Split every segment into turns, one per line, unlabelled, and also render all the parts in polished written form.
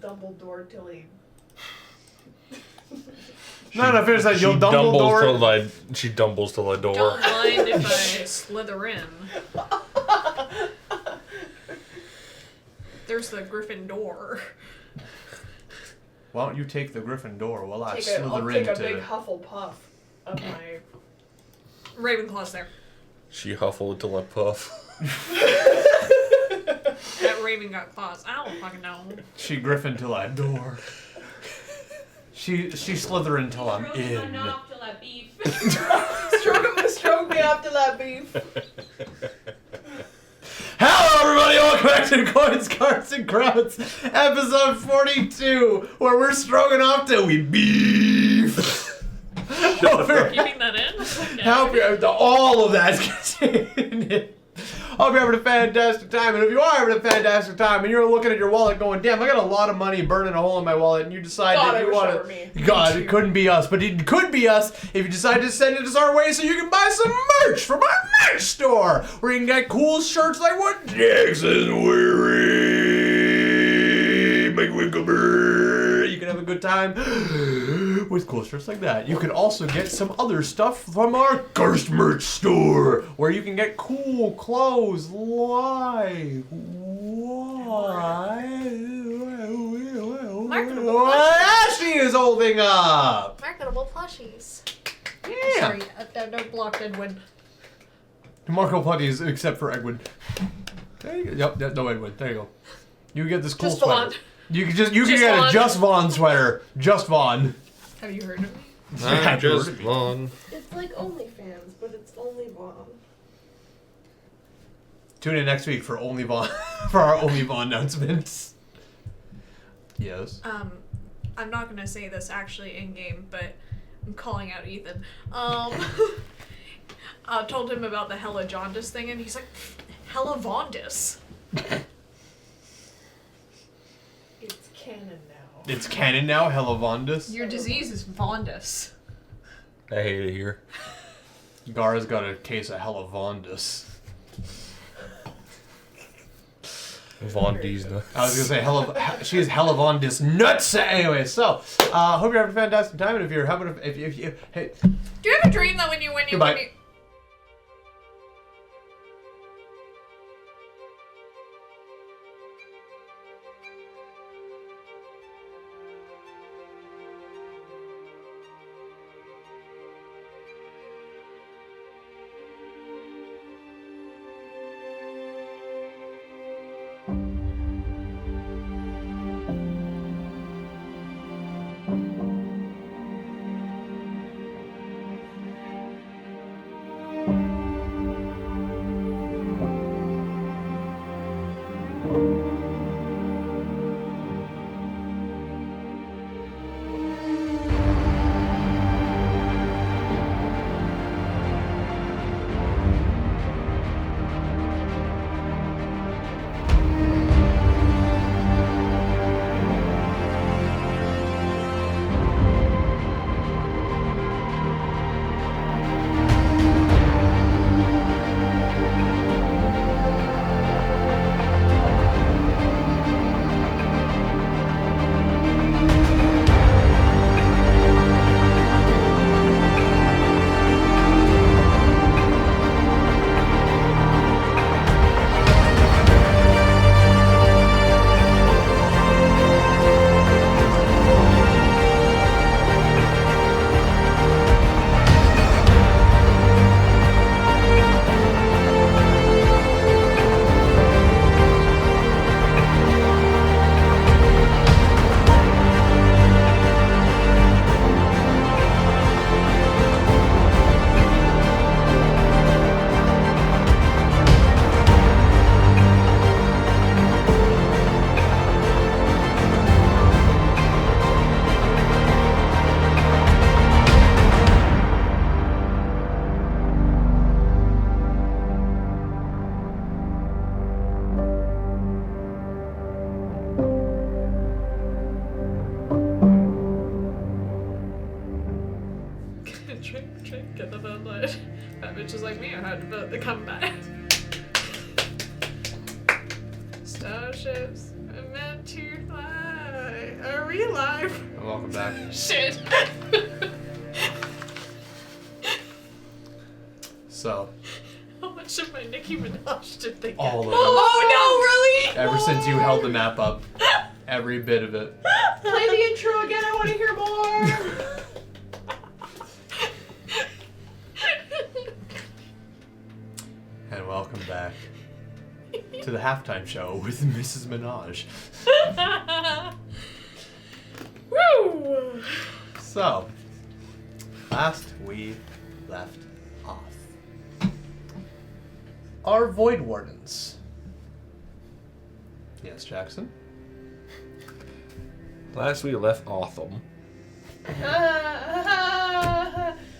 Dumbledore till he...
No, finish that. You'll Dumbledore.
She dumbles to the door.
Don't mind if I slither in. There's the Griffin door.
Why don't you take the Griffin door while I
I'll
slither
take
into...
a big Hufflepuff of my...
Ravenclaw's there.
She huffled till I puff.
That Raven got claws. I don't fucking know.
She Griffin till I door. She Slytherin till I'm in.
Stroke me off till that beef.
Hello everybody, welcome back to Coins, Cards, and Crowds, episode 42, where we're stroking off till we beef.
Keeping that in? Okay.
Help you, all of that's in it. Hope you're having a fantastic time, and if you are having a fantastic time, and you're looking at your wallet going, damn, I got a lot of money burning a hole in my wallet, and you decide that you want to... God, it couldn't be us, but it could be us if you decide to send it us our way so you can buy some merch from our merch store, where you can get cool shirts like what Jackson's wearing. Make Winkleberry. You can have a good time with cool shirts like that. You can also get some other stuff from our Cursed merch store, where you can get cool clothes like
Marketable
Ashley is holding up.
Marketable plushies.
Yeah.
Sorry, I blocked Edwin.
Marco plenties except for Edwin. There you go. Yep, no Edwin. There you go. You get this cool
Just
sweater.
Vaughn.
You can get
Vaughn.
a Just Vaughn sweater. Just Vaughn.
Have you heard of me?
I'm just Vaughn.
It's like OnlyFans, but it's only Vaughn.
Tune in next week for Only Vaughn for our Only Vaughn announcements. Yes.
I'm not gonna say this actually in game, but I'm calling out Ethan. Told him about the Hella Jaundice thing, and he's like, Hella Vondis.
It's canon now.
It's canon now, Hella Vondus.
Your disease is Vondis.
I hate it here.
Gara's got a case of Hella Vondus.
Von D's nuts.
I was gonna say she is Hella Vondus nuts. Anyway, so hope you're having a fantastic time, and if you're having if you hey.
Do you have a dream that when you
Goodbye.
Get the phone line. That bitch is like me, I had to vote the comeback. Starships are meant to fly. Are we alive?
Welcome back.
Shit.
So,
How much of my Nicki Minaj did they get?
all of it.
Oh no, really?
Ever since you held the map up, every bit of it.
Play the intro again. I want to hear more.
And welcome back to the halftime show with Mrs. Minaj.
Woo!
So, last we left off. Our Void Wardens. Yes, Jackson?
Last we left Otham.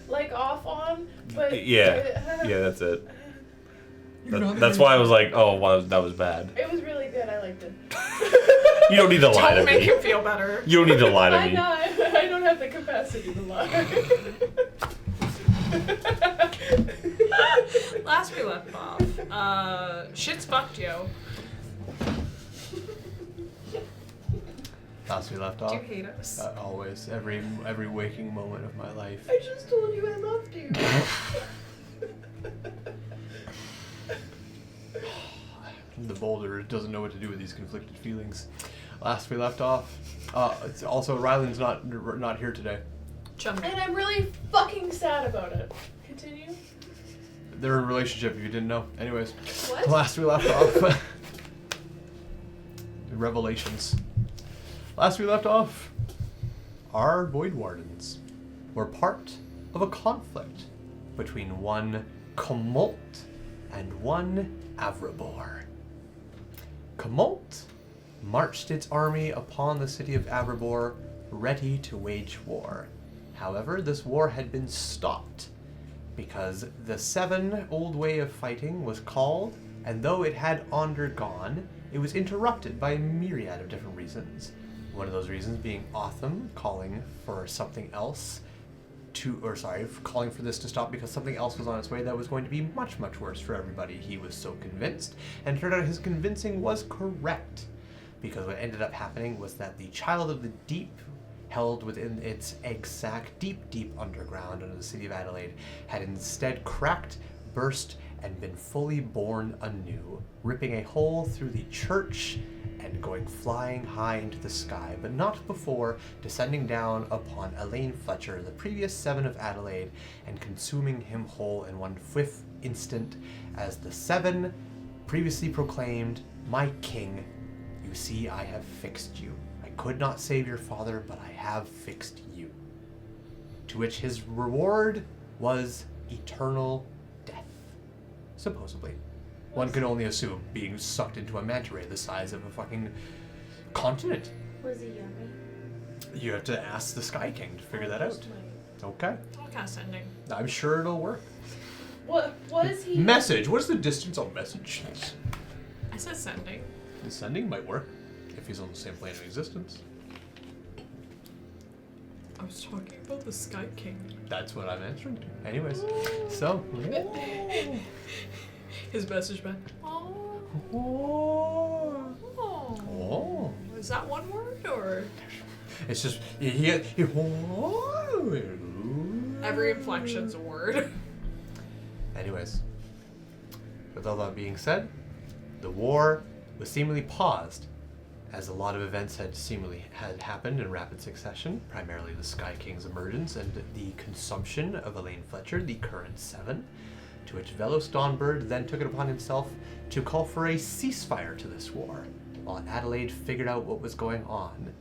Like off on, but
Yeah, that's it. That's why I was like, oh, wow, that was bad.
It was really good. I liked it.
You don't need to lie to
Don't make
me.
him feel better.
You don't need to lie to
I'm
me.
not. I don't have the capacity to lie.
Last we left off, shit's fucked, yo.
Last we left
Do
off.
you hate us?
Always, every waking moment of my life.
I just told you I loved you.
The boulder doesn't know what to do with these conflicted feelings. Last we left off. It's also, Ryland's not here today.
Chum.
And I'm really fucking sad about it. Continue.
They're in a relationship, if you didn't know. Anyways,
What?
last we left off. Revelations. Last we left off, our Void Wardens were part of a conflict between one Tumult and one Avrabor. Tumult marched its army upon the city of Avrabor, ready to wage war. However, this war had been stopped because the Seven old way of fighting was called, and though it had undergone, it was interrupted by a myriad of different reasons. One of those reasons being Otham calling for something else calling for this to stop because something else was on its way that was going to be much, much worse for everybody. He was so convinced, and it turned out his convincing was correct. Because what ended up happening was that the Child of the Deep, held within its exact deep underground under the city of Adelaide, had instead cracked, burst, and been fully born anew, ripping a hole through the church and going flying high into the sky, but not before descending down upon Elaine Fletcher, the previous Seven of Adelaide, and consuming him whole in one swift instant, as the Seven previously proclaimed, "My king, you see I have fixed you. I could not save your father, but I have fixed you." To which his reward was eternal death. Supposedly. One can only assume, being sucked into a manta ray the size of a fucking continent.
Was he yummy?
You have to ask the Sky King to figure that out. Okay.
What kind of sending?
I'm sure it'll work.
What was he?
Message. What's the distance on message?
I said sending.
The sending might work if he's on the same plane of existence.
I was talking about the Sky King.
That's what I'm answering to. Anyways, so.
His message back. Oh.
Oh.
Oh. Is that one word or?
It's just
Every inflection's a word.
Anyways, with all that being said, the war was seemingly paused, as a lot of events had happened in rapid succession, primarily the Sky King's emergence and the consumption of Elaine Fletcher, the current Seven, to which Velos Dawnbird then took it upon himself to call for a ceasefire to this war, while Adelaide figured out what was going on,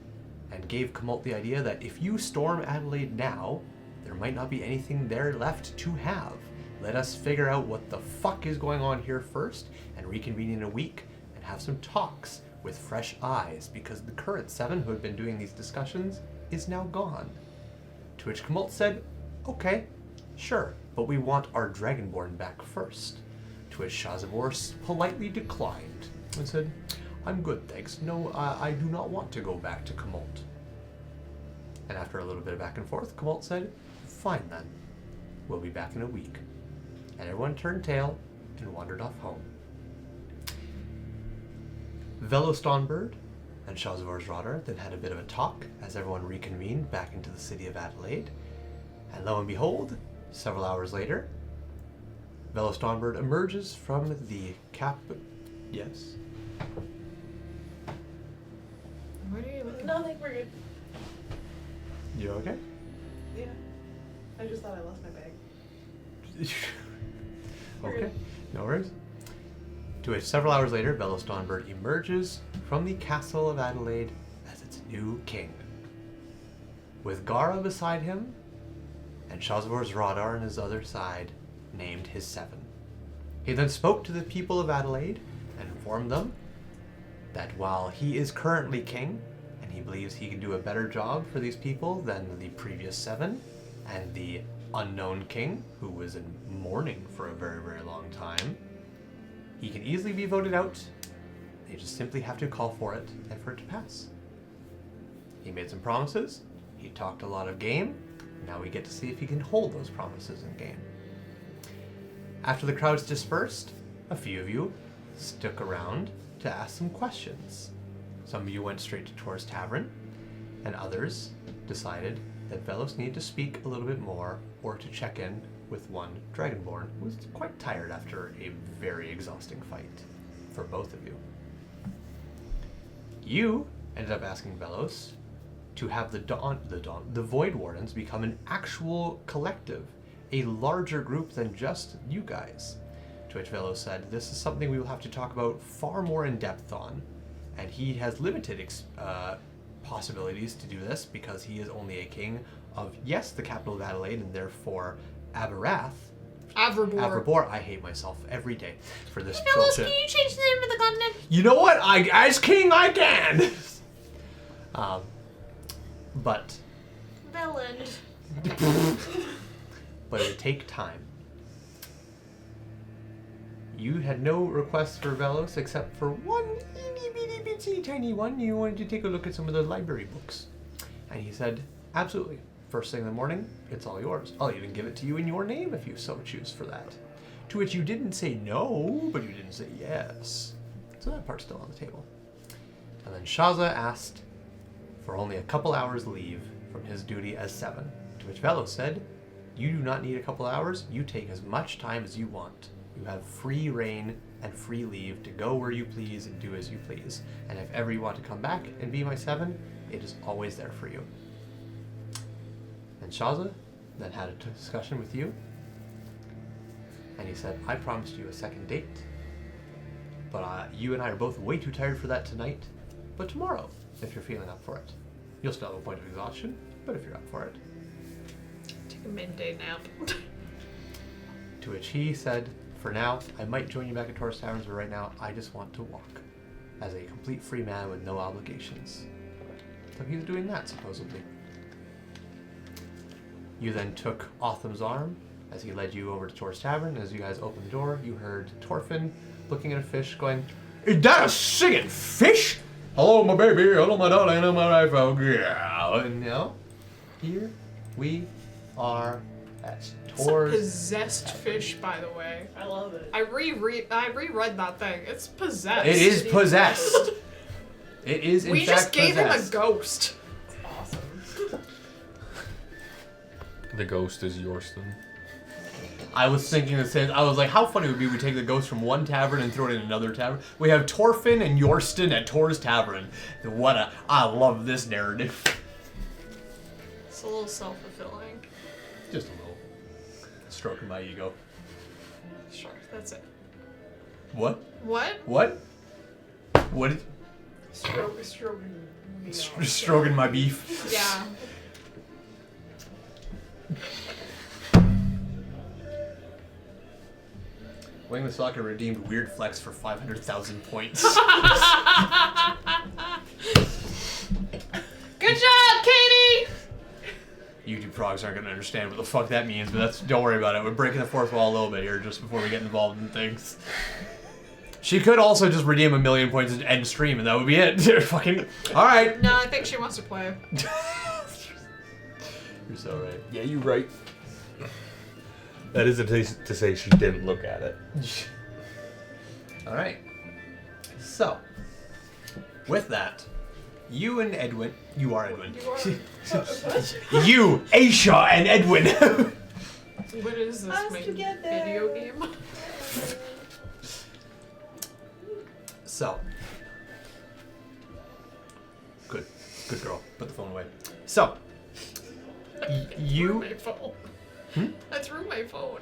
and gave Tumult the idea that if you storm Adelaide now, there might not be anything there left to have. Let us figure out what the fuck is going on here first, and reconvene in a week, and have some talks with fresh eyes, because the current Seven who had been doing these discussions is now gone. To which Tumult said, okay, sure, but we want our Dragonborn back first. To which Shazavor politely declined and said, I'm good, thanks. No, I do not want to go back to Tumult. And after a little bit of back and forth, Tumult said, fine then, we'll be back in a week. And everyone turned tail and wandered off home. Velos Dawnbird and Shazvor's Rodder then had a bit of a talk as everyone reconvened back into the city of Adelaide. And lo and behold, several hours later, Velostonbird emerges from the Yes?
What are you looking
Nothing, we're good.
You okay?
Yeah. I just thought I lost my bag.
Okay, no worries. To which several hours later, Velostonbird emerges from the castle of Adelaide as its new king. With Gara beside him, and Shazvor's Radar on his other side, named his 7. He then spoke to the people of Adelaide and informed them that while he is currently king, and he believes he can do a better job for these people than the previous 7, and the unknown king, who was in mourning for a very, very long time, he can easily be voted out. They just simply have to call for it and for it to pass. He made some promises. He talked a lot of game. Now we get to see if he can hold those promises in game. After the crowds dispersed, a few of you stuck around to ask some questions. Some of you went straight to Tor's Tavern, and others decided that Velos needed to speak a little bit more or to check in with one Dragonborn who was quite tired after a very exhausting fight for both of you. You ended up asking Velos to have the Void Wardens become an actual collective, a larger group than just you guys. To which Velos said, this is something we will have to talk about far more in depth on, and he has limited possibilities to do this because he is only a king of, yes, the capital of Adelaide, and therefore Aberrath. Averbor. I hate myself every day for this bullshit.
Can you change the name of the continent?
You know what? As king, I can. But
Veland.
but it would take time. You had no requests for Velos except for one itty bitty bitsy tiny one. You wanted to take a look at some of the library books. And he said, absolutely. First thing in the morning, it's all yours. I'll even give it to you in your name if you so choose for that. To which you didn't say no, but you didn't say yes. So that part's still on the table. And then Shaza asked for only a couple hours leave from his duty as 7. To which Velos said, you do not need a couple hours. You take as much time as you want. You have free reign and free leave to go where you please and do as you please. And if ever you want to come back and be my 7, it is always there for you. And Shaza then had a discussion with you. And he said, I promised you a second date. But you and I are both way too tired for that tonight. But tomorrow, if you're feeling up for it. You'll still have a point of exhaustion, but if you're up for it.
Take a midday nap.
To which he said, for now, I might join you back at Tor's Taverns, but right now, I just want to walk. As a complete free man with no obligations. So he's doing that, supposedly. You then took Otham's arm as he led you over to Tor's Tavern. As you guys opened the door, you heard Torfin looking at a fish going, is that a singing fish? Hello, my baby. Hello, my darling. Hello, my wife. Oh, yeah. And now, here we are at Tor's.
It's a possessed fish, by the way.
I love it.
I reread that thing. It's possessed.
It is possessed. It is, in
we
fact,
just gave him a
possessed.
ghost.
It's awesome.
The ghost is Yorston.
I was thinking the same. I was like, how funny would it be if we take the ghost from one tavern and throw it in another tavern? We have Torfin and Yorston at Tor's Tavern. I love this narrative.
It's a little self-fulfilling.
Just a little. Stroking my ego.
Sure, that's it.
What?
What?
What? What did...
Stroking me off.
Stroking my beef.
Yeah.
WinglessValkyrie redeemed Weird Flex for 500,000 points.
Good job, Katie!
YouTube progs aren't going to understand what the fuck that means, but don't worry about it. We're breaking the fourth wall a little bit here just before we get involved in things. She could also just redeem 1,000,000 points and end stream, and that would be it. Fucking... Alright.
No, I think she wants to play.
You're so right.
Yeah, you're right. That isn't to say she didn't look at it.
Alright. So, with that, You and Edwin. You are Edwin.
You
You, Aisha, and Edwin.
What is this?
Us
My
together.
video game?
So. Good girl. Put the phone away. So. You.
My phone. I threw my phone.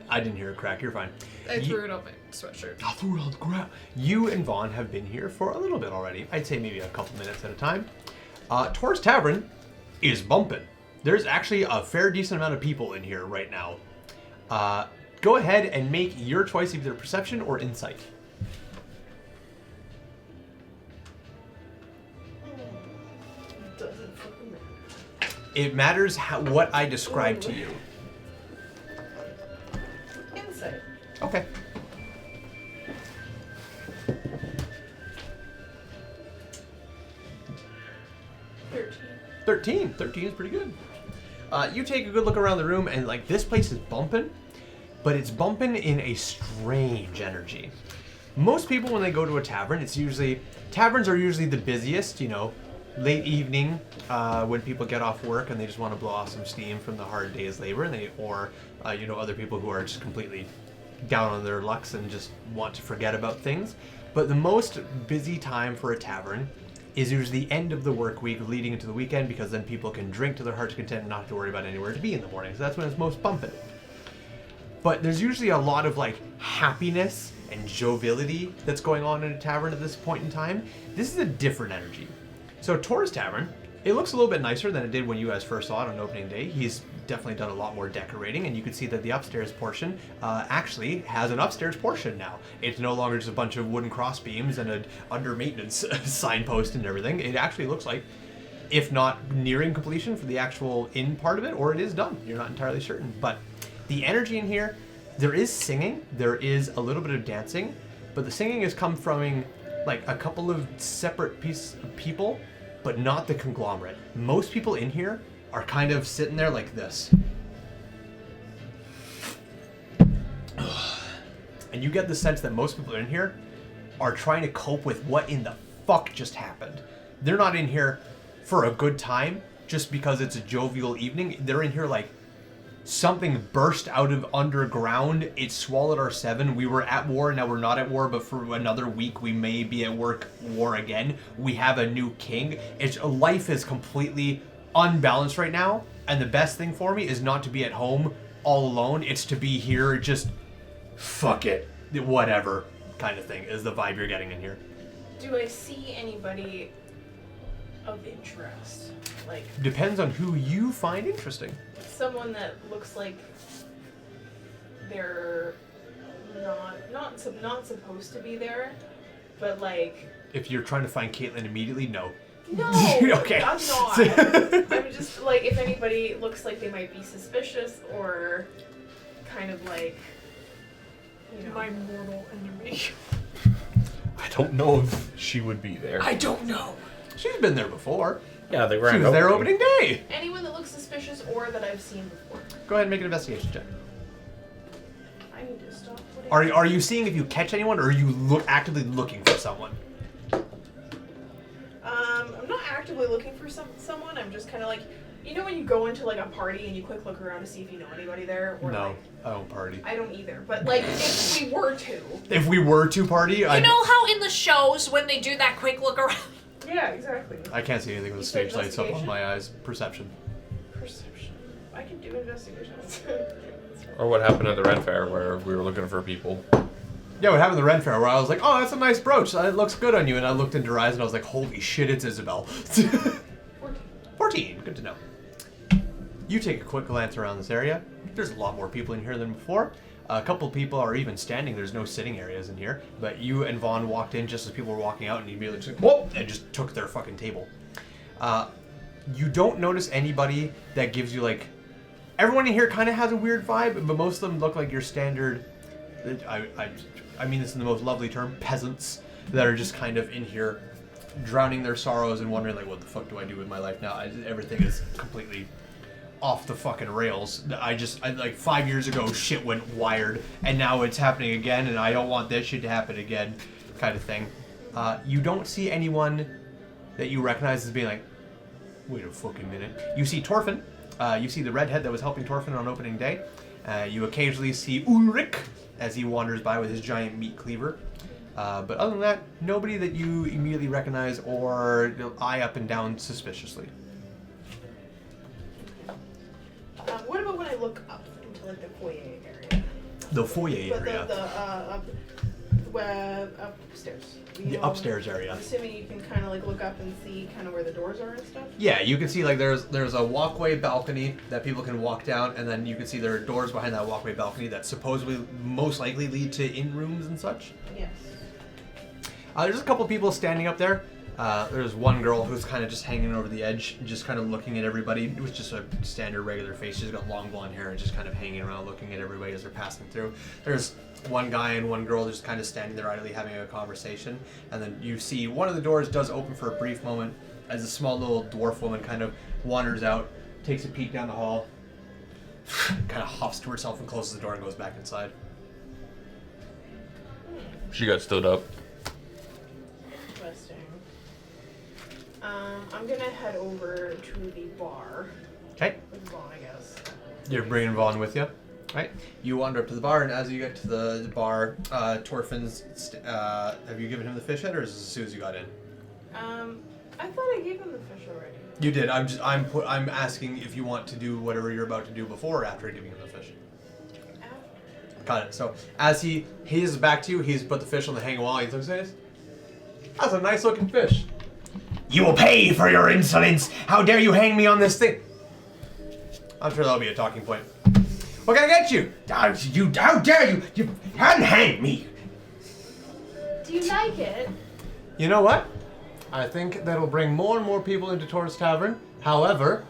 I didn't hear a crack. You're fine.
I threw it on my sweatshirt.
I threw it on the ground. You and Vaughn have been here for a little bit already. I'd say maybe a couple minutes at a time. Tor's Tavern is bumping. There's actually a fair decent amount of people in here right now. Go ahead and make your choice, either perception or insight.
Doesn't fucking matter.
It matters what I describe to you.
Insight.
Okay.
$13.
13 is pretty good. You take a good look around the room, and like this place is bumping, but it's bumping in a strange energy. Most people, when they go to a tavern, taverns are usually the busiest, you know, late evening, when people get off work and they just want to blow off some steam from the hard day's labor, and you know, other people who are just completely down on their lucks and just want to forget about things. But the most busy time for a tavern is usually the end of the work week leading into the weekend, because then people can drink to their heart's content and not have to worry about anywhere to be in the morning. So that's when it's most bumping. But there's usually a lot of like happiness and joviality that's going on in a tavern at this point in time. This is a different energy. So Tor's Tavern, it looks a little bit nicer than it did when you guys first saw it on opening day. He's definitely done a lot more decorating, and you can see that the upstairs portion actually has an upstairs portion now. It's no longer just a bunch of wooden cross beams and an under maintenance signpost and everything. It actually looks like, if not nearing completion for the actual inn part of it, or it is done. You're not entirely certain. But the energy in here, there is singing, there is a little bit of dancing, but the singing is come from like a couple of separate pieces of people, but not the conglomerate. Most people in here are kind of sitting there like this. And you get the sense that most people in here are trying to cope with what in the fuck just happened. They're not in here for a good time just because it's a jovial evening. They're in here like, something burst out of underground. It swallowed our 7. We were at war, now we're not at war, but for another week we may be at war again. We have a new king. Life is completely unbalanced right now, and the best thing for me is not to be at home all alone. It's to be here, just fuck it, whatever kind of thing is the vibe you're getting in here.
Do I see anybody of interest? Like,
depends on who you find interesting.
someone that looks like they're not supposed to be there, but like.
If you're trying to find Caitlin immediately, no.
No,
okay.
I'm not. I'm just like, if anybody looks like they might be suspicious or kind of like, you know.
My mortal enemy.
I don't know if she would be there.
I don't know. She's been there before.
Yeah, the
She
grand
was there opening day.
Anyone that looks suspicious or that I've seen before.
Go ahead and make an investigation check.
I need to stop.
Are you seeing if you catch anyone, or are you actively looking for someone?
I'm not actively looking for someone. I'm just kind of like, you know, when you go into like a party and you quick look around to see if you know anybody there. Or
No,
like,
I don't party.
I don't either. But like, if we were to.
If we were to party,
You know how in the shows when they do that quick look around?
Yeah, exactly.
I can't see anything with the stage lights up on my eyes. Perception.
Perception. I can do investigations.
Or what happened at the Red Fair where we were looking for people.
Yeah, what happened at the Ren Fair where I was like, oh, that's a nice brooch. It looks good on you. And I looked into her eyes and I was like, holy shit, it's Isabel. 14. Good to know. You take a quick glance around this area. There's a lot more people in here than before. A couple people are even standing. There's no sitting areas in here. But you and Vaughn walked in just as people were walking out, and you immediately just, whoop, and just took their fucking table. You don't notice anybody that gives you like... Everyone in here kind of has a weird vibe, but most of them look like your standard... I mean this in the most lovely term, peasants that are just kind of in here drowning their sorrows and wondering like, what the fuck do I do with my life now? Everything is completely off the fucking rails. I like 5 years ago shit went wired and now it's happening again and I don't want this shit to happen again kind of thing. You don't see anyone that you recognize as being like, wait a fucking minute. You see Torfin. You see the redhead that was helping Torfin on opening day. You occasionally see Ulrich as he wanders by with his giant meat cleaver. But other than that, nobody that you immediately recognize or eye up and down suspiciously.
What about when I look up into like the foyer area?
The foyer area.
Upstairs.
The upstairs area.
I'm assuming you can kind of like look up and see kind of where the doors are and stuff.
Yeah, you can see like there's a walkway balcony that people can walk down, and then you can see there are doors behind that walkway balcony that supposedly most likely lead to in rooms and such.
Yes.
There's a couple people standing up there. There's one girl who's kind of just hanging over the edge, just kind of looking at everybody. It was just a standard regular face. She's got long blonde hair and just kind of hanging around looking at everybody as they're passing through. There's one guy and one girl just kind of standing there idly having a conversation. And then you see one of the doors does open for a brief moment as a small little dwarf woman kind of wanders out, takes a peek down the hall, kind of huffs to herself and closes the door and goes back inside.
She got stood up.
Interesting. I'm gonna head over to the bar.
Okay.
With Vaughn, I guess.
You're bringing Vaughn with you? Right. You wander up to the bar, and as you get to the bar, Torfin's. Have you given him the fish yet, or is this as soon as you got in?
I thought I gave him the fish already.
You did. I'm asking if you want to do whatever you're about to do before or after giving him the fish.
After.
Got it. So as he is back to you, he's put the fish on the hang wall. He looks at it. That's a nice looking fish. You will pay for your insolence. How dare you hang me on this thing? I'm sure that'll be a talking point. What can I get you? How dare you? You hang me.
Do you like it?
You know what? I think that'll bring more and more people into Tor's Tavern. However,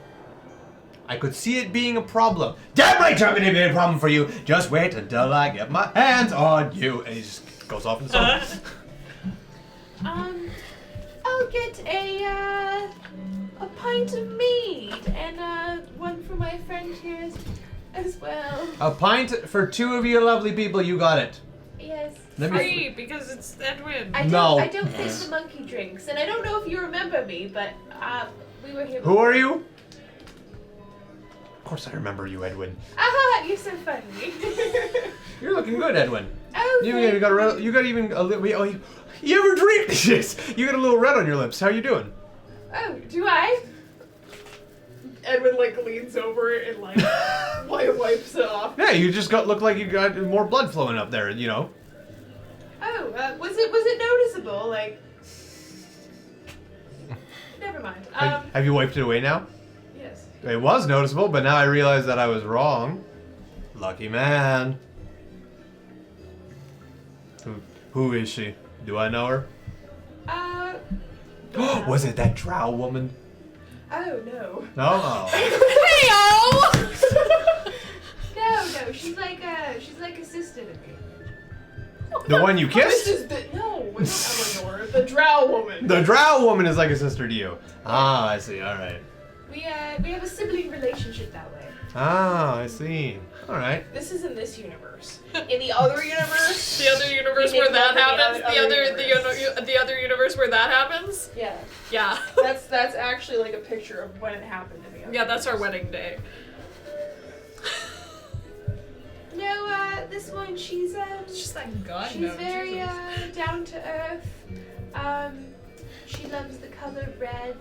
I could see it being a problem. Damn right, I'm gonna be a problem for you. Just wait until I get my hands on you. And he just goes off in song.
I'll get a pint of mead and one for my friend here as well.
A pint for two of you lovely people. You got it.
Yes.
Free, because it's Edwin.
I don't think the monkey drinks, and I don't know if you remember me, but we were here.
Who are you? Of course I remember you, Edwin.
Ah, you're so funny.
You're looking good, Edwin.
Oh,
You got even a little. Oh, you ever drink this? You got a little red on your lips. How you doing?
Oh, do I? Edwin like leans over and like wipes it off.
Yeah, you just look like you got more blood flowing up there. You know.
Oh, was it noticeable? Like, never mind.
Have you wiped it away now?
Yes.
It was noticeable, but now I realize that I was wrong. Lucky man. Who is she? Do I know her? Was it that drow woman?
Oh no.
No.
Heyo!
No, she's like a sister to me.
The one you kissed?
No, it's not Eleanor. The drow woman.
The drow woman is like a sister to you. Ah, I see. All right.
We have a sibling relationship that way.
Ah, I see. All right.
This is in this universe. In the other universe.
The other universe
We
where
make
that
love in
happens.
the
The other universe where that happens.
Yeah.
Yeah.
That's actually like a picture of when it happened to me.
Yeah, that's our wedding day.
No, this one she's
like God.
she's
no,
very
Jesus.
down to earth. She loves the color red.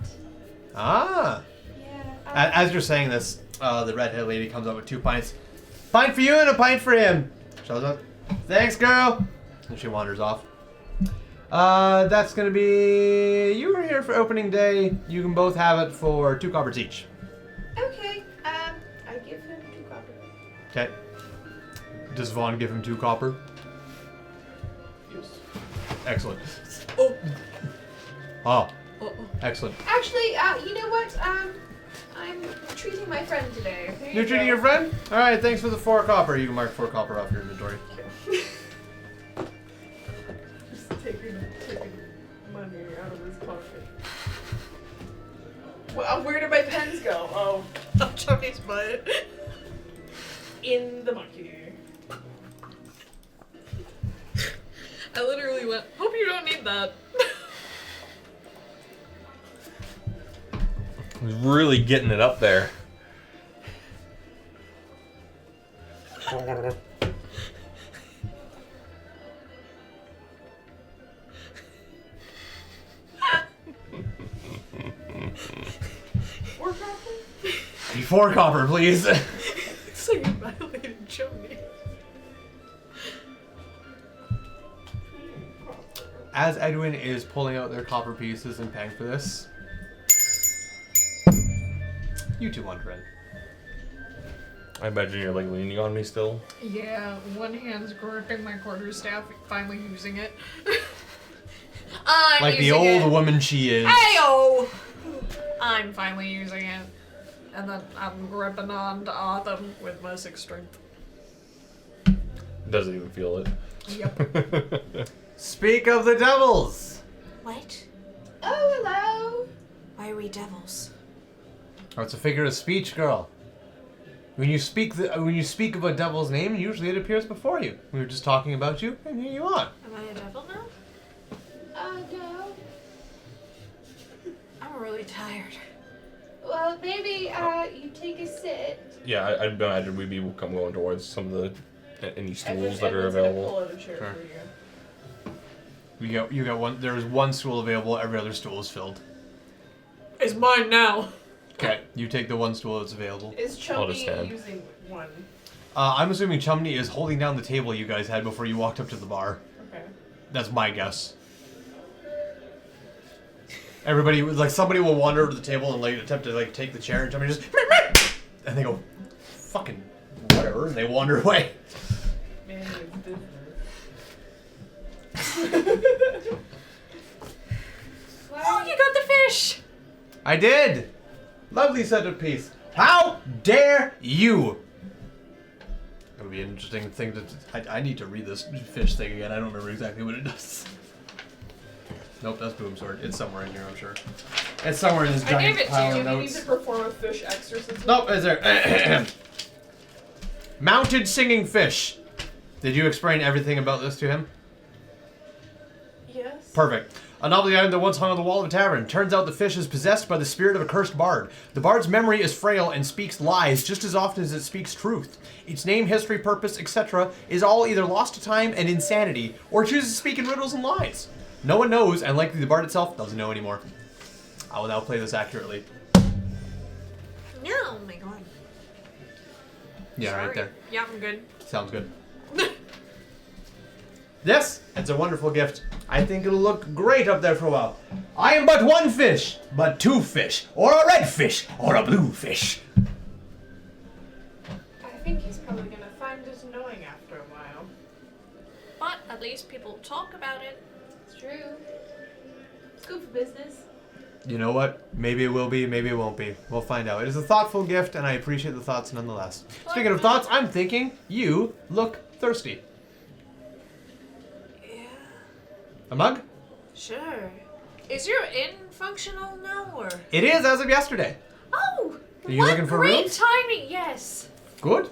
Ah.
Yeah.
As you're saying this, the redhead lady comes up with 2 pints. Pint for you and a pint for him. Shows up. Thanks, girl. And she wanders off. That's gonna be. You were here for opening day. You can both have it for 2 coppers each.
Okay. I give him 2 copper.
Okay. Does Vaughn give him 2 copper?
Yes.
Excellent.
Oh.
Oh. Excellent.
Actually, you know what? I'm treating my friend today. Here
You're
you
treating
go.
your friend? Alright, thanks for the 4 copper. You can mark 4 copper off your inventory.
Just taking money out of his pocket. Well, where did my pens go? Oh,
Up Johnny's butt.
in the monkey.
I literally went, hope you don't need that.
Really getting it up there.
Before copper, please.
Looks like you violated Joni.
As Edwin is pulling out their copper pieces and paying for this, you two wander in.
I imagine you're like leaning on me still.
Yeah, one hand's gripping my quarterstaff, finally using it.
I'm
Like the
using
old
it.
woman she is.
Ayo!
I'm finally using it. And then I'm gripping on to Autumn with my 6 strength.
Doesn't even feel it.
Yep.
Speak of the devils.
What?
Oh, hello.
Why are we devils?
Oh, it's a figure of speech, girl. When you speak of a devil's name, usually it appears before you. We were just talking about you, and here you are.
Am I a devil now?
No.
I'm really tired.
Well, maybe you take a sit.
Yeah, I'd imagine we'd be going towards some of the any stools that are
Edwin's gonna
available.
pull out a chair
Sure.
for you.
You got one. There's one stool available. Every other stool is filled.
It's mine now.
Okay, you take the one stool that's available.
Is
I'll just
Chumney
stand.
using one?
I'm assuming Chumney is holding down the table you guys had before you walked up to the bar.
Okay.
That's my guess. Everybody, like, somebody will wander over to the table and like attempt to like take the chair, and Chumney just and they go, fucking whatever, and they wander away.
Man, it's
Oh, you got the fish!
I did. Lovely centerpiece. How dare you? It would be an interesting thing to. I need to read this fish thing again. I don't remember exactly what it does. Nope, that's Boom Sword. It's somewhere in here, I'm sure. It's somewhere in this
I
giant
gave it to
pile
you.
of
Do you need
notes.
to perform a fish exorcism?
Nope, is there? Mounted singing fish. Did you explain everything about this to him?
Yes.
Perfect. A novelty item that once hung on the wall of a tavern. Turns out the fish is possessed by the spirit of a cursed bard. The bard's memory is frail and speaks lies just as often as it speaks truth. Its name, history, purpose, etc. is all either lost to time and insanity, or chooses to speak in riddles and lies. No one knows, and likely the bard itself doesn't know anymore. I will now play this accurately.
Oh my god.
Yeah,
Sorry.
right there.
Yeah, I'm good.
Sounds good. Yes, it's a wonderful gift. I think it'll look great up there for a while. I am but one fish, but two fish, or a red fish, or a blue fish.
I think he's probably gonna find it annoying after a while.
But at least people talk about it.
It's true. It's good for business.
You know what? Maybe it will be, maybe it won't be. We'll find out. It is a thoughtful gift, and I appreciate the thoughts nonetheless. Speaking of thoughts, I'm thinking you look thirsty.
Yeah.
A mug?
Sure. Is your inn functional now, or?
It is as of yesterday.
Oh!
Are you
what
looking for
great
rooms?
timing! Yes.
Good.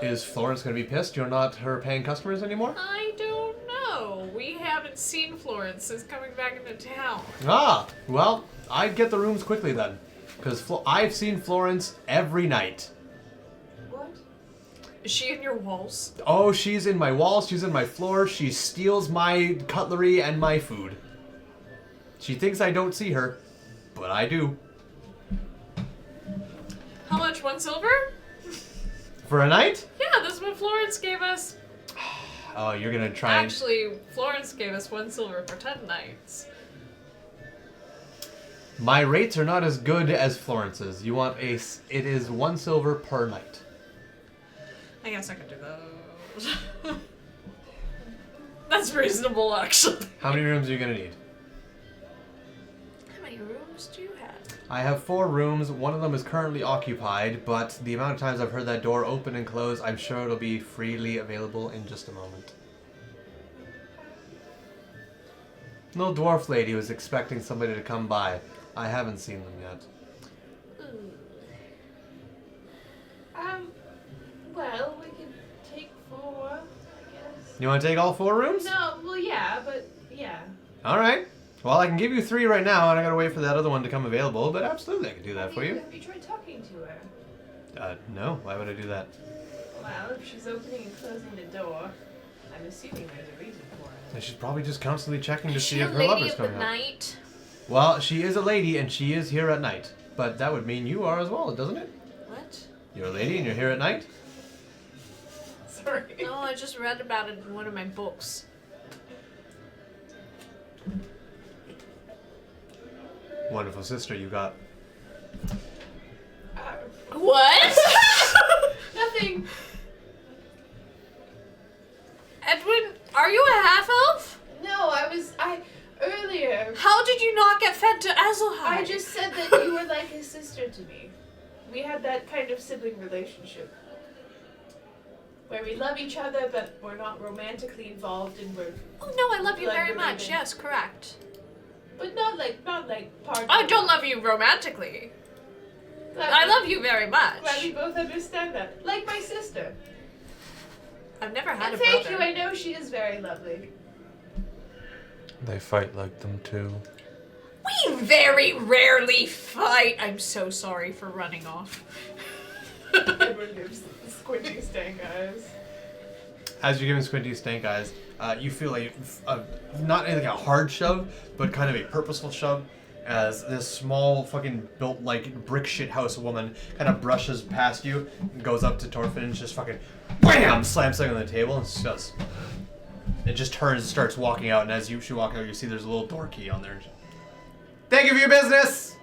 Is Florence going to be pissed you're not her paying customers anymore?
I don't know. We haven't seen Florence since coming back into town.
Ah, well, I'd get the rooms quickly then. Because I've seen Florence every night.
What?
Is she in your walls?
Oh, she's in my walls, she's in my floor, she steals my cutlery and my food. She thinks I don't see her, but I do.
How much? 1 silver?
For a night?
Yeah, that's what Florence gave us.
Oh, you're gonna try and...
Actually, Florence gave us 1 silver for 10 nights.
My rates are not as good as Florence's. You want it is 1 silver per night.
I guess I could do those. That's reasonable, actually.
How many rooms are you gonna need?
How many rooms do you have?
I have 4 rooms. One of them is currently occupied, but the amount of times I've heard that door open and close, I'm sure it'll be freely available in just a moment. Little dwarf lady was expecting somebody to come by. I haven't seen them yet.
Well, we can take 4, I guess.
You want to take all 4 rooms?
No, well, yeah, but yeah.
All right. Well, I can give you 3 right now, and I gotta wait for that other one to come available, but absolutely I can do that for you.
Have you tried talking to her?
No. Why would I do that?
Well, if she's opening and closing the door, I'm assuming there's a reason for it.
And she's probably just constantly checking to see
Is
if
she a
her
lady
lover's
of the
coming out.
night?
Well, she is a lady, and she is here at night. But that would mean you are as well, doesn't it?
What?
You're a lady, and you're here at night?
Sorry.
No, I just read about it in one of my books.
Wonderful sister you got.
What?
Nothing.
Edwin, are you a half-elf?
No, earlier.
How did you not get fed to Azelhai?
I just said that you were like a sister to me. We had that kind of sibling relationship. Where we love each other, but we're not romantically involved, and we're.
Oh no, I love you
blood
very much.
related.
Yes, correct.
But not like part.
I don't love you romantically.
Glad
I
we-
love you very much.
Glad we both understand that. Like my sister.
I've never had
And
a
thank
brother.
you. I know she is very lovely.
They fight like them too.
We very rarely fight. I'm so sorry for running off.
Edward gives squinty stank eyes.
As you're giving Squinty stank eyes, you feel like not like a hard shove, but kind of a purposeful shove, as this small fucking built like brick shit house woman kind of brushes past you and goes up to Torfin and just fucking wham slams something on the table and just it just turns and starts walking out, and as she walks out you see there's a little door key on there. Thank you for your business!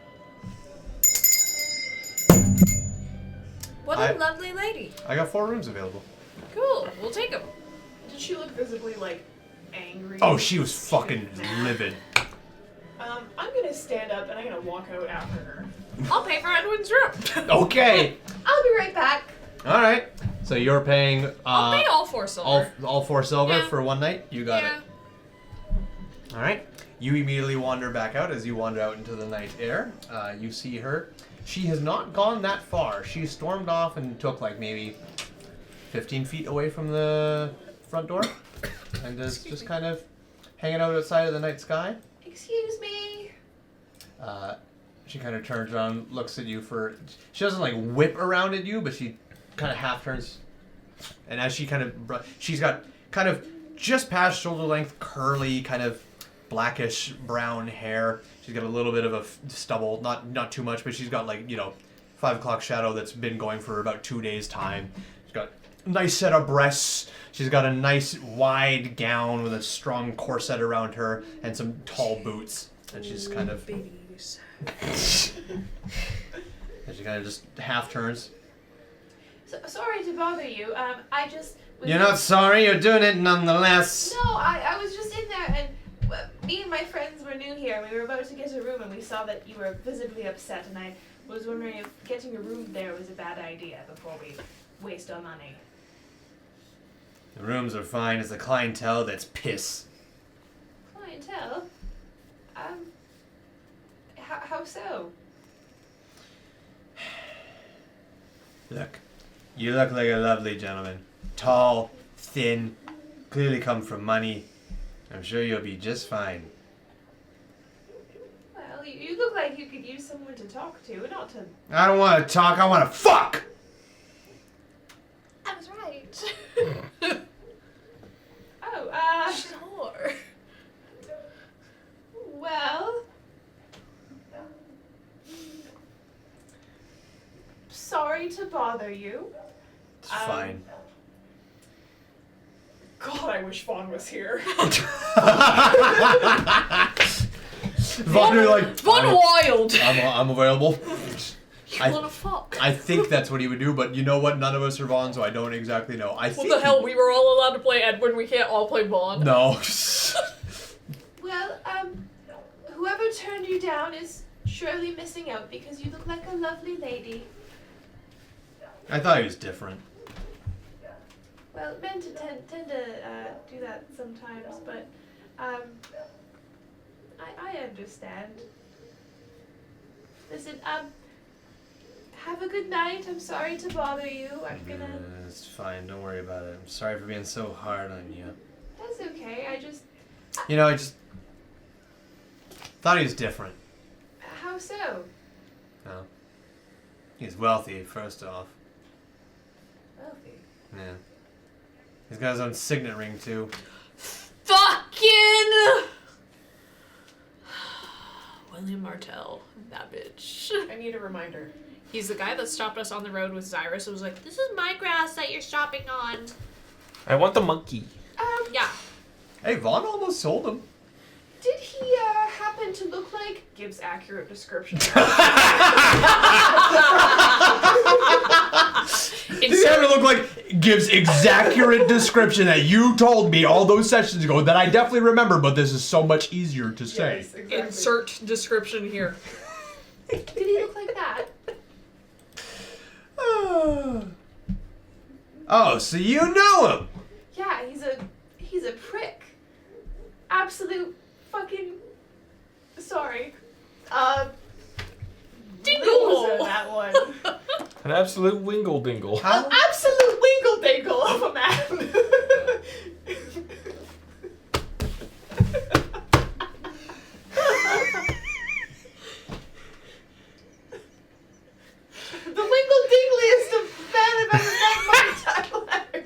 What a lovely lady.
I got 4 rooms available.
Cool, we'll take them.
Did she look visibly like angry?
Oh, she was fucking livid.
I'm gonna stand up and I'm gonna walk out after her.
I'll pay for Edwin's room.
Okay!
I'll be right back.
Alright. So you're paying
I'll pay all 4 silver.
all 4 silver
Yeah.
for one night? You got
Yeah.
it. Alright. You immediately wander back out. As you wander out into the night air, you see her. She has not gone that far. She stormed off and took like maybe 15 feet away from the front door. And is just kind of hanging out outside of the night sky.
Excuse me.
She kind of turns around, looks at you for... She doesn't like whip around at you, but she kind of half turns. And as she kind of... She's got kind of just past shoulder length, curly, kind of blackish brown hair. She's got a little bit of a stubble, not too much, but she's got like, 5 o'clock shadow that's been going for about 2 days' time. She's got a nice set of breasts. She's got a nice wide gown with a strong corset around her and some tall boots. And she's kind of...
Babies.
and she kind of just half turns.
So, sorry to bother you. I just.
You're not sorry, you're doing it nonetheless.
No, I was just in there and me and my friends were new here. We were about to get a room and we saw that you were visibly upset, and I was wondering if getting a room there was a bad idea before we waste our money.
The rooms are fine, it's the clientele that's piss.
Clientele? How so?
Look, you look like a lovely gentleman. Tall, thin, clearly come from money. I'm sure you'll be just fine.
Well, you look like you could use someone to talk to, not to...
I don't want to talk, I want to fuck!
I was right.
Oh,
She's a whore.
well... Sorry to bother you.
It's fine.
God, I wish Vaughn was here.
Vaughn, you're like,
Von Wild.
I'm available.
You wanna fuck?
I think that's what he would do, but you know what? None of us are Vaughn, so I don't exactly know. I
What
think
the hell? We were all allowed to play Edwin. We can't all play Vaughn.
No.
Well, whoever turned you down is surely missing out because you look like a lovely lady.
I thought he was different.
Well, men tend to do that sometimes, but I understand. Listen, have a good night. I'm sorry to bother you. I'm gonna.
It's fine. Don't worry about it. I'm sorry for being so hard on you.
That's okay. I just.
You know, I just Thought he was different.
How so?
No. He's wealthy, first off.
Wealthy.
Yeah. He's got his own signet ring, too.
Fucking William Martell, that bitch.
I need a reminder.
He's the guy that stopped us on the road with Cyrus and was like, "This is my grass that you're shopping on."
I want the monkey.
Yeah.
Hey, Vaughn almost sold him.
Did he happen to look like? Gives accurate description.
He ever look like gives accurate description that you told me all those sessions ago that I definitely remember, but this is so much easier to say.
Yes, exactly.
Insert description here.
Did he look like that?
Oh, so you know him?
Yeah, he's a prick. Absolute fucking sorry.
Dingle.
Loser, that one.
An absolute wingle dingle.
How?
Absolute winkle dingle of a man. The winkle dingliest of man I've ever met in my entire life.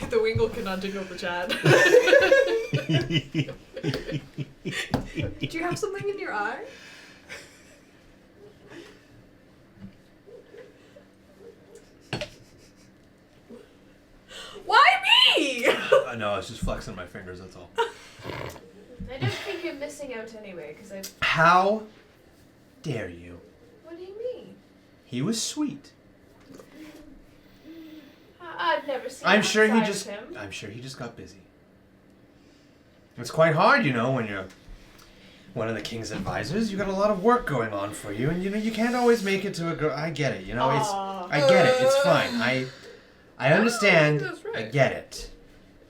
The Wingle cannot dingle the Chad. Do you have something in your eye? Why me?
No, I was just flexing my fingers, that's all.
I don't think you're missing out anyway, because I.
How dare you?
What do you mean?
He was sweet.
I've never seen.
I'm sure he
outside
just.
of him.
I'm sure he just got busy. It's quite hard, you know, when you're one of the king's advisors. You got a lot of work going on for you, and you know you can't always make it to a girl. I get it, you know. It's. I get it. It's fine. I understand.
that's right.
I get it.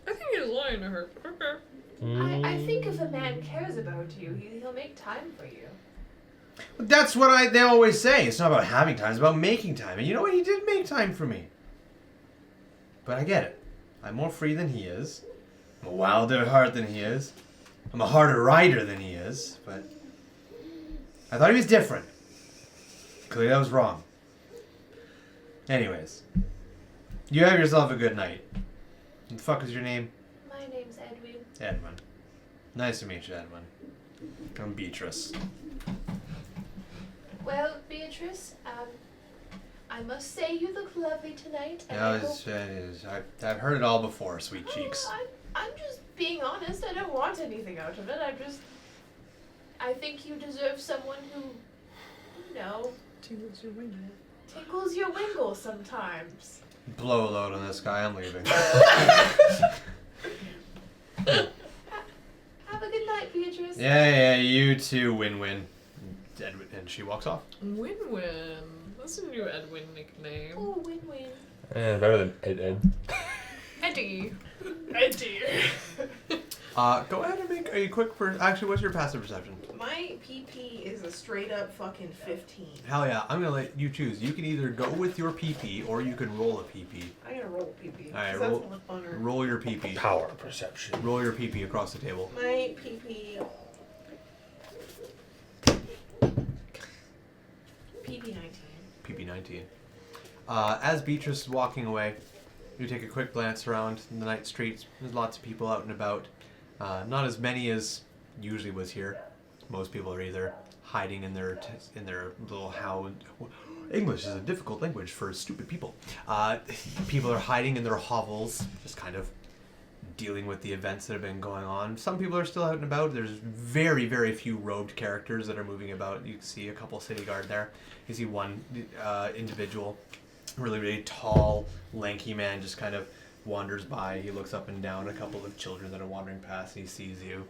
I think he's lying to her. Okay.
I think if a man cares about you, he'll make time for you.
But that's what they always say. It's not about having time. It's about making time. And you know what? He did make time for me. But I get it. I'm more free than he is. I'm a wilder at heart than he is. I'm a harder rider than he is. But I thought he was different. Clearly I was wrong. Anyways. You have yourself a good night. What the fuck is your name?
My name's Edwin.
Edwin. Nice to meet you, Edwin. I'm Beatrice.
Well, Beatrice, I must say you look lovely tonight. And
Yeah,
I hope-
I've heard it all before, sweet
Oh,
cheeks.
I'm just being honest. I don't want anything out of it. I think you deserve someone who, you know,
Tingles your wingle.
tickles your wingle sometimes.
Blow a load on this guy, I'm leaving.
Have a good night, Beatrice.
Yeah, you too, win-win. And she walks off.
Win-win. That's a new Edwin nickname.
Oh, win-win.
Better than Ed.
Eddie.
Eddie.
Go ahead and make a quick actually, what's your passive perception?
My PP is a straight up fucking 15.
Hell yeah, I'm gonna let you choose. You can either go with your PP or you can roll a PP.
I'm gonna roll PP.
Alright,
'cause that's more funner.
Roll your PP.
Power perception.
Roll your PP across the table.
My PP. PP19.
PP19. As Beatrice is walking away, you take a quick glance around the night streets. There's lots of people out and about. Not as many as usually was here. Most people are either hiding in their little English is a difficult language for stupid people. People are hiding in their hovels, just kind of dealing with the events that have been going on. Some people are still out and about. There's very, very few robed characters that are moving about. You can see a couple city guard there. You see one individual, really, really tall, lanky man, just kind of wanders by. He looks up and down. A couple of children that are wandering past, and he sees you,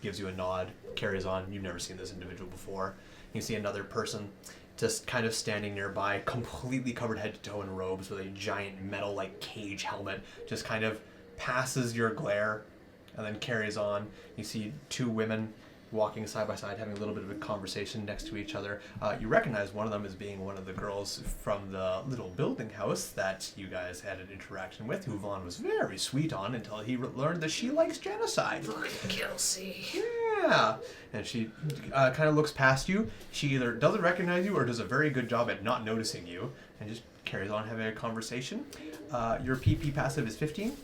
gives you a nod, carries on. You've never seen this individual before. You see another person just kind of standing nearby, completely covered head to toe in robes with a giant metal-like cage helmet, just kind of passes your glare and then carries on. You see two women walking side by side, having a little bit of a conversation next to each other. You recognize one of them as being one of the girls from the little building house that you guys had an interaction with, who Vaughn was very sweet on until he learned that she likes genocide.
Kelsey.
Yeah. And she kind of looks past you. She either doesn't recognize you or does a very good job at not noticing you and just carries on having a conversation. Your PP passive is 15.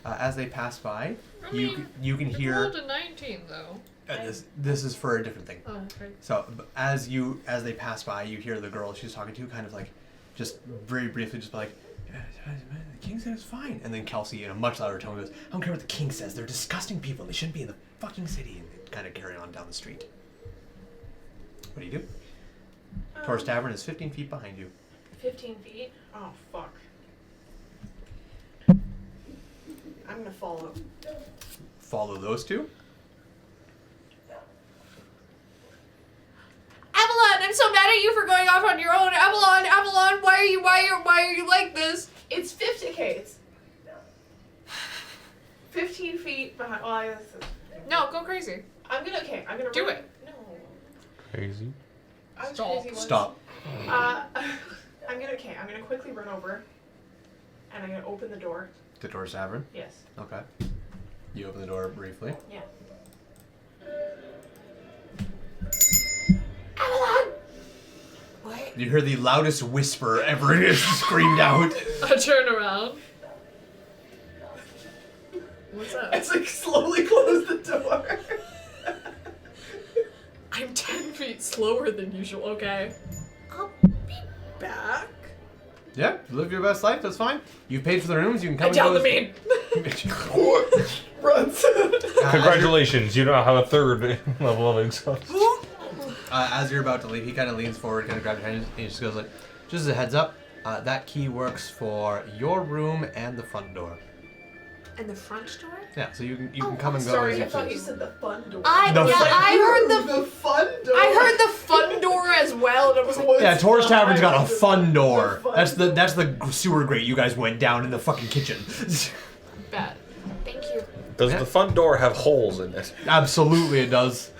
As they pass by, you can hear.
Rolled a 19 though.
This is for a different thing.
Oh, okay.
So as they pass by, you hear the girl she's talking to kind of like, just very briefly, just be like, the king said it's fine. And then Kelsey, in a much louder tone, goes, I don't care what the king says. They're disgusting people. They shouldn't be in the fucking city. And they kind of carry on down the street. What do you do? Tor's Tavern is 15 feet behind you.
15 feet?
Oh, fuck. I'm gonna follow.
Follow those two.
Avalon, I'm so mad at you for going off on your own. Avalon, why are you like this?
It's 50. Okay, it's 15 feet behind. Well, I guess
No, go crazy.
I'm gonna
Do
run.
it.
No.
Crazy.
I'm
Stop.
crazy once.
Stop.
I'm gonna quickly run over, and I'm gonna open the door.
To Tor's Tavern.
Yes.
Okay. You open the door briefly.
Yeah.
Avalon! What?
You hear the loudest whisper ever screamed out.
I turn around. What's up?
It's like slowly close the door.
I'm 10 feet slower than usual, okay?
I'll be back.
Yeah, live your best life. That's fine. You paid for the rooms. You can come.
I down the
and
main.
Runs.
Congratulations, you now have a third level of exhaust.
As you're about to leave, he kind of leans forward, kind of grabs your hand, and he just goes like, "Just as a heads up, that key works for your room and the front door.
And the front door?
Yeah, so you can come and go
Sorry,
as
I
you
thought you
please."
said the fun door.
I heard
the fun door.
I heard the fun door as well, and it was like,
Yeah, Tor's Tavern's got a
The
fun door.
fun
That's the sewer grate you guys went down in the fucking kitchen.
Bad.
thank you.
Does the front door have holes in it?
Absolutely, it does.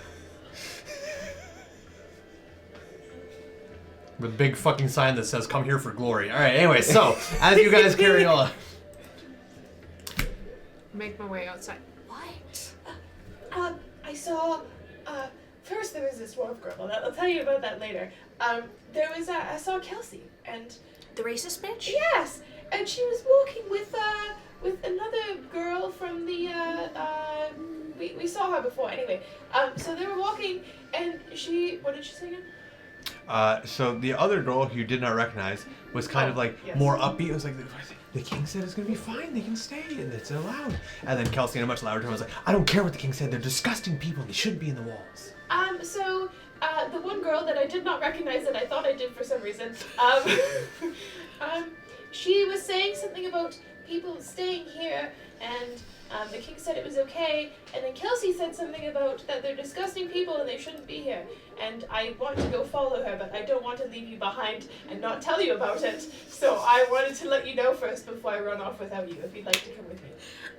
With a big fucking sign that says "Come here for glory." All right. Anyway, so as you guys carry on,
Make my way outside.
What?
I saw. First there was this dwarf girl. I'll tell you about that later. I saw Kelsey, and
The racist bitch?
yes, and she was walking with another girl from the we saw her before anyway. So they were walking, and what did she say again?
so the other girl who you did not recognize was kind of like
yes.
more upbeat. It was like, the king said it's gonna be fine. They can stay, and it's allowed. And then Kelsey, in a much louder tone, was like, I don't care what the king said. They're disgusting people. They shouldn't be in the walls.
So the one girl that I did not recognize that I thought I did for some reason, she was saying something about people staying here, and the king said it was okay, and then Kelsey said something about that they're disgusting people and they shouldn't be here. And I want to go follow her, but I don't want to leave you behind and not tell you about it. So I wanted to let you know first before I run off without you, if you'd like to come with me.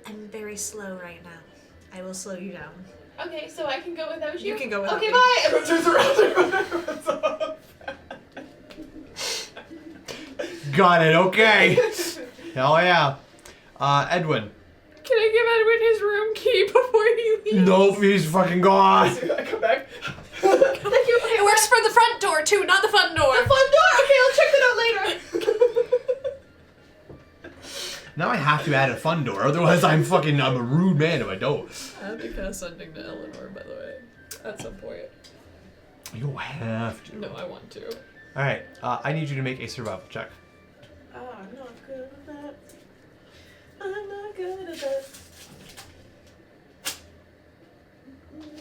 I'm very slow right now. I will slow you down.
Okay, so I can go without you?
You can go without
Okay,
me.
bye!
Everyone turns around and runs off.
Got it. Okay. Hell yeah. Edwin.
Can I give Edwin his room key before he leaves?
Nope, he's fucking gone.
I come back.
Thank you.
It works for the front door too, not the fun door.
The fun door! Okay, I'll check that out later.
Now I have to add a fun door, otherwise I'm a rude man if I don't.
I have to cast sending to Eleanor, by the way, at some point.
You don't have to.
No, I want to.
All right, I need you to make a survival check.
Oh, I'm not good at that. I'm not good at that.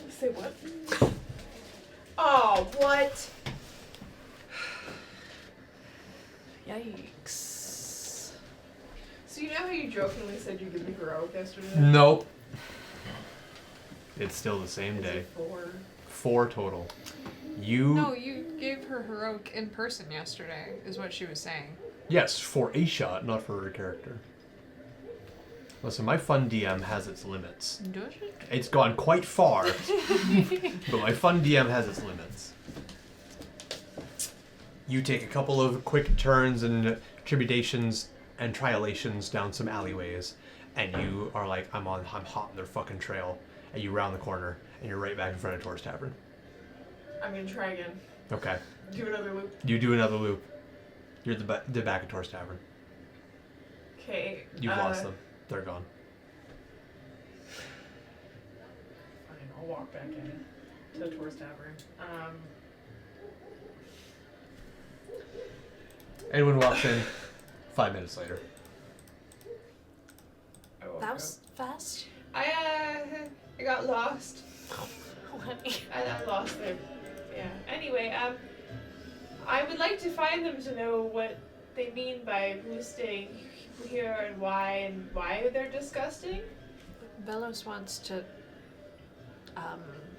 Say what? Oh, what?
Yikes.
So you know how you jokingly said you give me heroic yesterday?
Nope. It's still the same
Is
day.
it 4?
4 total. You.
No, you gave her heroic in person yesterday, is what she was saying.
Yes, for a shot, not for her character. Listen, my fun DM has its limits.
Does it?
It's gone quite far, but my fun DM has its limits. You take a couple of quick turns and tribulations and trialations down some alleyways, and you are like, I'm hot on their fucking trail, and you round the corner, and you're right back in front of Tor's Tavern.
I'm gonna try again.
Okay.
Do another loop.
You do another loop. You're at the back of Tor's Tavern.
Okay.
You've lost them. They're gone.
Fine, I'll walk back in to the Tor's Tavern.
Anyone walks in 5 minutes later.
I walk
That
up.
was fast.
I got lost.
Honey.
I lost them. Yeah. Anyway, I would like to find them to know what they mean by who's staying here and why they're disgusting.
Belos wants to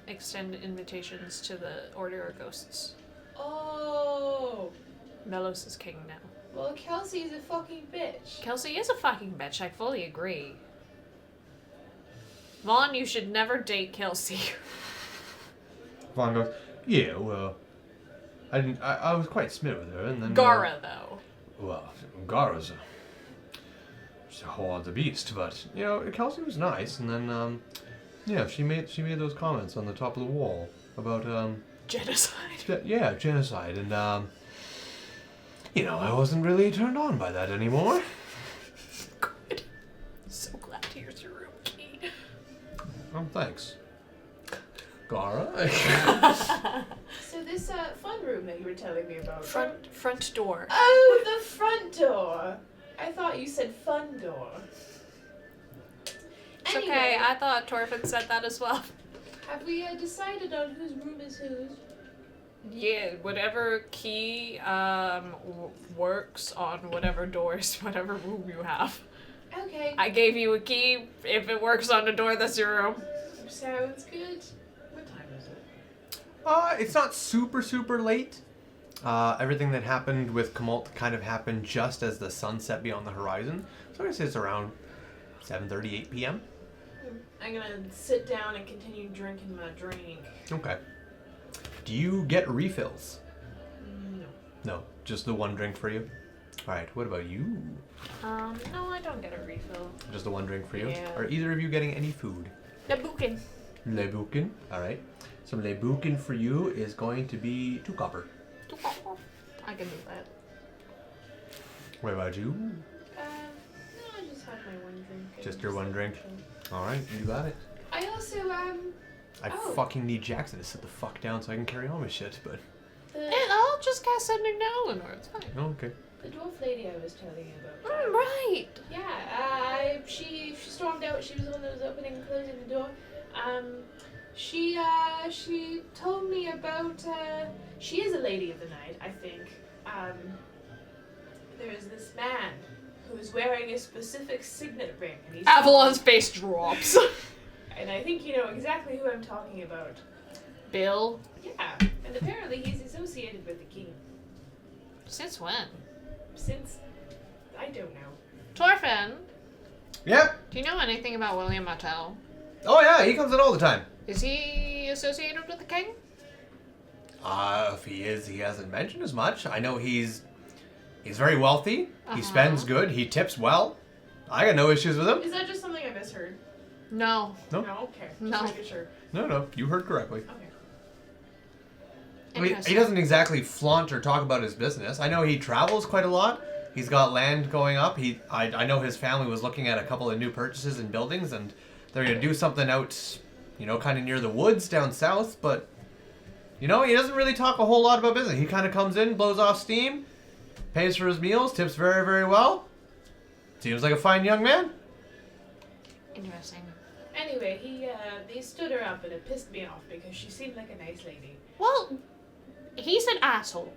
extend invitations to the Order of Ghosts.
Oh.
Belos is king now.
Well, Kelsey's a fucking bitch.
Kelsey is a fucking bitch, I fully agree. Vaughn, you should never date Kelsey.
Vaughn goes, yeah, well, I was quite smitten with her, and then...
Gara, though.
Well, Gara's she's a whole other beast, but, you know, Kelsey was nice, and then, yeah, she made those comments on the top of the wall about,
Genocide.
yeah, genocide, and, you know, I wasn't really turned on by that anymore.
Good. So glad here's your room key.
Oh, thanks. Gara?
So this fun room that you were telling me about.
Front door.
Oh, the front door. I thought you said fun door.
It's okay, I thought Torfin said that as well.
Have we decided on whose room is whose?
Yeah, whatever key works on whatever doors, whatever room you have.
Okay.
I gave you a key. If it works on a door, that's your room.
Sounds good.
What time is it?
It's not super late. Everything that happened with Kamalt kind of happened just as the sun set beyond the horizon. So I guess it's around 7:30, 8 p.m.
I'm gonna sit down and continue drinking my drink.
Okay. Do you get refills?
No.
No, just the one drink for you. All right. What about you?
No, I don't get a refill.
Just the one drink for you.
Yeah.
Are either of you getting any food?
The bookin.
Lebukin. All right. Some lebukin for you is going to be 2 copper.
I can do that.
What about you?
No, I just had my one drink.
Just your one drink? All right, you got it.
I also
I
Oh.
fucking need Jackson to sit the fuck down so I can carry on with shit, but...
I'll just cast sending to Eleanor. It's fine.
Oh, okay.
the dwarf lady I was telling you about.
Right.
Yeah, she stormed out. She was the one that was opening and closing the door. She told me about. She is a lady of the night, I think. There is this man who's wearing a specific signet ring, and he's
Avalon's face drops.
and I think you know exactly who I'm talking about.
Bill.
Yeah, and apparently he's associated with the king
Since when?
since I don't know.
Torfin,
Yep.
do you know anything about William Martell?
Oh, yeah, he comes in all the time.
Is he associated with the king?
If he is, he hasn't mentioned as much. I know he's very wealthy.
Uh-huh.
He spends good. He tips well. I got no issues with him.
Is that just something I misheard?
No.
No.
No, okay.
No.
Just making sure.
No, you heard correctly.
Okay.
I mean, he
Interesting.
doesn't exactly flaunt or talk about his business. I know he travels quite a lot. He's got land going up. I know his family was looking at a couple of new purchases and buildings, and they're going to do something out, kind of near the woods down south, but, he doesn't really talk a whole lot about business. He kind of comes in, blows off steam, pays for his meals, tips very, very well. Seems like a fine young man.
Interesting.
Anyway, he stood her up and it pissed me off because she seemed like a nice lady.
Well, he's an asshole.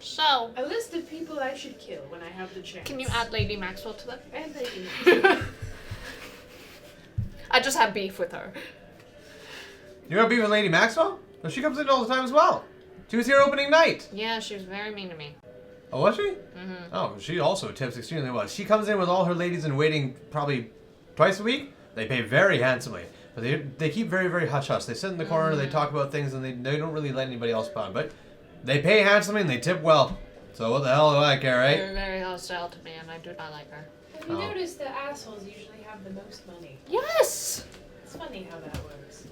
So,
A list of people I should kill when I have the chance.
can you add Lady Maxwell to that?
And Lady
I just have beef with her.
You got beef with Lady Maxwell? No, she comes in all the time as well. She was here opening night.
Yeah, she was very mean to me.
Oh, was she?
Mm-hmm.
Oh, she also tips extremely well. She comes in with all her ladies in waiting probably twice a week. They pay very handsomely. But they keep very, very hush-hush. They sit in the corner, they talk about things, and they don't really let anybody else on. But they pay handsomely and they tip well. So what the hell do I care, right?
You're very hostile to me, and I do not like her.
Have you noticed that assholes usually have the most money?
Yes!
It's funny how that works.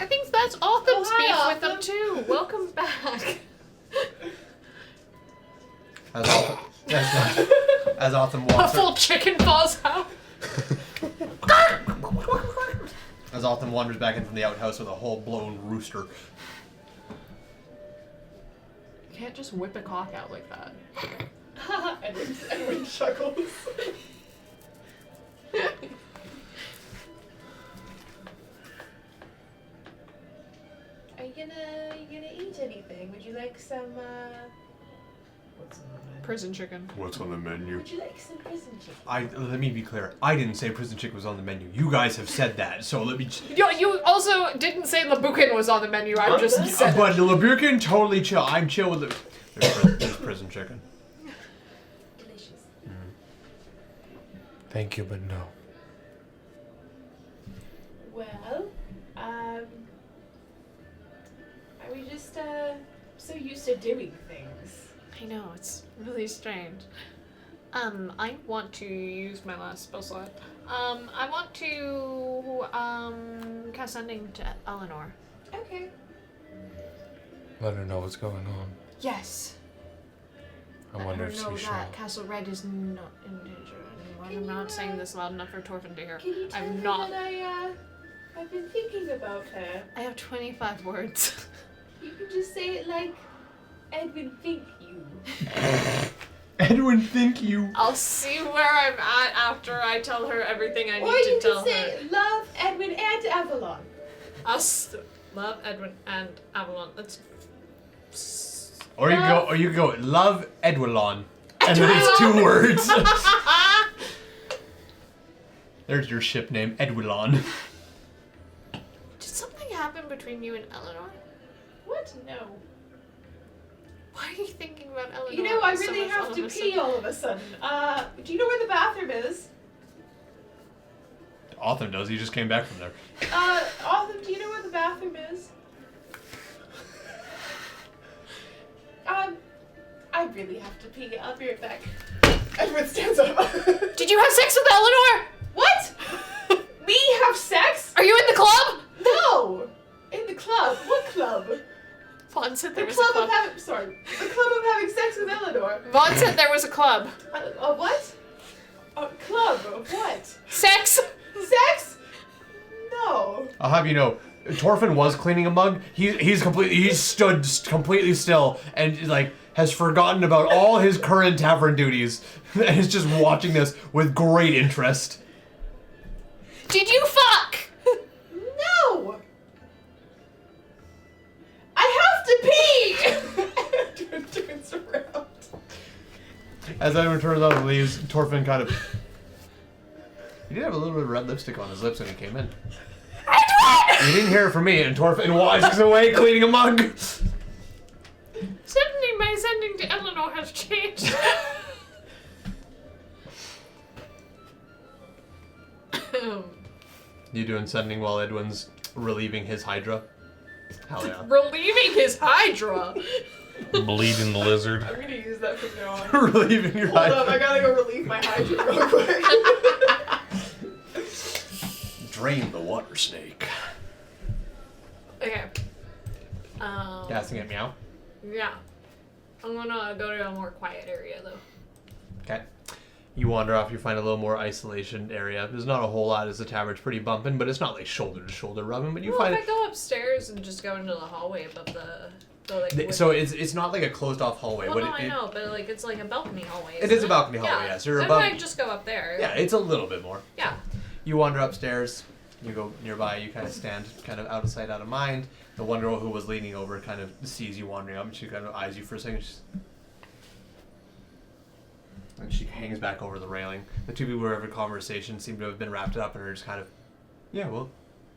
I think that's Autumn's
Oh, hi,
beef with them too. Welcome back.
As Autumn
A
walks
full chicken falls out.
as Autumn wanders back in from the outhouse with a whole blown rooster.
You can't just whip a cock out like that.
Edwin chuckles. Are you gonna eat anything? Would you like some what's on the menu?
Prison chicken.
What's on the menu?
Would you like some prison chicken?
Let me be clear. I didn't say prison chicken was on the menu. You guys have said that, so let me.
You also didn't say Labukin was on the menu. I just said.
But Labukin totally chill. I'm chill with it. There's prison chicken.
Delicious.
Thank you, but no.
Well, are we just so used to doing things?
I know, it's really strange. I want to use my last spell slot. I want to cast Sending to Eleanor.
Okay.
Let her know what's going on.
Yes.
I wonder if
Let her know
she
that
shall.
Castle Red is not in danger anymore.
Can
I'm
you,
not saying this loud enough for Torfin to hear.
Can you tell
I'm
her
not.
that I've been thinking about her?
I have 25 words.
You can just say it like Edwin think you.
Edwin, thank you.
I'll see where I'm at after I tell her everything I
Or
need
you
to tell
can
her.
say love Edwin and Avalon.
Love Edwin and Avalon. That's
Or you can go love Edwilon. And then it's 2 words. There's your ship name, Edwilon.
Did something happen between you and Eleanor?
What? No.
Why are you thinking about Eleanor?
You know, I
so
really
much
have
all
to
of a
pee
sudden?
all of a sudden. Do you know where the bathroom is?
Autumn does. He just came back from there.
Autumn, do you know where the bathroom is? I really have to pee. I'll be right back. Edwin stands up.
Did you have sex with Eleanor?
What? Me have sex?
Are you in the club?
No! In the club. What club?
Vaughn said
The
there was
club
a club.
of having, sorry. The club of having sex with Eleanor.
Vaughn said there was a club.
A what? A club of what?
Sex?
Sex? No.
I'll have you know, Torfin was cleaning a mug. He's stood completely still and like has forgotten about all his current tavern duties and is just watching this with great interest.
Did you fuck?
No. I have to pee. Turns around.
As Edwin turns out and leaves, Torfin kind of. He did have a little bit of red lipstick on his lips when he came in.
Edwin!
You didn't hear it from me, and Torfin walks away cleaning a mug.
Suddenly my sending to Eleanor has changed.
You doing sending while Edwin's relieving his Hydra? Hell yeah.
Relieving his Hydra.
Bleeding the lizard.
I'm gonna use that from now on.
Relieving your
Hold
Hydra.
up, I gotta go relieve my Hydra real quick.
Drain the water snake.
Okay.
Casting at meow.
Yeah. I'm gonna go to a more quiet area though.
Okay. You wander off, you find a little more isolation area. There's not a whole lot as the tavern's pretty bumping, but it's not like shoulder to shoulder rubbing, but you
Well,
find
if I go upstairs and just go into the hallway above the
so it's not like a closed off hallway.
Well,
What
no, I know, but like it's like a balcony hallway.
It
isn't
is a balcony hallway,
Yeah.
yes. You're
So
above.
I might just go up there.
Yeah, it's a little bit more.
Yeah.
You wander upstairs, you go nearby, you kind of stand kind of out of sight, out of mind. The one girl who was leaning over kind of sees you wandering up and she kind of eyes you for a second. And she hangs back over the railing. The two people who were having a conversation seem to have been wrapped up and are just kind of, yeah, well,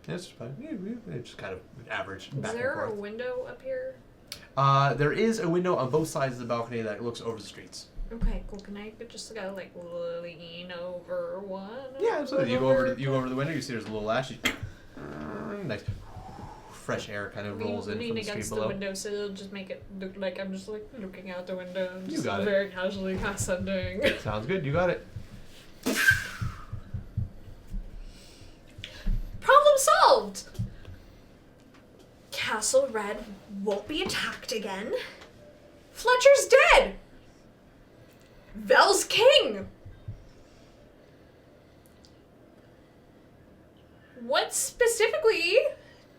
it's fine. Yeah, it's just kind of average back
Is there
and
a
forth.
window up here?
There is a window on both sides of the balcony that looks over the streets.
Okay, cool. Can I just go like lean over one?
Yeah, absolutely. You go over the window. You see there's a little latch. Nice, fresh air kind of rolls in
lean
from the street
against the
below.
windowsill, just make it look like I'm just like looking out the window and
You
just
got it.
very casually ascending.
Sounds good. You got it.
Problem solved! Castle Red won't be attacked again. Fletcher's dead! Vel's king! What specifically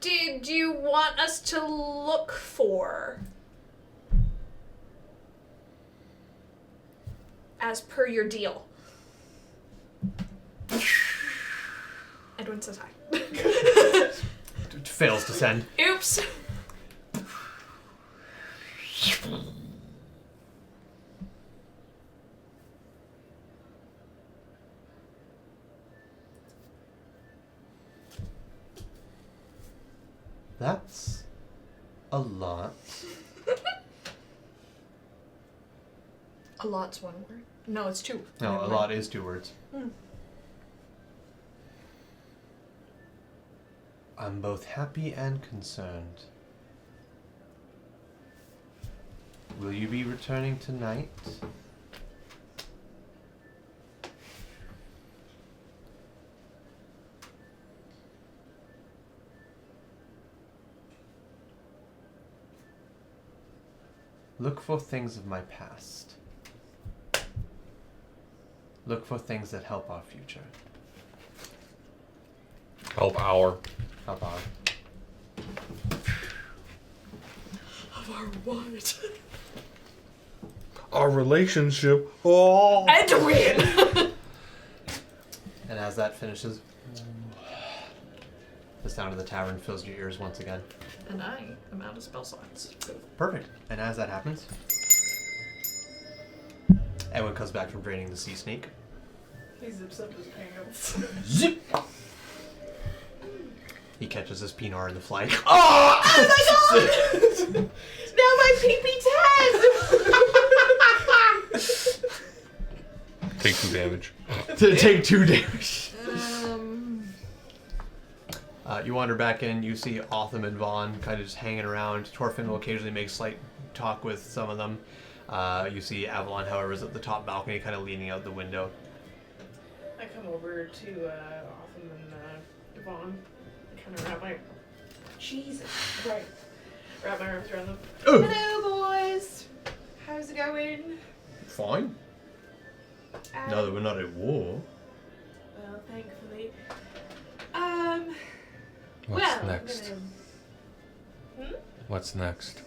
did you want us to look for? As per your deal. Edwin says hi.
Fails to send.
Oops.
That's a lot.
A lot's one word. No, it's two.
No,
Never
a
mind.
lot is 2 words. I'm both happy and concerned. Will you be returning tonight? Look for things of my past. Look for things that help our future.
Help our.
Help our.
Of our what?
Our relationship. Oh.
Edwin!
And as that finishes, the sound of the tavern fills your ears once again.
And I am out of spell slots.
Perfect. And as that happens, Edwin comes back from draining the sea snake.
He zips up his pants.
Zip! He catches his Pinar in the fly. Oh!
Oh my god! Now my pee-pee 10!
Take 2 damage.
To take 2 damage. You wander back in, you see Otham and Vaughn kind of just hanging around. Torfin will occasionally make slight talk with some of them. You see Avalon, however, is at the top balcony, kind of leaning out the window.
I come over to Otham and Yvonne. Kind of wrap my... Jesus. Right. Wrap my arms around them.
Oh.
Hello, boys. How's it going?
Fine. Now that we're not at war.
Well, thankfully.
What's
well,
next? What's next?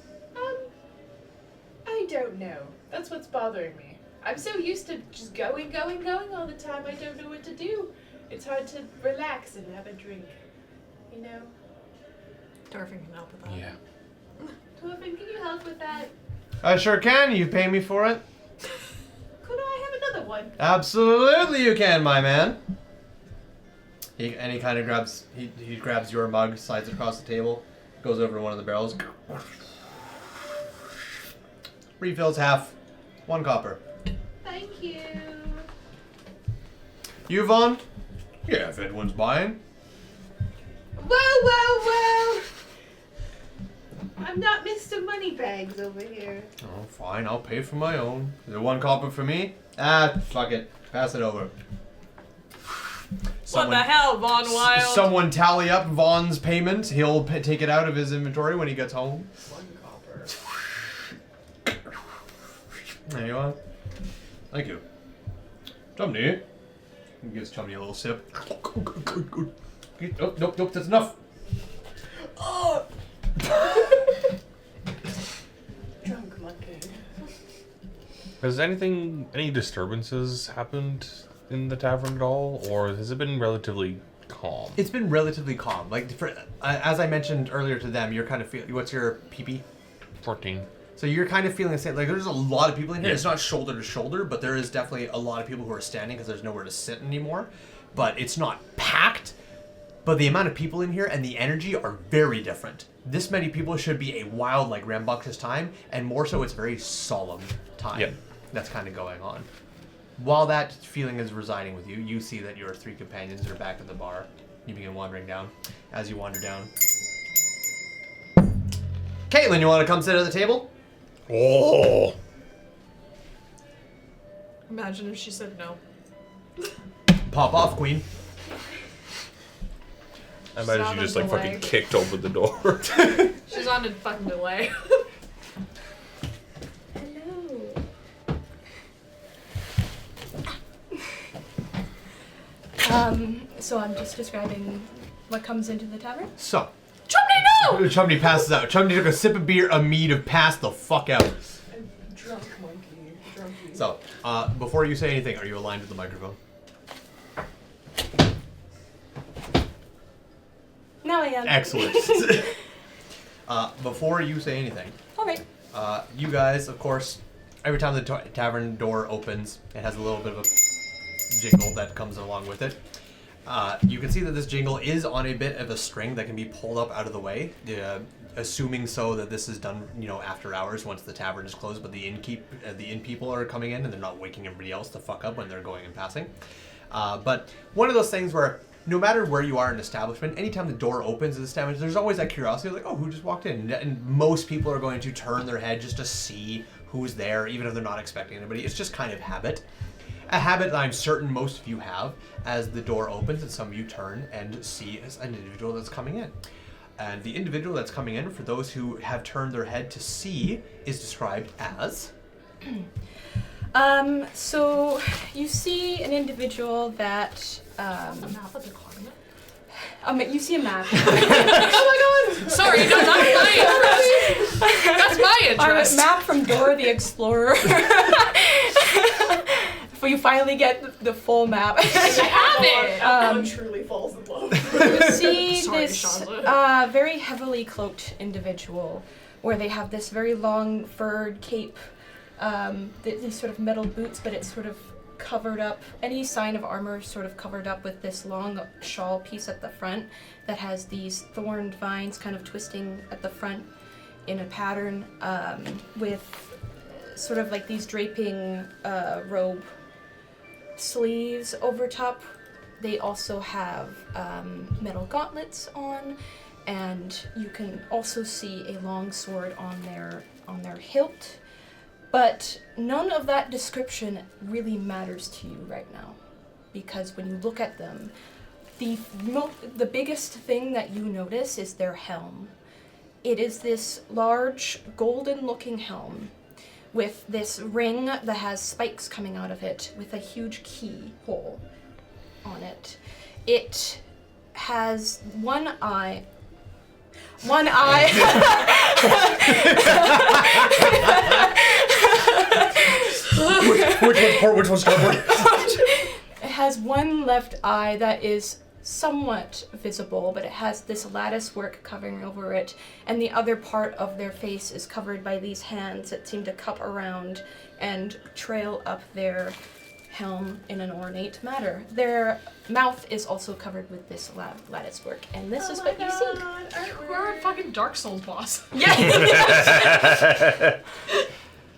I don't know. That's what's bothering me. I'm so used to just going all the time. I don't know what to do. It's hard to relax and have a drink. You know?
Dorfin can help with that.
Yeah.
Torfin, can you help with that?
I sure can. You pay me for it.
Could I have another one?
Absolutely, you can, my man. He kind of grabs he grabs your mug, slides it across the table, goes over to one of the barrels, refills half, 1 copper.
Thank you.
You, Vaughn? Yeah, if Edwin's buying.
Whoa! I'm not Mr. Moneybags over here.
Oh, fine. I'll pay for my own. Is there 1 copper for me? Ah, fuck it. Pass it over.
What the hell, Von Wild?
Someone tally up Vaughn's payment. He'll take it out of his inventory when he gets home.
1 copper.
There you are. Thank you. Chumney. He gives Chumney a little sip. Good. Oh, nope, that's enough.
Oh! Drunk monkey.
Has any disturbances happened in the tavern at all, or has it been relatively calm?
It's been relatively calm. Like, as I mentioned earlier to them, you're kind of feeling. What's your PP?
14.
So you're kind of feeling the same. Like, there's a lot of people in here.
Yeah.
It's not shoulder to shoulder, but there is definitely a lot of people who are standing because there's nowhere to sit anymore. But it's not packed. but the amount of people in here and the energy are very different. This many people should be a wild, like, rambunctious time, and more so it's very solemn time that's kind of going on. While that feeling is residing with you, you see that your 3 companions are back at the bar. You begin wandering down. As you wander down, Caitlin, you want to come sit at the table?
Oh.
Imagine if she said no.
Pop off, queen.
I imagine
on
you just
a
like
delay.
fucking kicked open the door.
She's on a fucking delay.
So I'm just describing what comes into the tavern.
So,
Chumney, no!
Chumney passes out. Chumney took a sip of beer, a mead, and passed the fuck out.
Drunk monkey. Drunky.
So, before you say anything, are you aligned with the microphone?
Now I am.
Excellent. Before you say anything,
Alright.
you guys, of course, every time the tavern door opens, it has a little bit of a jingle that comes along with it. You can see that this jingle is on a bit of a string that can be pulled up out of the way, assuming so that this is done, after hours once the tavern is closed, but the inn people are coming in and they're not waking everybody else to fuck up when they're going and passing. But one of those things where no matter where you are in an establishment, anytime the door opens in the establishment, there's always that curiosity, like, oh, who just walked in? And most people are going to turn their head just to see who's there, even if they're not expecting anybody. It's just kind of habit. A habit that I'm certain most of you have as the door opens and some of you turn and see an individual that's coming in. And the individual that's coming in, for those who have turned their head to see, is described as...
So you see an individual that,
Map of the continent?
you see a map.
Oh my god! Sorry, no, that's my interest. That's my
A
interest.
map from Dora the Explorer. Before you finally get the full map.
I have it!
Everyone truly falls in love.
You see
Sorry,
this
Chandler.
very heavily cloaked individual where they have this very long furred cape, these sort of metal boots, but it's sort of covered up. Any sign of armor is sort of covered up with this long shawl piece at the front that has these thorned vines kind of twisting at the front in a pattern with sort of like these draping robe sleeves over top. They also have metal gauntlets on, and you can also see a long sword on their hilt. But none of that description really matters to you right now, because when you look at them, the biggest thing that you notice is their helm. It is this large golden-looking helm with this ring that has spikes coming out of it with a huge keyhole on it. It has one eye.
Which one's cardboard?
It has one left eye that is somewhat visible, but it has this lattice work covering over it, and the other part of their face is covered by these hands that seem to cup around and trail up their helm in an ornate manner. Their mouth is also covered with this lattice work, and this is what you see.
We're a fucking Dark Souls boss.
Yeah.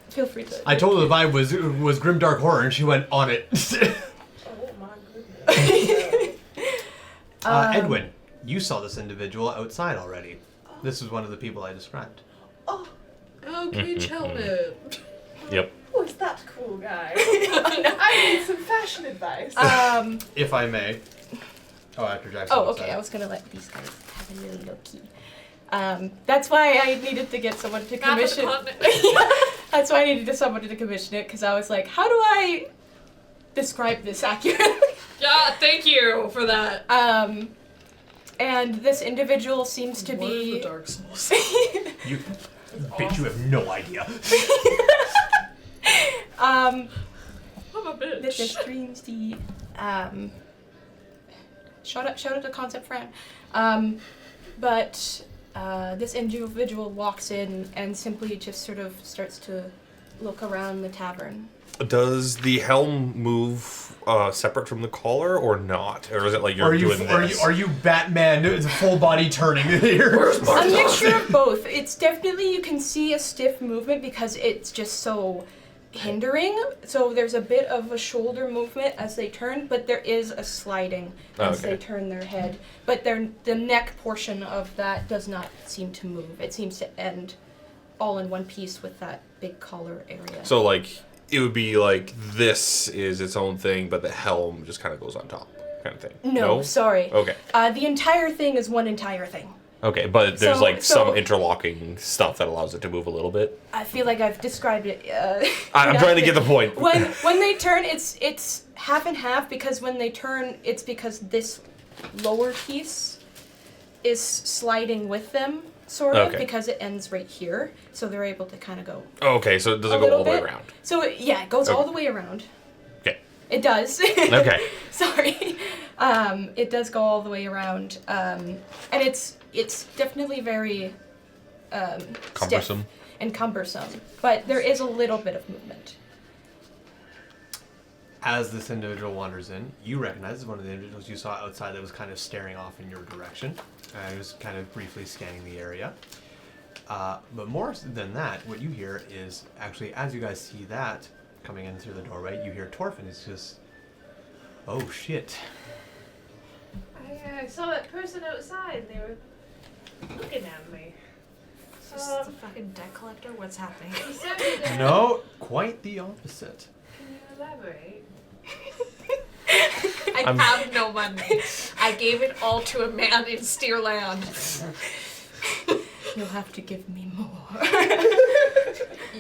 Feel free to.
I told her the vibe was grimdark horror, and she went on it.
Oh my goodness.
Edwin, you saw this individual outside already. This was one of the people I described.
Oh,
Okay, Chelman.
Yep.
who's that cool guy? I need some fashion advice.
If I may. Oh, after Jackson.
Oh, okay. I was gonna let these guys have a really low key. That's why I needed to get someone to
Map of the
commission.
continent.
That's why I needed someone to commission it, because I was like, how do I describe this accurately?
Yeah, thank you for that.
And this individual seems to
What are the
be.
Dark Souls?
You, bitch, you have no idea.
I'm a
That
bitch.
this streams the shout out to Concept Fran. But this individual walks in and simply just sort of starts to look around the tavern
Does the helm move separate from the collar or not? Or is it like you're doing this?
Are you Batman? It's a full body turning here.
A mixture of both. It's definitely, you can see a stiff movement because it's just so hindering. So there's a bit of a shoulder movement as they turn, but there is a sliding as they turn their head. But the neck portion of that does not seem to move. It seems to end all in one piece with that big collar area.
So like it would be like this is its own thing, but the helm just kind of goes on top, kind of thing.
No, sorry.
Okay.
The entire thing is one entire thing.
Okay, but there's
So-
some interlocking stuff that allows it to move a little bit.
I feel like I've described it.
I'm trying to get the point.
When they turn, it's half and half, because when they turn, it's because this lower piece is sliding with them, sort of,
Okay.
because it ends right here, so they're able to kind of go
Okay, so does
a
it go
little
all the way
bit.
around?
So it goes
Okay.
all the way around.
Okay.
It does.
Okay.
Sorry. It does go all the way around, and it's definitely very
Cumbersome.
stiff and cumbersome, but there is a little bit of movement.
As this individual wanders in, you recognize one of the individuals you saw outside that was kind of staring off in your direction. He was kind of briefly scanning the area. But more than that, what you hear is actually, as you guys see that coming in through the doorway, you hear Torfin is just, oh shit.
I saw that person outside. They were looking at me.
Is this the fucking debt collector? What's happening?
He sounded,
No, quite the opposite.
Can you elaborate?
I have no money. I gave it all to a man in Steerland.
You'll have to give me more.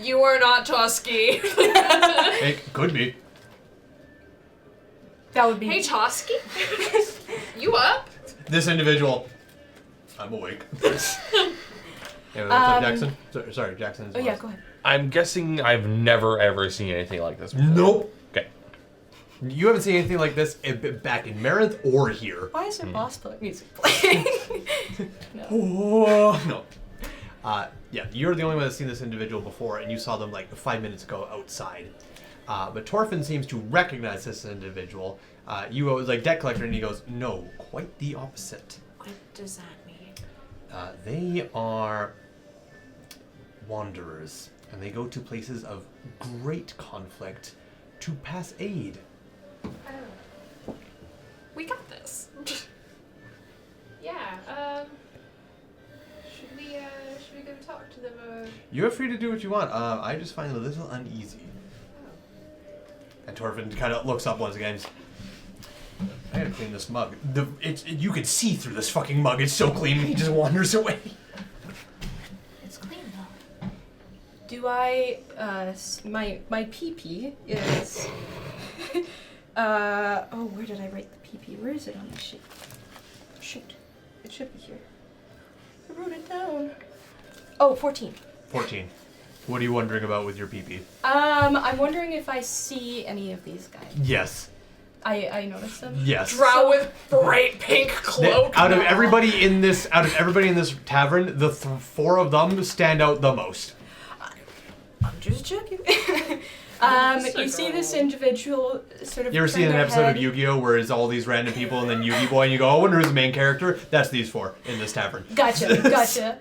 You are not Toski.
It could be.
That would be.
Hey, Toski. You up?
This individual, I'm awake. Yeah, what's up, Jackson? Sorry, Jackson.
Oh yeah, go ahead.
I'm guessing I've never ever seen anything like this before.
Nope.
Okay.
You haven't seen anything like this back in Marinth or here.
Why is there boss music playing? No.
Oh, no. Yeah, you're the only one that's seen this individual before, and you saw them like 5 minutes ago outside. But Torfin seems to recognize this individual. You go, like, debt collector, and he goes, no, quite the opposite.
What does that mean?
They are wanderers, and they go to places of great conflict to pass aid.
We got this.
Yeah, should we go talk to them or...
You're free to do what you want. I just find it a little uneasy. And Torvin kind of looks up once again. I gotta clean this mug. You can see through this fucking mug. It's so clean. He just wanders away.
It's clean though.
Do I? My PP is. Oh, where did I write the PP? Where is it on my sheet? Shoot, it should be here. I wrote it down. Oh, 14.
14. What are you wondering about with your PP?
I'm wondering if I see any of these guys.
Yes.
I noticed them.
Yes.
Drow with bright pink cloak.
Out of
now.
everybody in this tavern, the four of them stand out the most.
I'm just checking. You see this individual sort of.
You ever seen an episode of Yu-Gi-Oh where it's all these random people and then Yu-Gi Boy and you go, I wonder who's the main character? That's these four in this tavern.
Gotcha.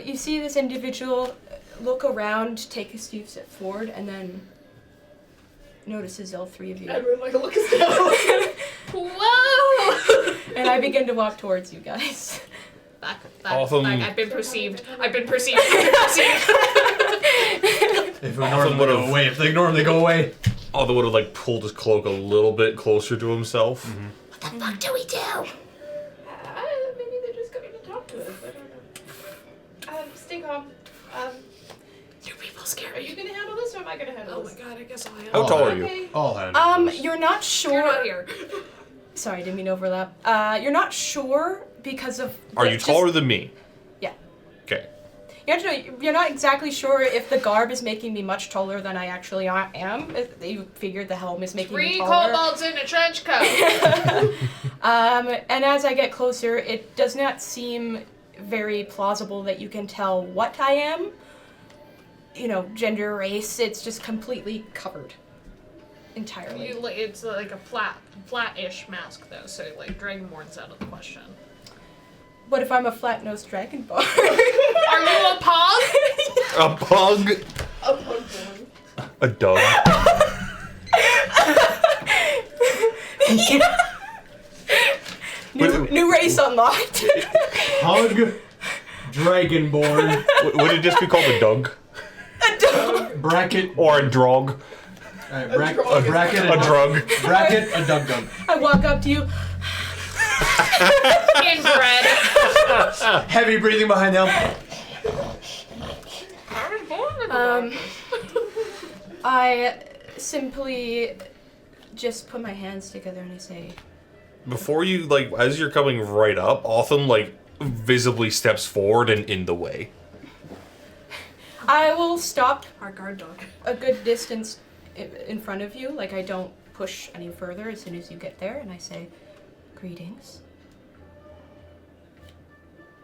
You see this individual look around, take a few steps forward, and then notices all three of you.
Everyone like look us down.
Whoa!
And I begin to walk towards you guys.
Back,
Awesome.
back. I've been perceived.
If we ignore them, they go away. If they ignore them, they go away.
Although would have like pulled his cloak a little bit closer to himself.
Mm-hmm.
What the fuck do we do?
Maybe they're just coming to talk to us. I don't know. Stay calm.
Do people scare
Are you gonna handle this or am I gonna handle
Oh my
this?
god, I guess I'll handle
How tall are you?
Okay.
All hands.
You're not
You're
sure.
not here.
Sorry, didn't mean to overlap. You're not sure because of.
Are you
just-
taller than me?
Yeah.
Okay.
You're not exactly sure if the garb is making me much taller than I actually am. You figured the helm is making me
3
taller.
kobolds in a trench coat.
And as I get closer, it does not seem very plausible that you can tell what I am. gender, race. It's just completely covered. Entirely.
It's like a flat-ish mask though, so like Dragonborn's out of the question.
What if I'm a flat-nosed dragonborn?
Are you a pug?
A pug.
A pug boy.
A dog.
New race unlocked.
Hug Dragonborn.
Would it just be called a dog?
A dog.
Bracket.
Or a drog?
Alright,
A
bracket.
drug.
Bracket. A dug.
I walk up to you.
Inbred.
Heavy breathing behind them.
I simply just put my hands together and I say,
Before you, as you're coming right up, Otham, visibly steps forward and in the way.
I will stop
Our guard dog.
a good distance in front of you. I don't push any further as soon as you get there, and I say, greetings.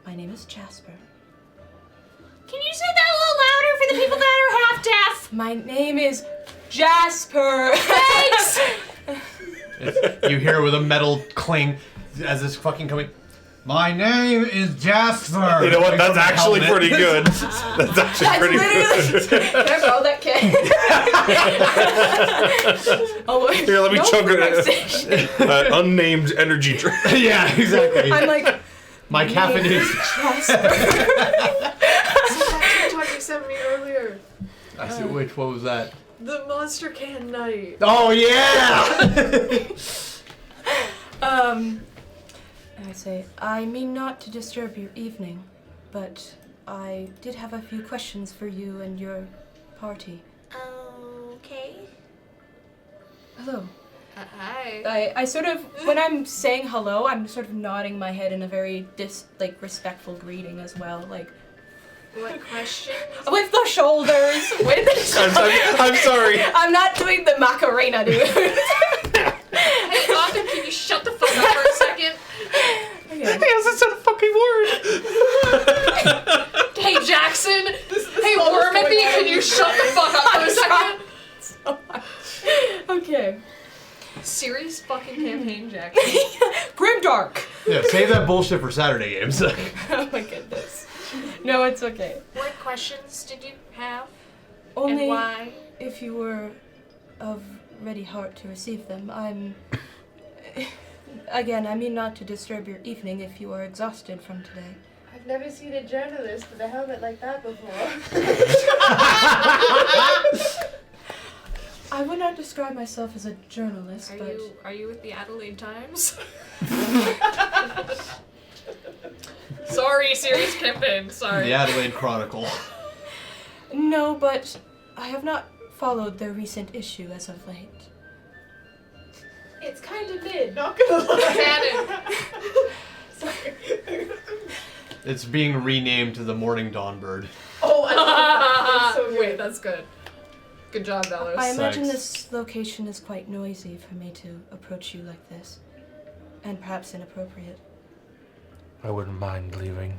My name is Jasper.
Can you say that a little louder for the people that are half deaf?
My name is Jasper.
Thanks!
You hear with a metal cling as it's fucking coming. My name is Jasper.
You know what? That's actually pretty good. That's actually pretty good.
Can I borrow that kid?
Here, let me chug it. Unnamed energy drink.
Yeah, exactly.
I'm like,
my caffeinated.
Jasper.
TikTok you sent me earlier.
I see. What was that?
The Monster Can Night.
Oh yeah.
And I say, I mean not to disturb your evening, but I did have a few questions for you and your party.
Okay.
Hello.
Hi.
I sort of, when I'm saying hello, I'm sort of nodding my head in a very respectful greeting as well,
What question?
with the shoulders,
I'm sorry.
I'm not doing the Macarena, dude.
Hey, Gotham, can you shut the fuck up for a second?
Okay.
That's a fucking word.
Hey, Jackson. Hey, Wormothy, can you shut the fuck up for a second?
Okay.
Serious fucking campaign, Jackson.
Grimdark.
Yeah, save that bullshit for Saturday games.
Oh my goodness. No, it's okay.
What questions did you have?
Only
And why?
if you were of ready heart to receive them. Again, I mean not to disturb your evening if you are exhausted from today.
I've never seen a journalist with a helmet like that before.
I would not describe myself as a journalist, but
Are you with the Adelaide Times? Sorry, serious campaign. Sorry.
The Adelaide Chronicle.
no, but I have not followed their recent issue as of late.
It's kind of mid, not gonna lie.
Canon.
It's being renamed to the Morning Dawn Bird.
Oh, I love that. That's so good.
Wait, that's good. Good job, Bellows.
I imagine
Thanks.
this location is quite noisy for me to approach you like this. And perhaps inappropriate.
I wouldn't mind leaving.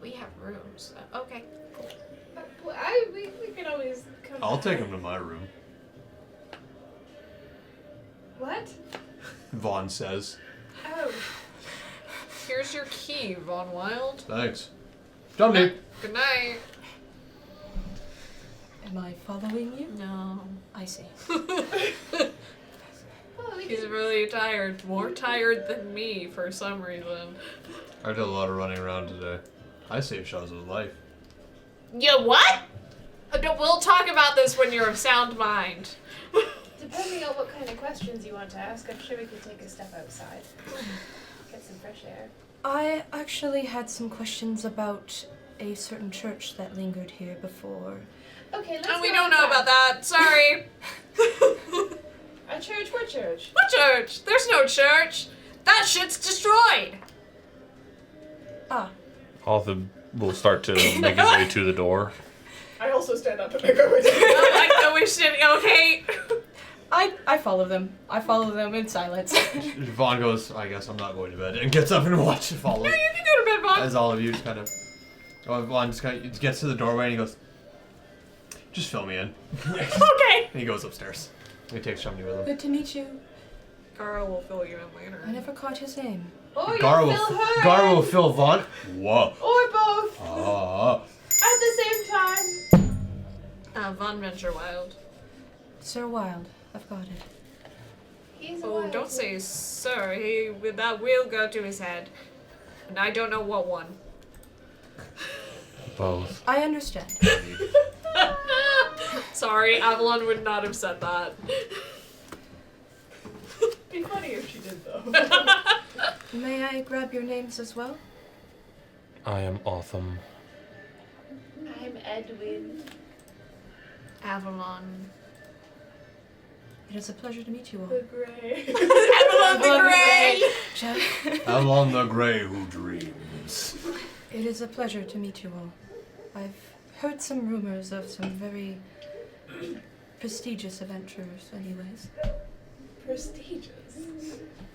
We have rooms. Okay.
We can always come
I'll
back.
take him to my room.
What?
Vaughn says.
Oh.
Here's your key, Von Wild.
Thanks. Jump, dude.
Good night.
Am I following you?
No.
I see.
Well, we
He's
can...
really tired. More tired than me for some reason.
I did a lot of running around today. I saved Shazza's life.
You what?
We'll talk about this when you're of sound mind.
Depending on what kind of questions you want to ask, I'm sure we could take a step outside. Get some fresh air.
I actually had some questions about a certain church that lingered here before.
Okay, let's
And we
go
don't know about
inside.
that. Sorry.
A church? What church?
What church? There's no church. That shit's destroyed.
Ah,
Otham will start to make his way to the door.
I also stand up to make our way down.
I know we should. Okay.
I follow them. I follow them in silence.
Vaughn goes, I guess I'm not going to bed, and gets up and follows.
You can go to bed, Bob.
As all of you just kind of... Vaughn just kind of gets to the doorway and he goes, Just fill me in.
Okay.
And he goes upstairs. He takes Chumney with him.
Good to meet you.
Carl will fill you in later.
I never caught his name.
Or
Gar
you
will,
fill her
Gar
in.
will fill Vaughn. Whoa.
Or both. At the same time.
Von Venture Wild.
Sir Wilde. I've got it.
He's a
Oh,
wild
don't say sir. That will go to his head. And I don't know what one.
Both.
I understand.
Sorry, Avalon would not have said that.
It'd be funny if she did though.
May I grab your names as well?
I am Otham.
I'm Edwin.
Avalon.
It is a pleasure to meet you all.
The Grey.
Avalon the Grey!
Alon the Grey who dreams.
It is a pleasure to meet you all. I've heard some rumors of some very prestigious adventurers, anyways.
Prestigious.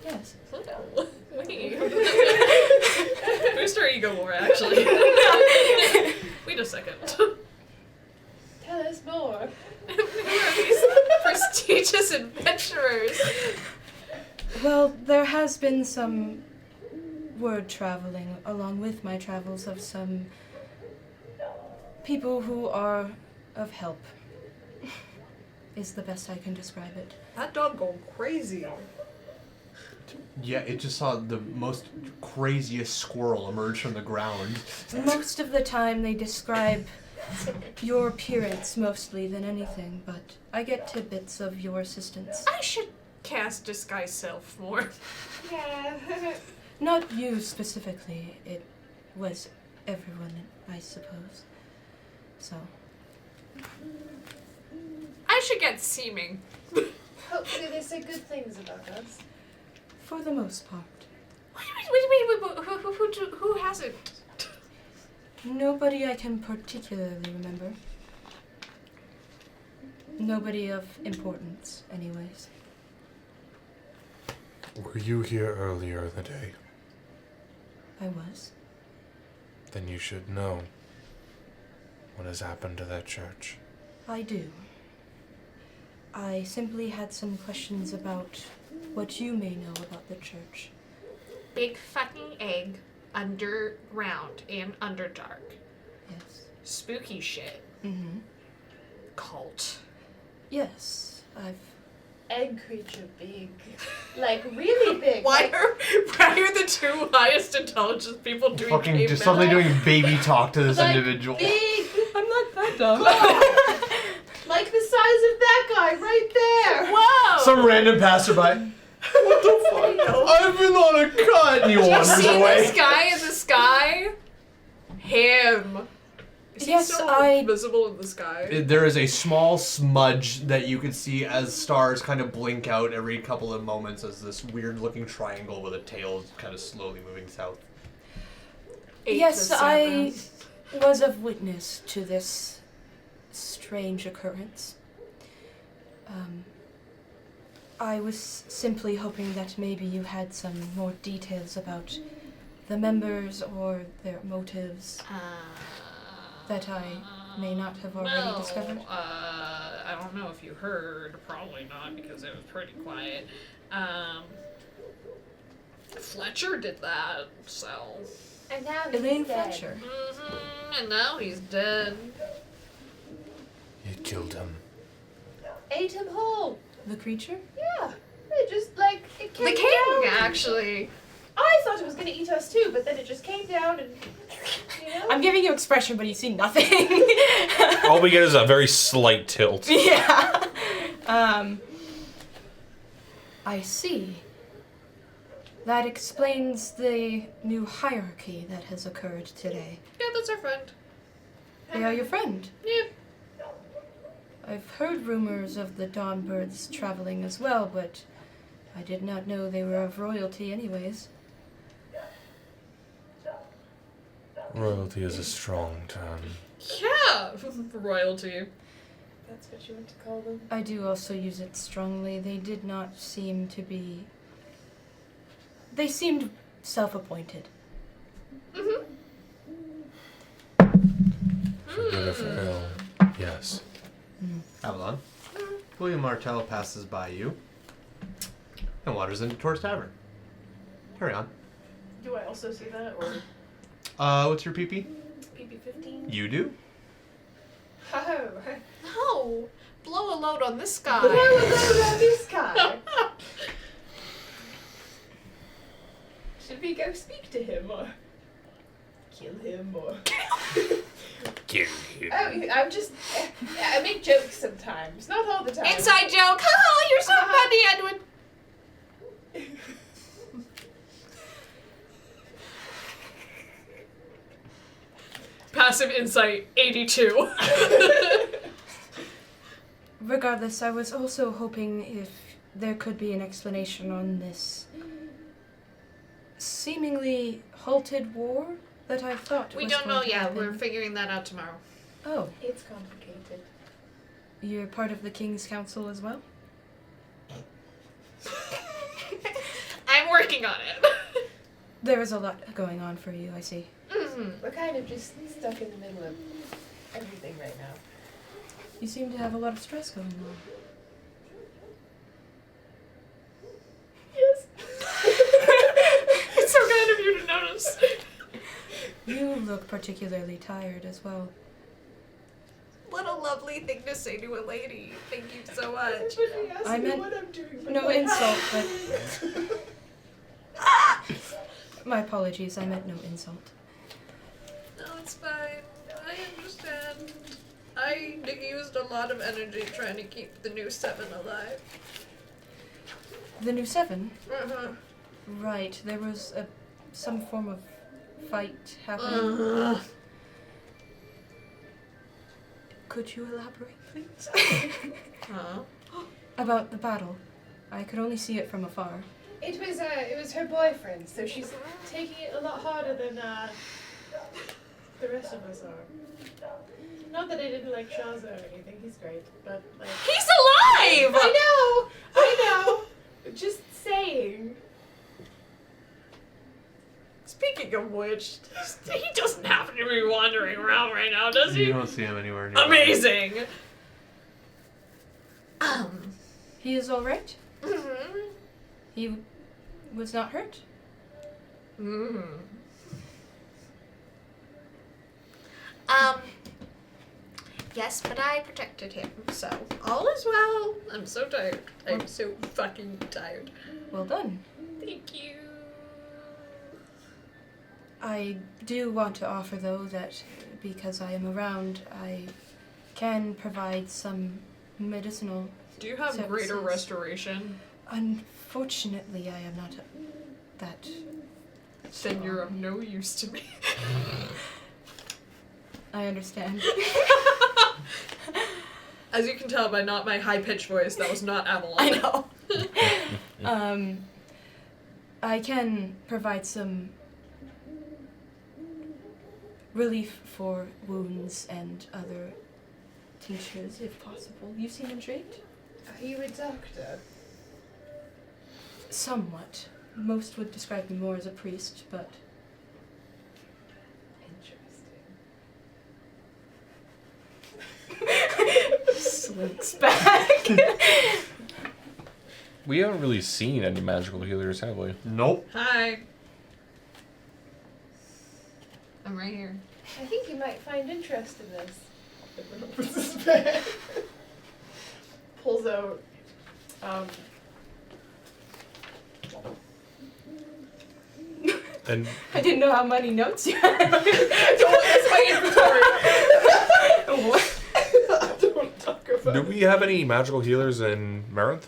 Yes.
Wait. Boost our ego more, actually. Wait a second.
Tell us more.
Who are these prestigious adventurers?
Well, there has been some word traveling along with my travels of some people who are of help. Is the best I can describe it.
That dog going crazy.
Yeah, it just saw the most craziest squirrel emerge from the ground.
Most of the time they describe your appearance mostly than anything, but I get tidbits of your assistance.
I should cast Disguise Self more.
Yeah.
Not you specifically, it was everyone, I suppose. So,
I should get Seeming.
Hopefully they say good things about us.
for the most part.
Wait, who hasn't?
Nobody I can particularly remember. Nobody of importance, anyways.
Were you here earlier in the day?
I was.
Then you should know what has happened to that church.
I do. I simply had some questions about what you may know about the church.
Big fucking egg underground and underdark.
Yes.
Spooky shit.
Mm-hmm.
Cult.
Yes, I've...
Egg creature big. Like really big.
Why
Like,
are the two highest intelligence people doing
Fucking
caveman?
just suddenly doing baby talk to this
Like,
individual.
big.
I'm not that dumb.
Like the size of that guy right there.
Whoa!
Some random passerby. What the fuck? I've been on a cut, and he wanders
See
away.
this guy in the sky? Him. Is he
Yes,
still
I-
visible in the sky?
There is a small smudge that you can see as stars kind of blink out every couple of moments as this weird-looking triangle with a tail kind of slowly moving south.
8
Yes,
to 7.
I was of witness to this strange occurrence. I was simply hoping that maybe you had some more details about the members or their motives that I may not have already discovered.
I don't know if you heard. Probably not, because it was pretty quiet. Fletcher did that, so.
And now
Elaine
he's dead.
Fletcher.
And now he's dead.
You killed him.
Ate him whole.
The creature?
Yeah. It just like it came
The king,
down.
actually.
I thought it was gonna eat us too, but then it just came down and you know.
I'm giving you expression, but you see nothing.
All we get is a very slight tilt.
Yeah. I see. That explains the new hierarchy that has occurred today.
Yeah, that's our friend.
They are your friend.
Yeah.
I've heard rumors of the Dawnbirds traveling as well, but I did not know they were of royalty anyways.
Royalty is a strong term.
Yeah, royalty.
That's what you want to call them.
I do also use it strongly. They did not seem to be... They seemed self-appointed.
For good or for ill, yes.
William Martell passes by you and wanders into Tor's Tavern. Carry on.
Do I also see that, or
What's your PP?
PP 15?
You do?
Oh,
No! Blow a load on this guy.
but I would know this guy. Should we go speak to him, or kill him, or?
Kill him.
Oh, I'm just. I make jokes sometimes, not all the time.
Inside joke. Oh, you're so funny, Edwin.
Passive insight 82.
Regardless, I was also hoping if there could be an explanation on this seemingly halted war that I thought
We
was
don't
going
know
to
yet.
happen.
We're figuring that out tomorrow.
Oh,
It's complicated.
you're part of the King's Council as well?
I'm working on it.
There is a lot going on for you, I see.
We're kind of just stuck in the middle of everything right now.
You seem to have a lot of stress going on.
Yes.
It's so kind of you to notice.
You look particularly tired as well.
What a lovely thing to say to a lady. Thank you so much.
Everybody asks
I
me
meant
what I'm doing. but
no
what
insult,
happened?
My apologies, I meant no insult.
No, it's fine. I understand. I used a lot of energy trying to keep the new 7 alive.
The new 7?
Uh-huh.
Right, there was some form of fight happening. Could you elaborate, please?
Huh?
About the battle. I could only see it from afar.
It was her boyfriend, so she's taking it a lot harder than the rest of us are. Not that I didn't like Shaza or anything, he's great, but like.
He's alive!
I know! Just saying.
Speaking of which, he doesn't happen to be wandering around right now, does he?
You don't see him anywhere near.
Amazing!
He is alright?
Mm-hmm.
He was not hurt?
Mm-hmm. Yes, but I protected him, so all is well. I'm so tired. I'm so fucking tired.
Well done.
Thank you.
I do want to offer, though, that because I am around, I can provide some medicinal.
Do you have greater
Services.
restoration?
Unfortunately, I am not that.
Then you're of no use to me.
I understand.
As you can tell by not my high-pitched voice, that was not Avalon.
I know. I can provide some relief for wounds and other tinctures, if possible. You seem intrigued?
Are you a doctor?
Somewhat. Most would describe me more as a priest, but
Interesting.
slinks back.
We haven't really seen any magical healers, have we?
Nope.
Hi. I'm right here.
I think you might find interest in this. Edwin opens his bag. Pulls out
And
I didn't know how many notes you had.
Don't that's my inventory.
What?
Don't talk about
do we have any magical healers in Marinth?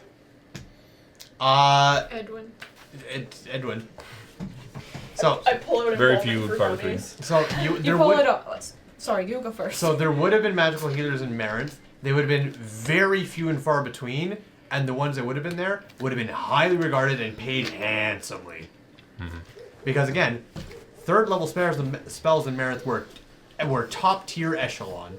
Edwin.
It's Edwin. So,
I pull out a
Very
moment
few
for
far
dummies.
so
You
there
pull
would
it up. Sorry, you go first.
so there would have been magical healers in Marinth. They would have been very few and far between, and the ones that would have been there would have been highly regarded and paid handsomely. Because again, third level spells in Marinth were top tier echelon.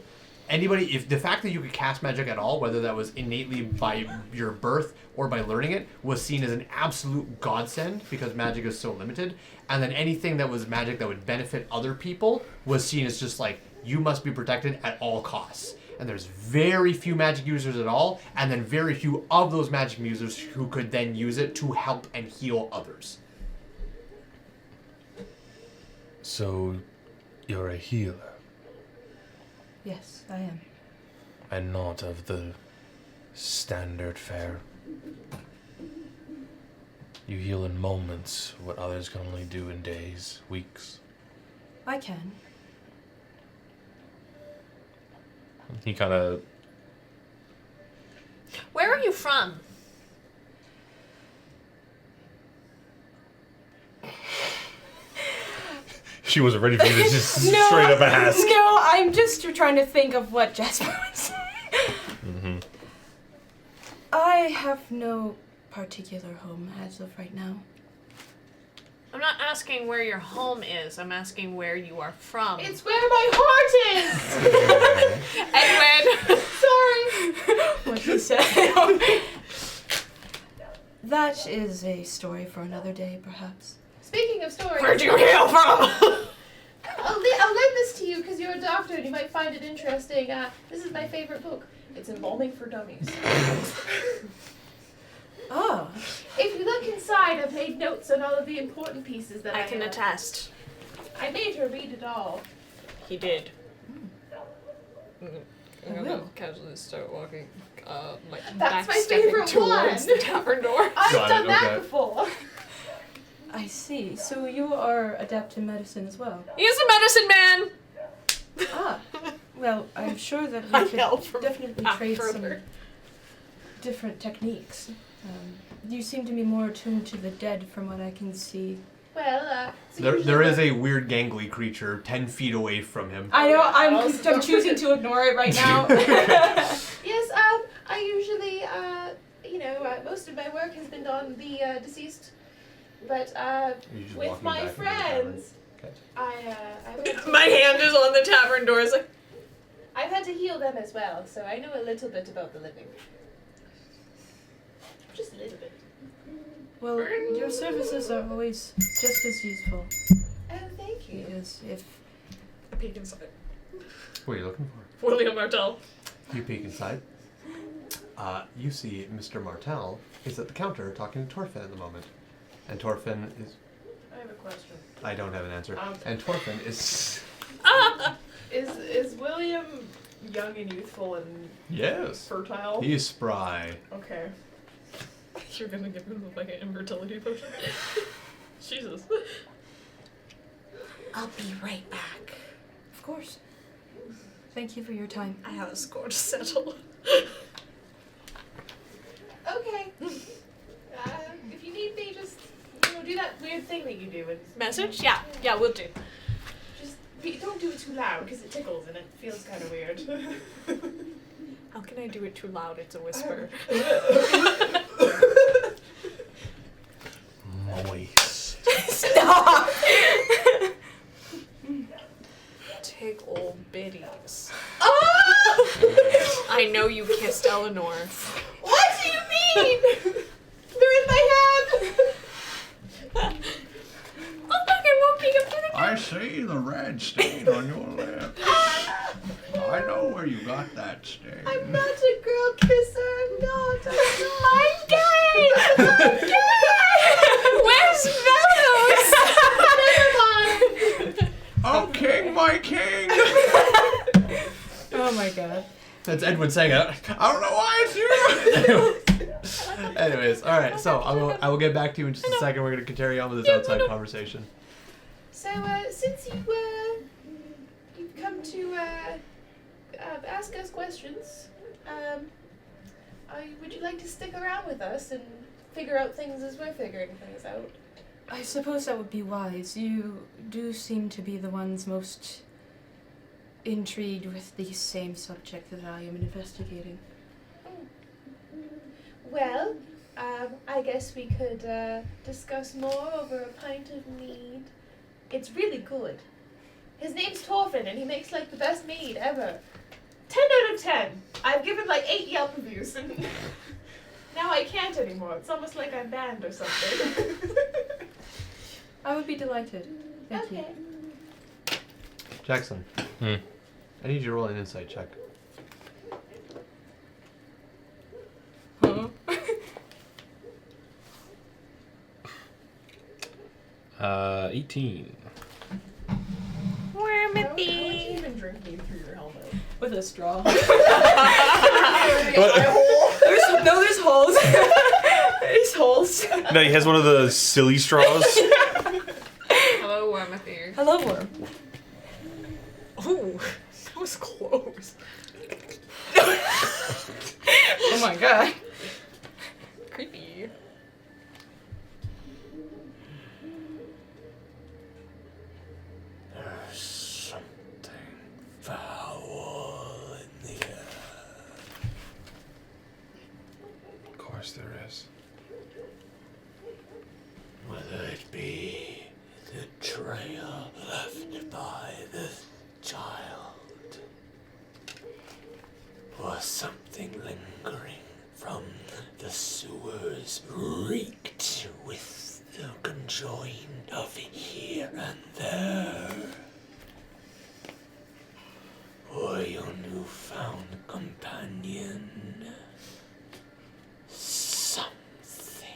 Anybody, if the fact that you could cast magic at all, whether that was innately by your birth or by learning it, was seen as an absolute godsend because magic is so limited. And then anything that was magic that would benefit other people was seen as just like, you must be protected at all costs. and there's very few magic users at all, and then very few of those magic users who could then use it to help and heal others.
So, you're a healer,
Yes, I am.
and not of the standard fare. You heal in moments what others can only do in days, weeks.
I can.
He kind of...
Where are you from?
She wasn't ready for you to just straight up ask.
No, I'm just trying to think of what Jasper would say.
Mm-hmm.
I have no particular home as of right now.
I'm not asking where your home is. I'm asking where you are from.
It's where my heart is!
Edwin!
What he said. That is a story for another day, perhaps.
Speaking of stories,
Where'd you hail from?
I'll lend this to you because you're a doctor and you might find it interesting. This is my favorite book. It's Embalming for Dummies.
Oh.
If you look inside, I've made notes on all of the important pieces that
I can attest.
I made her read it all.
He did.
I'm gonna casually start walking, like
That's my
backstepping
favorite
towards
one.
the tavern door.
I've
Got it,
done that
okay.
before.
I see. So you are adept in medicine as well?
He's a medicine man!
Ah. Well, I'm sure that
I
we
yelled
could
from
definitely
back
trade some
further.
different techniques. You seem to be more attuned to the dead from what I can see.
Well, so
There is a weird gangly creature 10 feet away from him.
I know, I'm choosing to ignore it right now.
Yes, I usually, most of my work has been on the deceased, but
You're just
with
walking
my
back into the tavern.
friends, I went to,
My hand is on the tavern door. It's like,
I've had to heal them as well, so I know a little bit about the living. Just a little bit.
Well, your services are always just as useful.
Oh, thank you.
Because if
I peek inside.
What are you looking for?
William Martell.
You peek inside. You see Mr. Martell is at the counter talking to Torfin at the moment. And Torfin is...
I have a question.
I don't have an answer. And Torfin is...
Is William young and youthful and
Yes.
fertile?
He is spry.
Okay.
You're gonna give him like an infertility potion? Jesus.
I'll be right back. Of course. Thank you for your time.
I have a score to settle.
Okay. If you need me, just do that weird thing that you do and
Message? Yeah, we'll do.
just don't do it too loud because it tickles and it feels kind of weird.
How can I do it too loud? It's a whisper.
Moist.
Stop!
Take old biddies.
Oh!
I know you kissed Eleanor.
What do you mean? They're in my hand.
Oh, look, I'm walking up to the
I see the red stain on your lip. I know where you got that stain.
I'm not a girl kisser. I'm not.
I'm gay! I'm gay! Where's Velos?
Never mind.
Oh, king, my king!
Oh my god.
That's Edwin saying it. I don't know why it's you. Anyways, all right. So I will get back to you in just a second. We're gonna carry on with this outside conversation.
So, since you've come to ask us questions, would you like to stick around with us and figure out things as we're figuring things out?
I suppose that would be wise. You do seem to be the ones most intrigued with the same subject that I am investigating.
Well, I guess we could discuss more over a pint of mead. It's really good. His name's Torfin, and he makes like the best mead ever. 10 out of 10. I've given like 8 Yelp reviews, and now I can't anymore. It's almost like I'm banned or something.
I would be delighted. Thank you.
Okay.
Jackson.
Hmm.
I need you to roll an insight check.
18.
How are you even drinking through your helmet?
With a straw.
What?
There's holes. There's holes.
No, he has one of the silly straws.
Hello, Wormathy.
Hello, worm.
Ooh, that was close.
Oh my god.
Creepy.
There's something foul in the air.
Of course there is.
Whether it be the trail left by the child, or something lingering from the sewers reeked with the conjoined of here and there, or your newfound companion, something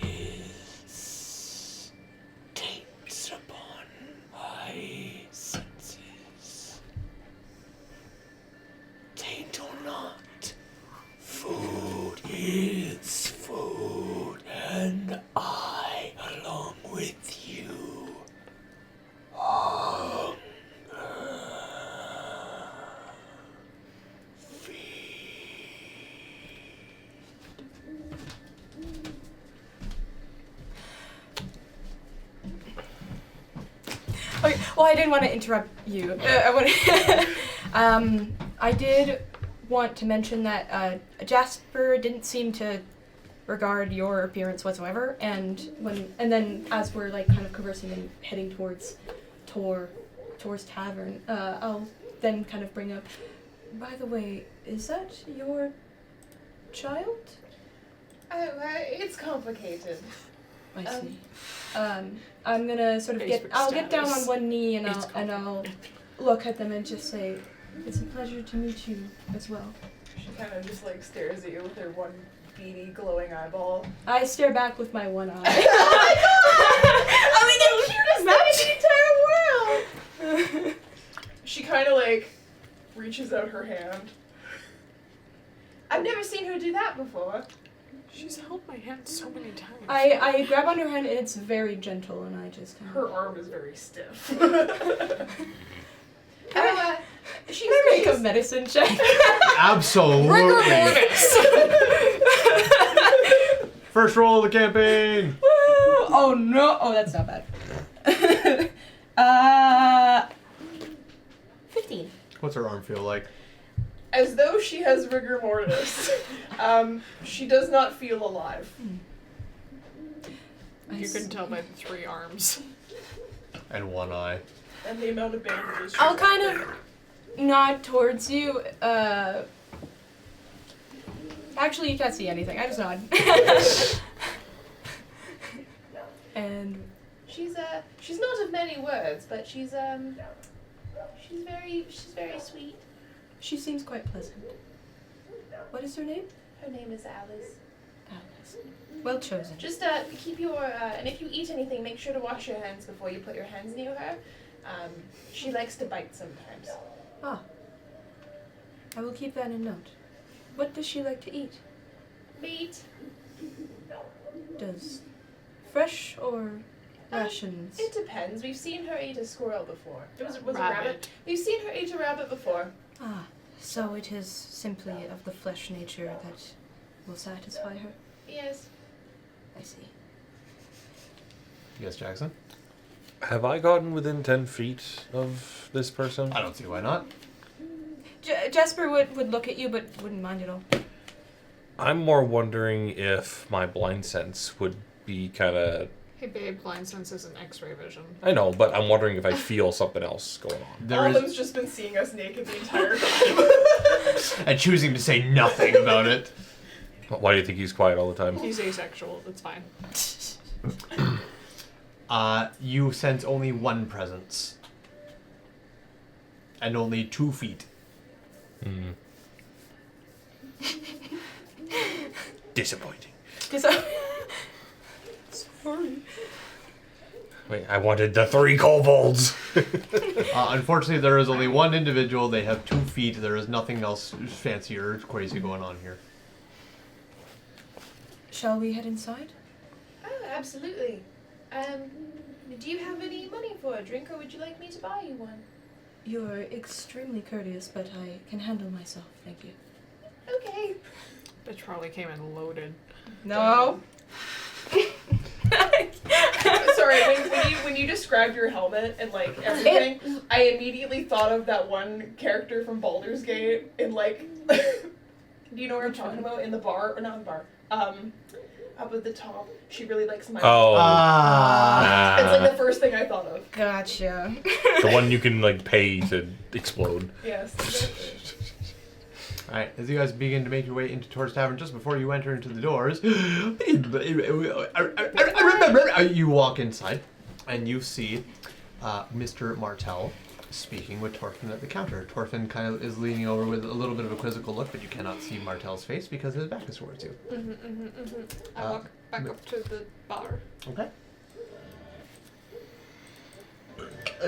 is taints upon my senses. Taint or not, food is food, and I, along with you, hunger.
Okay, well, I didn't want to interrupt you. I did want to mention that Jasper didn't seem to regard your appearance whatsoever, and then as we're like kind of conversing and heading towards Tor's tavern, I'll then kind of bring up. By the way, is that your child?
Oh, it's complicated.
I see. I'm gonna sort of I'll get down on one knee and I'll look at them and just say, it's a pleasure to meet you as well.
She kind of just like stares at you with her one beady glowing eyeball.
I stare back with my one eye.
I mean, how cute is that in the entire world? She kind of like reaches out her hand.
I've never seen her do that before.
She's held my hand so many times.
I grab on her hand and it's very gentle and I just kind of...
Her arm is very stiff.
She's
make a medicine check.
Absolutely. First roll of the campaign.
Woo! Oh no! Oh, that's not bad. 15.
What's her arm feel like?
As though she has rigor mortis. She does not feel alive.
You can tell by the 3 arms.
And one eye.
And the amount of bandages.
I'll kind of nod towards you. Actually, you can't see anything. I just nod. And
she's not of many words, but she's very sweet.
she seems quite pleasant. What is her name?
Her name is Alice.
Alice. Well chosen.
Just keep your and if you eat anything, make sure to wash your hands before you put your hands near her. She likes to bite sometimes.
Ah. I will keep that in note. What does she like to eat?
Meat.
Does fresh or rations?
It depends. We've seen her eat a squirrel before. Was it
Rabbit.
a rabbit? We've seen her eat a rabbit before.
Ah, so it is simply of the flesh nature that will satisfy her.
Yes.
I see.
Yes, Jackson?
Have I gotten within 10 feet of this person?
I don't see why not.
Jasper would look at you, but wouldn't mind at all.
I'm more wondering if my blind sense would be kind of...
Hey babe, blind sense isn't X-ray vision.
I know, but I'm wondering if I feel something else going on.
There
All of
is,
them's just been seeing us naked the entire time.
and choosing to say nothing about it.
Why do you think he's quiet all the time?
He's asexual, that's fine.
You sense only one presence. And only 2 feet.
Hmm. Disappointing.
Sorry.
Wait, I wanted the 3 kobolds.
Unfortunately, there is only one individual. They have 2 feet. There is nothing else fancy or crazy going on here.
Shall we head inside?
Oh, absolutely. Do you have any money for a drink, or would you like me to buy you one?
You're extremely courteous, but I can handle myself, thank you.
Okay.
Bitch probably came in loaded.
No.
Sorry, when you described your helmet and like everything, I immediately thought of that one character from Baldur's Gate in like do you know what I'm talking about? In the bar, or not in the bar. Up at the top. She really likes my
Oh.
It's like the first thing I thought of.
Gotcha.
The one you can like pay to explode.
Yes.
Alright, as you guys begin to make your way into Tor's Tavern, just before you enter into the doors, you walk inside, and you see Mr. Martell speaking with Torfin at the counter. Torfin kind of is leaning over with a little bit of a quizzical look, but you cannot see Martell's face because his back is towards you.
I walk back up to the bar.
Okay.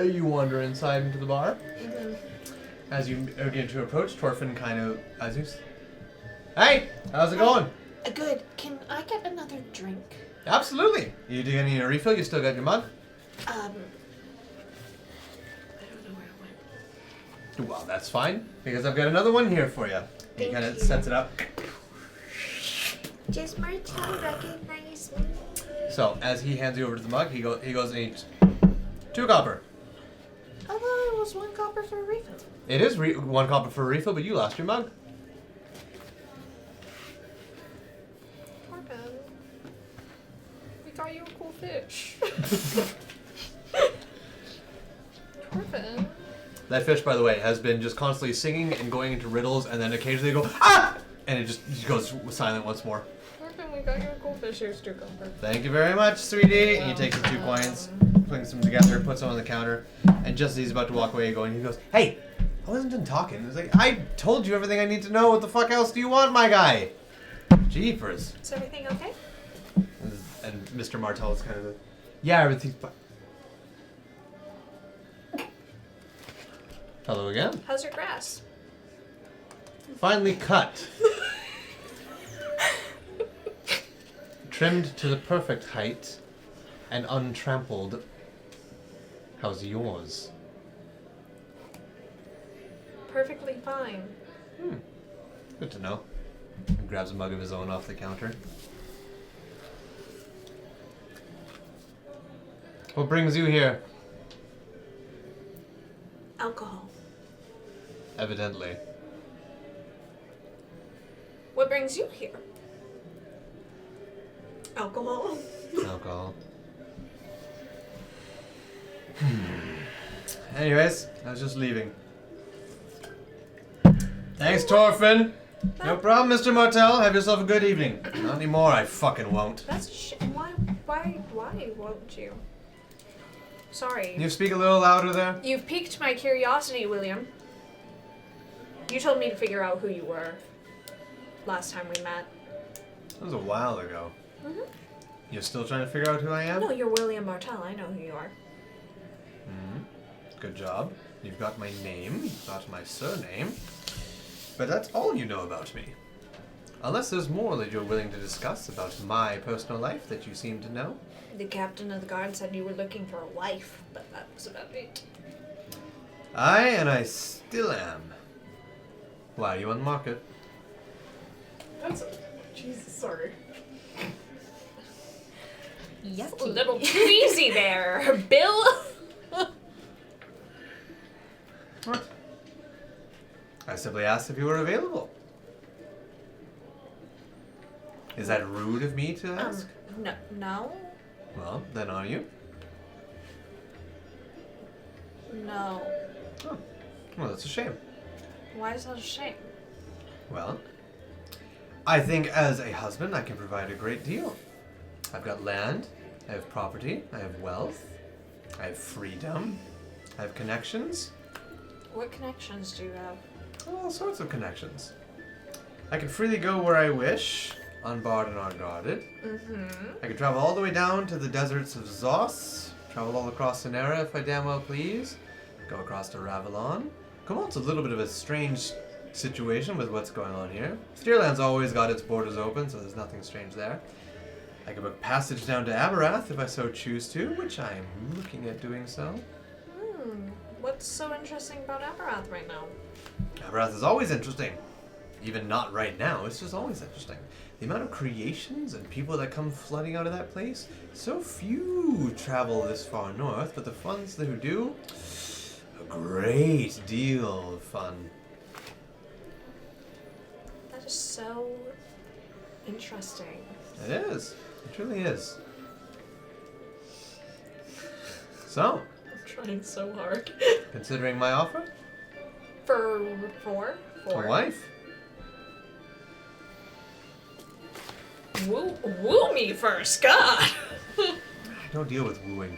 You wander inside into the bar. As you begin to approach, Torfin kind of... Hey! How's it going?
Good. Can I get another drink?
Absolutely. You do need a refill? You still got your mug?
I don't know where it went.
Well, that's fine, because I've got another one here for you. He
Thank
kind of
you.
sets it up.
Does Martel recognize me?
So, as he hands you over to the mug, he goes and eats 2 copper.
I thought it was 1 copper for a refill.
It is 1 copper for a refill, but you lost your mug.
Torben, we got you a cool fish. Torben.
That fish, by the way, has been just constantly singing and going into riddles, and then occasionally go, ah! And it just goes silent once more.
Torben, we got you a cool fish. Here's 2 copper.
Thank you very much, sweetie. He takes the 2 coins, flings them together, puts them on the counter, and just as he's about to walk away, he goes, hey, I wasn't done talking. It's like, I told you everything I need to know. What the fuck else do you want, my guy? Jeepers.
Is everything okay?
And Mr. Martell is kind of, yeah, everything's fine. Hello again.
How's your grass?
Finally cut. Trimmed to the perfect height and untrampled. How's yours?
Perfectly fine.
Good to know. He grabs a mug of his own off the counter. What brings you here?
Alcohol.
Evidently.
What brings you here? Alcohol.
Alcohol. Anyways, I was just leaving. Thanks, Torfin. No problem, Mr. Martell. Have yourself a good evening. Not anymore, I fucking won't.
That's why won't you? Sorry.
Can you speak a little louder there?
You've piqued my curiosity, William. You told me to figure out who you were last time we met.
That was a while ago.
Mhm.
You're still trying to figure out who I am?
No, you're William Martell. I know who you are.
Good job. You've got my name, you've got my surname. But that's all you know about me. Unless there's more that you're willing to discuss about my personal life that you seem to know.
The captain of the guard said you were looking for a wife, but that was about it.
Aye, and I still am. Why are you on the market?
That's Jesus, sorry.
A little too easy there, Bill.
What? I simply asked if you were available. Is that rude of me to ask?
No.
Well, then are you?
No.
Oh, well, that's a shame.
Why is that a shame?
Well, I think as a husband I can provide a great deal. I've got land, I have property, I have wealth, I have freedom, I have connections.
What connections do you have?
All sorts of connections. I can freely go where I wish, unbarred and unguarded.
Mm-hmm.
I can travel all the way down to the deserts of Zos, Travel all across Sonera if I damn well please. Go across to Ravalon. Camelot's a little bit of a strange situation with what's going on here. Steerland's always got its borders open, so there's nothing strange there. I can book passage down to Aberath if I so choose to, which I'm looking at doing so.
What's so interesting about Aberath right now?
Aberath is always interesting. Even not right now, it's just always interesting. The amount of creations and people that come flooding out of that place, so few travel this far north, but the ones who do, a great deal of fun.
That is so interesting.
It is. It truly is. So,
I'm trying so hard.
considering my offer,
For
a wife.
Woo me first, God.
I don't deal with wooing.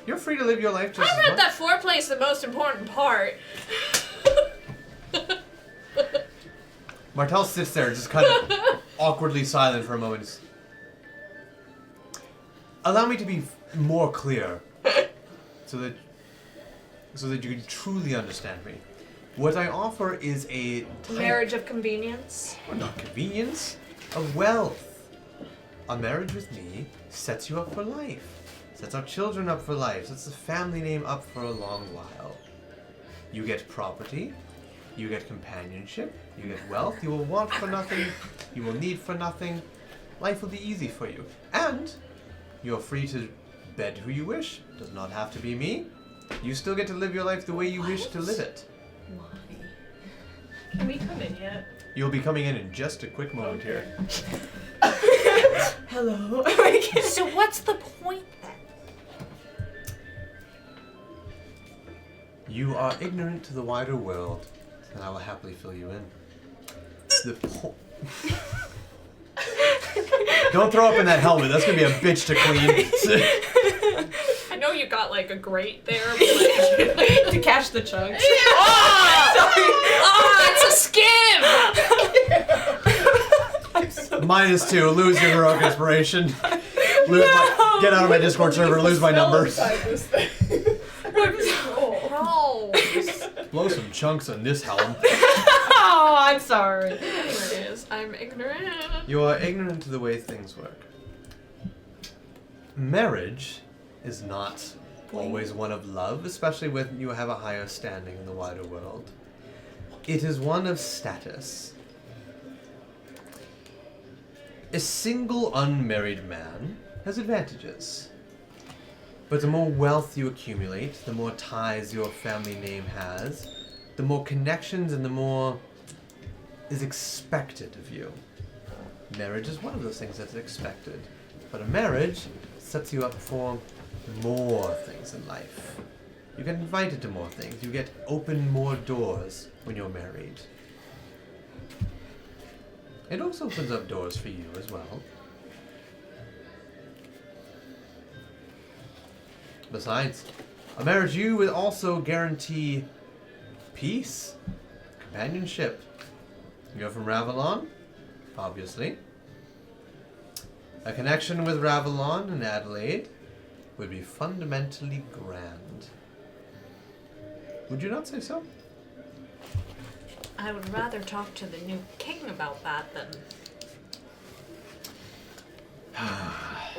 You're free to live your life just
I
as
read
much.
that foreplay is the most important part.
Martel sits there, just kind of awkwardly silent for a moment. Allow me to be more clear, so that you can truly understand me. What I offer is a
Marriage of convenience.
well, not convenience, of wealth. A marriage with me sets you up for life, sets our children up for life, sets the family name up for a long while. You get property, you get companionship, you get wealth, you will want for nothing, you will need for nothing. Life will be easy for you. And you're free to bed who you wish. Does not have to be me. You still get to live your life the way you wish to live it.
Can we come in yet?
You'll be coming in just a quick moment here.
Hello.
So what's the point then?
You are ignorant to the wider world, and I will happily fill you in. Don't throw up in that helmet. That's gonna be a bitch to clean.
I know you got like a grate there, but like,
To catch the chunks.
it's a skim.
-2. Lose your heroic inspiration. Get out of my Discord server. Lose my number.
No.
Blow some chunks on this helm.
Oh, I'm sorry.
Anyways, I'm ignorant.
You are ignorant to the way things work. Marriage is not always one of love, especially when you have a higher standing in the wider world. It is one of status. A single unmarried man has advantages. But the more wealth you accumulate, the more ties your family name has, the more connections and the more is expected of you. Marriage is one of those things that's expected. But a marriage sets you up for more things in life. You get invited to more things. You get open more doors when you're married. It also opens up doors for you as well. Besides, a marriage you would also guarantee peace, companionship. You're from Ravalon, obviously. A connection with Ravalon and Adelaide would be fundamentally grand. Would you not say so?
I would rather talk to the new king about that than.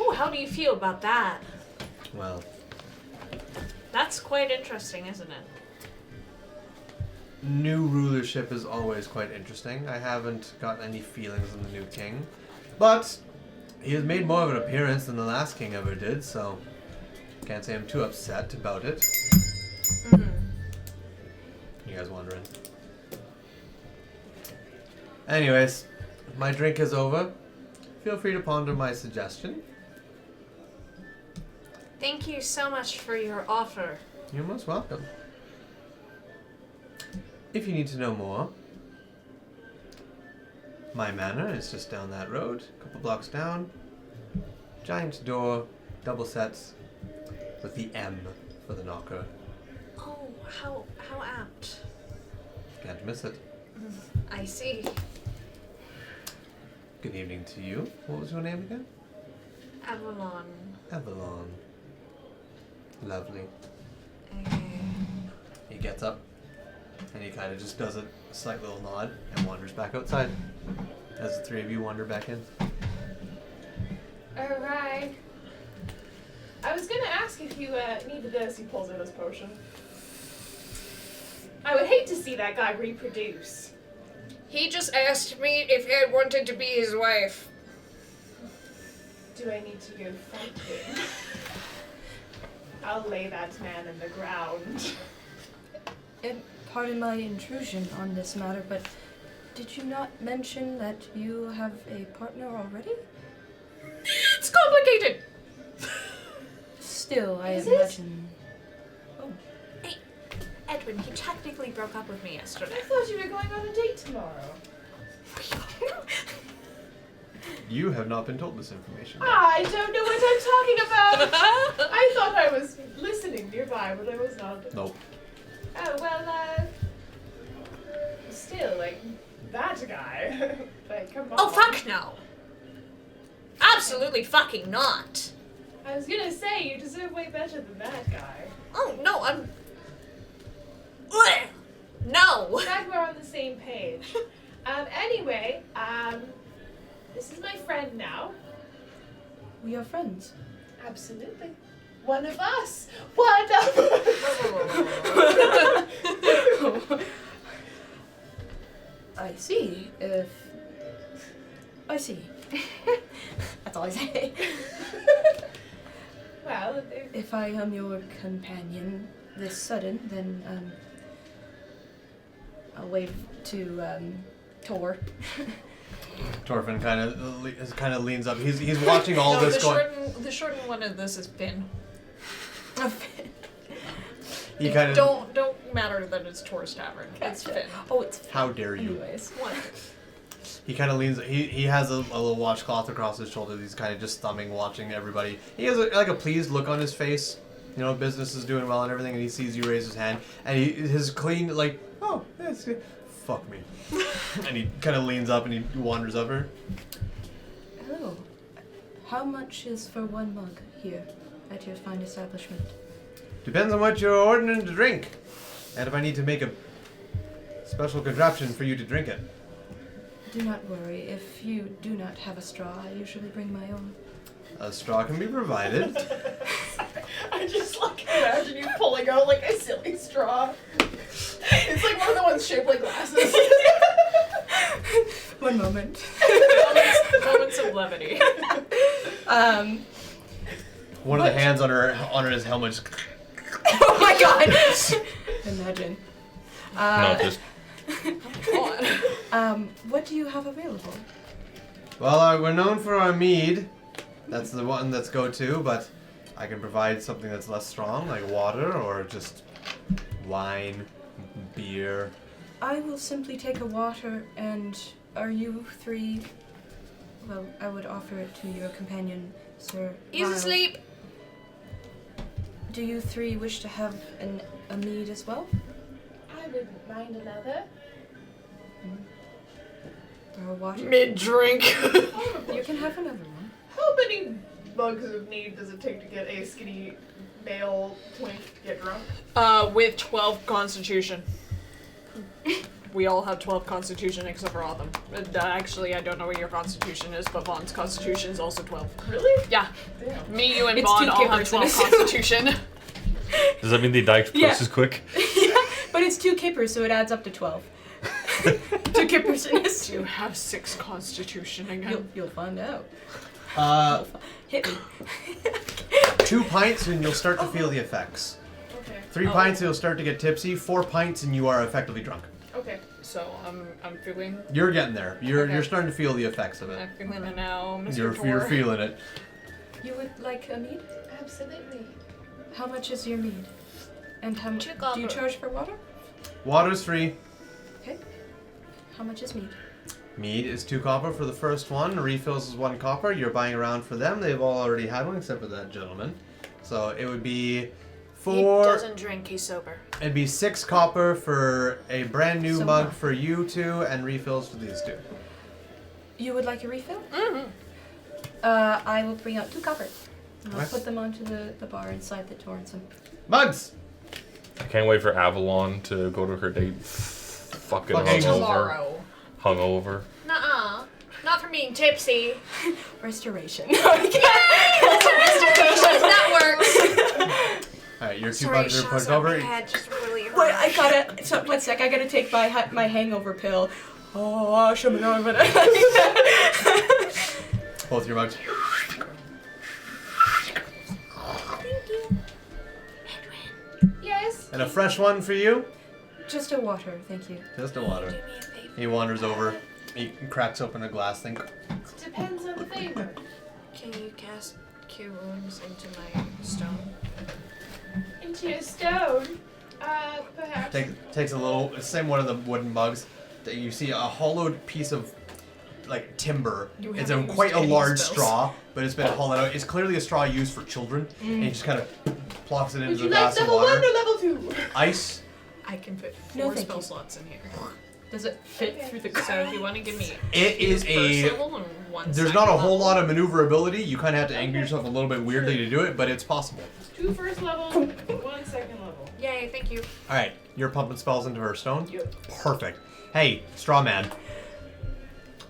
Ooh, how do you feel about that?
Well,
That's quite interesting, isn't it?
new rulership is always quite interesting. I haven't got any feelings on the new king. But he has made more of an appearance than the last king ever did, so can't say I'm too upset about it. You guys wondering? Anyways, my drink is over. Feel free to ponder my suggestion.
Thank you so much for your offer.
You're most welcome. If you need to know more, my manor is just down that road, a couple blocks down. Giant door, double sets, with the M for the knocker.
Oh, how apt.
Can't miss it.
I see.
Good evening to you. What was your name again?
Avalon.
Avalon. Lovely. He gets up and he kind of just does a slight little nod and wanders back outside as the three of you wander back in.
Alright. I was gonna ask if you needed this. He pulls out his potion. I would hate to see that guy reproduce.
He just asked me if I wanted to be his wife.
Do I need to go fight him? I'll lay that man in the ground.
Pardon my intrusion on this matter, but did you not mention that you have a partner already?
It's complicated.
Still, I
Is it?
imagine.
Hey, Edwin, he technically broke up with me yesterday.
I thought you were going on a date tomorrow.
You have not been told this information.
I don't know what I'm talking about. I thought I was listening nearby, but I was not.
Nope.
Oh, well, still, like, that guy. Like, come on.
Oh, fuck no. Absolutely fucking not.
I was gonna say, you deserve way better than that guy.
Oh, no, I'm... Ugh. No.
Glad we're on the same page. Anyway, this is my friend now.
We are friends.
Absolutely. One of us. One of us.
I see. I see. That's all I say.
Well,
If I am your companion this sudden, then I'll wave to Tor.
Torfin kind of leans up. He's watching all this going.
The shortened one of this is Finn.
He kind of.
Don't matter that it's Tor's Tavern. It's
Gotcha.
Finn.
Oh, it's
How dare you?
anyways.
One.
He kind of leans. He has a little washcloth across his shoulder. He's kind of just thumbing, watching everybody. He has like a pleased look on his face. You know, business is doing well and everything. And he sees you raise his hand, and his clean like, oh, that's good. Fuck me. And he kind of leans up and he wanders over.
Hello. How much is for one mug here at your fine establishment?
Depends on what you're ordering to drink, and if I need to make a special contraption for you to drink it.
Do not worry. If you do not have a straw, I usually bring my own.
A straw can be provided.
I just like imagine you pulling out like a silly straw. It's like one of the ones shaped like glasses.
One moment.
Moments of levity.
One of the hands on his helmet.
Oh my god! Imagine.
No, just
What do you have available?
Well, we're known for our mead. That's the one that's go-to, but I can provide something that's less strong, like water or just wine, beer.
I will simply take a water, and are you three... Well, I would offer it to your companion, Sir
He's
Ryle.
asleep.
Do you three wish to have a mead as well?
I wouldn't mind another.
Or a water?
Mid-drink.
You can have another one.
How many mugs of mead does it take to get a skinny male twink to get drunk?
With 12 constitution. We all have 12 constitution except for Autumn. Actually, I don't know what your constitution is, but Vaughn's constitution is also 12.
Really?
Yeah.
Damn.
Me, you, and
It's
Vaughn
two
all have
kippers
12
in a-
constitution.
does that mean they die twice
Yeah.
as quick?
Yeah, but it's 2 kippers, so it adds up to 12. 2 kippers in a
You
stew.
have 6 constitution again.
You'll find out. Hit me.
2 pints and you'll start to feel the effects.
Okay.
3 pints you'll start to get tipsy. 4 pints and you are effectively drunk.
Okay.
So I'm feeling.
You're getting there. You're
Okay.
you're starting to feel the effects of it.
I'm feeling it now, Mr.
You're
Tor.
feeling it.
You would like a mead?
Absolutely.
How much is your mead? And how much
2
do
copper.
you charge for water?
Water's free.
Okay. How much is mead?
Mead is 2 copper for the first one. Refills is 1 copper. You're buying around for them. They've all already had one except for that gentleman. So it would be
He doesn't drink, he's sober.
It'd be 6 copper for a brand new
So
mug
much.
for you 2 and refills for these 2.
You would like a refill?
Mm-hmm.
I will bring out 2 copper. And I'll
Okay.
put them onto the bar inside the Torrensum.
Mugs!
I can't wait for Avalon to go to her date. Fucking
Fucking
hungover.
Tomorrow.
Hungover.
Nuh-uh. Not for being tipsy.
Restoration.
That works.
Alright, your 2
Sorry,
bucks are
Shaz,
pushed
my
over.
head just really hurt.
Wait, I gotta. So, 1 sec, I gotta take my hangover pill. Oh,
Both your mugs.
Yes.
And a fresh one for you.
Just a water, thank you.
Just a water. He wanders over. He cracks open a glass thing.
Depends on the flavor.
Can you cast Cure Wounds into my stone?
Into your stone. Perhaps.
Takes a little. Same one of the wooden mugs. That you see a hollowed piece of like timber.
You
It's
haven't
quite a
used any
large
spells.
straw, but it's been hollowed out. It's clearly a straw used for children, and he just kind of plops it
Would
into
you
the
like
glass of
level 1
water.
or level 2?
Ice.
I can fit
No,
4
thank
spell
you.
slots in here.
Does it fit through the
So if you want to give me
It is
first
a.
level and 1
There's
second
not a whole
level.
lot of maneuverability. You kind of have to angle yourself a little bit weirdly to do it, but it's possible.
2 first level, 1 second level.
Yay, thank you.
All right, you're pumping spells into her stone.
Yep.
Perfect. Hey, straw man.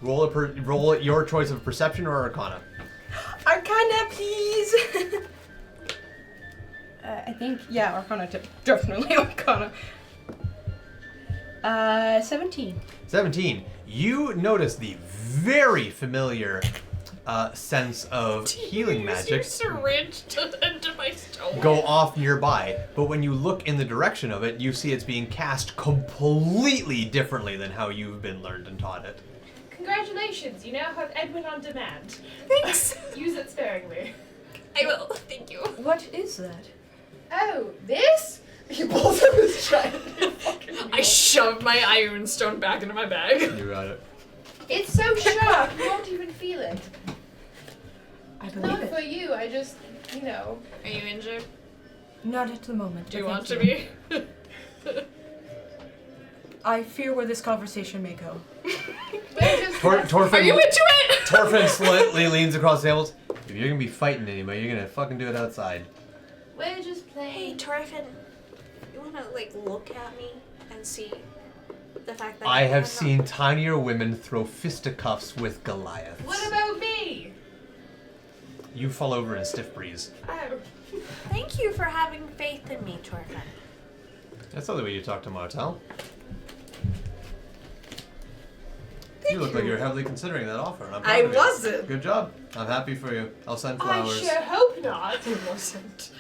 Roll it your choice of perception or arcana.
Arcana, please. I think Arcana. Definitely Arcana. 17.
17. You notice the very familiar sense of healing
Use
magic
your syringe to enter my stone.
go off nearby, but when you look in the direction of it, you see it's being cast completely differently than how you've been learned and taught it.
Congratulations, you now have Edwin on demand.
Thanks.
Use it sparingly.
I will. Thank you.
What is that?
Oh, this?
He pulls up his giant fucking
I shoved my iron stone back into my bag.
You got it.
It's so sharp, you won't even feel it.
I believe
Not
it.
for you, I just, you know.
Are you injured?
Not at the moment.
Do you
but
want to
thank you.
be?
I fear where this conversation may go.
We're just
Torfin,
Are you into it?
Torfin slightly leans across the tables. If you're gonna be fighting anybody, you're gonna fucking do it outside.
We're just
Hey,
playing.
Torfin, you wanna look at me and see the fact that
I have
I'm not-
seen tinier women throw fisticuffs with Goliaths.
What about me?
You fall over in a stiff breeze.
Oh.
Thank you for having faith in me, Torfin.
That's not the way you talk to Martel. You look like you're heavily considering that offer. And I'm proud
I
of you.
wasn't.
Good job. I'm happy for you. I'll send
I
flowers.
sure hope not.
I wasn't.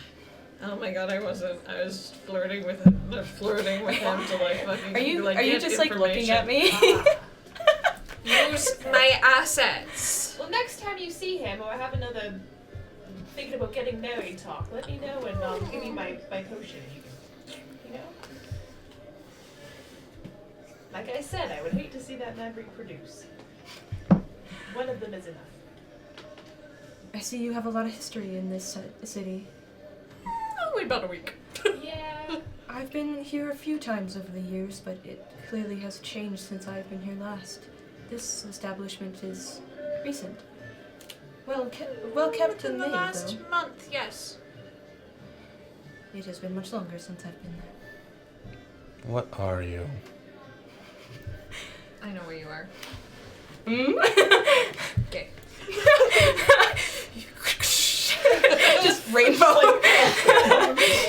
Oh my god, I wasn't. I was flirting with him. Flirting with him to fucking.
Are you
get
just looking at me?
Use my assets.
Well, next time you see him or have another thinking about getting married talk, let me know and I'll give you my potion. You know? Like I said, I would hate to see that maverick produce. One of them is enough.
I see you have a lot of history in this city.
Only about a week.
Yeah.
I've been here a few times over the years, but it clearly has changed since I've been here last. This establishment is recent. Well kept
in
and
the
made,
last
though.
month, yes.
It has been much longer since I've been there.
What are you?
I know where you are.
Okay.
Just rainbow.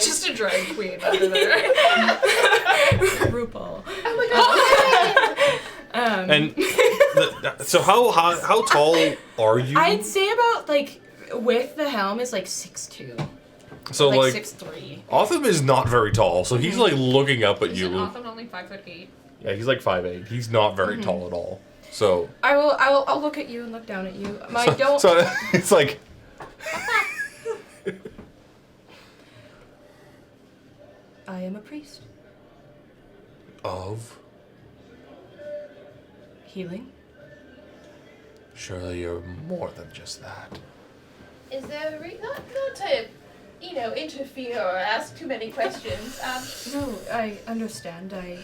Just a drag queen under there.
RuPaul.
Oh my god!
And so how tall are you?
I'd say about with the helm is 6'2".
So like
6'3".
Otham is not very tall, so he's like looking up at
Isn't
you.
Otham only 5'8"?
Yeah, he's like 5'8". He's not very tall at all. So
I'll look at you and look down at you.
so it's like
I am a priest.
of.
Healing.
Surely you're more than just that.
Is there a not to, interfere or ask too many questions.
No, I understand. I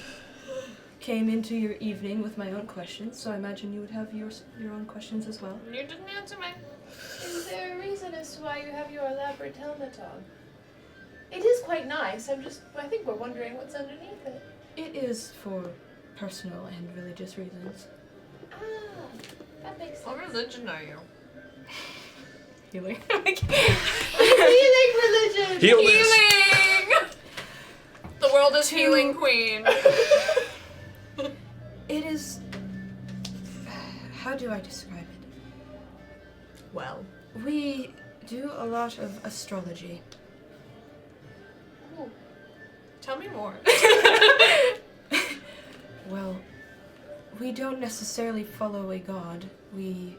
came into your evening with my own questions, so I imagine you would have your own questions as well.
You didn't answer mine.
Is there a reason as to why you have your elaborate helmet on? It is quite nice. I think we're wondering what's underneath it.
It is for personal and religious reasons.
Ah, that makes sense.
What religion are you?
Healing.
Healing religion!
Healing! The world is healing, queen.
It is... How do I describe it?
Well.
We do a lot of astrology.
Ooh.
Tell me more.
Well, we don't necessarily follow a god. We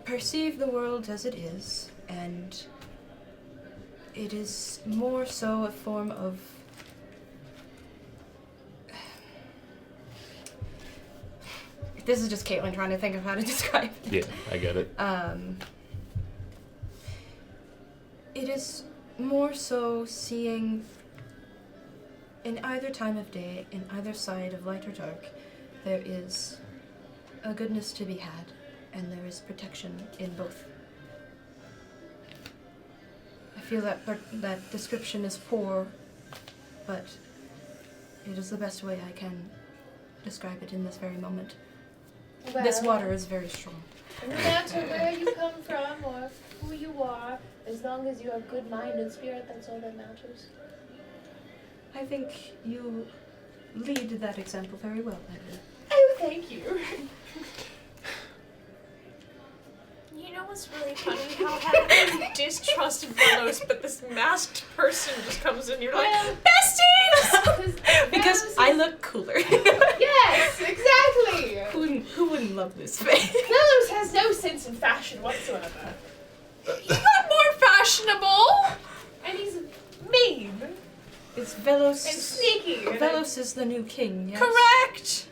perceive the world as it is, and it is more so a form of... This is just Caitlin trying to think of how to describe it.
Yeah, I get it.
It is more so seeing in either time of day, in either side of light or dark, there is a goodness to be had, and there is protection in both. I feel that that description is poor, but it is the best way I can describe it in this very moment.
Well,
This water is very strong.
no matter where you come from or who you are, as long as you have good mind and spirit, that's all that matters.
I think you lead that example very well, Edwin.
Oh, thank you.
You know what's really funny? How I distrust Velos, but this masked person just comes in. You're like, besties!
Because I look cooler.
Yes, exactly.
Who wouldn't love this face?
Velos has no sense in fashion whatsoever.
You got more fashionable.
And he's mean
It's Velos.
and sneaky. and
Velos is the new king, yes?
Correct.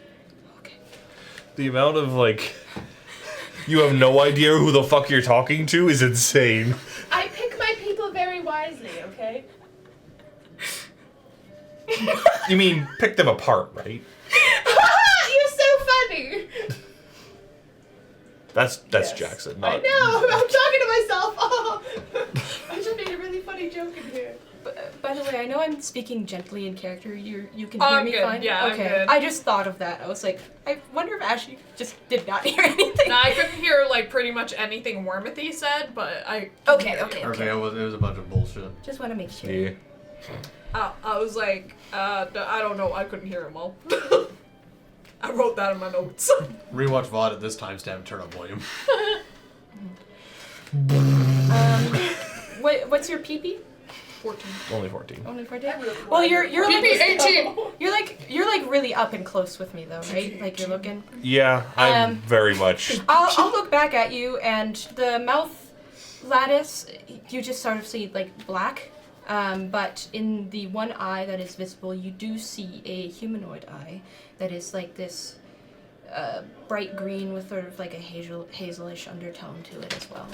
Okay.
The amount of, like, you have no idea who the fuck you're talking to is insane.
I pick my people very wisely, okay?
You mean, pick them apart, right?
You're so funny.
That's
Yes.
Jackson,
I
not...
know. I'm talking to myself. Oh, I just made a really funny joke in here.
By the way, I know I'm speaking gently in character. You can
Oh,
hear
I'm
me
good.
fine?
Yeah, I'm
okay.
good.
I just thought of that. I was like, I wonder if Ashley just did not hear anything.
No, I couldn't hear like pretty much anything Wormothy said, but I.
Okay.
Okay, it was a bunch of bullshit.
Just want to make sure.
Yeah.
I was like, I don't know. I couldn't hear him all. I wrote that in my notes.
Rewatch VOD at this timestamp, turn up volume.
What's your PP?
14.
Only 14.
Only 14. Well, you're
PP
like
18.
you're like really up and close with me though, right? Like you're looking.
Yeah, I'm
Um,
very much...
I'll look back at you, and the mouth lattice, you just sort of see like black. But in the one eye that is visible, you do see a humanoid eye that is like this bright green with sort of like a hazelish undertone to it as well.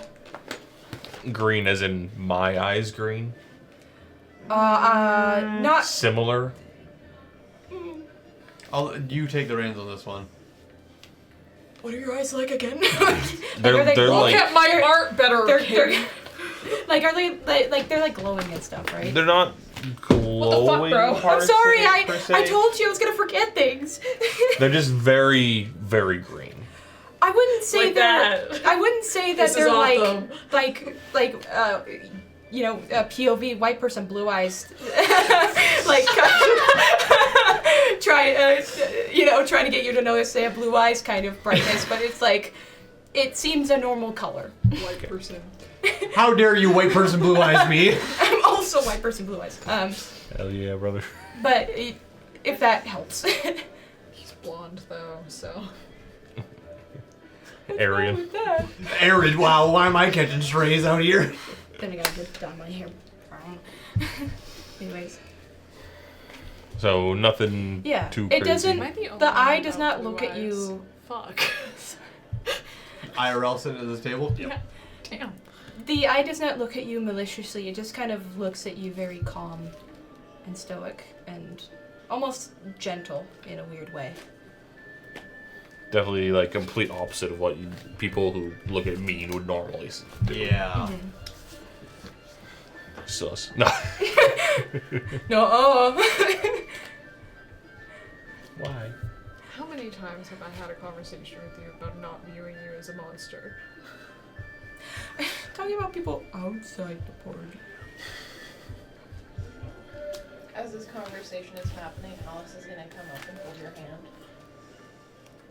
Green as in my eyes green?
Not.
Similar?
You take the reins on this one.
What are your eyes like again?
They're
are they
they're
glowing?
like...
Look at my art better.
They're like, are they like they're like glowing and stuff, right?
They're not glowing
bro?
per
I'm sorry,
se- per se.
I told you I was gonna forget things.
They're just very, very green.
I wouldn't say
Like
that.
that.
I wouldn't say that
This is
they're
awesome.
POV white person blue eyes, like trying to get you to notice they have blue eyes kind of brightness, but it's like it seems a normal color.
White person.
How dare you, white person, blue eyes me?
I'm also white person blue eyes.
Hell yeah, brother.
But if that helps.
He's blonde though, so.
Aryan.
Arid, wow, why am I catching strays out here?
Then I gotta get down my hair. Anyways.
So nothing
Yeah,
too
it
crazy.
doesn't-
Am I the only
The eye
one
does
without
not
blue
look at
eyes?
you.
Fuck.
IRL sitting at this table?
Yeah. Damn.
The eye does not look at you maliciously. It just kind of looks at you very calm and stoic and almost gentle in a weird way.
Definitely like complete opposite of what people who look at mean would normally do.
Yeah.
Sus. No.
No.
Why?
How many times have I had a conversation with you about not viewing you as a monster?
Talking about people outside the party.
As this conversation is happening, Alice is gonna come up and hold your hand.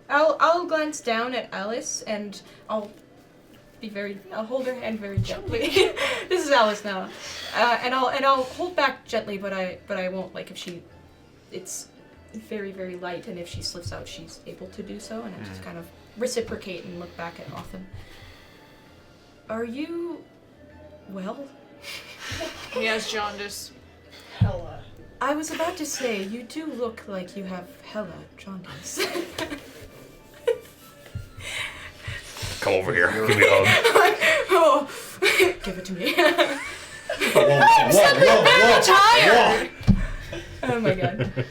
I'll glance down at Alice and I'll hold her hand very gently. This is Alice now, and I'll hold back gently, but I won't, like, if it's very, very light, and if she slips out, she's able to do so, and I just kind of reciprocate and look back at Otham. Are you well?
He has jaundice.
Hella.
I was about to say, you do look like you have hella jaundice.
Come over here. Give me a hug.
Oh, give it to me.
Whoa.
Tired. Oh my god.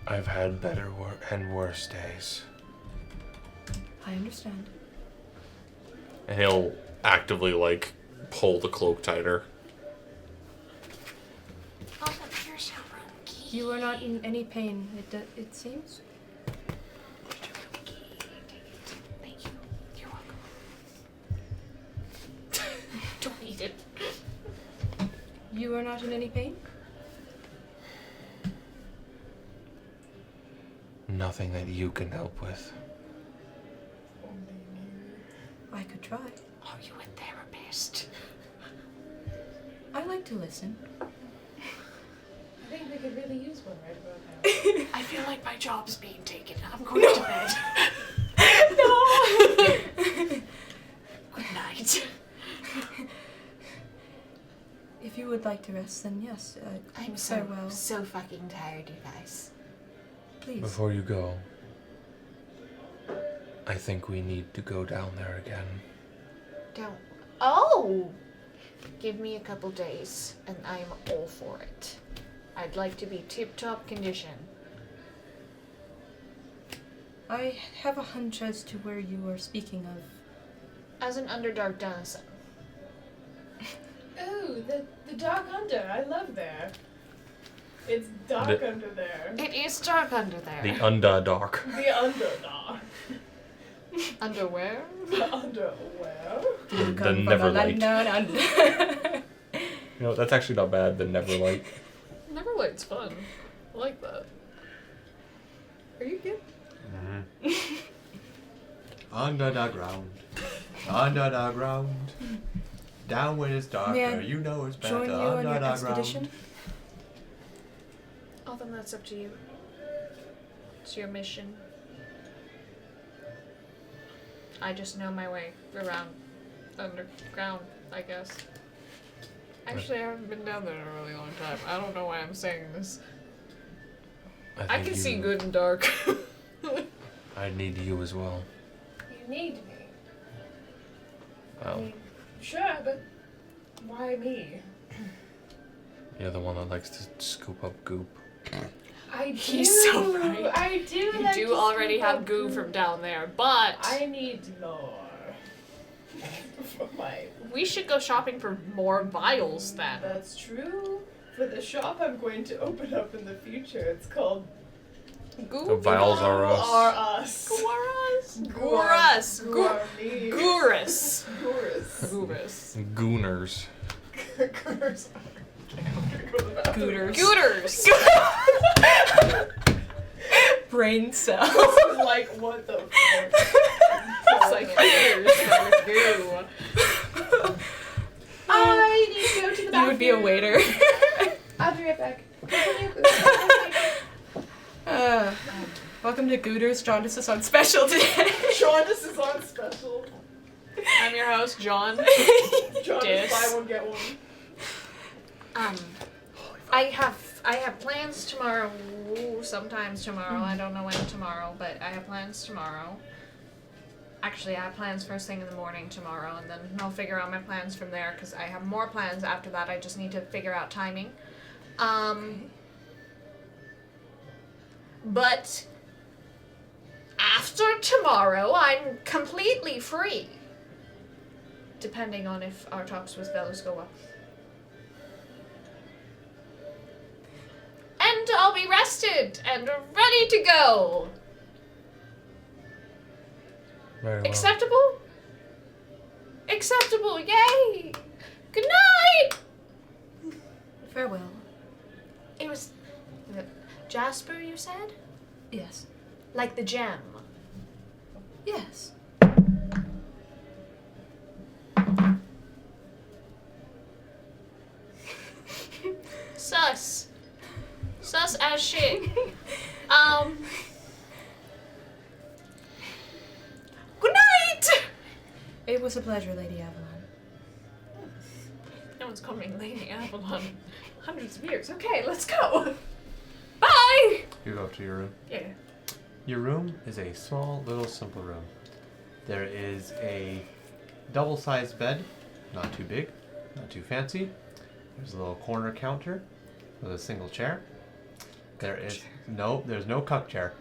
I've had better and worse days.
I understand.
And he'll actively like pull the cloak tighter.
You are not in any pain, it seems.
Thank you. You're welcome. Don't eat it.
You are not in any pain?
Nothing that you can help with.
I could try.
Are you a therapist?
I like to listen.
I think we could really use one right about now.
I feel like my job's being taken. I'm going to bed.
No!
Good night.
If you would like to rest, then yes.
I'm
farewell.
so fucking tired, you guys.
Please.
Before you go, I think we need to go down there again.
Don't. Oh! Give me a couple days, and I'm all for it. I'd like to be tip-top condition.
I have a hunch as to where you are speaking of.
As an Underdark denizen.
Oh, the dark under. I love there. It's dark under there.
It is dark under there.
The Underdark.
The underdark.
Underwear?
The underwear.
The Neverlight.
Neverlight.
You know, that's actually not bad, the Neverlight.
Neverlight's fun. I like that. Are you good?
Under the ground. Under the ground. Down when it's darker,
May I
you know it's better.
Join you on
Under
your
the
expedition?
ground.
Oh, then that's up to you. It's your mission.
I just know my way around underground, I guess.
Actually, I haven't been down there in a really long time. I don't know why I'm saying this. I
think
can see
you-
good and dark.
I need you as well.
You need me. I
Well,
mean, sure, but why me?
you're the one that likes to scoop up goop.
I do.
He's so right.
I do.
You
like
do
to
already
scoop
have
up
goo
goo.
from down there, but
I need more. For my.
we should go shopping for more vials then.
That's true. For the shop I'm going to open up in the future, it's called
Goo?
The vials are us.
Are us.
Gourus?
Gourus.
Gourus. Gourus.
Gourus.
Gourus.
Gooners.
Gourus.
Gooters.
Gooters.
Brain cells.
Like, what the fuck?
It's like gooters with goo.
I need to go to the bathroom.
You would be a waiter.
I'll be right back.
Welcome to Gooters. Jaundice is on special today.
Jaundice is on special.
I'm your host, John.
Jaundice, buy one, get one.
I have plans tomorrow. Sometimes tomorrow. I don't know when tomorrow, but I have plans tomorrow. Actually, I have plans first thing in the morning tomorrow, and then I'll figure out my plans from there, because I have more plans after that. I just need to figure out timing. But after tomorrow, I'm completely free. Depending on if our talks with Velos go well. And I'll be rested and ready to go.
Very well.
Acceptable? Acceptable, yay! Good night!
Farewell.
It was Jasper, you said?
Yes.
Like the gem.
Yes.
Sus. Sus as shit. Good night!
It was a pleasure, Lady Avalon.
No one's calling me Lady Avalon. Hundreds of years. Okay, let's go.
Bye!
You go up to your room.
Yeah.
Your room is a small, little, simple room. There is a double-sized bed, not too big, not too fancy. There's a little corner counter with a single chair. There's no cuck chair.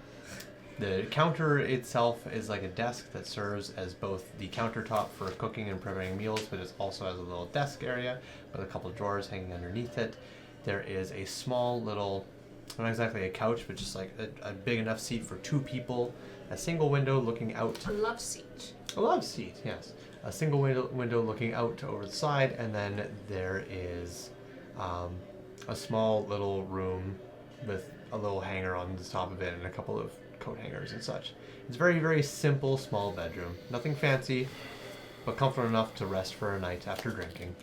The counter itself is like a desk that serves as both the countertop for cooking and preparing meals, but it also has a little desk area with a couple of drawers hanging underneath it. There is a small little, not exactly a couch, but just like a big enough seat for two people. A single window looking out.
A love seat.
A love seat, yes. A single window looking out over the side, and then there is a small little room with a little hanger on the top of it and a couple of coat hangers and such. It's a very, very simple, small bedroom. Nothing fancy, but comfortable enough to rest for a night after drinking.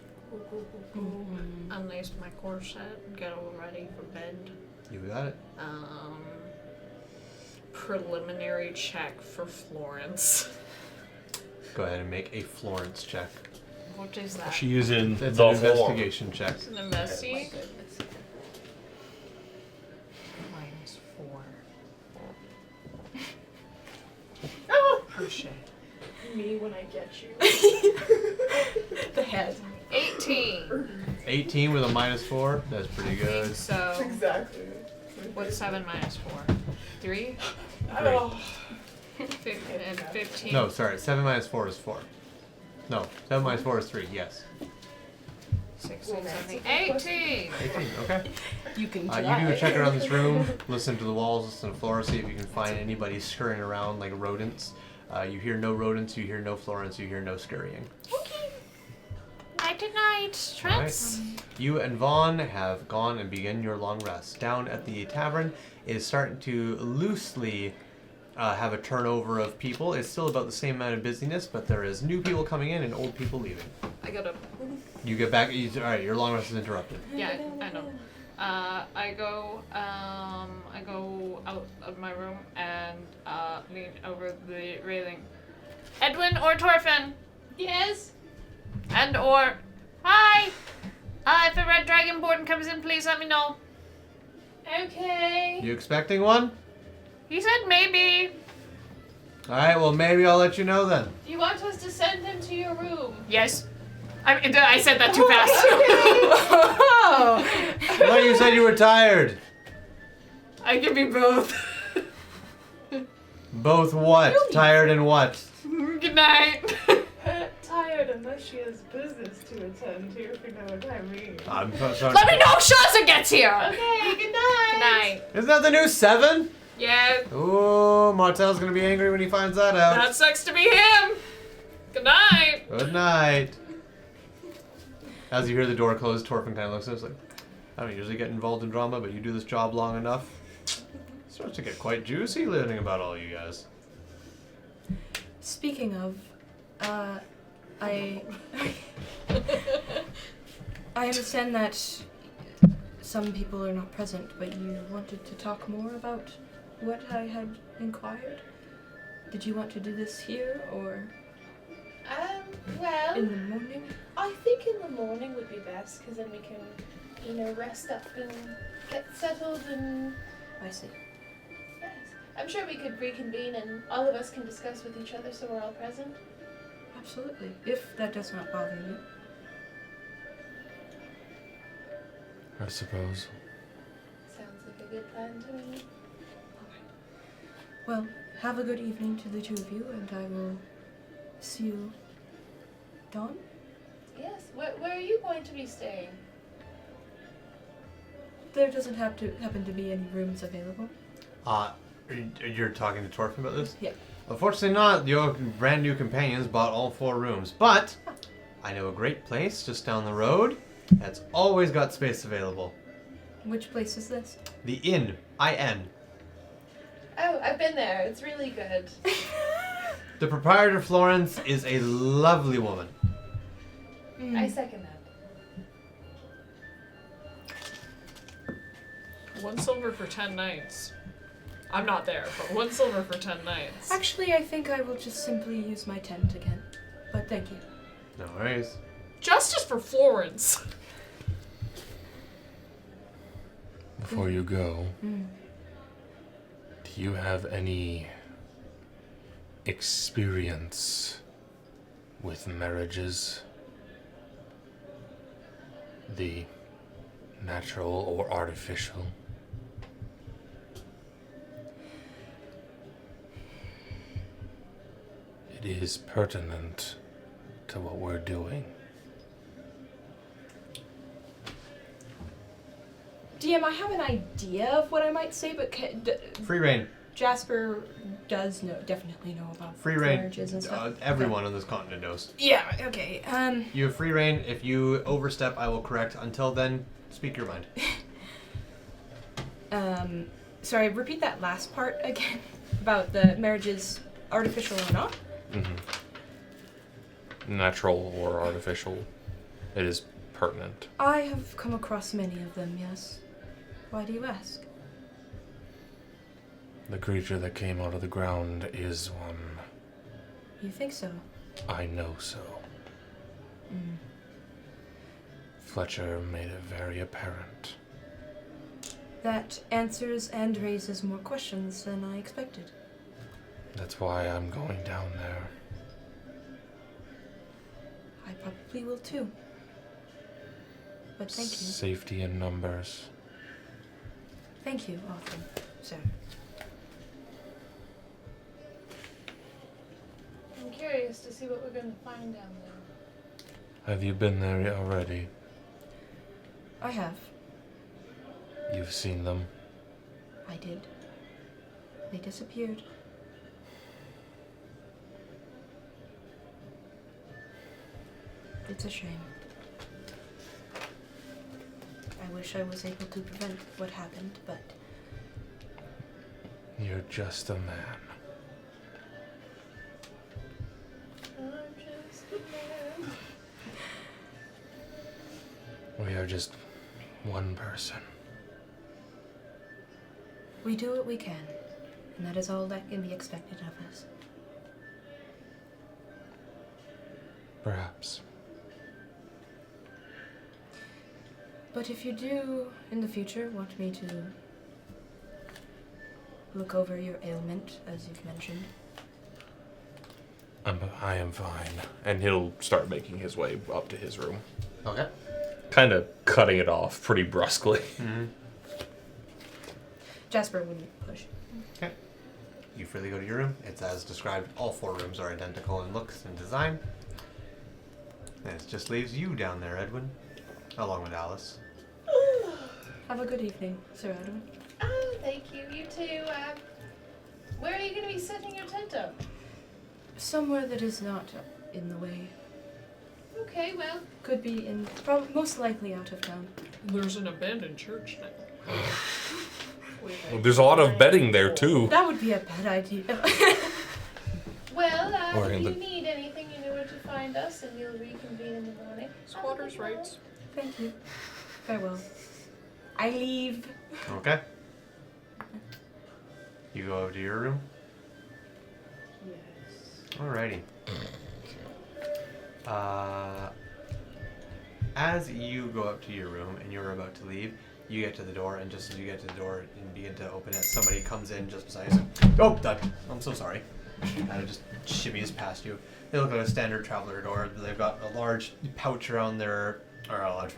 Unlace my corset and get all ready for bed.
You got it.
Preliminary check for Florence.
Go ahead and make a Florence check.
What is that?
She is in
It's
the
an
floor.
investigation check.
It's an investigate.
Oh shit. Me when I get you.
The head.
18.
18 with a -4. That's pretty
I
good.
think so.
Exactly.
What's 7 minus 4? 3?
Oh.
15.
No, sorry. 7 minus 4 is 4. No, 7 minus 4 is 3. Yes.
16, 17, 18.
18. Okay.
You can
You
try.
do a check around this room, listen to the walls, listen to the floor, see if you can find anybody scurrying around like rodents. You hear no rodents, you hear no Florence, you hear no scurrying.
Okay. Night to night, Trents.
You and Vaughn have gone and begin your long rest. Down at the tavern is starting to loosely have a turnover of people. It's still about the same amount of busyness, but there is new people coming in and old people leaving.
I gotta.
You get back. Alright, your long rest is interrupted.
Yeah, I know. I go out of my room and lean over the railing. Edwin or Torfin?
Yes?
And or hi. If a red dragonborn comes in, please let me know.
Okay.
You expecting one?
He said maybe.
Alright, well maybe I'll let you know then.
Do you want us to send him to your room?
Yes. I said that too fast.
I thought you said you were tired.
I can be both.
Both what? Tired and what?
Good night.
Tired unless she has business to attend to, if you know what I mean.
I'm so sorry.
Let me know if Shaza gets here.
Okay, good night.
Good night.
Isn't that the new 7?
Yeah,
Ooh, Martel's gonna be angry when he finds that out.
that sucks to be him. Good night.
Good night. As you hear the door close, Torfin kind of looks at us like, I don't usually get involved in drama, but you do this job long enough. It starts to get quite juicy learning about all you guys.
Speaking of, I understand that some people are not present, but you wanted to talk more about what I had inquired. Did you want to do this here or
Well,
in the morning?
I think in the morning would be best, because then we can, rest up and get settled and...
I see.
Yes. I'm sure we could reconvene and all of us can discuss with each other so we're all present.
Absolutely. If that does not bother you.
I suppose.
a good plan to me.
Well, have a good evening to the two of you, and I will see you. Dawn?
Yes. Where are you going to be staying?
There doesn't happen to be any rooms available.
You're talking to Torfin about this?
Yeah.
Unfortunately not. Your brand new companions bought all 4 rooms. But I know a great place just down the road that's always got space available.
Which place is this?
The Inn. I-N.
Oh, I've been there. It's really good.
The proprietor, Florence, is a lovely woman.
I second that.
1 silver for 10 nights. I'm not there, but 1 silver for 10 nights.
Actually, I think I will just simply use my tent again. But thank you.
No worries.
Justice for Florence.
Before you go, do you have any experience with marriages? The natural or artificial? It is pertinent to what we're doing.
DM, I have an idea of what I might say, but
Free reign.
Jasper does definitely know about
Free reign.
marriages and stuff.
Everyone on this continent knows.
Yeah, okay.
You have free reign. If you overstep, I will correct. Until then, speak your mind.
Sorry, repeat that last part again about the marriages, artificial or not.
Natural or artificial, it is pertinent.
I have come across many of them, yes. Why do you ask?
The creature that came out of the ground is one.
You think so?
I know so. Fletcher made it very apparent.
That answers and raises more questions than I expected.
That's why I'm going down there.
I probably will too. But thank you.
Safety in numbers.
Thank you, often, sir.
I'm curious to see what we're going to find down there.
Have you been there already?
I have.
You've seen them?
I did. They disappeared. It's a shame. I wish I was able to prevent what happened, but
You're just a man.
I'm just a man.
We are just one person.
we do what we can, and that is all that can be expected of us.
Perhaps.
But if you do, in the future, want me to look over your ailment, as you've mentioned,
I am fine. And he'll start making his way up to his room.
Okay.
Kind of cutting it off pretty brusquely.
Jasper wouldn't push.
Okay. You freely go to your room. It's as described. All 4 rooms are identical in looks and design. And it just leaves you down there, Edwin, along with Alice.
Have a good evening, Sir Edwin.
Oh, thank you. You too. Where are you going to be setting your tent up?
Somewhere that is not in the way.
Okay, well.
Could be in, most likely out of town.
There's an abandoned church now.
Well, there's a lot of bedding there, too.
That would be a bad idea.
Well,
Or
if
in
you
the-
need anything, you know where to find us, and we'll reconvene in the morning.
Squatters' rights.
Thank you. Farewell. I leave.
Okay. You go over to your room?
Yes.
Alrighty. As you go up to your room and you're about to leave, you get to the door, and just as you get to the door and begin to open it, somebody comes in just beside you. Oh, Doug, I'm so sorry. And it just shimmies past you. They look like a standard traveler door. They've got a large pouch around their or a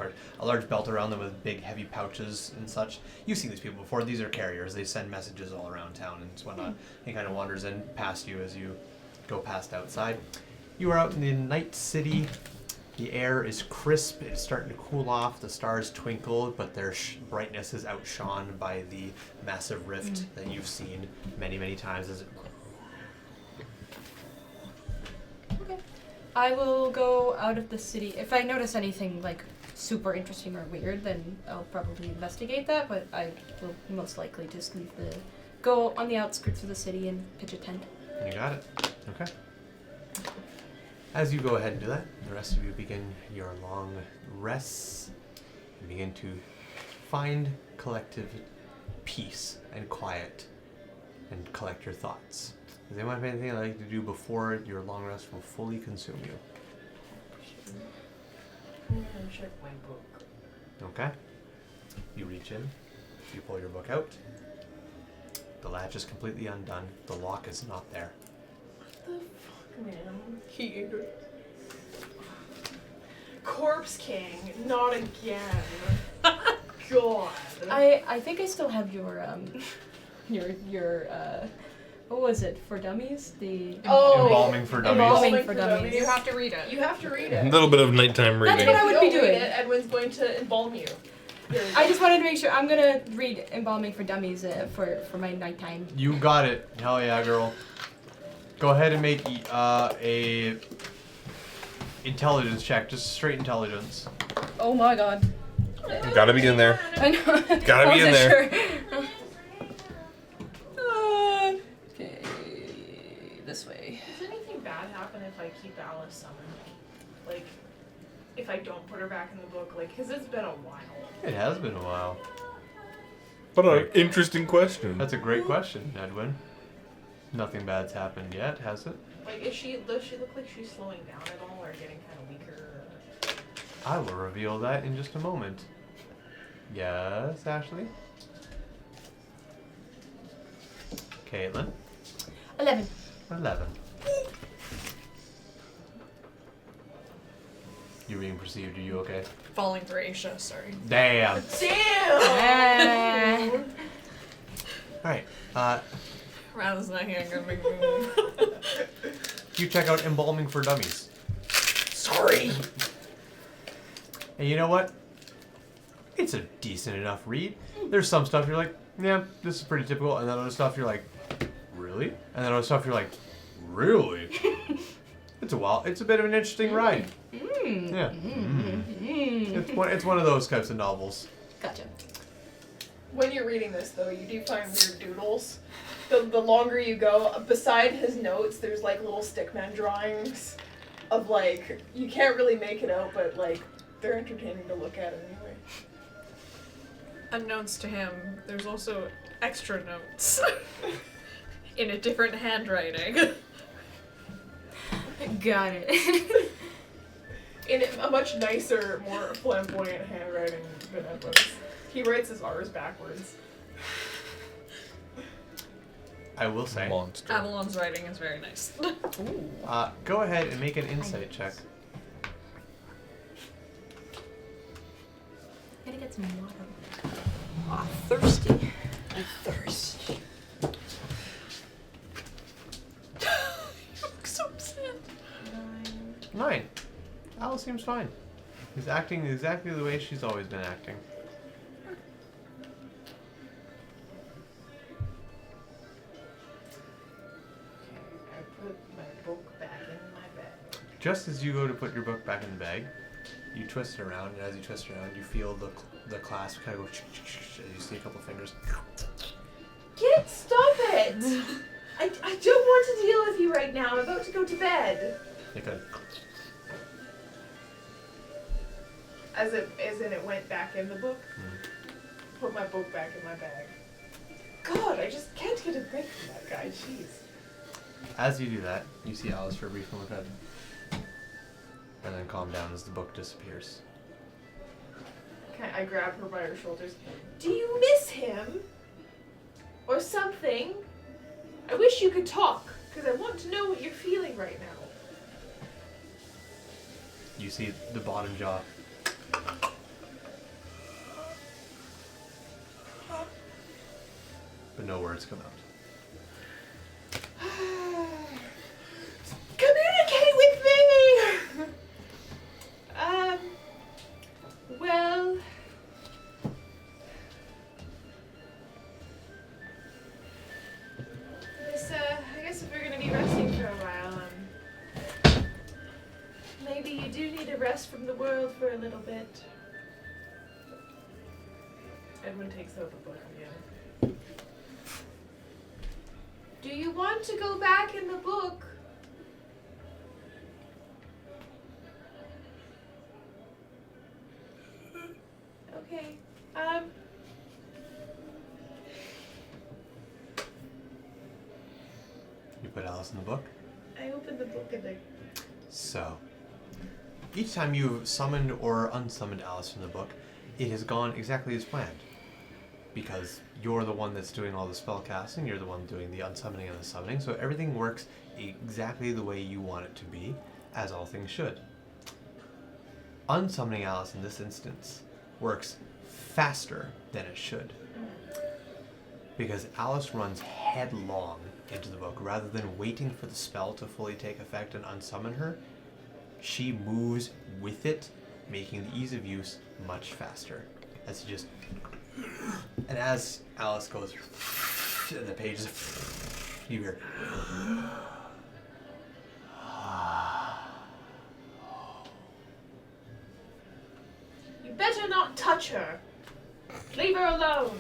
large belt around them with big heavy pouches and such. You've seen these people before. These are carriers. They send messages all around town and whatnot. He kind of wanders in past you as you go past outside. You are out in the night city. The air is crisp. It's starting to cool off. The stars twinkle, but their brightness is outshone by the massive rift that you've seen many, many times. As it...
Okay. I will go out of the city. If I notice anything like super interesting or weird, then I'll probably investigate that, but I will most likely just go on the outskirts of the city and pitch a tent.
You got it. Okay. As you go ahead and do that, the rest of you begin your long rests and begin to find collective peace and quiet and collect your thoughts. Does anyone have anything they'd like to do before your long rest will fully consume you?
I'm gonna check my book.
Okay. You reach in, you pull your book out. The latch is completely undone. The lock is not there.
What the fuck, man? Corpse King, not again. God.
I think I still have your what was it for dummies? The
Embalming for dummies.
Embalming for dummies.
You have to read it.
You have to read
A
it.
little bit of nighttime
That's
reading.
what I would be
If you don't
doing.
read it, Edwin's going to embalm you.
I just wanted to make sure. I'm gonna read Embalming for Dummies for my nighttime.
You got it. Hell yeah, girl. Go ahead and make a intelligence check. Just straight intelligence.
Oh my god.
Gotta be in there.
I know.
Gotta be in there.
Sure. Okay, this way.
Does anything bad happen if I keep Alice summoned? Like, if I don't put her back in the book? Like, because it's been a while.
It has been a while.
What an interesting question.
That's a great question, Edwin. Nothing bad's happened yet, has it?
Like, does she look like she's slowing down at all or getting kind of weaker? Or...
I will reveal that in just a moment. Yes, Ashley? Caitlin?
11.
11. You're being perceived. Are you okay?
Falling for Aisha, sorry.
Damn.
Ah.
Alright.
Rather's not here, gonna make me move.
You check out Embalming for Dummies.
Sorry.
And you know what? It's a decent enough read. There's some stuff you're like, yeah, this is pretty typical. And then other stuff you're like, really? And then other stuff you're like, really? It's a bit of an interesting ride. Yeah. It's one of those types of novels.
Gotcha.
When you're reading this, though, you do find weird doodles. The longer you go, beside his notes, there's like little stickman drawings of like, you can't really make it out, but like, they're entertaining to look at anyway.
Unknowns to him, there's also extra notes in a different handwriting.
Got it.
In a much nicer, more flamboyant handwriting than Edwin's. He writes his R's backwards.
I will say.
Monster.
Avalon's writing is very nice.
Go ahead and make an insight check.
Gotta get some water. Ah, thirsty.
I'm thirsty.
You look so upset.
9. Alice seems fine. She's acting exactly the way she's always been acting.
I put my book back in my bag.
Just as you go to put your book back in the bag, you twist it around, and as you twist it around, you feel the clasp kind of go as you see a couple fingers.
Kid, stop it! I don't want to deal with you right now. I'm about to go to bed.
They kind of
As in it went back in the book. Put my book back in my bag. God, I just can't get a break from that guy. Jeez.
As you do that, you see Alice for a brief moment ahead, and then calm down as the book disappears.
I grab her by her shoulders. Do you miss him? Or something? I wish you could talk, because I want to know what you're feeling right now.
You see the bottom jaw But no words come out.
Communicate with me! Well... I guess if we're gonna be resting for a while, maybe you do need a rest from the world for a little bit. Edwin takes out the book again. Do you want to go back in the book? Okay.
You put Alice in the book?
I opened the book and
So, each time you've summoned or unsummoned Alice from the book, it has gone exactly as planned. Because you're the one that's doing all the spell casting, you're the one doing the unsummoning and the summoning, so everything works exactly the way you want it to be, as all things should. Unsummoning Alice in this instance works faster than it should. Because Alice runs headlong into the book. Rather than waiting for the spell to fully take effect and unsummon her, she moves with it, making the ease of use much faster. As you just... And as Alice goes, and the pages, you hear...
You better not touch her. Leave her alone.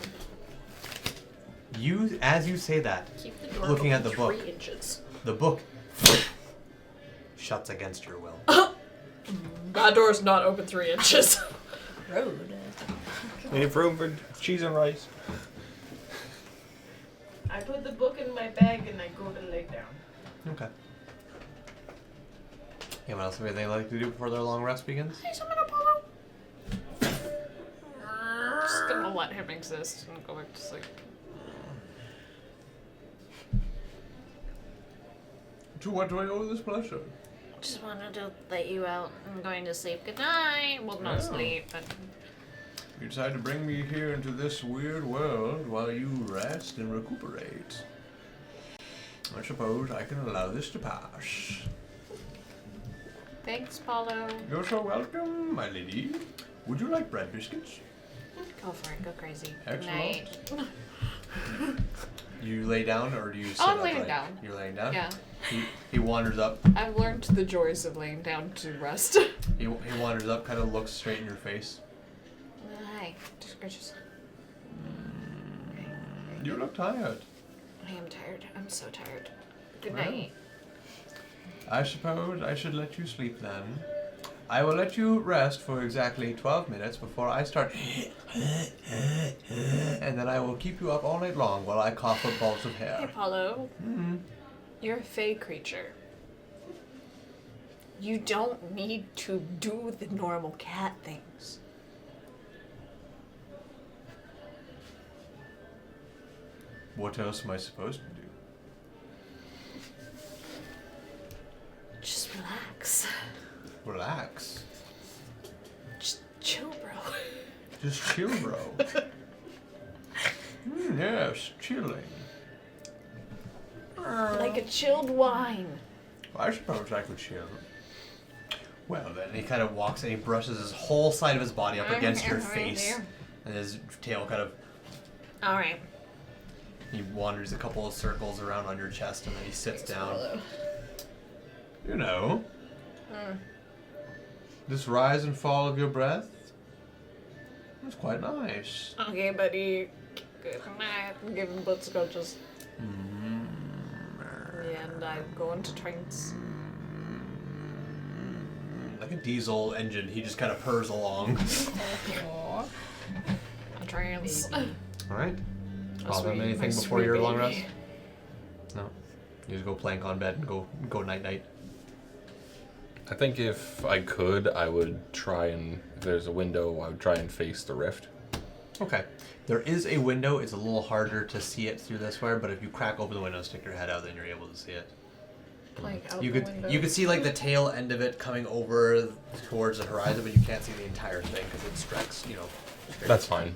You, as you say that,
Keep the door
looking
open
at the book,
3 inches.
the book shuts against your will.
That door's not open 3 inches.
Road.
We have room for cheese and rice.
I put the book in my bag and I go to lay down.
Okay. Anyone else have anything they'd like to do before their long rest begins?
Hey, summon Apollo. Just gonna let him exist and go back to sleep.
To what do I owe this pleasure?
Just wanted to let you out. I'm going to sleep. Good night. Well, not
Yeah.
sleep, but
You decided to bring me here into this weird world while you rest and recuperate. I suppose I can allow this to pass.
thanks, Paulo.
You're so welcome, my lady. Would you like bread biscuits?
Go for it. Go crazy.
Excellent.
Good night.
You lay down, or do you sit
I'm
upright?
laying down.
You're laying down?
Yeah.
He wanders up.
I've learned the joys of laying down to rest.
He wanders up, kind of looks straight in your face.
Hi. Just gracious.
You look tired.
I am tired. I'm so tired. Good
Well.
night.
I suppose I should let you sleep then. I will let you rest for exactly 12 minutes before I start and then I will keep you up all night long while I cough up balls of
Hey,
hair.
Paulo.
You're a fey creature.
You don't need to do the normal cat things.
What else am I supposed to do?
Just relax.
Relax.
Just chill, bro.
Just chill, bro. Yes, chilling.
Like a chilled wine.
I suppose I could chill.
Well, then he kind of walks and he brushes his whole side of his body up against your face, and his tail kind of.
Alright.
He wanders a couple of circles around on your chest, and then he sits down.
You know, this rise and fall of your breath. It's quite nice.
Okay, buddy. Good night. Give him butterscotches. And I go into trance.
Like a diesel engine, he just kind of purrs along.
Trance.
Alright.
Oh,
Problem
sweet,
anything
my
before
sweet
your long
baby.
rest? No. You just go plank on bed and go night night.
I think if I could, I would try and, if there's a window, I would try and face the rift.
Okay. There is a window. It's a little harder to see it through this way, but if you crack open the window and stick your head out, then you're able to see it.
Like out
You
the
could
window.
you could see like the tail end of it coming over towards the horizon, but you can't see the entire thing because it stretches, straight.
That's fine.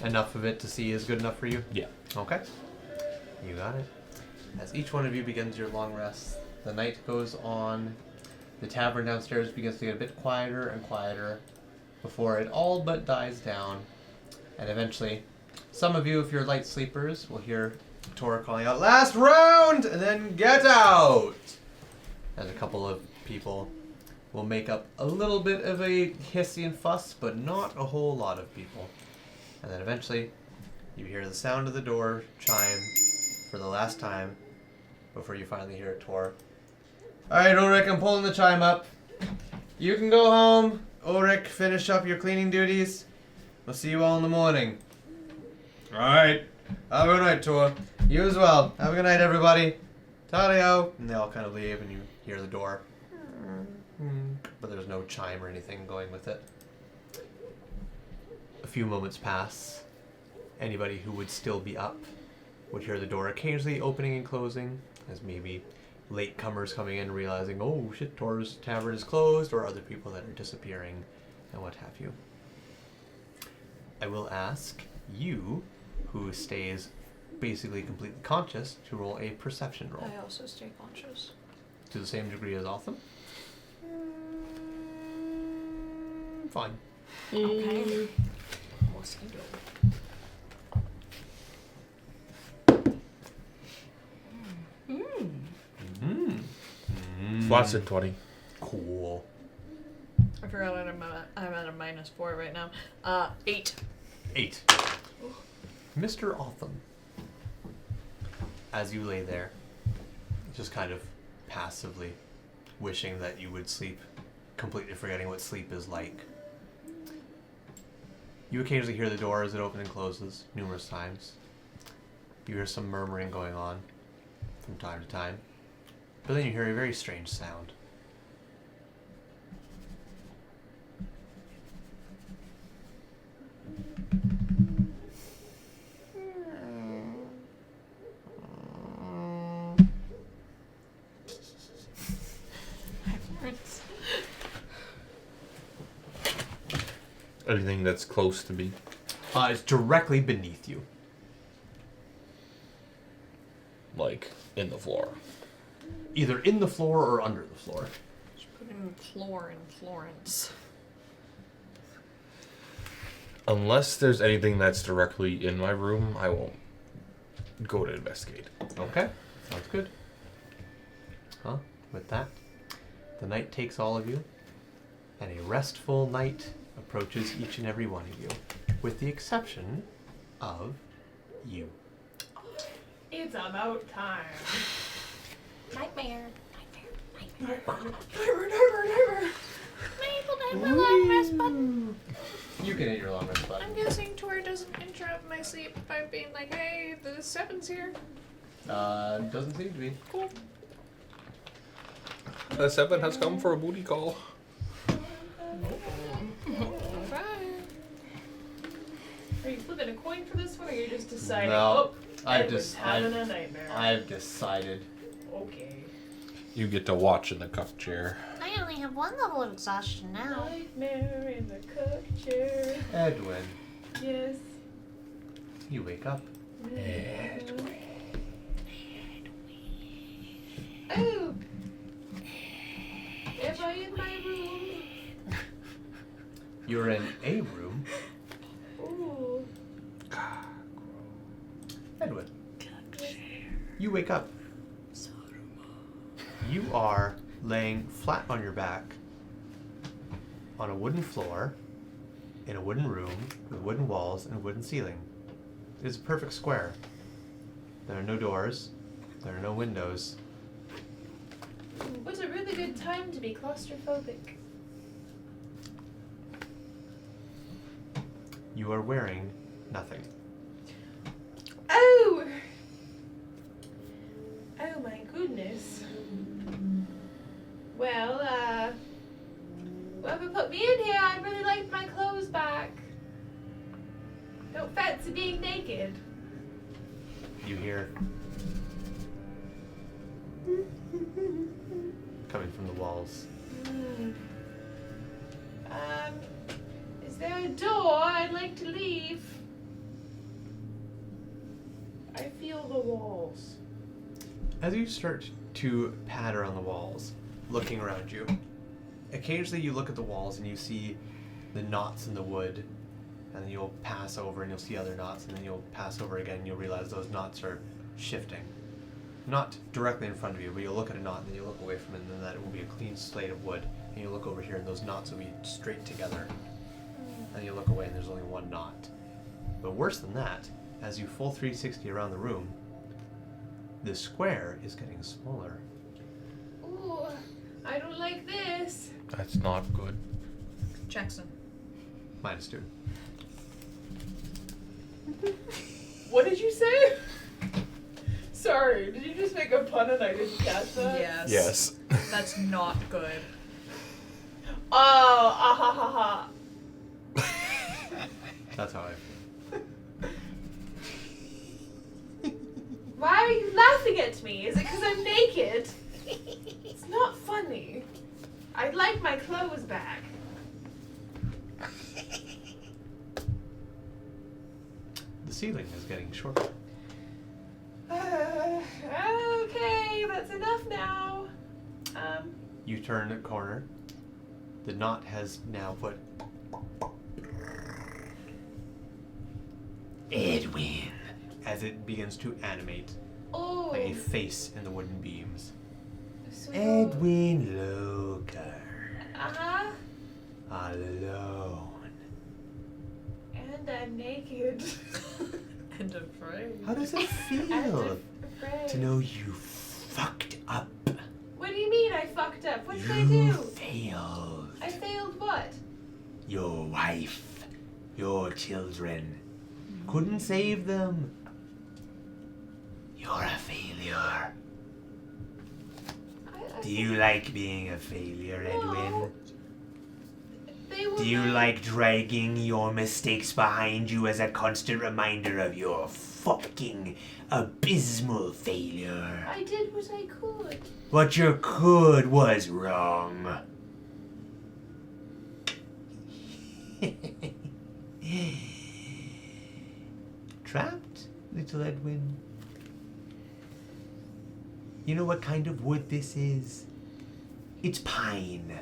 Enough of it to see is good enough for you?
Yeah.
Okay. You got it. As each one of you begins your long rest, the night goes on. The tavern downstairs begins to get a bit quieter and quieter before it all but dies down. And eventually, some of you, if you're light sleepers, will hear Tora calling out, "Last round!" and then "Get out!" As a couple of people will make up a little bit of a hissy and fuss, but not a whole lot of people. And then eventually, you hear the sound of the door chime for the last time before you finally hear it, Tor. Alright, Ulrich, I'm pulling the chime up. You can go home. Ulrich, finish up your cleaning duties. We'll see you all in the morning. Alright. Have a good night, Tor. You as well. Have a good night, everybody. Tadio. And they all kind of leave, and you hear the door. But there's no chime or anything going with it. A few moments pass. Anybody who would still be up would hear the door occasionally opening and closing, as maybe latecomers coming in realizing, oh shit, Tor's tavern is closed, or other people that are disappearing, and what have you. I will ask you, who stays basically completely conscious, to roll a perception roll.
I also stay conscious.
To the same degree as Otham? Fine.
Okay.
Flaccid 20.
Cool.
I forgot I'm at a -4 right now. 8.
8. Mr. Otham, as you lay there, just kind of passively wishing that you would sleep, completely forgetting what sleep is like, you occasionally hear the door as it opens and closes numerous times. You hear some murmuring going on from time to time, but then you hear a very strange sound.
Anything that's close to me.
It's directly beneath you.
Like, in the floor.
Either in the floor or under the floor.
Just put in floor in Florence.
Unless there's anything that's directly in my room, I won't go to investigate.
Okay, sounds good. With that, the night takes all of you, and a restful night approaches each and every one of you, with the exception of you.
It's about time.
Nightmare.
You can hit your long rest button.
I'm guessing Tor doesn't interrupt my sleep by being like, hey, the 7's here.
Doesn't seem to be.
Cool.
The 7 has come for a booty call.
Bye.
Are you flipping a coin for this one, or you're just deciding?
No,
Oh,
I've
having a nightmare.
I've decided.
Okay.
You get to watch in the cup chair.
I only have one level of exhaustion now.
Nightmare in the cook chair.
Edwin,
Yes.
you wake up.
Oh. Am I in my room?
You're in a room.
Ooh.
Edwin, you wake up. You are laying flat on your back on a wooden floor in a wooden room with wooden walls and a wooden ceiling. It is a perfect square. There are no doors. There are no windows.
What's a really good time to be claustrophobic?
You are wearing nothing.
Oh! Oh my goodness. Well, whoever put me in here, I'd really like my clothes back. Don't fancy being naked.
You hear walls.
Is there a door? I'd like to leave.
I feel the walls.
As you start to patter on the walls, looking around you, occasionally you look at the walls and you see the knots in the wood, and then you'll pass over and you'll see other knots, and then you'll pass over again and you'll realize those knots are shifting. Not directly in front of you, but you'll look at a knot and then you'll look away from it, and then that will be a clean slate of wood. And you'll look over here and those knots will be straight together. And you look away and there's only one knot. But worse than that, as you full 360 around the room, the square is getting smaller.
Ooh, I don't like this.
That's not good.
Jackson.
-2.
What did you say? Sorry, did you just make a pun and I didn't catch that?
Yes.
Yes.
That's not good.
Oh, ah ha ha ha.
That's how I feel.
Why are you laughing at me? Is it because I'm naked? It's not funny. I'd like my clothes back.
The ceiling is getting shorter.
Okay, that's enough now.
You turn a corner. The knot has now put
Edwin.
as it begins to animate
Oh,
like a face in the wooden beams.
sweet.
Edwin Loker.
Uh-huh.
Alone.
And I'm naked.
And afraid.
How does it
And
feel
afraid.
to know you fucked up?
What do you mean I fucked up? What did I
You
do?
failed.
I failed what?
Your wife, your children. Couldn't save them. You're a failure. Do you like being a failure, Edwin?
No. They were
Do you
my-
like dragging your mistakes behind you as a constant reminder of your fucking abysmal failure?
I did what I could.
What you could was wrong. Trapped, little Edwin? You know what kind of wood this is? It's pine.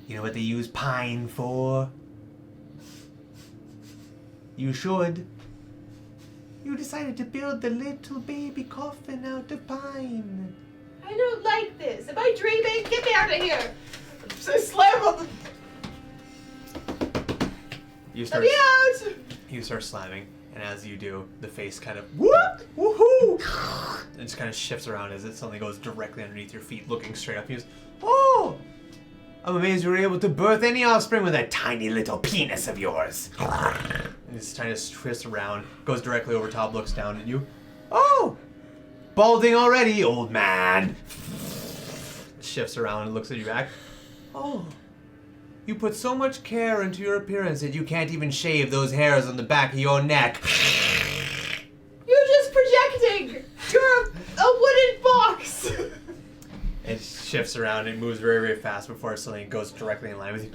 You know what they use pine for? You should. You decided to build the little baby coffin out of pine.
I don't like this. Am I dreaming? Get me out of here.
So slam on the.
You
Let
start
me out!
you start slamming, and as you do, the face kind of woohoo! And just kind of shifts around as it suddenly goes directly underneath your feet, looking straight up. He goes,
Oh! I'm amazed you were able to birth any offspring with that tiny little penis of yours.
and he just kind of twists around, goes directly over top, looks down at you,
Oh! Balding already, old man.
shifts around and looks at you back. Oh, you put so much care into your appearance that you can't even shave those hairs on the back of your neck.
You're just projecting! You're a wooden box!
It shifts around and moves very, very fast before it suddenly goes directly in line with you.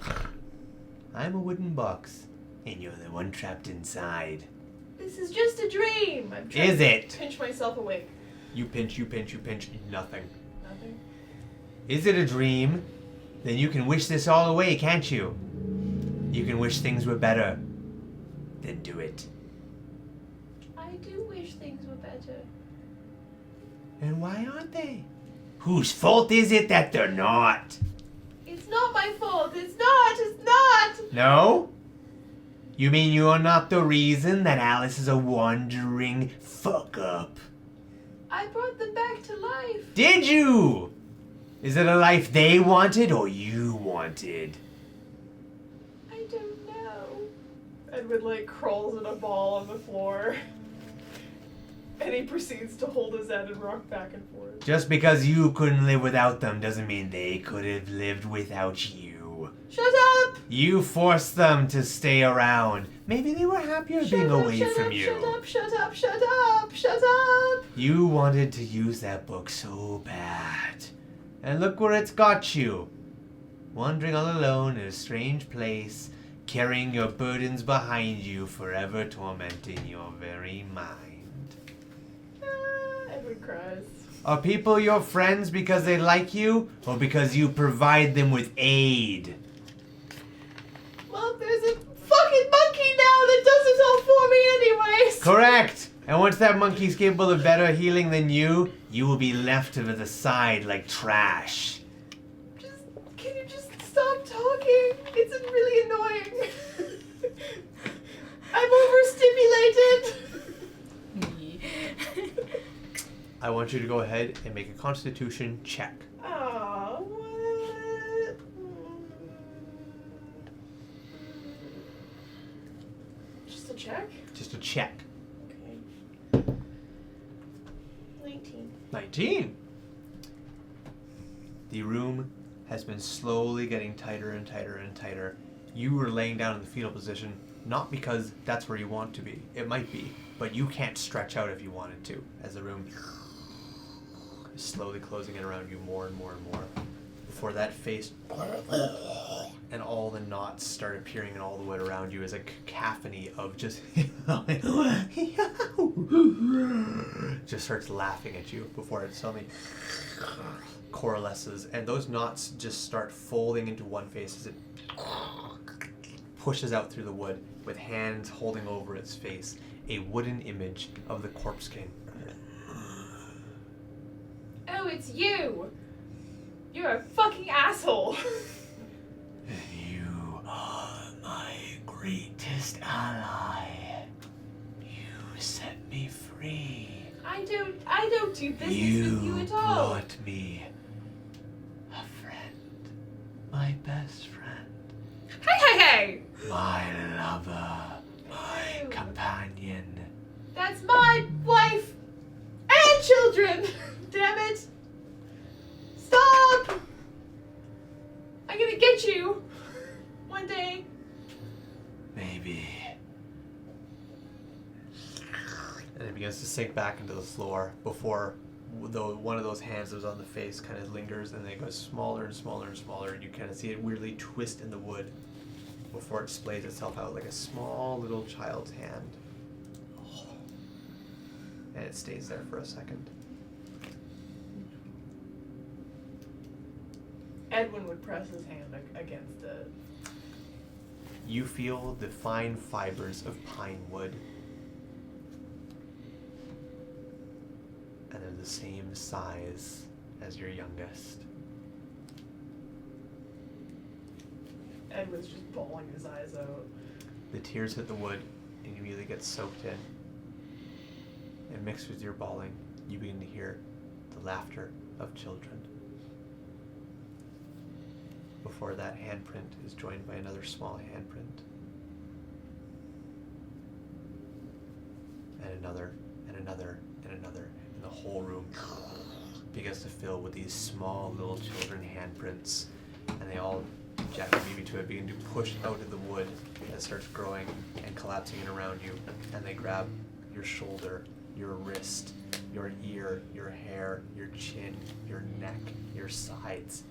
I'm a wooden box, and you're the one trapped inside.
This is just a dream. I'm trying
Is
to
it?
pinch myself awake.
You pinch, nothing.
Nothing.
Is it a dream? Then you can wish this all away, can't you? You can wish things were better. Then do it.
I do wish things were better.
And why aren't they? Whose fault is it that they're not?
It's not my fault. It's not. It's not.
No? You mean you're not the reason that Alice is a wandering fuck-up?
I brought them back to life.
Did you? Is it a life they wanted or you wanted?
I don't know.
Edwin like crawls in a ball on the floor. And he proceeds to hold his head and rock back and forth.
Just because you couldn't live without them doesn't mean they could have lived without you.
Shut up.
You forced them to stay around. Maybe they were happier being away from you.
Shut up. Shut up. Shut up. Shut up.
You wanted to use that book so bad. And look where it's got you. Wandering all alone in a strange place, carrying your burdens behind you, forever tormenting your very mind.
Edward cries.
Are people your friends because they like you, or because you provide them with aid?
Well, there's a fucking monkey now that does it all for me anyways.
Correct! And once that monkey's capable of better healing than you will be left to the side like trash.
Can you just stop talking? It's really annoying. I'm overstimulated.
I want you to go ahead and make a Constitution check.
Oh, what? Just a check?
Just a check.
Okay. 19.
19. The room has been slowly getting tighter and tighter and tighter. You were laying down in the fetal position, not because that's where you want to be. It might be, but you can't stretch out if you wanted to, as the room is slowly closing in around you more and more and more. Before that face and all the knots start appearing in all the wood around you as a cacophony of just just starts laughing at you before it suddenly coalesces, and those knots just start folding into one face as it pushes out through the wood with hands holding over its face, a wooden image of the corpse king.
Oh, it's you! You're a fucking asshole!
You are my greatest ally. You set me free.
I don't do business with you at all.
You brought me a friend. My best friend.
Hey!
My lover. My companion.
That's my wife and children! Damn it! Stop! I'm gonna get you one day.
Maybe. And it begins to sink back into the floor before one of those hands that was on the face kind of lingers, and then it goes smaller and smaller and smaller, and you kind of see it weirdly twist in the wood before it splays itself out like a small little child's hand. And it stays there for a second.
Edwin would press his hand against it.
You feel the fine fibers of pine wood. And they're the same size as your youngest.
Edwin's just bawling his eyes out.
The tears hit the wood and you immediately get soaked in. And mixed with your bawling, you begin to hear the laughter of children. Before that handprint is joined by another small handprint. And another, and another, and another. And the whole room begins to fill with these small little children handprints. And they all, Jack and Mimi to it, begin to push out of the wood that starts growing and collapsing in around you. And they grab your shoulder, your wrist, your ear, your hair, your chin, your neck, your sides.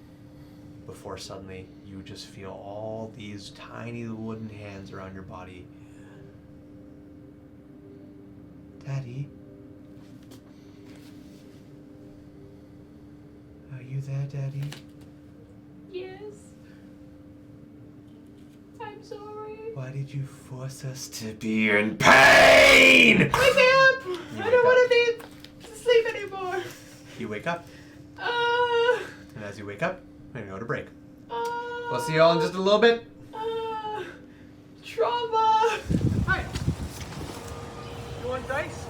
Before suddenly you just feel all these tiny wooden hands around your body. Daddy? Are you there, Daddy?
Yes. I'm sorry.
Why did you force us to be in pain?
Wake me up! I don't want to be to sleep anymore.
You wake up,
Uh,
and as you wake up, we're gonna go to break.
uh,
We'll see you all in just a little bit.
trauma.
Hi. You want dice?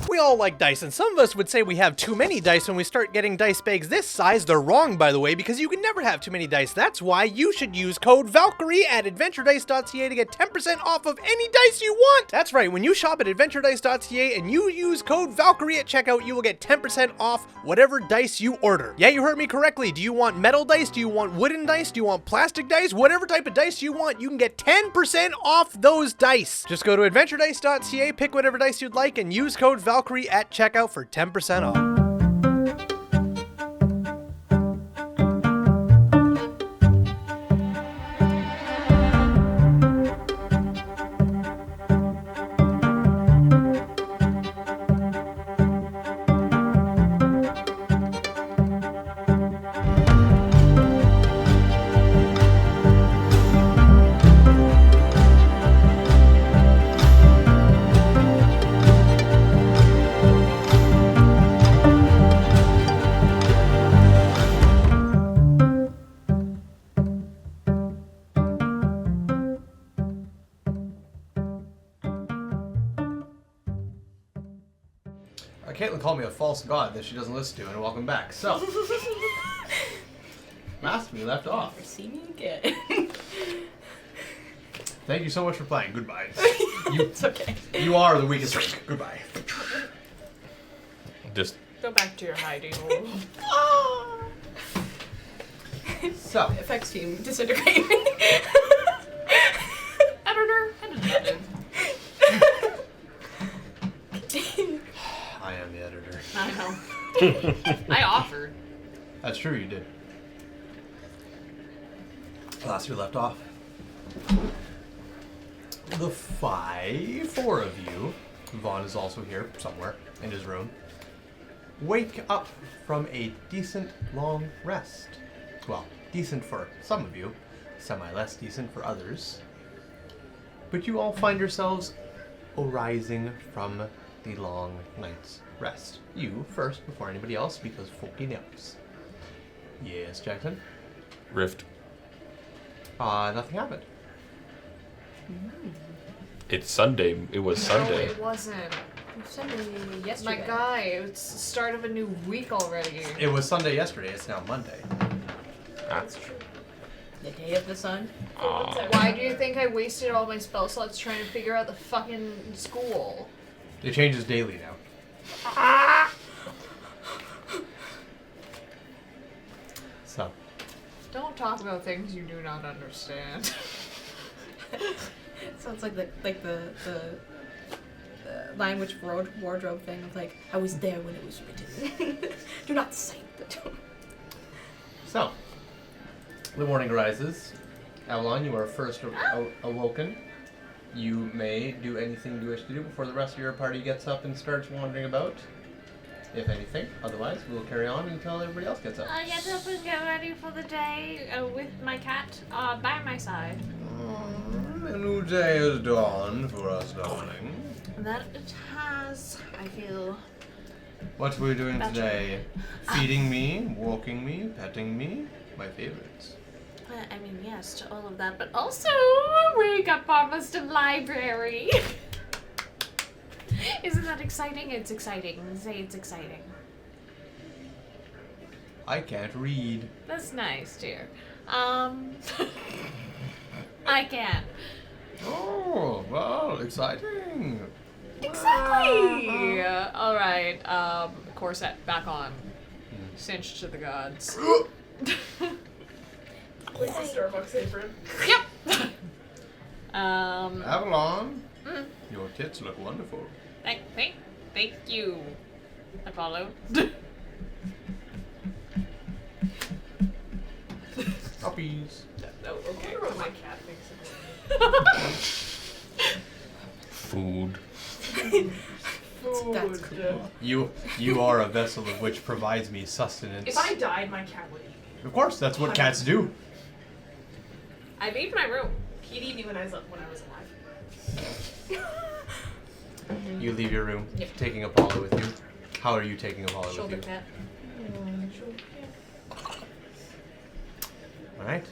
We all like dice, and some of us would say we have too many dice when we start getting dice bags this size. They're wrong, by the way, because you can never have too many dice. That's why you should use code Valkyrie at adventuredice.ca to get 10% off of any dice you want. That's right, when you shop at adventuredice.ca and you use code Valkyrie at checkout, you will get 10% off whatever dice you order. Yeah, you heard me correctly. Do you want metal dice? Do you want wooden dice? Do you want plastic dice? Whatever type of dice you want, you can get 10% off those dice. Just go to adventuredice.ca, pick whatever dice you'd like, and use code Valkyrie WinglessValkyrie at checkout for 10% off.
Caitlin called me a false god that she doesn't listen to, and welcome back. So, last we left off.
Never see me again.
Thank you so much for playing. Goodbye.
It's okay.
You are the weakest link. Goodbye.
Just
Go back to your hiding hole.
So,
Effects team disintegrate me.
Editor.
I am the editor.
I know. I offered.
That's true, you did. Last we left off. The four of you, Vaughn is also here somewhere in his room, wake up from a decent long rest. Well, decent for some of you, semi-less decent for others. But you all find yourselves arising from the long night's rest. You first before anybody else because Folky knows. Yes, Jackson?
rift.
Nothing happened.
It's Sunday. It was
No,
Sunday.
it wasn't.
You sent me yesterday.
My guy, it's the start of a new week already.
It was Sunday yesterday, it's now Monday.
That's true.
The day of the sun.
Why do you think I wasted all my spell slots trying to figure out the fucking school?
It changes daily now. So,
Don't talk about things you do not understand.
Sounds like the language wardrobe thing of like, I was there when it was written. Do not cite the tone.
So, the morning arises. Avalon, you are first awoken. You may do anything you wish to do before the rest of your party gets up and starts wandering about, if anything. Otherwise, we will carry on until everybody else gets up.
I get up and get ready for the day with my cat by my side.
A new day has dawned for us, darling.
That it has, I feel.
What are we doing
Better.
today? Feeding me, walking me, petting me? My favorites.
I mean, yes, to all of that, but also wake up almost a library. Isn't that exciting? It's exciting. Say it's exciting.
I can't read.
That's nice, dear. I can.
Oh, well, exciting.
Exactly.
All right. Corset back on. Cinched to the gods.
With the Starbucks apron.
Yep.
Avalon, your tits look wonderful.
Thank you. I followed.
Puppies.
No, okay. What my cat thinks of it.
Food.
That's cool.
You are a vessel of which provides me sustenance.
If I died, my cat would eat me.
Of course, that's what cats do.
I leave my room.
He'd eat me when I was alive.
You leave your room,
Yep.
taking Apollo with you. How are you taking Apollo
Shoulder
with you?
cat.
Alright.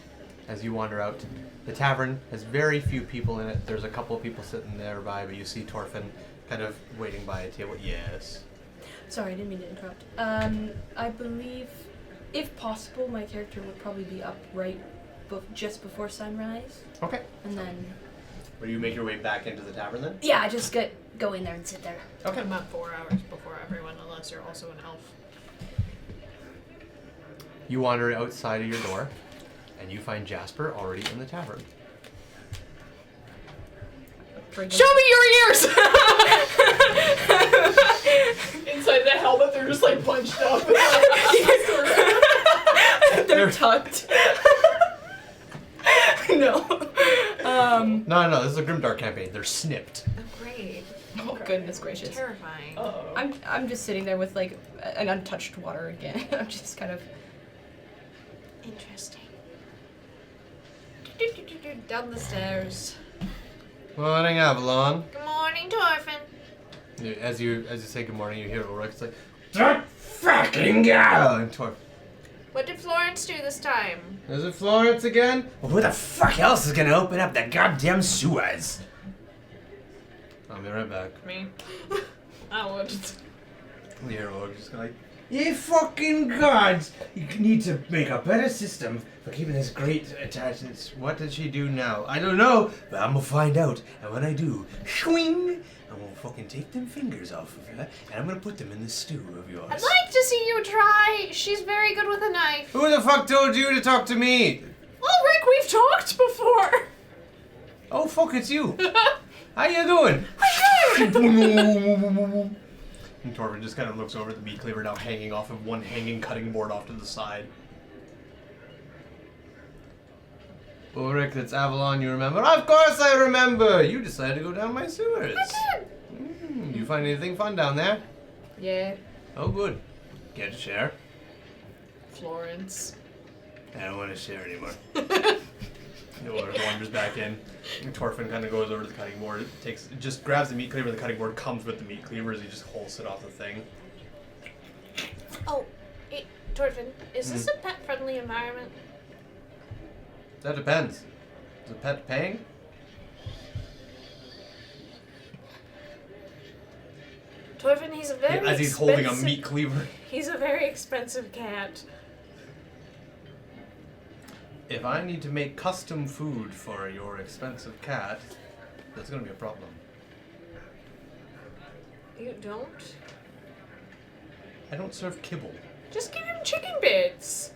As you wander out, the tavern has very few people in it. There's a couple of people sitting nearby, but you see Torfin kind of waiting by a table. Yes.
Sorry, I didn't mean to interrupt. I believe, if possible, my character would probably be up right just before sunrise,
Okay.
and then
Will you make your way back into the tavern then?
yeah, just go in there and sit there.
Okay.
I'm up 4 hours before everyone, unless you're also an elf.
You wander outside of your door, and you find Jasper already in the tavern.
drinking.
Show me your ears!
Inside the helmet, they're just like bunched up.
They're tucked. No.
No, this is a Grimdark campaign. They're snipped.
Oh, great.
Oh goodness gracious.
Terrifying.
Uh-oh.
I'm just sitting there with like an untouched water again. I'm just kind of.
Interesting. Down the stairs.
Morning, Avalon.
Good morning, Torfin.
As you say good morning, you hear Ulrich say, "That fucking gal!" And Torf,
What did Florence do this time?
is it Florence again? Well, who the fuck else is gonna open up the goddamn sewers? I'll be right back.
Me. I would.
You hear Ulrich just like,
Ye fucking gods! You need to make a better system for keeping this great attachments.
what did she do now? I don't know, but I'm gonna find out. And when I do, swing! I'm gonna fucking take them fingers off of her, and I'm gonna put them in the stew of yours.
I'd like to see you try. She's very good with a knife.
Who the fuck told you to talk to me?
Well, Rick, we've talked before.
Oh fuck, it's you. How you doing? And Torvin just kind of looks over at the meat cleaver now hanging off of one hanging cutting board off to the side. Ulrich, that's Avalon, you remember? Of course I remember! You decided to go down my sewers.
I did.
You find anything fun down there?
Yeah.
Oh good. Care to share?
Florence.
I don't want to share anymore. Ulrich wanders back in. And Torfin kind of goes over to the cutting board, just grabs the meat cleaver, the cutting board comes with the meat cleaver as he just holds it off the thing.
Oh, Torfin, is this a pet-friendly environment?
That depends. Is a pet paying?
Torfin, he's a very
As he's holding a
expensive-
meat cleaver.
He's a very expensive cat.
If I need to make custom food for your expensive cat, that's gonna be a problem.
You don't?
I don't serve kibble.
Just give him chicken bits.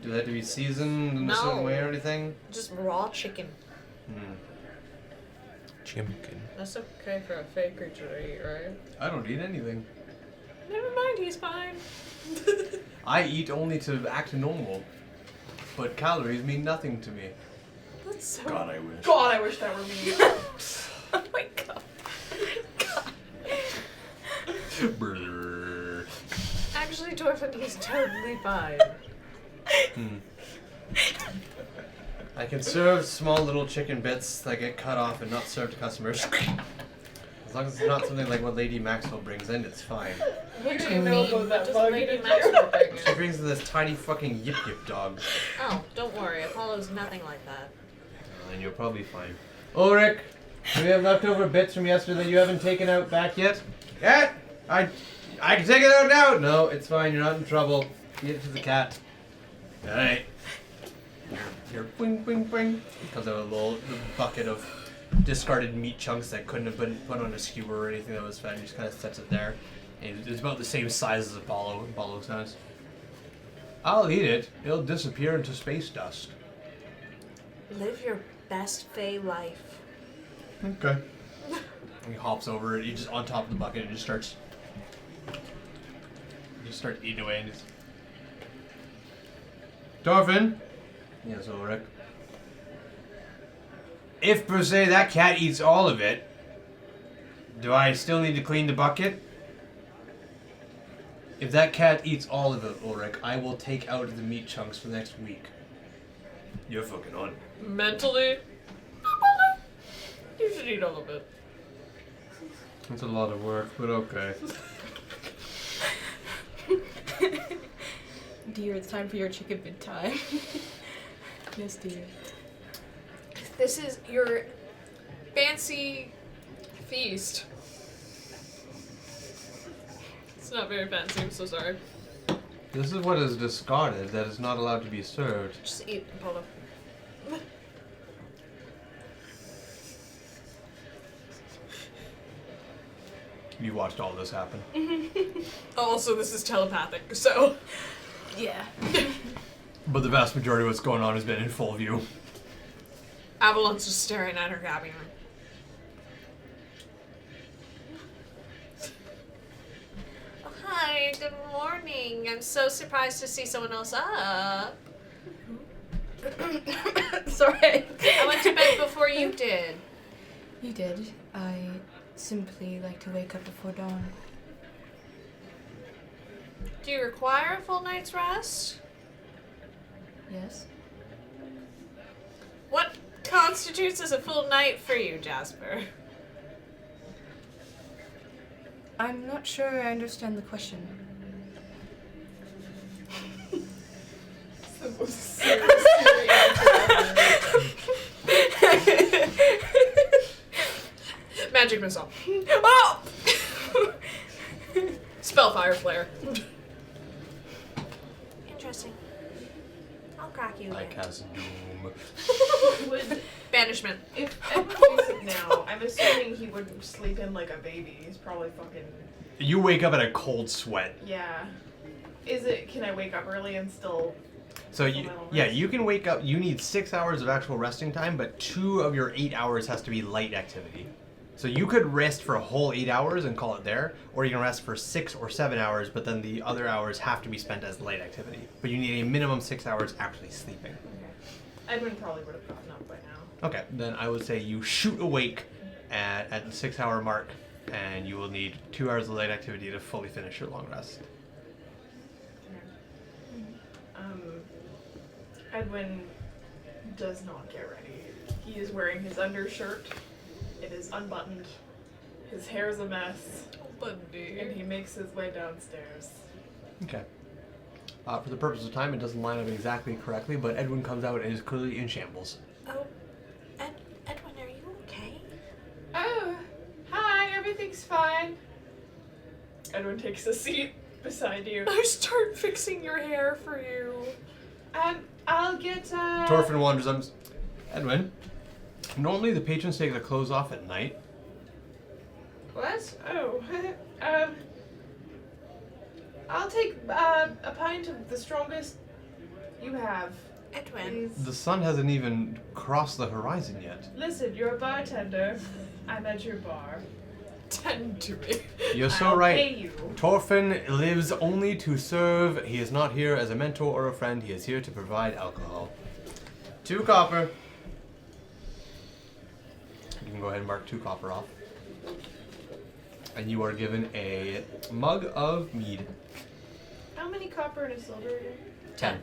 Do they have to be seasoned in a
No.
certain way or anything?
Just raw chicken.
Chimkin.
That's okay for a fake creature to eat, right?
I don't eat anything.
Never mind, he's fine.
I eat only to act normal. But calories mean nothing to me.
That's so.
God, I wish.
God, I wish that were me.
Oh my god.
Brrr.
Actually, Torfin, he's totally fine.
I can serve small little chicken bits that get cut off and not served to customers. As long as it's not something like what Lady Maxwell brings in, it's fine.
We didn't know about
What
that
does
bug.
Lady Maxwell bring
She
in?
brings in this tiny fucking yip yip dog.
Oh, don't worry. Apollo's nothing like that.
And you'll probably find. Ulrich, do we have leftover bits from yesterday that you haven't taken out back yet? Yeah, I can take it out now. No, it's fine. You're not in trouble. Give it to the cat. All right. Here, bing, bing, bing. Comes out a little bucket of discarded meat chunks that couldn't have been put on a skewer or anything that was fed. He just kind of sets it there. And it's about the same size as Apollo. Apollo says, "I'll eat it. It'll disappear into space dust."
Live your best Fey life.
Okay. He hops over it. He just on top of the bucket and just starts eating away. And just Torfin. Yes, Ulrich. If per se that cat eats all of it, do I still need to clean the bucket? If that cat eats all of it, Ulrich, I will take out the meat chunks for the next week. You're fucking on.
Mentally, you should eat all of it.
It's a lot of work, but okay.
Dear, it's time for your chicken bid time. Yes, dear.
This is your fancy feast. It's not very fancy, I'm so sorry.
This is what is discarded that is not allowed to be served.
Just eat, Apollo.
You watched all this happen.
Also, this is telepathic, so.
Yeah.
But the vast majority of what's going on has been in full view.
Avalon's just staring at her cabin.
Oh, hi, good morning. I'm so surprised to see someone else up.
Sorry.
I went to bed before you did.
You did. I simply like to wake up before dawn.
Do you require a full night's rest?
Yes?
What constitutes as a full night for you, Jasper?
I'm not sure I understand the question.
The most serious
Magic missile. Oh! Spellfire flare.
Interesting. I'll crack you
I
again.
cast Doom.
Would
Banishment.
if Edwin wakes up now, I'm assuming he wouldn't sleep in like a baby. He's probably fucking
You wake up in a cold sweat.
yeah. Can I wake up early and still
So
Supplemental
yeah,
rest.
you can wake up. You need 6 hours of actual resting time, but 2 of your 8 hours has to be light activity. So you could rest for a whole 8 hours and call it there, or you can rest for 6 or 7 hours, but then the other hours have to be spent as light activity. But you need a minimum 6 hours actually sleeping.
Okay. Edwin probably would have gotten up by now.
Okay, then I would say you shoot awake at the 6 hour mark, and you will need 2 hours of light activity to fully finish your long rest.
Edwin does not get ready. He is wearing his undershirt. It is unbuttoned. His hair's a mess. And he makes his way downstairs.
Okay. For the purpose of time, it doesn't line up exactly correctly, but Edwin comes out and is clearly in shambles.
Oh, Edwin, are you okay?
Oh, hi, everything's fine. Edwin takes a seat beside you.
I start fixing your hair for you.
I'll get,
Torfin wanders up. Edwin, normally the patrons take their clothes off at night.
What? Oh, I'll take, a pint of the strongest you have.
Edwin.
The sun hasn't even crossed the horizon yet.
Listen, you're a bartender. I'm at your bar.
Tend to me.
You're so
I'll
right.
pay you.
Torfin lives only to serve. He is not here as a mentor or a friend. He is here to provide alcohol. 2 copper. You can go ahead and mark 2 copper off. And you are given a mug of mead.
How many copper and a silver again?
10.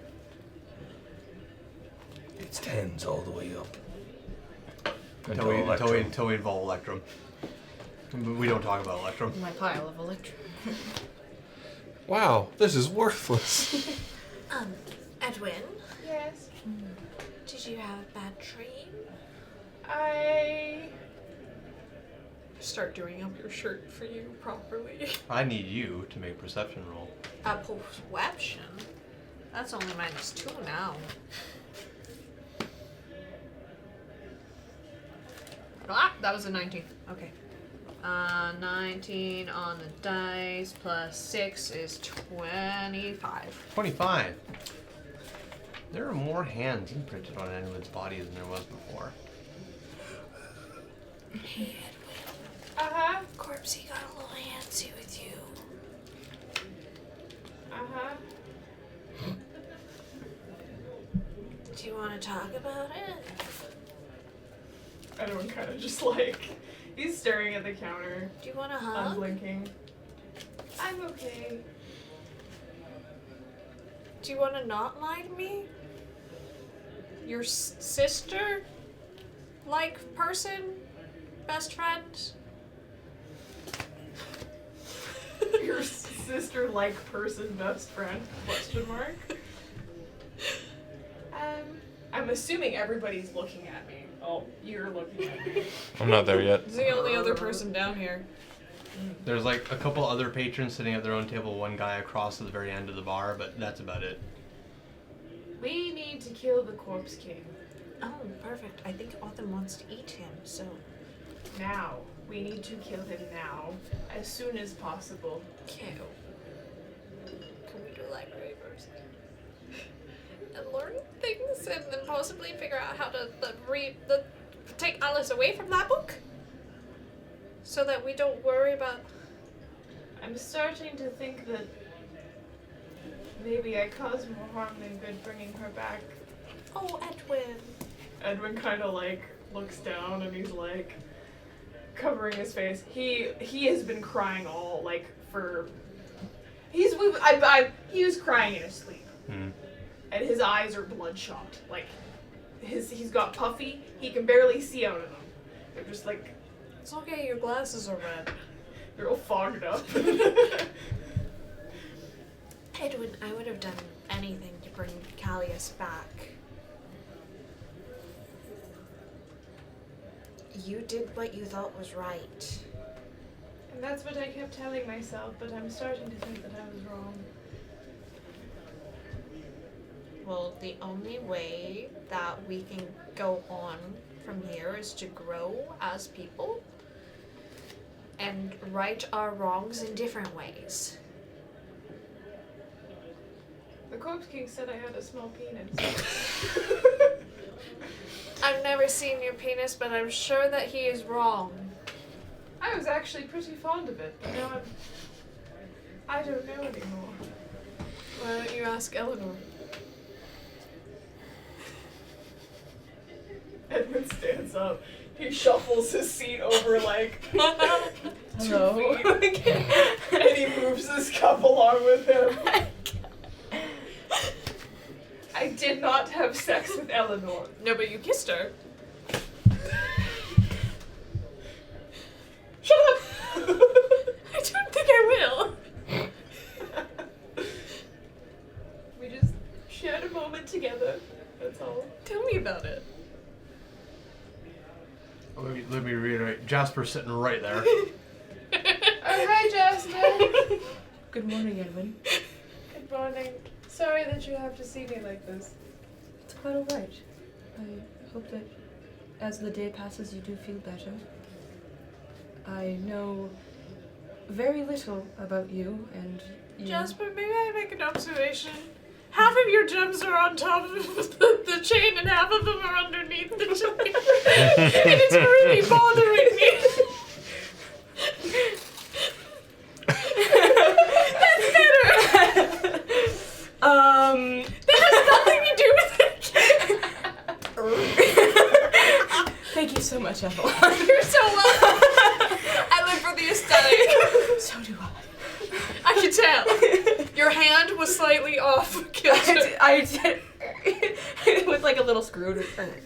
It's 10s all the way up.
Until we involve Electrum. We don't talk about Electrum.
My pile of electrum.
Wow, this is worthless.
Edwin,
Yes.
did you have a bad dream?
I
Start doing up your shirt for you properly.
I need you to make perception roll.
A perception? That's only -2 now.
Ah, that was a 19. Okay. 19 on the dice plus 6 is 25.
25. There are more hands imprinted on Edwin's body than there was before.
Uh-huh.
Corpsey got a little handsy with you.
Uh-huh.
Do you want to talk about it?
Edwin kind of just like, he's staring at the counter,
Do you want a hug?
unblinking. I'm okay.
Do you want to not lie to me? Your sister? Like person? Best friend?
Your sister-like person, best friend, question mark. I'm assuming everybody's looking at me. Oh, you're looking at me.
I'm not there yet.
He's the only other person down here.
There's like a couple other patrons sitting at their own table, one guy across to the very end of the bar, but that's about it.
We need to kill the Corpse King.
Oh, perfect. I think Autumn wants to eat him, so.
Now. We need to kill him now. As soon as possible.
Can we do library first? And learn things books and then possibly figure out how to take Alice away from that book? So that we don't worry about...
I'm starting to think that maybe I caused more harm than good bringing her back.
Oh, Edwin.
Edwin kind of like looks down and he's like covering his face. He has been crying all like for. He was crying in his sleep, and his eyes are bloodshot. Like he's got puffy. He can barely see out of them. They're just like.
It's okay, your glasses are red.
They're all fogged up.
Edwin, I would have done anything to bring Callius back. You did what you thought was right.
And that's what I kept telling myself, but I'm starting to think that I was wrong.
Well, the only way that we can go on from here is to grow as people and right our wrongs in different ways.
The Corpse King said I had a small penis.
I've never seen your penis, but I'm sure that he is wrong.
I was actually pretty fond of it, but now I don't know anymore.
Why don't you ask Eleanor?
Edwin stands up. He shuffles his seat over like 2
Hello.
feet, and he moves his cup along with him. I did not have sex with Eleanor.
No, but you kissed her.
Shut up!
I don't think I will.
We just shared a moment together. That's all.
Tell me about it.
Let me reiterate. Jasper's sitting right there.
Oh, hi, Jasper.
Good morning, Edwin.
Good morning. Sorry that you have to see me like this.
It's quite alright. I hope that as the day passes you do feel better. I know very little about you and you.
Jasper, may I make an observation? Half of your gems are on top of the chain and half of them are underneath the chain. And it's really bothering me. That's better. That has nothing to do with it.
Thank you so much, Ethel.
You're so welcome. I live for the aesthetic.
So do I.
I can tell. Your hand was slightly off.
I did with like a little screw to turn it.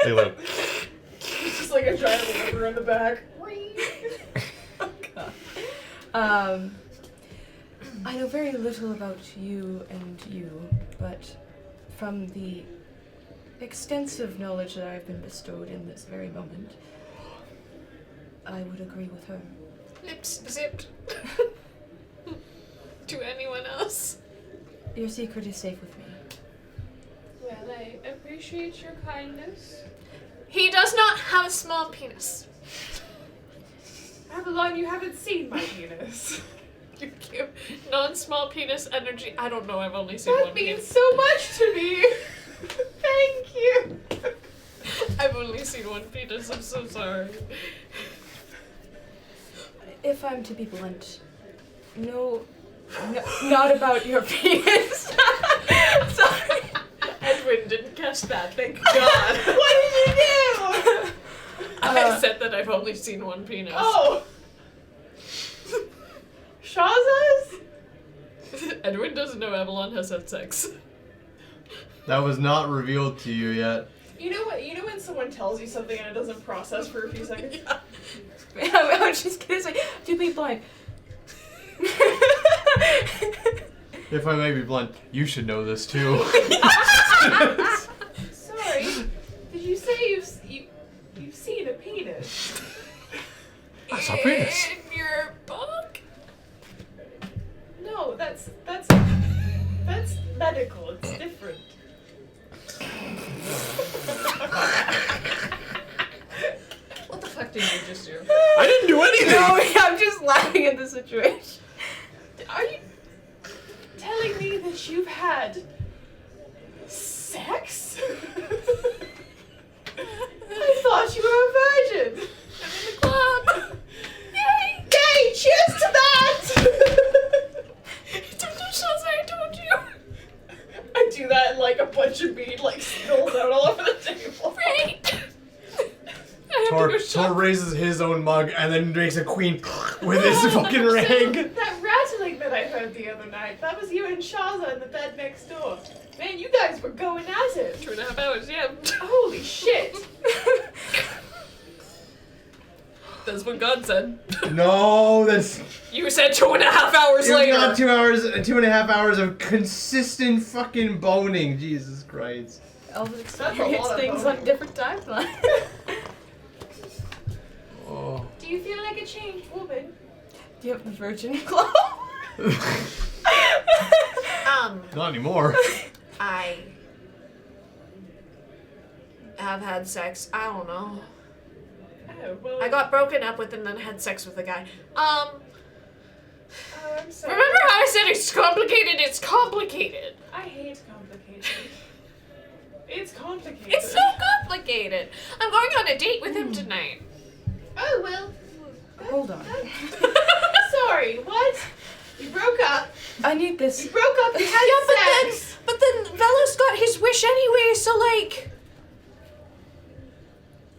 They look.
It's just like a giant lever in the back.
Oh God. I know very little about you and you, but from the extensive knowledge that I've been bestowed in this very moment, I would agree with her.
Lips zipped. To anyone else.
Your secret is safe with me.
Well, I appreciate your kindness.
He does not have a small penis.
Avalon, you haven't seen my penis.
You give non-small penis energy. I don't know, I've only seen
That
one
means
penis.
so much to me. Thank you.
I've only seen one penis, I'm so sorry.
If I'm to be blunt, no, not about your penis. Sorry.
Edwin didn't catch that, thank God.
What did you do?
I said that I've only seen one penis.
Oh. Shaw's?
Edwin doesn't know Avalon has had sex.
That was not revealed to you yet.
You know what? You know when someone tells you something and it doesn't process for a few seconds?
I was just gonna say, do be blind.
If I may be blunt, you should know this too.
Sorry. Did you say you've seen a penis?
I saw penis.
In your book?
No, that's medical. It's different.
What the fuck did you just do?
I didn't do anything.
No, I'm just laughing at the situation.
Are you telling me that that you've had sex? I thought you were a virgin.
I'm in the club. Yay!
Yay! Cheers to that!
I told you.
I do that and like a bunch of mead like spills out all over the table.
Right.
Tor raises his own mug and then makes a queen with his fucking ring.
That rattling that I heard the other night, that was you and Shaza in the bed next door. Man, you guys were going at it.
2.5 hours, yeah.
Holy shit.
That's what God said.
No, that's
You said 2.5 hours
it was
later.
not 2 hours, 2.5 hours of consistent fucking boning. Jesus Christ.
Elves
a
experience
lot of
things
boning.
on different timelines.
Oh.
Do you feel like a changed woman?
Do you have the virgin glow?
Not anymore.
I have had sex. I don't know.
Oh, well.
I got broken up with and then had sex with a guy.
Oh, I'm sorry.
Remember how I said it's complicated? It's complicated.
I hate complicated. It's complicated.
It's so complicated. I'm going on a date with him tonight.
Oh, well.
Hold on.
Sorry, what? You broke up.
I need this.
You broke up. You had sex.
But then Velos got his wish anyway, so like...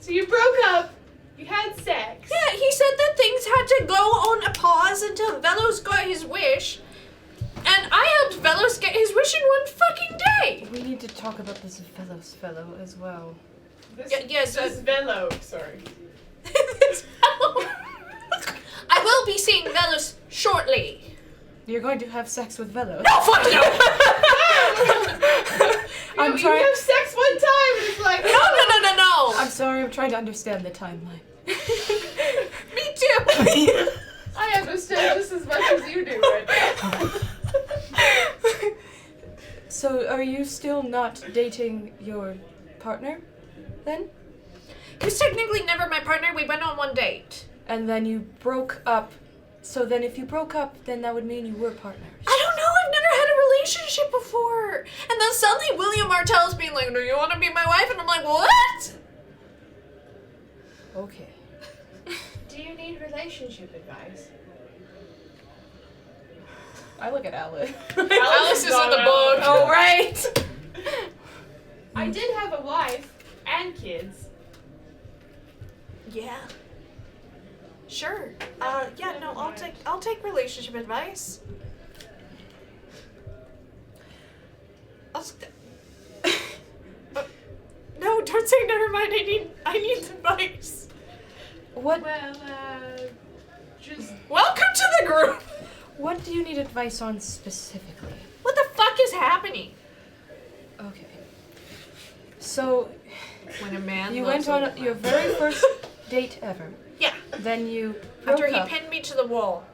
So you broke up. You had sex.
Yeah, he said that things had to go on a pause until Velos got his wish. And I helped Velos get his wish in one fucking day.
We need to talk about this fellow as well.
This,
Yes,
this Velo. Sorry.
This fellow. I will be seeing Velos shortly.
You're going to have sex with Velo.
No, fuck no!
I'm
You
trying.
have sex one time and it's like,
No.
I'm sorry. I'm trying to understand the timeline.
Me too.
I understand just as much as you do right now.
So, are you still not dating your partner, then?
He was technically never my partner. We went on one date.
And then you broke up. So then, if you broke up, then that would mean you were partners.
I don't know. I've never had a relationship before. And then suddenly William Martell's being like, "Do you want to be my wife?" And I'm like, "What?"
Okay.
Do you need relationship advice?
I look at Alice.
Alice is in the book.
Oh, right.
I did have a wife and kids.
Yeah. Sure. Yeah. No. I'll take relationship advice. No, don't say never mind. I need advice.
What?
Well, just
Welcome to the group.
What do you need advice on specifically?
What the fuck is happening?
Okay. So
When a man
you
loves
went
a
on your very first date ever.
Yeah.
Then you broke
After he
up.
pinned me to the wall.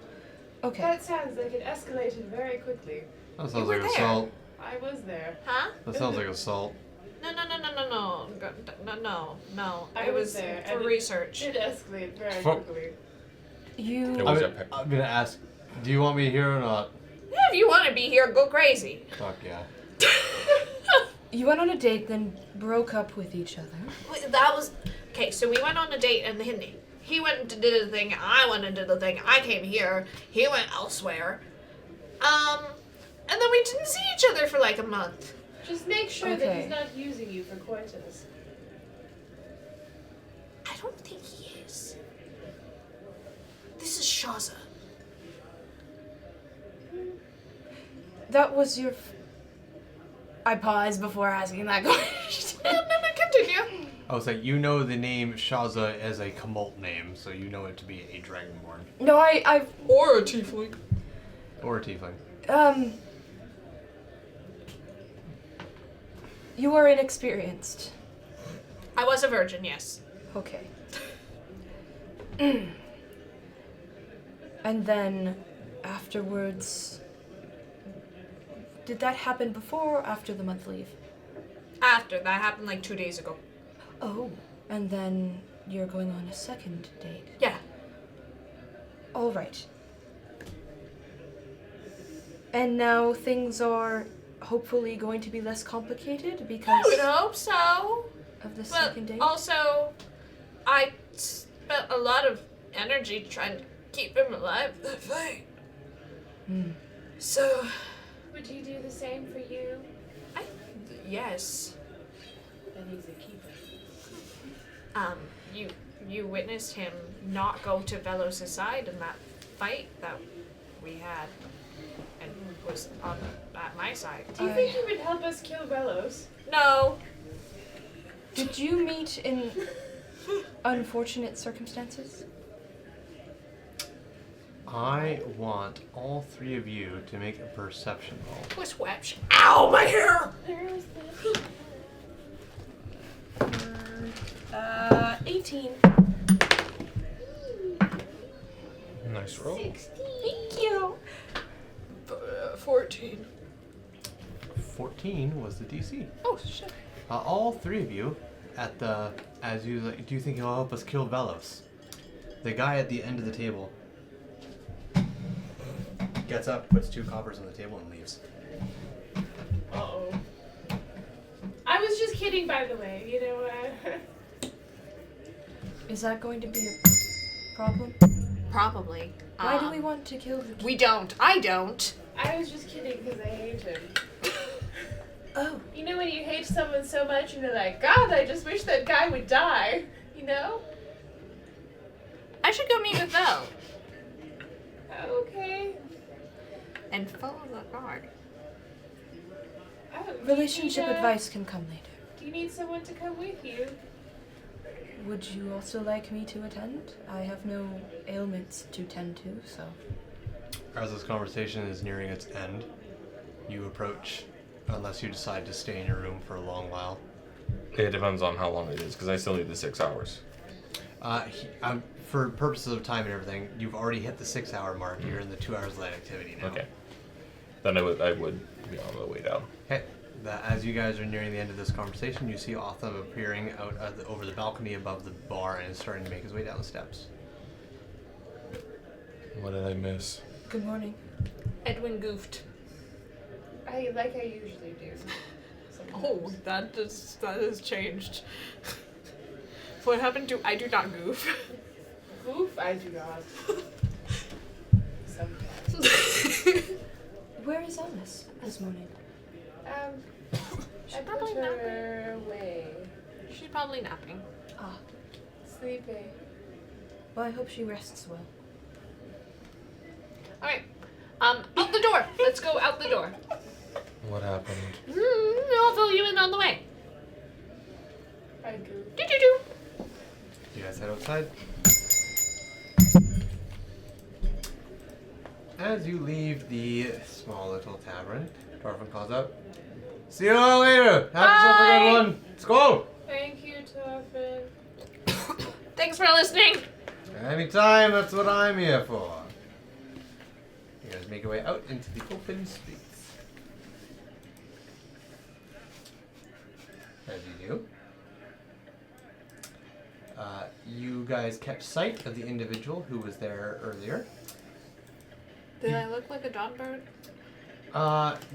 Okay.
that sounds like it escalated very quickly.
That
You
sounds
were
like
there.
assault.
I was there.
Huh?
That sounds like assault.
No.
I
It
was
was
there,
for
and it-
research.
It escalated very
Fuck.
quickly.
You.
It was
I'm
epic.
gonna ask, do you want me here or not?
Yeah, if you want to be here, go crazy.
Fuck yeah.
You went on a date, then broke up with each other.
That was okay. So we went on a date in the Hindi. He went and did a thing. I went and did a thing. I came here. He went elsewhere. And then we didn't see each other for like a month.
Just make sure that
Okay.
he's not using you for coitus.
I don't think he is. This is Shaza.
That was your. I paused before asking that question.
No, continue.
Oh, so you know the name Shaza as a Kamult name, so you know it to be a Dragonborn.
No, I've.
Or a tiefling.
Or a Tiefling.
You are inexperienced.
I was a virgin, yes.
Okay. And then afterwards. Did that happen before or after the month leave?
After that happened like 2 days ago.
Oh. And then you're going on a second date.
Yeah.
All right. And now things are hopefully going to be less complicated
I
because
would hope so.
of the
But
second date?
also, I spent a lot of energy trying to keep him alive in that fight. So,
Would you do the same for you?
yes.
Then he's a keeper.
You witnessed him not go to Velos' side in that fight that we had, and was at my side.
Do you think he would help us kill Velos?
No.
Did you meet in unfortunate circumstances?
I want all three of you to make a perception roll.
Twist webs. Ow, my hair!
18.
Nice roll.
Thank you.
14.
14 was the DC.
Oh, shit.
All three of you, do you think he'll help us kill Velos? The guy at the end of the table gets up, puts 2 coppers on the table, and leaves.
Uh-oh. I was just kidding, by the way. You know,
Is that going to be a problem?
Probably.
Why do we want to kill the
We don't. I don't.
I was just kidding because I hate him.
Oh.
You know when you hate someone so much and you're like, God, I just wish that guy would die. You know?
I should go meet with Vel
Okay.
and follow the guard.
Oh, do you
Relationship
need,
advice can come later.
Do you need someone to come with you?
Would you also like me to attend? I have no ailments to tend to, so.
As this conversation is nearing its end, you approach, unless you decide to stay in your room for a long while.
It depends on how long it is, because I still need the 6 hours.
For purposes of time and everything, you've already hit the 6-hour mark. You're in the 2 hours light activity now.
Okay. Then I would be on the way down.
Okay. As you guys are nearing the end of this conversation, you see Otham appearing out over the balcony above the bar and is starting to make his way down the steps.
What did I miss?
Good morning.
Edwin goofed.
I usually do.
Oh, that has changed. What happened to I do not goof?
Goof? I do not. Sometimes.
Where is Alice this morning?
She's
I
probably
put her away.
She's probably napping.
Ah,
Sleeping.
well, I hope she rests well.
Alright. Out the door. Let's go out the door.
What happened?
I'll fill you in on the way.
I goof.
Do.
You guys head outside. As you leave the small little tavern, Torfin calls out, "See you all later! Have yourself a good one! Let's go!"
Thank you, Torfin.
Thanks for listening.
Anytime, that's what I'm here for. You guys make your way out into the open streets. As you do, you guys catch sight of the individual who was there earlier.
Did I look like a dawn bird?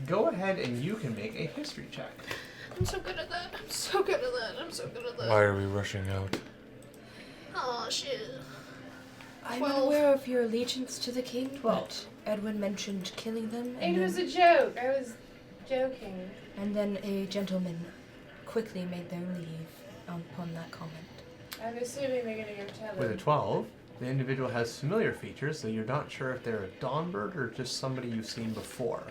Go ahead and you can make a history check.
I'm so good at that. I'm so good at that.
Why are we rushing out?
Oh, shit.
I'm
12.
unaware of your allegiance to the king, but Edwin mentioned killing them,
It was a joke. I was joking.
and then a gentleman quickly made their leave upon that comment.
I'm assuming they're gonna go tell
With a
him.
12, the individual has familiar features, so you're not sure if they're a Dawnbird or just somebody you've seen before.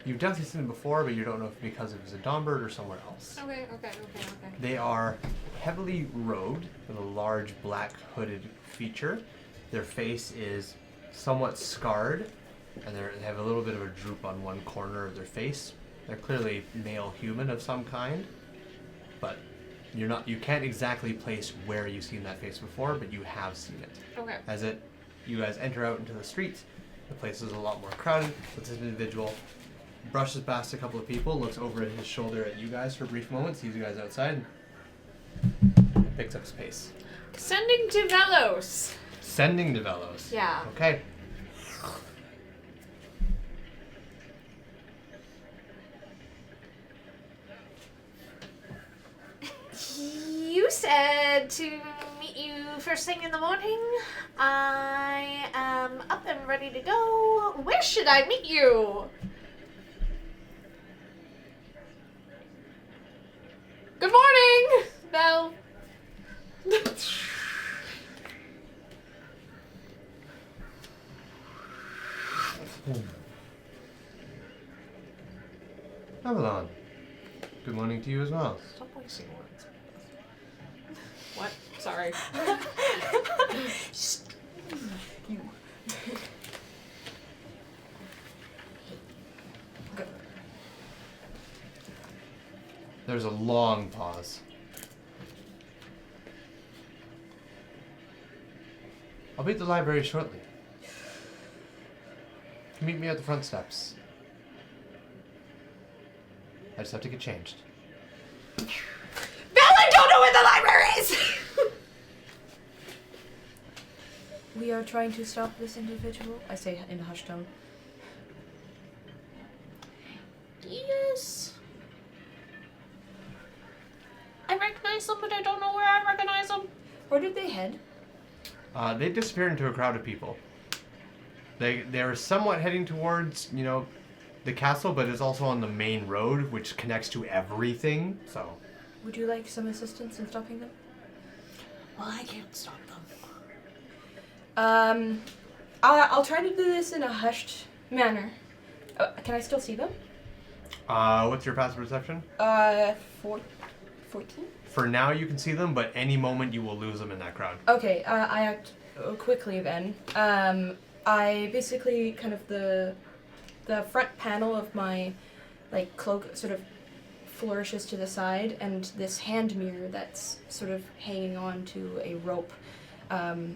You've definitely seen them before, but you don't know if because it was a Dawnbird or somewhere else.
Okay.
They are heavily robed with a large black hooded feature. Their face is somewhat scarred, and they have a little bit of a droop on one corner of their face. They're clearly male human of some kind, but you can't exactly place where you've seen that face before, but you have seen it.
Okay.
You guys enter out into the streets, the place is a lot more crowded, but this individual brushes past a couple of people, looks over his shoulder at you guys for a brief moment, sees you guys outside, and picks up his pace.
Sending to Velos.
Sending to Velos.
Yeah. said to meet you first thing in the morning. I am up and ready to go. Where should I meet you? Good morning, Belle.
Avalon. Good morning to you as well.
Stop wasting words. What? Sorry.
There's a long pause. I'll be at the library shortly. Meet me at the front steps. I just have to get changed.
Belle, I don't know where the library is!
We are trying to stop this individual. I say in a hushed tone.
Yes. I recognize them, but I don't know where I recognize them.
Where did they head?
They disappeared into a crowd of people. They're somewhat heading towards, the castle, but it's also on the main road, which connects to everything, so...
Would you like some assistance in stopping them?
Well, I can't stop them.
I'll try to do this in a hushed manner. Can I still see them?
What's your passive perception?
14?
For now, you can see them, but any moment you will lose them in that crowd.
Okay, I act quickly then. I basically kind of the front panel of my cloak sort of flourishes to the side, and this hand mirror that's sort of hanging on to a rope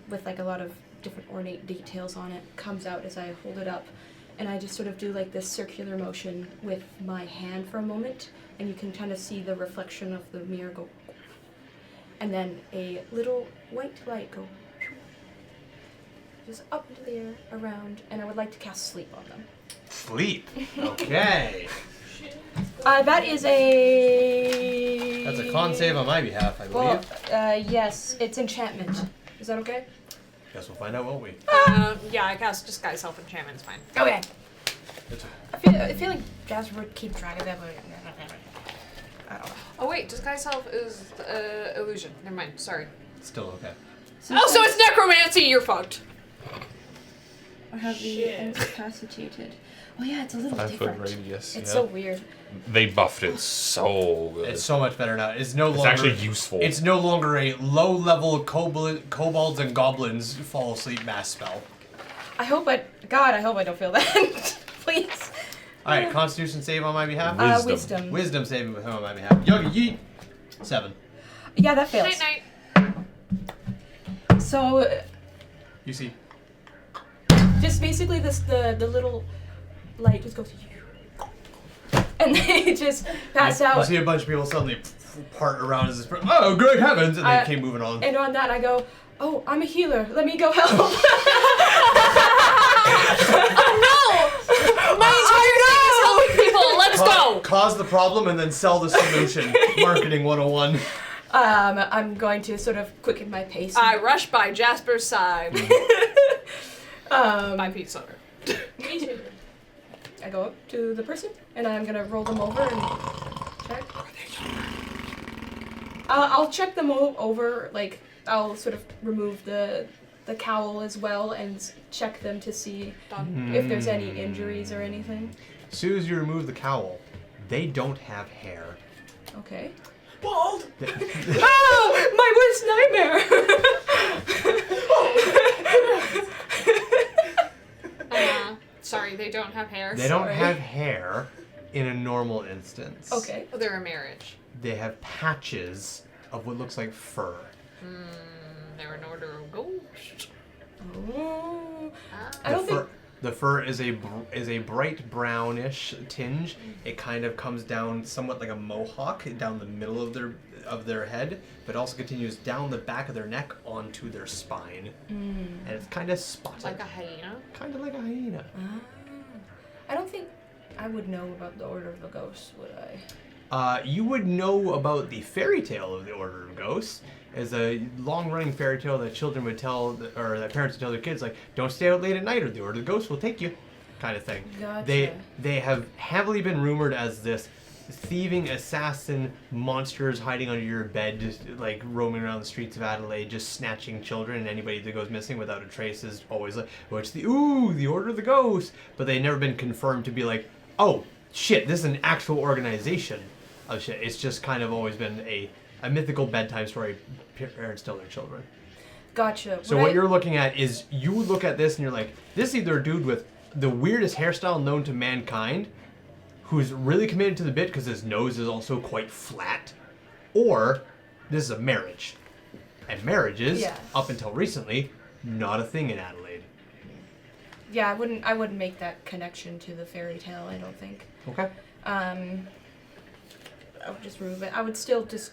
with a lot of different ornate details on it comes out as I hold it up, and I just sort of do this circular motion with my hand for a moment, and you can kind of see the reflection of the mirror go, and then a little white light go just up into the air, around, and I would like to cast sleep on them.
Sleep. Okay.
That is a...
That's a con save on my behalf, I believe.
Well, yes, it's enchantment. Is that okay?
Guess we'll find out, won't we?
Yeah, I cast Disguise Self Enchantment's fine.
Okay.
It's
I feel like Jasper would keep track of that, but I don't know.
Oh wait, Disguise Self is illusion. Never mind. Sorry.
still okay.
So
it's necromancy. You're fucked.
I have the incapacitated. Oh yeah, it's a little
5
different.
foot radius.
It's
yeah.
so weird.
They buffed it so good.
It's so much better now. It's no
It's
longer
actually useful.
It's no longer a low-level kobolds and goblins fall asleep mass spell.
I hope I don't feel that. Please.
All right, Constitution save on my behalf.
Wisdom.
Wisdom saving on my behalf. Yogi yeet. 7.
Yeah, that fails.
Night
So
You see.
just basically the little light just goes, and they just pass
You
out.
see a bunch of people suddenly part around as this. Oh, good heavens! And they keep moving on.
And on that I go, oh, I'm a healer. Let me go help.
Oh no! My entire thing is helping people. Let's go.
Cause the problem and then sell the solution. Marketing 101.
I'm going to sort of quicken my pace.
I rush by Jasper's side. By Pete's Sutter.
Me too. I go up to the person and I'm gonna roll them over and check. I'll check them over. Like I'll sort of remove the cowl as well and check them to see if there's any injuries or anything.
As soon as you remove the cowl, they don't have hair.
Okay.
Bald!
Oh, my worst nightmare.
Sorry, they don't have hair.
They don't have hair in a normal instance.
Okay.
Oh, they're a marriage.
They have patches of what looks like fur.
They're an order of ghosts.
Oh. I don't think.
The fur is a bright brownish tinge. It kind of comes down somewhat like a mohawk down the middle of their head, but also continues down the back of their neck onto their spine, and it's kind of spotted.
Like a hyena?
Kind of like a hyena.
I don't think I would know about the Order of the Ghosts, would I?
You would know about the fairy tale of the Order of Ghosts. As a long-running fairy tale that children would tell, or that parents would tell their kids, like, don't stay out late at night or the Order of the Ghosts will take you, kind of thing.
Gotcha.
They have heavily been rumored as this thieving assassin monsters hiding under your bed, just like roaming around the streets of Adelaide, just snatching children, and anybody that goes missing without a trace is always like, oh, it's the Order of the Ghosts. But they've never been confirmed to be like, oh, shit, this is an actual organization of shit. It's just kind of always been a mythical bedtime story parents tell their children.
Gotcha.
So what you're looking at is, you look at this and you're like, this is either a dude with the weirdest hairstyle known to mankind, who's really committed to the bit because his nose is also quite flat, or this is a marriage. And marriages, up until recently, not a thing in Adelaide.
Yeah, I wouldn't make that connection to the fairy tale, I don't think.
Okay.
I would just remove it. I would still just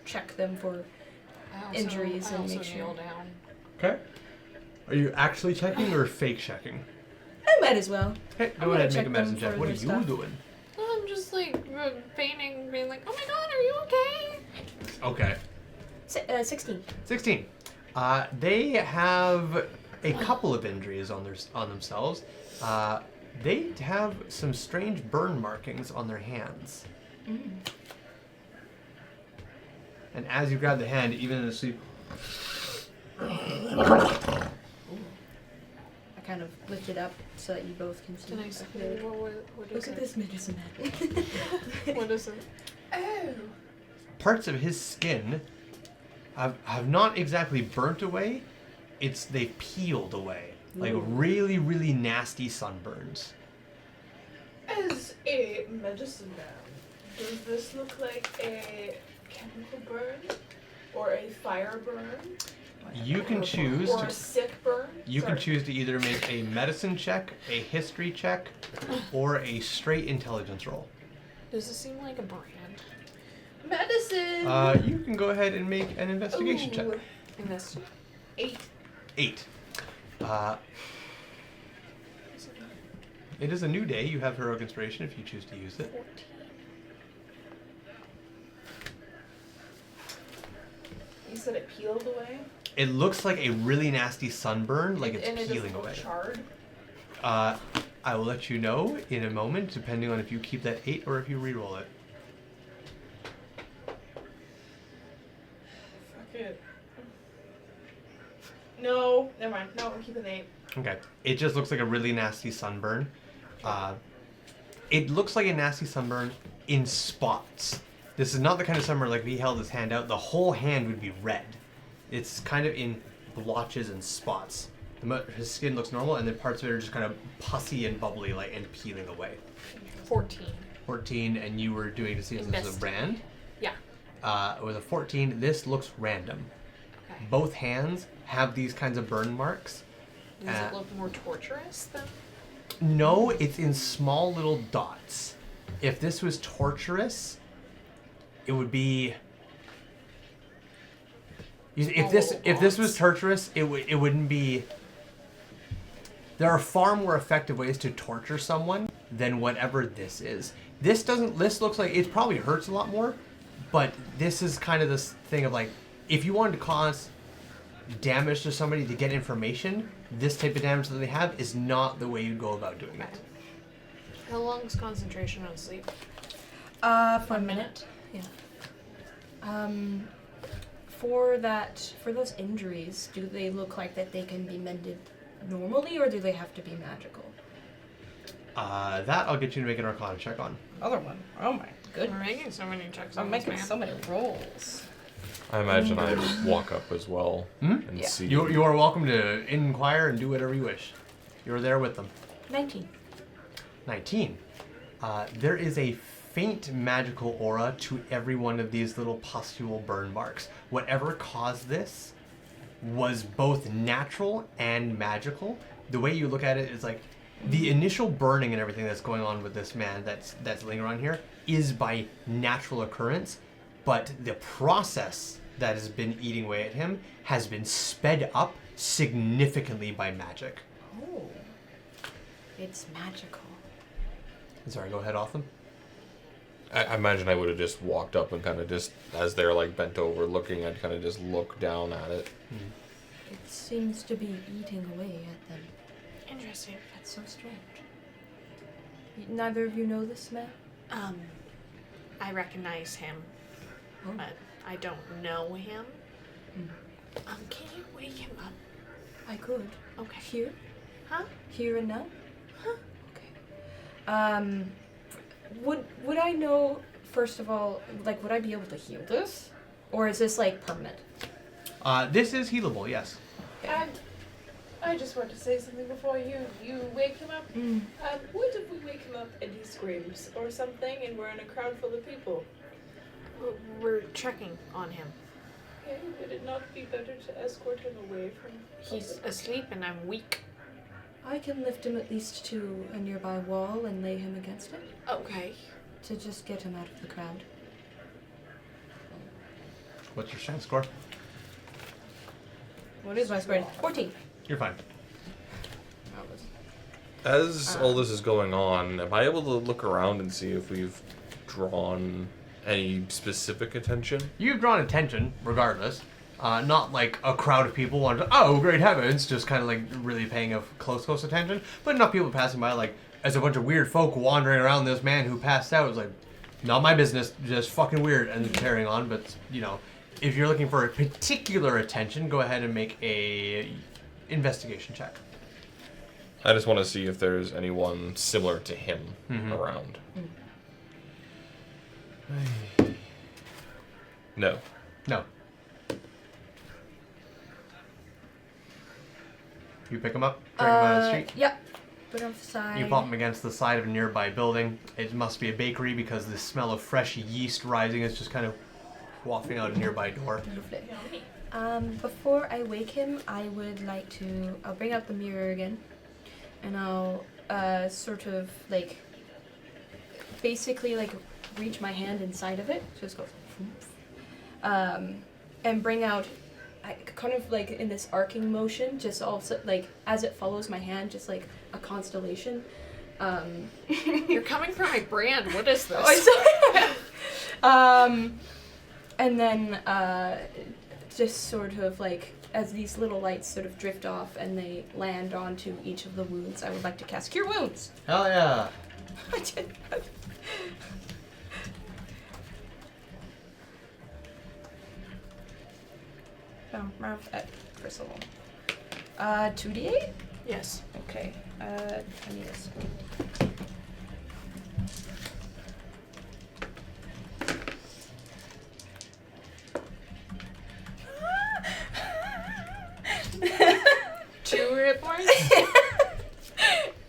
check them for injuries and make sure.
Down.
Okay. Are you actually checking or fake checking?
I might as well.
Okay, go ahead and make a medicine check. What are you doing?
I'm just like feigning, being like, oh my god, are you okay?
Okay.
16.
16. They have a couple of injuries on themselves. They have some strange burn markings on their hands.
Mm.
And as you grab the hand, even in the sleep,
I kind of lift it up so that you both can see.
Can I see what
Look
is
at
it?
this medicine man.
What is it?
Oh.
parts of his skin have not exactly burnt away. They've peeled away. Like really, really nasty sunburns.
As a medicine man, does this look like a chemical burn? Or a fire burn?
You can choose
Or
to
a sick burn?
You can choose to either make a medicine check, a history check, or a straight intelligence roll.
Does it seem like a brand?
Medicine!
You can go ahead and make an investigation check.
Investigate.
8.
8. It is a new day. You have heroic inspiration if you choose to use it.
14.
You said it peeled away?
It looks like a really nasty sunburn, like
And
it's
it
peeling
doesn't
away.
look charred?
I will let you know in a moment, depending on if you keep that 8 or if you reroll it.
Fuck it. No, never mind. No, we're keeping the 8.
Okay. It just looks like a really nasty sunburn. It looks like a nasty sunburn in spots. This is not the kind of sunburn like if he held his hand out. The whole hand would be red. It's kind of in blotches and spots. His skin looks normal, and then parts of it are just kind of pussy and bubbly, like, and peeling away.
14.
14, and you were doing to see if this is a brand?
Yeah.
With a 14, this looks random.
Okay.
Both hands have these kinds of burn marks.
Does it look more torturous than?
No, it's in small little dots. If this was torturous, it would be. If this was torturous, it wouldn't be. There are far more effective ways to torture someone than whatever this is. This doesn't. This looks like it probably hurts a lot more, but this is kind of this thing of like, if you wanted to cause damage to somebody to get information, this type of damage that they have is not the way you'd go about doing it.
How long is concentration on sleep?
For a minute. Yeah. For those injuries, do they look like that they can be mended normally, or do they have to be magical?
That I'll get you to make an Arcana check on.
Other one. Oh my
We're
goodness.
making so many checks
I'm
on this,
making
man.
so many rolls.
I imagine I walk up as well and
Yeah.
see.
You are welcome to inquire and do whatever you wish. You're there with them.
19.
19. There is a faint magical aura to every one of these little pustule burn marks. Whatever caused this was both natural and magical. The way you look at it is like the initial burning and everything that's going on with this man that's lingering on here is by natural occurrence, but the process that has been eating away at him has been sped up significantly by magic.
Oh. It's magical.
Sorry, go ahead, Otham.
I imagine I would have just walked up and kind of just, as they're like bent over looking, I'd kind of just look down at it.
It seems to be eating away at them.
Interesting.
That's so strange. Neither of you know this man?
I recognize him,
Oh.
but I don't know him.
Mm.
Can you wake him up?
I could.
Okay.
Here?
Huh?
Here and now?
Huh?
Okay. Would I know, first of all, like, would I be able to heal this? Or is this, like, permanent?
This is healable, yes.
And I just want to say something before you wake him up.
Mm.
What if we wake him up and he screams or something and we're in a crowd full of people?
We're checking on him.
Okay, would it not be better to escort him away from...
He's asleep and I'm weak.
I can lift him at least to a nearby wall and lay him against it
Okay.
to just get him out of the crowd.
What's your strength score?
What is my score? 14.
You're fine.
As all this is going on, am I able to look around and see if we've drawn any specific attention?
You've drawn attention, regardless. Not like a crowd of people wondering, oh, great heavens, just kind of like really paying a close attention, but enough people passing by, like, as a bunch of weird folk wandering around this man who passed out. It was like, not my business, just fucking weird, and carrying on. But, you know, if you're looking for a particular attention, go ahead and make a investigation check.
I just want to see if there's anyone similar to him around. No.
No. You pick him up, drag him out of the street.
Yep. Put him off the side.
You pop him against the side of a nearby building. It must be a bakery because the smell of fresh yeast rising is just kind of wafting out a nearby door.
Lovely. Before I wake him, I would like to... I'll bring out the mirror again. And I'll sort of, like, basically, like, reach my hand inside of it. Just goes... and bring out... kind of like in this arcing motion, just also like as it follows my hand, just like a constellation.
You're coming for my brand. What is this?
And then just sort of like as these little lights sort of drift off and they land onto each of the wounds, I would like to cast Cure Wounds.
Hell yeah!
First level. 2d8?
Yes.
Okay. I need this.
Two hit points?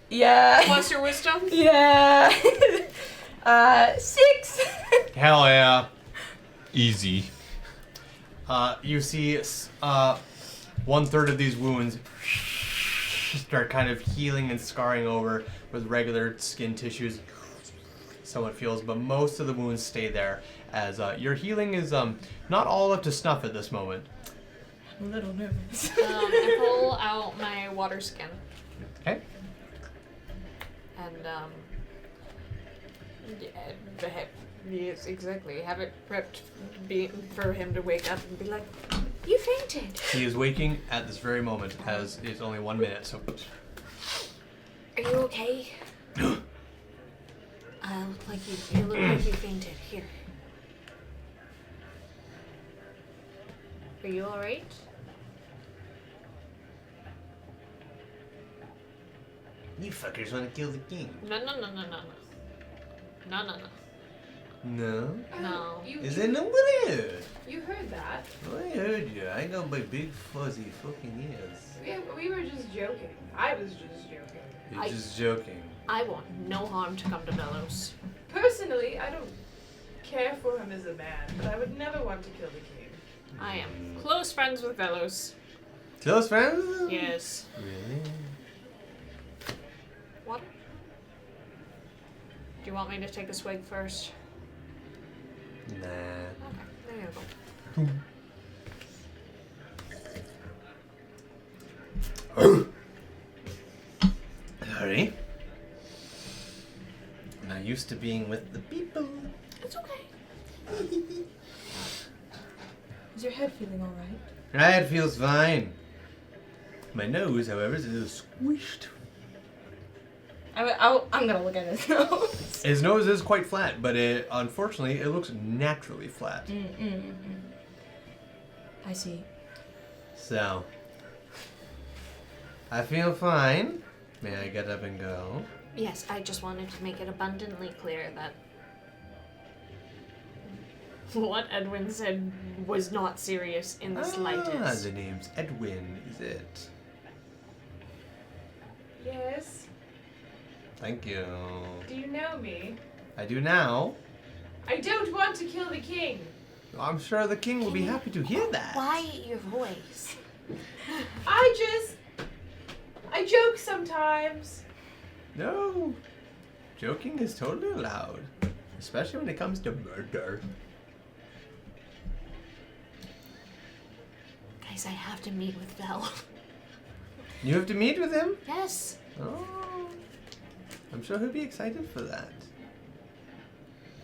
Yeah.
Plus your wisdom?
Yeah. 6.
Hell yeah!
Easy.
You see 1/3 of these wounds start kind of healing and scarring over with regular skin tissues. Someone feels, but most of the wounds stay there as your healing is not all up to snuff at this moment.
I'm a little nervous.
I pull out my water skin
Okay.
and yes, exactly. Have it prepped for him to wake up and be like, "You fainted."
He is waking at this very moment as it's only 1 minute, so...
Are you okay? You look like you fainted. Here. Are you alright?
You fuckers want to kill the king?
No.
No?
No.
Is it nobody?
You heard that.
I heard you. I got my big fuzzy fucking ears.
We were just joking. I was just joking.
You're just joking.
I want no harm to come to Velos.
Personally, I don't care for him as a man, but I would never want to kill the king.
I am close friends with Velos.
Close friends?
Yes.
Really?
What? Do you want me to take a swig first?
Nah.
Okay, there you go.
Sorry. I'm not used to being with the people.
It's okay.
Is your head feeling all right?
My head feels fine. My nose, however, is a little squished.
I'm gonna look at his nose.
His nose is quite flat, but unfortunately, it looks naturally flat.
I see.
So, I feel fine. May I get up and go?
Yes, I just wanted to make it abundantly clear that what Edwin said was not serious in the slightest.
The name's Edwin, is it?
Yes.
Thank you.
Do you know me?
I do now.
I don't want to kill the king.
I'm sure the king will be happy to hear that.
Quiet your voice.
I joke sometimes.
No. Joking is totally allowed. Especially when it comes to murder.
Guys, I have to meet with Vel.
You have to meet with him?
Yes.
Oh. I'm sure he'll be excited for that.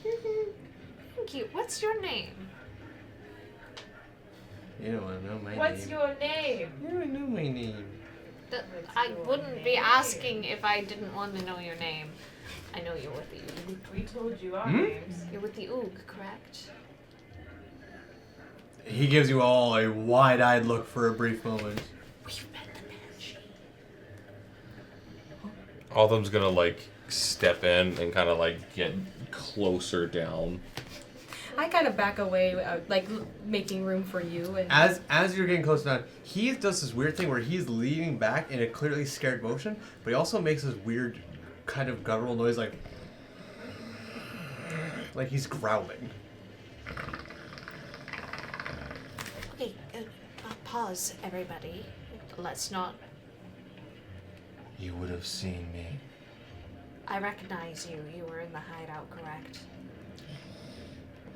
Thank you. What's your name?
You don't want to know my name.
What's your name?
You don't know my name.
I wouldn't be asking if I didn't want to know your name. I know you're with the Oog.
We told you our names.
You're with the Oog, correct?
He gives you all a wide-eyed look for a brief moment.
We've met the Banshee.
Autumn's gonna like step in and kind of like get closer down.
I kind of back away, making room for you. And
As you're getting close down, he does this weird thing where he's leaning back in a clearly scared motion, but he also makes this weird kind of guttural noise, like he's growling.
Okay, pause, everybody. Let's not.
You would have seen me.
I recognize you. You were in the hideout, correct?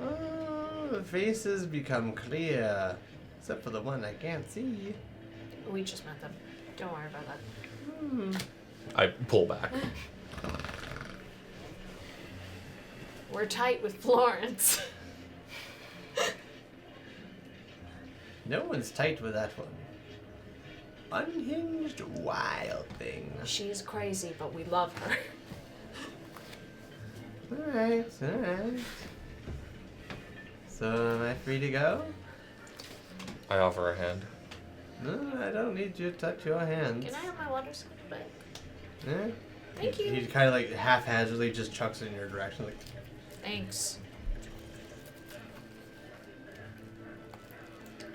Oh, the faces become clear. Except for the one I can't see.
We just met them. Don't worry about that.
I pull back.
We're tight with Florence.
No one's tight with that one. Unhinged wild thing.
She's crazy, but we love her.
Alright. So, am I free to go?
I offer a hand.
No, I don't need you to touch your hands.
Can I have my water scoop back?
Yeah?
Thank you.
He kind of like haphazardly just chucks it in your direction, like.
Thanks.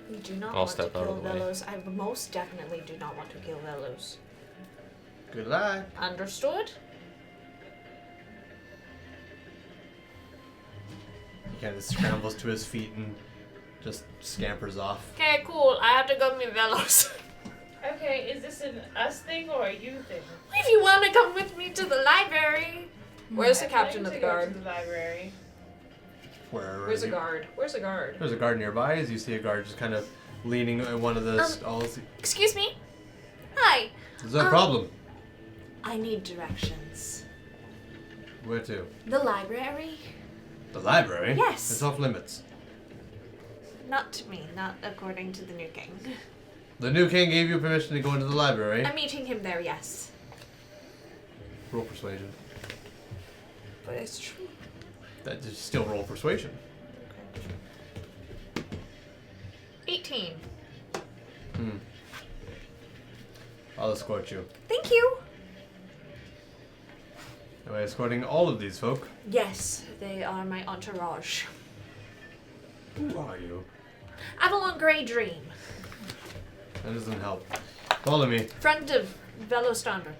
We do not
I'll
want to
step out
kill
of the way.
Velos. I most definitely do not want to kill Velos.
Good luck.
Understood?
He kind of scrambles to his feet and just scampers off.
Okay, cool. I have to go meet Velos.
Okay, is this an us thing or a you thing?
If you want to come with me to the library. Where's the
I'd
captain
like
of the
to go
guard?
to the library.
Where's the guard? Where's the guard?
There's a guard nearby. As you see a guard just kind of leaning in one of the stalls.
Excuse me? Hi.
Is there a problem?
I need directions.
Where to?
The library?
The library?
Yes.
It's off limits.
Not to me, not according to the new king.
The new king gave you permission to go into the library.
I'm meeting him there, yes.
Roll persuasion.
But it's true.
That is still roll persuasion.
18.
I'll escort you.
Thank you.
Am I escorting all of these folk?
Yes, they are my entourage.
Who are you?
Avalon Grey Dream.
That doesn't help. Follow me.
Friend of Velostandra.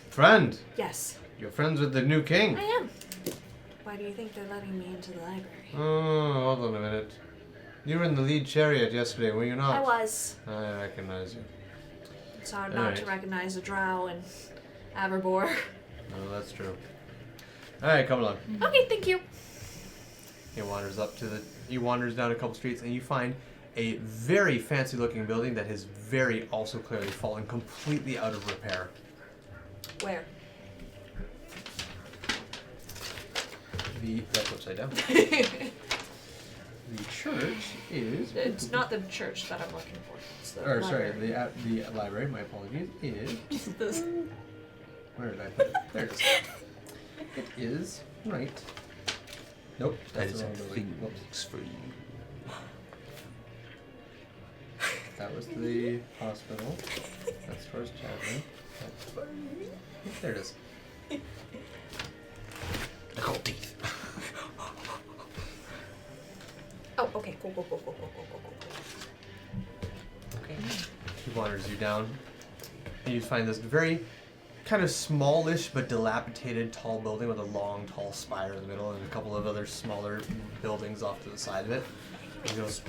Friend,
Yes,
you're friends with the new king.
I am. Why do you think they're letting me into the library?
Oh, hold on a minute. You were in the lead chariot yesterday, were you not?
I was.
I recognize you.
It's hard not to
Alright.
recognize a drow and Averbor.
Oh, that's true. Alright, come along.
Okay, thank you.
He wanders down a couple streets and you find a very fancy looking building that has very also clearly fallen completely out of repair.
Where?
That's upside down. The church is.
It's not the church that I'm looking for. It's the
Or sorry,
library.
the library. My apologies. Is.
Just this.
Where did I put it? There it is. It is right. Nope.
That
That's
is
the
a
wrong building. Whoops.
things for you.
That was the hospital. That's towards Chapman. There it is.
I call teeth.
Oh, okay, cool.
Okay. He wanders you down, and you find this very kind of smallish but dilapidated tall building with a long, tall spire in the middle and a couple of other smaller buildings off to the side of it. And he goes,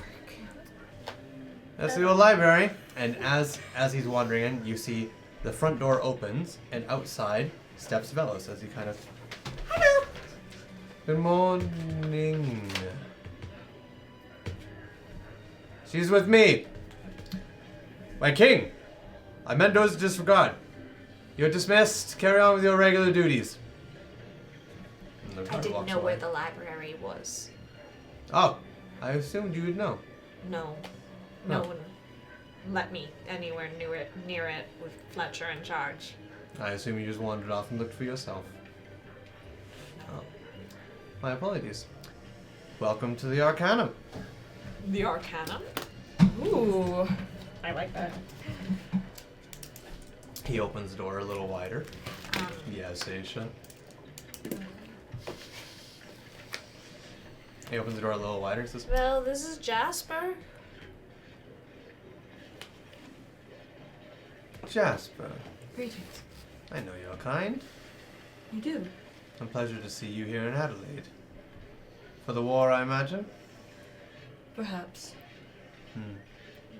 "That's the old library." And as he's wandering in, you see the front door opens, and outside steps Velos as he kind of, "Hello. Good morning. She's with me. My king. I meant those to disregard. You're dismissed. Carry on with your regular duties." And the
I
guard
didn't
walks
know where
away.
the library was.
Oh, I assumed you would know.
No. No one let me anywhere near it with Fletcher in charge.
I assume you just wandered off and looked for yourself. Oh. My apologies. Welcome to the Arcanum.
The Arcanum.
Ooh, I like that.
He opens the door a little wider.
Um,
Yes, Aisha. He opens the door a little wider. Says,
well, this is Jasper.
"Jasper,
Greetings.
I know your kind.
You do?
A pleasure to see you here in Adelaide. For the war, I imagine?"
Perhaps.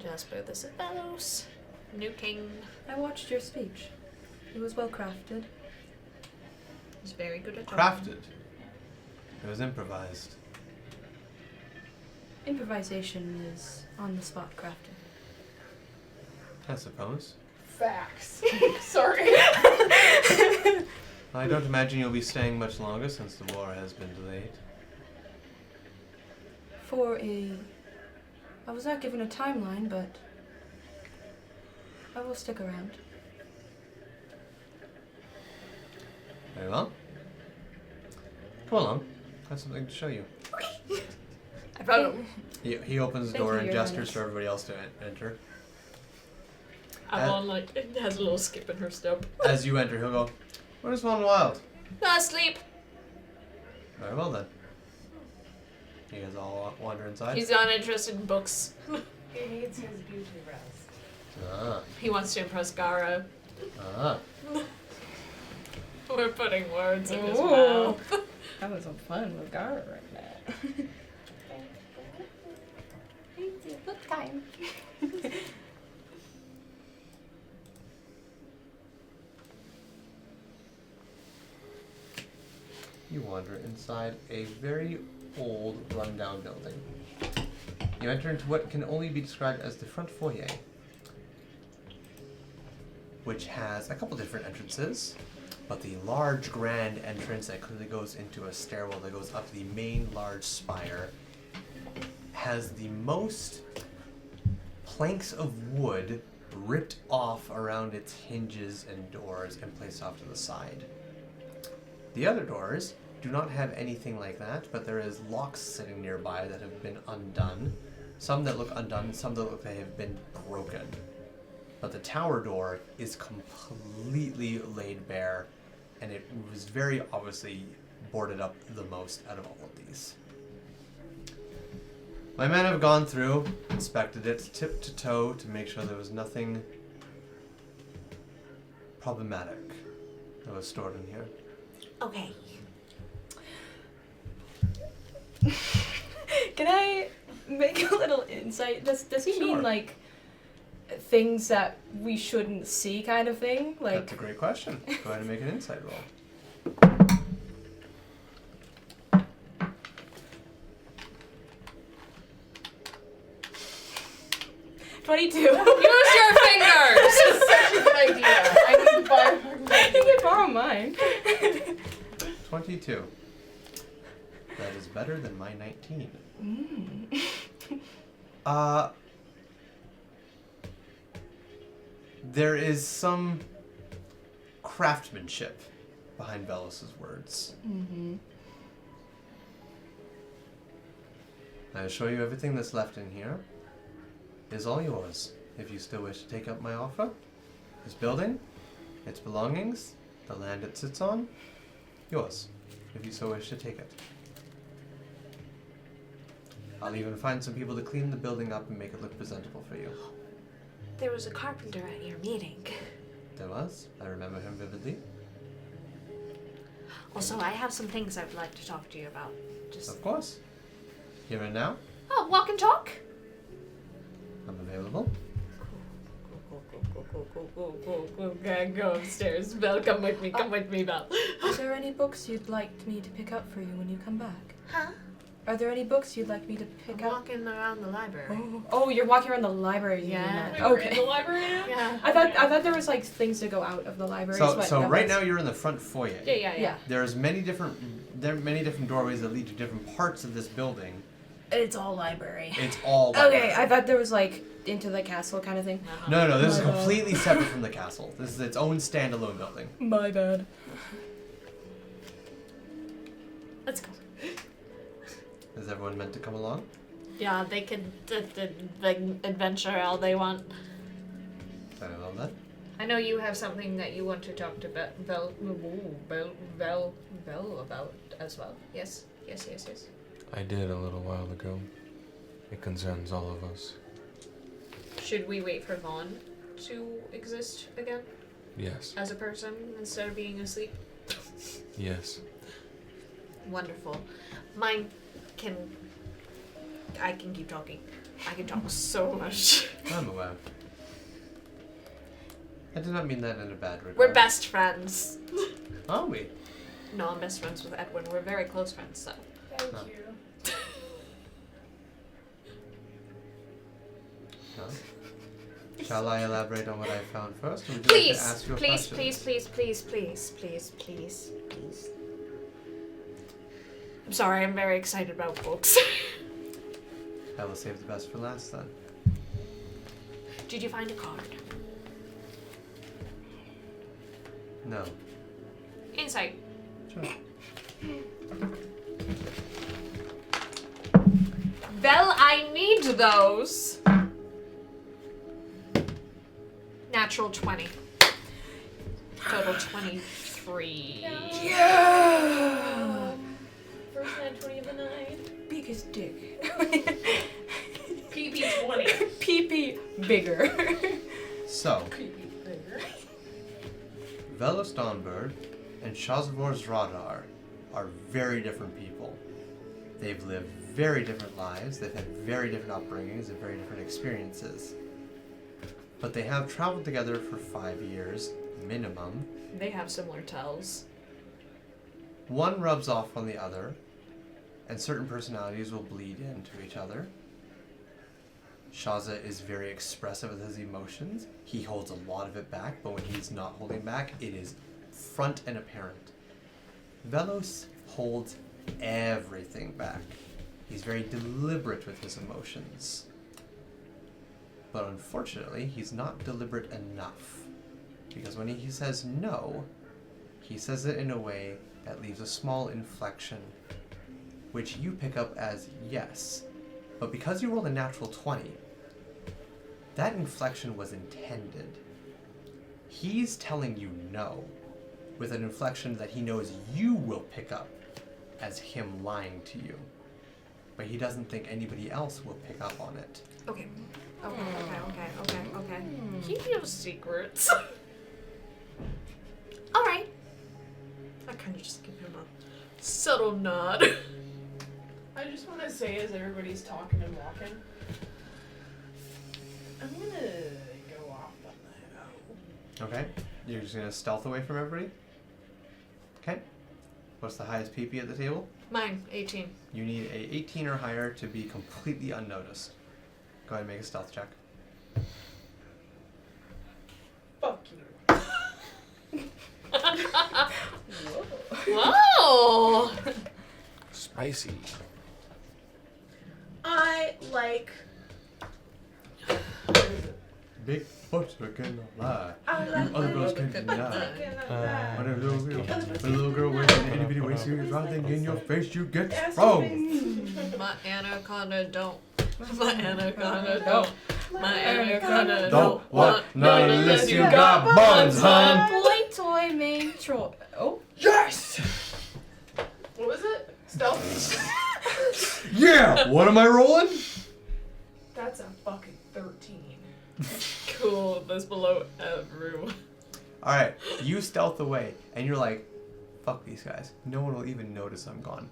Jasper, this is Velos. New king.
I watched your speech. It was well crafted.
He's very good at talking.
Crafted. It was improvised.
Improvisation is on the spot crafted.
I suppose.
Facts. Sorry.
I don't imagine you'll be staying much longer since the war has been delayed.
I was not given a timeline, but I will stick around.
Very well. Come along. I have something to show you.
I found him.
He opens the
Thank
door
you,
and
Your
gestures
Highness.
for everybody else to enter.
Avalon it has a little skip in her step.
As you enter, he'll go, "Where's Von Wild?"
Asleep.
Very well then. You guys all wander inside.
He's not interested in books.
He needs his beauty rest.
Ah.
He wants to impress Gara.
Ah.
We're putting words in his
Ooh.
mouth.
Having some fun with Gara right now. Good time.
You wander inside a very old, rundown building. You enter into what can only be described as the front foyer, which has a couple different entrances, but the large, grand entrance that clearly goes into a stairwell that goes up the main large spire has the most planks of wood ripped off around its hinges and doors and placed off to the side. The other doors do not have anything like that, but there is locks sitting nearby that have been undone. Some that look undone, some that look they have been broken. But the tower door is completely laid bare, and it was very obviously boarded up the most out of all of these. My men have gone through, inspected it tip to toe to make sure there was nothing problematic that was stored in here.
Okay.
Can I make a little insight? Does he
Sure.
mean like things that we shouldn't see kind of thing?
That's
Like
a great question. Go ahead and make an insight roll.
$22.
Use your fingers!
Such a good idea. I need to buy
You can borrow mine.
22.
better than my 19. There is some craftsmanship behind Velos' words. I'll show you everything that's left in here. It is all yours, if you still wish to take up my offer. This building, its belongings, the land it sits on, yours, if you so wish to take it. I'll even find some people to clean the building up and make it look presentable for you.
There was a carpenter at your meeting.
There was. I remember him vividly.
Also, I have some things I'd like to talk to you about. Just
Of course. Here and now,
walk and talk.
I'm available.
Go upstairs. Belle, come with me. Come with me, Belle.
Are there any books you'd like me to pick up for you when you come back?
Huh?
Are there any books you'd like me to pick
I'm
up?
walking around the library.
Oh, you're walking around the library. You mean
Yeah.
that.
Wait, we're in
Okay.
the library now?
Yeah.
I thought there was like things to go out of the library.
So right now you're in the front foyer.
Yeah.
There are many different doorways that lead to different parts of this building.
It's all library.
It's all
Okay,
library.
I thought there was like into the castle kind of thing.
No, this is
My bad.
completely separate from the castle. This is its own standalone building.
My bad.
Let's go.
Is everyone meant to come along?
Yeah, they can adventure all they want.
I love that.
I know you have something that you want to talk to Belle about as well. Yes.
I did a little while ago. It concerns all of us.
Should we wait for Vaughn to exist again
Yes.
as a person instead of being asleep?
Yes.
Wonderful. I can keep talking. I can talk so much.
I'm aware. I did not mean that in a bad regard.
We're best friends.
Are we?
No, I'm best friends with Edwin. We're very close friends, so.
Thank
Huh.
you.
No. Shall I elaborate on what I found first, or would you like to ask your
Please,
questions?
please. I'm sorry, I'm very excited about books.
I will save the best for last then.
Did you find a card?
No.
Insight.
Sure.
Belle, I need those. Natural 20. Total 23.
Yeah.
First night 20 of the night.
Biggest dick.
PP 20.
PP bigger.
So,
PP bigger.
Velos Dawnbird and Shazvor's Radar are very different people. They've lived very different lives, they've had very different upbringings and very different experiences. But they have traveled together for 5 years, minimum.
They have similar tells.
One rubs off on the other, and certain personalities will bleed into each other. Shaza is very expressive with his emotions. He holds a lot of it back, but when he's not holding back, it is front and apparent. Velos holds everything back. He's very deliberate with his emotions. But unfortunately, he's not deliberate enough. Because when he says no, he says it in a way that leaves a small inflection, which you pick up as yes. But because you rolled a natural 20, that inflection was intended. He's telling you no, with an inflection that he knows you will pick up as him lying to you. But he doesn't think anybody else will pick up on it.
Okay. Keep your secrets. Alright. I kind of just give him a subtle nod.
I just want to say, as everybody's talking and walking, I'm gonna go off on that.
Okay? You're just gonna stealth away from everybody? Okay. What's the highest PP at the table?
Mine, 18.
You need a 18 or higher to be completely unnoticed. Go ahead and make a stealth check.
Fuck you.
Whoa!
I see.
I like.
Big butts are gonna lie.
I
You
like
other
my
girls
little
can't
butt
deny.
drinking
When a little girl wears an itty bitty waist serious wrong thing in your face, you get
Ass
sprung.
My anaconda don't. My anaconda don't. My anaconda
Don't want none unless you got buns, hun.
Boy toy main troll. Oh.
Yes! What was it? Stealth?
Yeah! What am I rolling?
That's a fucking 13.
Cool. That's below everyone.
Alright, you stealth away, and you're like, fuck these guys. No one will even notice I'm gone.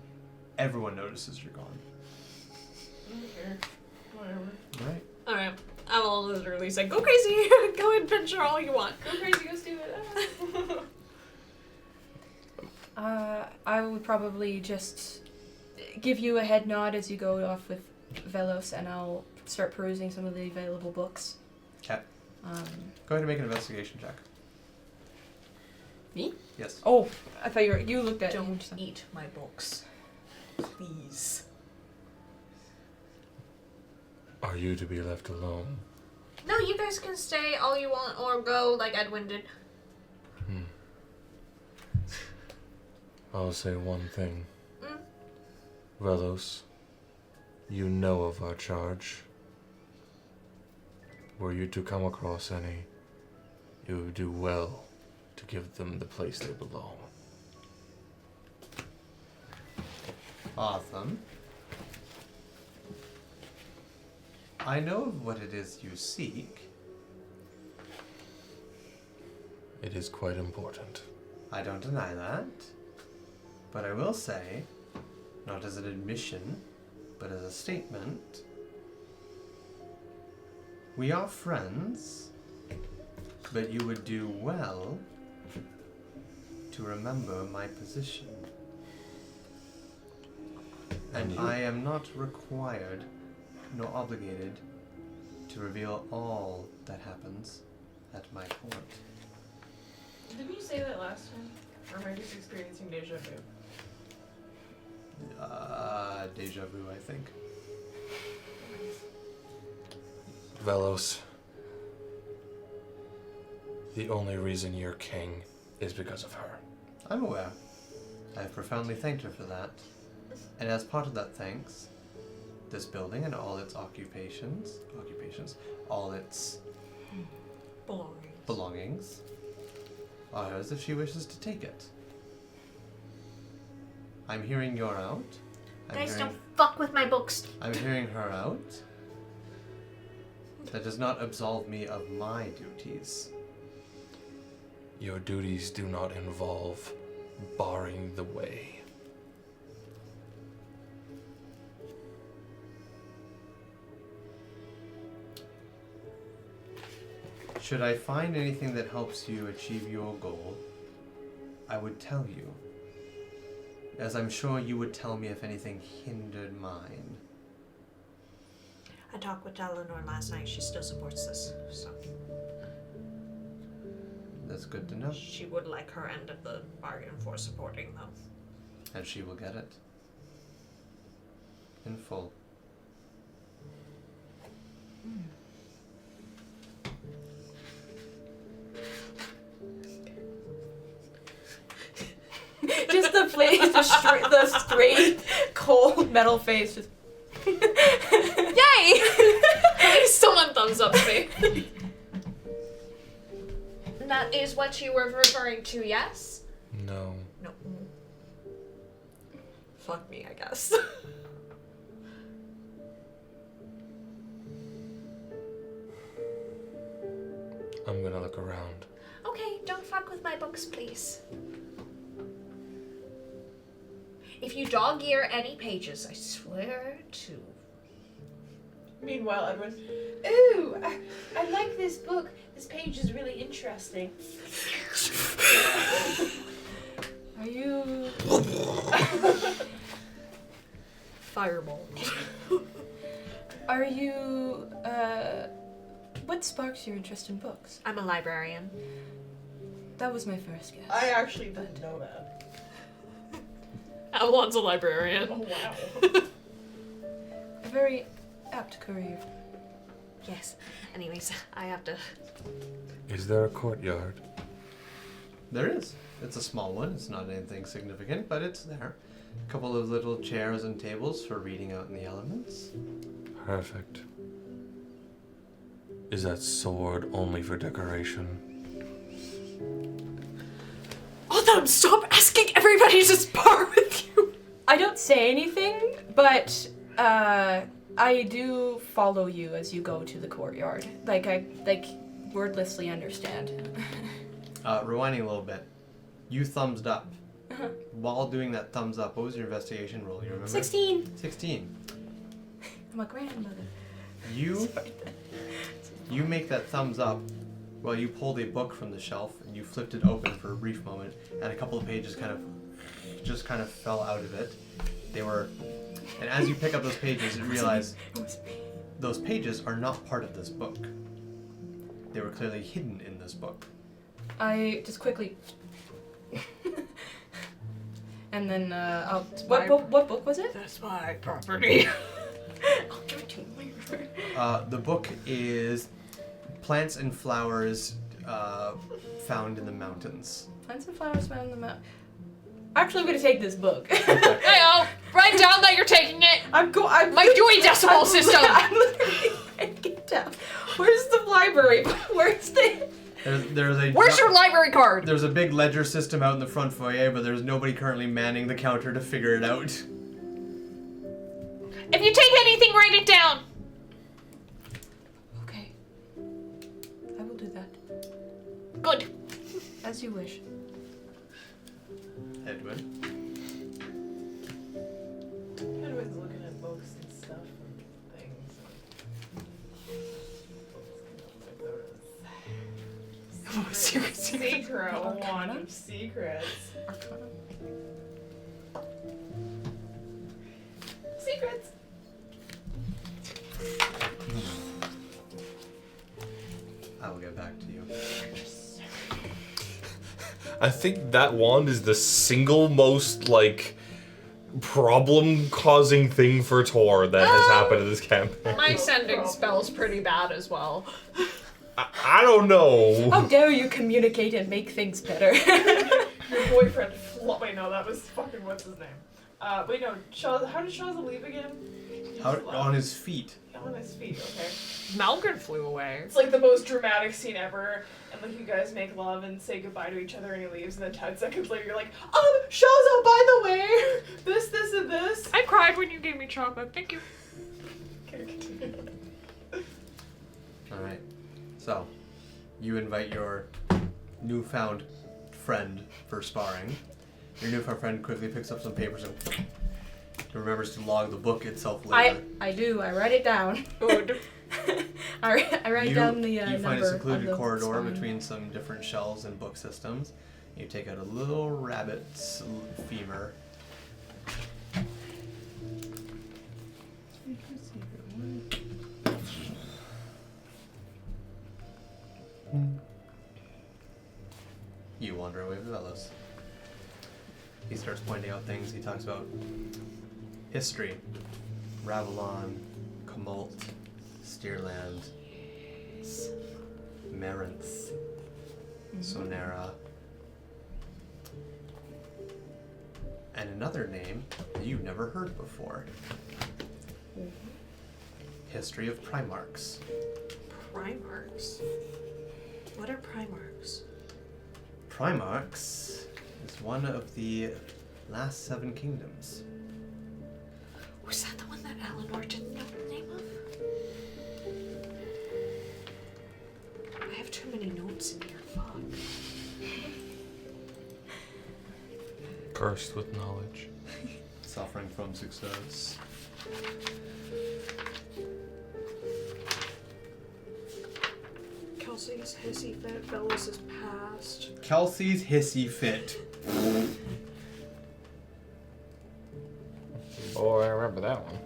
Everyone notices you're gone.
Okay. Whatever.
Right?
Alright. I will literally say, go crazy. Go adventure all you want.
Go crazy, go stupid.
I would probably just give you a head nod as you go off with Velos, and I'll start perusing some of the available books.
Okay. Go ahead and make an investigation check.
Me?
Yes.
Oh, I thought you looked at
Don't
it.
eat my books. Please.
Are you to be left alone?
No, you guys can stay all you want or go like Edwin did.
I'll say one thing.
Mm.
Velos, you know of our charge. Were you to come across any, you would do well to give them the place they belong.
Awesome. I know of what it is you seek.
It is quite important.
I don't deny that. But I will say, not as an admission, but as a statement, we are friends, but you would do well to remember my position. And I am not required nor obligated to reveal all that happens at my court.
Didn't you say that last time? Or am I just experiencing deja vu?
Deja vu, I think.
Velos, the only reason you're king is because of her.
I'm aware. I have profoundly thanked her for that. And as part of that thanks, this building and all its occupations, all its belongings are hers if she wishes to take it. I'm hearing you're out.
Guys, don't fuck with my books.
I'm hearing her out. That does not absolve me of my duties.
Your duties do not involve barring the way.
Should I find anything that helps you achieve your goal, I would tell you. As I'm sure you would tell me if anything hindered mine.
I talked with Eleanor last night. She still supports this, so
That's good to know.
she would like her end of the bargain for supporting, though.
And she will get it. In full.
Just the face, the straight, cold metal face. Just.
Yay! Someone thumbs up me. That is what you were referring to, yes?
No.
No.
Fuck me, I guess.
I'm gonna look around.
Okay, don't fuck with my books, please. If you dog ear any pages, I swear to.
Meanwhile, Edwin.
Ooh, I like this book. This page is really interesting.
Are you?
Fireball.
Are you? What sparks your interest in books?
I'm a librarian.
That was my first guess.
I actually didn't know that.
Avalon's a librarian.
Oh wow.
A very apt career.
Yes. Anyways, I have to.
Is there a courtyard?
There is. It's a small one. It's not anything significant, but it's there. A couple of little chairs and tables for reading out in the elements.
Perfect. Is that sword only for decoration?
Autumn, stop asking everybody to spar with you!
I don't say anything, but I do follow you as you go to the courtyard. I wordlessly understand.
Rewinding a little bit. You thumbs up. While doing that thumbs up, what was your investigation roll? You remember?
16.
16.
I'm a grandmother.
You make that thumbs up while you pulled a book from the shelf and you flipped it open for a brief moment, and a couple of pages kind of fell out of it. And as you pick up those pages, you realize those pages are not part of this book. They were clearly hidden in this book.
I just quickly. And then I'll.
my-
What book was it?
That's my property.
I'll give it to you later.
The book is Plants and Flowers Found in the Mountains.
Plants and flowers found in the mountain. Actually, I'm gonna take this book.
Hey-oh! Write down that you're taking it!
I'm
My Dewey Decimal System!
I'm literally writing it down. Where's the library? Where's the?
Where's your library card?
There's a big ledger system out in the front foyer, but there's nobody currently manning the counter to figure it out.
If you take anything, write it down!
Okay. I will do that.
Good.
As you wish.
Edwin.
Edwin's looking at books and stuff and things.
Oh, seriously.
Secret wand of secrets.
Arcana.
Secrets.
I will get back to you.
I think that wand is the single most, problem-causing thing for Tor that has happened in this campaign.
My sending spell's pretty bad as well.
I don't know.
How dare you communicate and make things better?
Your boyfriend. Wait, no, that was fucking what's his name? Wait, no. How did Shaza leave again?
On his feet.
On his feet. Okay.
Malgard flew away.
It's like the most dramatic scene ever, and you guys make love and say goodbye to each other, and he leaves, and then 10 seconds later you're like, Shaza, by the way, this, and this.
I cried when you gave me chocolate. Thank you.
Okay, continue.
Alright. So, you invite your newfound friend for sparring. Your newfound friend quickly picks up some papers and remembers to log the book itself later.
I do. I write it down.
Good.
I write down the
You
number
find a secluded
of the
corridor
spine.
between some different shelves and book systems. You take out a little rabbit's femur. You wander away with Velos. He starts pointing out things. He talks about history, Ravelon, Comult, Steerland, Marinth, Sonera, and another name that you've never heard before. History of Primarchs.
Primarchs? What are Primarchs?
Primarchs is one of the last 7 kingdoms.
Was that the one that Eleanor didn't know the name of? I have too many notes in here, fuck.
Cursed with knowledge.
Suffering from success.
Kelsey's hissy fit, Velos is past.
Kelsey's hissy fit.
Oh, I remember that one.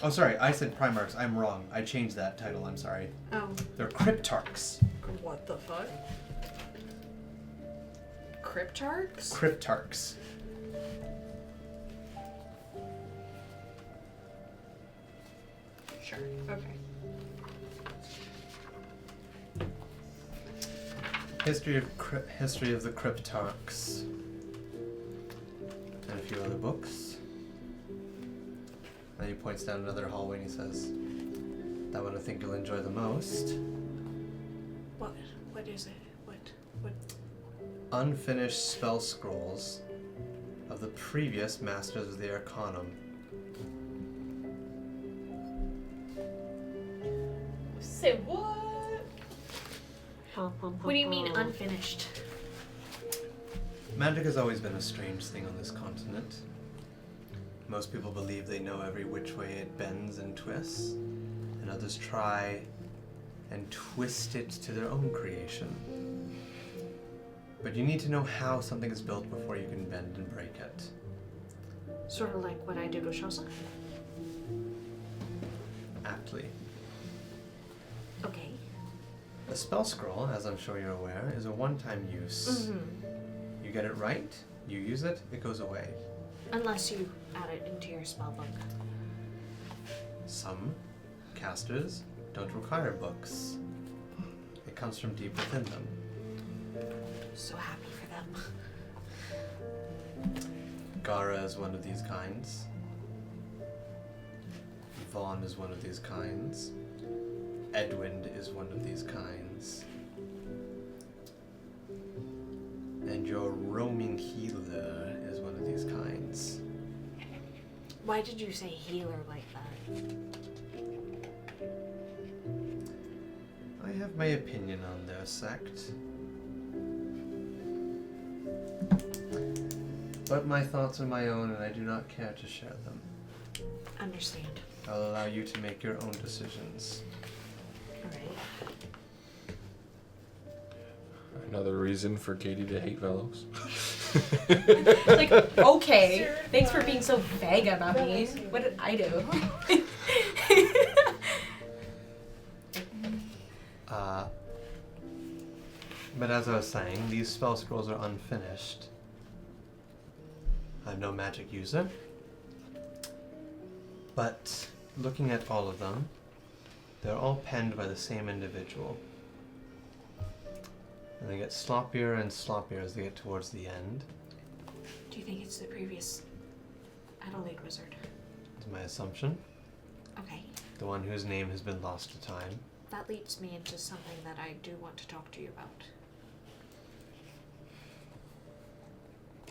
Oh, sorry, I said Primarchs. I'm wrong. I changed that title. I'm sorry.
Oh.
They're Cryptarchs.
What the fuck?
Cryptarchs?
Cryptarchs.
Sure. Okay.
History of the Cryptarchs. And a few other books. And he points down another hallway and he says, that one I think you'll enjoy the most.
What? What is it? What?
Unfinished spell scrolls of the previous Masters of the Arcanum.
Say what?
What do you mean unfinished?
Magic has always been a strange thing on this continent. Most people believe they know every which way it bends and twists, and others try and twist it to their own creation. But you need to know how something is built before you can bend and break it.
Sort of like what I did with Shosa?
Aptly.
Okay.
A spell scroll, as I'm sure you're aware, is a one-time use.
Mm-hmm.
You get it right, you use it, it goes away.
Unless you add it into your spellbook.
Some casters don't require books. It comes from deep within them.
So happy for them.
Gara is one of these kinds. Vaughn is one of these kinds. Edwind is one of these kinds. And your roaming healer is one of these kinds.
Why did you say healer like that?
I have my opinion on their sect. But my thoughts are my own and I do not care to share them.
Understand.
I'll allow you to make your own decisions.
Alright.
Another reason for Katie to hate Velos.
Like, okay. Thanks for being so vague about me. What did I do?
But as I was saying, these spell scrolls are unfinished. I'm no magic user. But looking at all of them, they're all penned by the same individual. And they get sloppier and sloppier as they get towards the end.
Do you think it's the previous Adelaide wizard?
That's my assumption.
Okay.
The one whose name has been lost to time.
That leads me into something that I do want to talk to you about.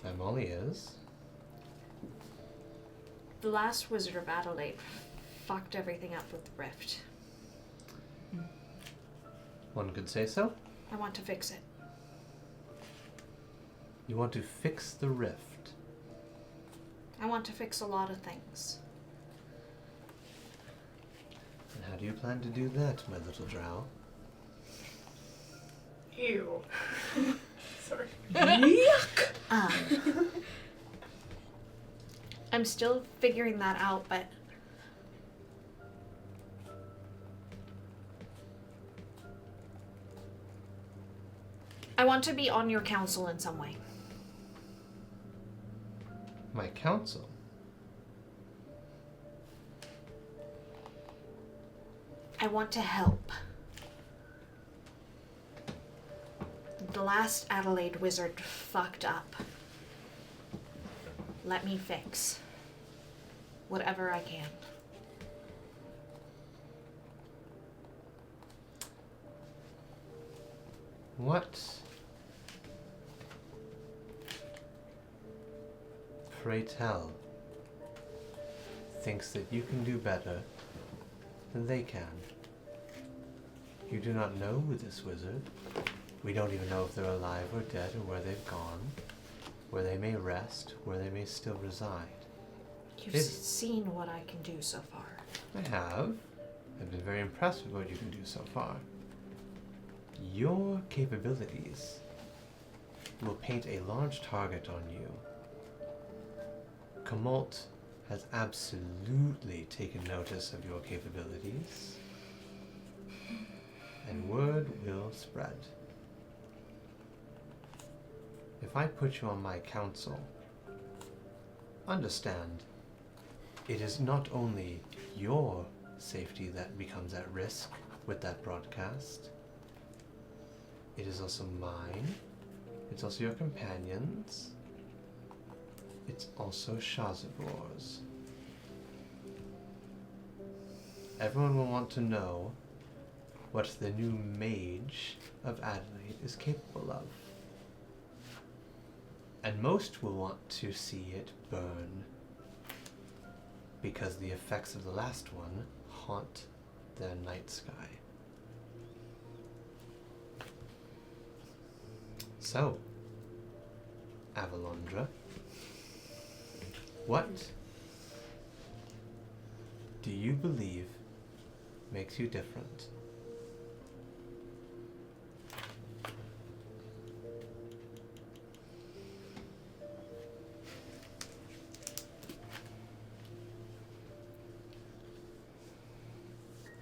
I'm all ears.
The last wizard of Adelaide fucked everything up with the rift.
One could say so.
I want to fix it.
You want to fix the rift.
I want to fix a lot of things.
And how do you plan to do that, my little drow?
Ew. Sorry.
I'm still figuring that out, but I want to be on your council in some way.
My counsel?
I want to help. The last Adelaide wizard fucked up. Let me fix whatever I can.
What? Pray tell, thinks that you can do better than they can. You do not know this wizard. We don't even know if they're alive or dead or where they've gone, where they may rest, where they may still reside.
You've seen what I can do so far.
I have. I've been very impressed with what you can do so far. Your capabilities will paint a large target on you. Kamalt has absolutely taken notice of your capabilities, and word will spread. if I put you on my council, understand, it is not only your safety that becomes at risk with that broadcast. It is also mine. It's also your companions. It's also Shazabor's. Everyone will want to know what the new mage of Adelaide is capable of. And most will want to see it burn, because the effects of the last one haunt their night sky. So, Avalondra, what do you believe makes you different?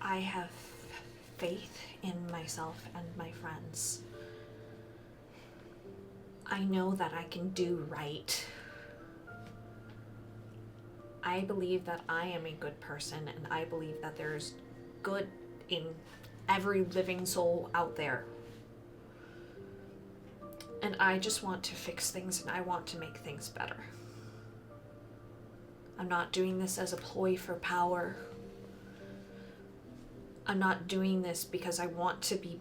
I have faith in myself and my friends. I know that I can do right. I believe that I am a good person, and I believe that there's good in every living soul out there. And I just want to fix things, and I want to make things better. I'm not doing this as a ploy for power. I'm not doing this because I want to be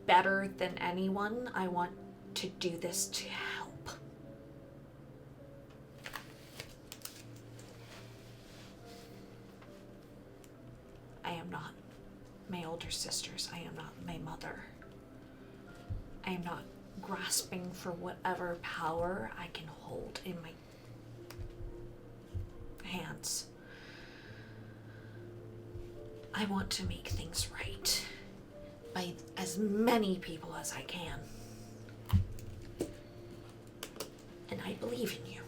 better than anyone. I want to do this to help. I am not my older sisters. I am not my mother. I am not grasping for whatever power I can hold in my hands. I want to make things right by as many people as I can. And I believe in you.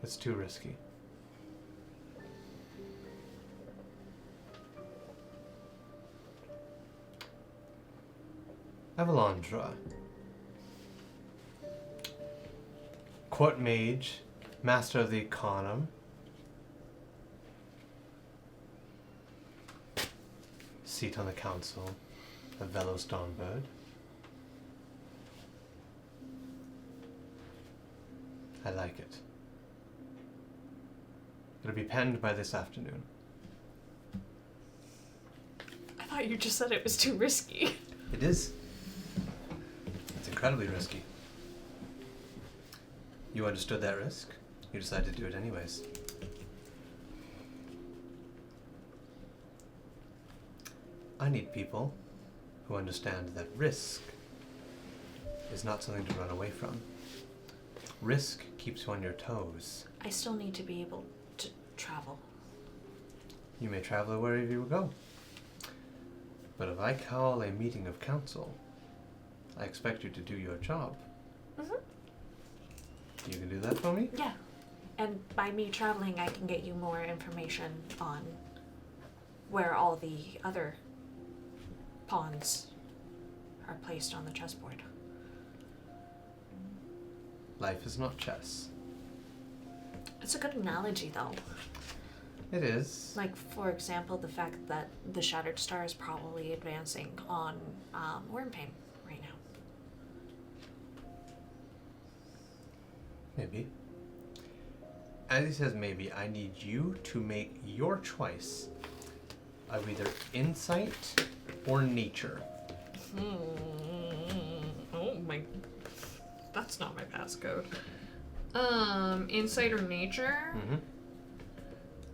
It's too risky. Avalondra. Court Mage, Master of the Econom. Seat on the Council of Velos Dawnbird. I like it. It'll be penned by this afternoon.
I thought you just said it was too risky.
It is. It's incredibly risky. You understood that risk. You decided to do it anyways. I need people who understand that risk is not something to run away from. Risk keeps you on your toes.
I still need to be able to travel.
You may travel wherever you go. But if I call a meeting of council, I expect you to do your job.
Mm-hmm.
You can do that for me?
Yeah. And by me traveling, I can get you more information on where all the other pawns are placed on the chessboard.
Life is not chess.
It's a good analogy, though.
It is.
Like, for example, the fact that the Shattered Star is probably advancing on Wormpain right now.
Maybe. As he says maybe, I need you to make your choice of either insight or nature.
Oh my... That's not my passcode. Insight or nature?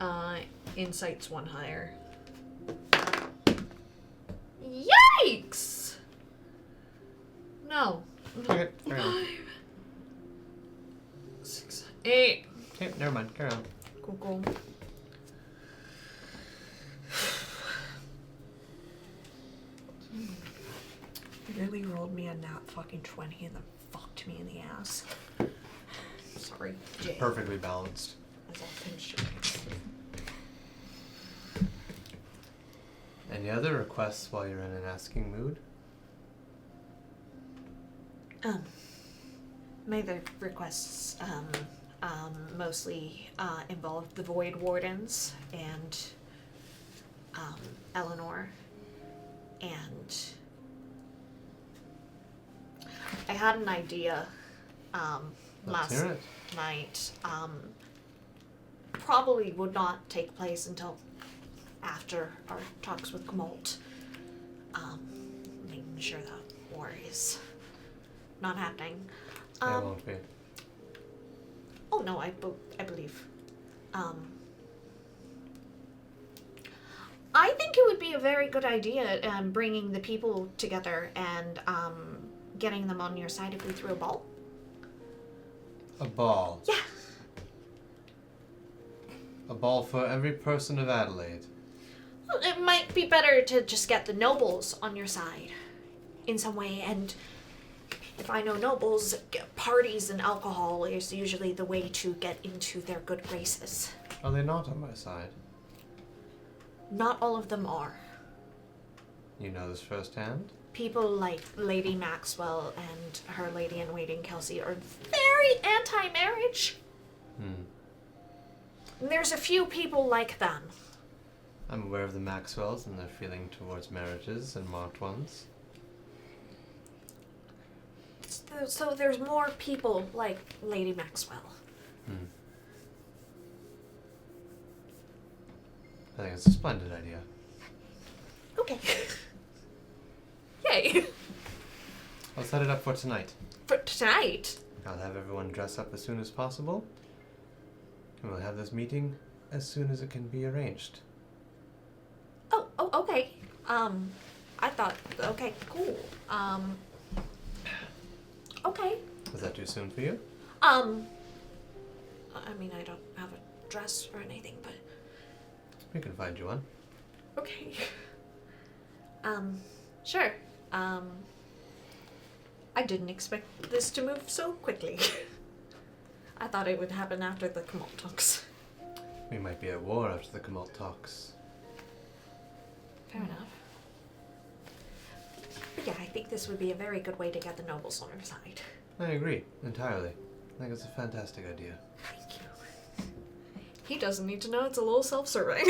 Mm-hmm.
Insight's one higher.
Yikes! No.
Okay, carry on.
6, 8.
Okay, never mind, carry on.
Cool.
really rolled me a nat fucking 20 and then fucked me in the ass. Sorry, Jay.
Perfectly balanced.
As all things should be.
Any other requests while you're in an asking mood?
My other requests mostly involved the Void Wardens and Eleanor, and I had an idea
Let's
last
hear it.
night. Probably would not take place until after our talks with Gmolt. Making sure that war is not happening.
It won't be.
Oh no, I believe. I think it would be a very good idea bringing the people together and getting them on your side if we threw a ball.
A ball.
Yeah.
A ball for every person of Adelaide.
Well, it might be better to just get the nobles on your side in some way, and if I know nobles, parties and alcohol is usually the way to get into their good graces.
Are they not on my side?
Not all of them are.
You know this firsthand?
People like Lady Maxwell and her lady-in-waiting Kelsey are very anti-marriage. And there's a few people like them.
I'm aware of the Maxwells and their feeling towards marriages and marked ones.
So there's more people like Lady Maxwell.
I think it's a splendid idea.
Okay. Yay.
I'll set it up for tonight.
For tonight?
I'll have everyone dress up as soon as possible. And we'll have this meeting as soon as it can be arranged.
Oh, okay. I thought, okay, cool. Okay.
Was that too soon for you?
I mean, I don't have a dress or anything, but
We can find you one.
okay. Sure. I didn't expect this to move so quickly. I thought it would happen after the Gmolt talks.
We might be at war after the Gmolt talks.
Fair enough. But yeah, I think this would be a very good way to get the nobles on our side.
I agree, entirely. I think it's a fantastic idea.
Thank you. He doesn't need to know, it's a little self-serving.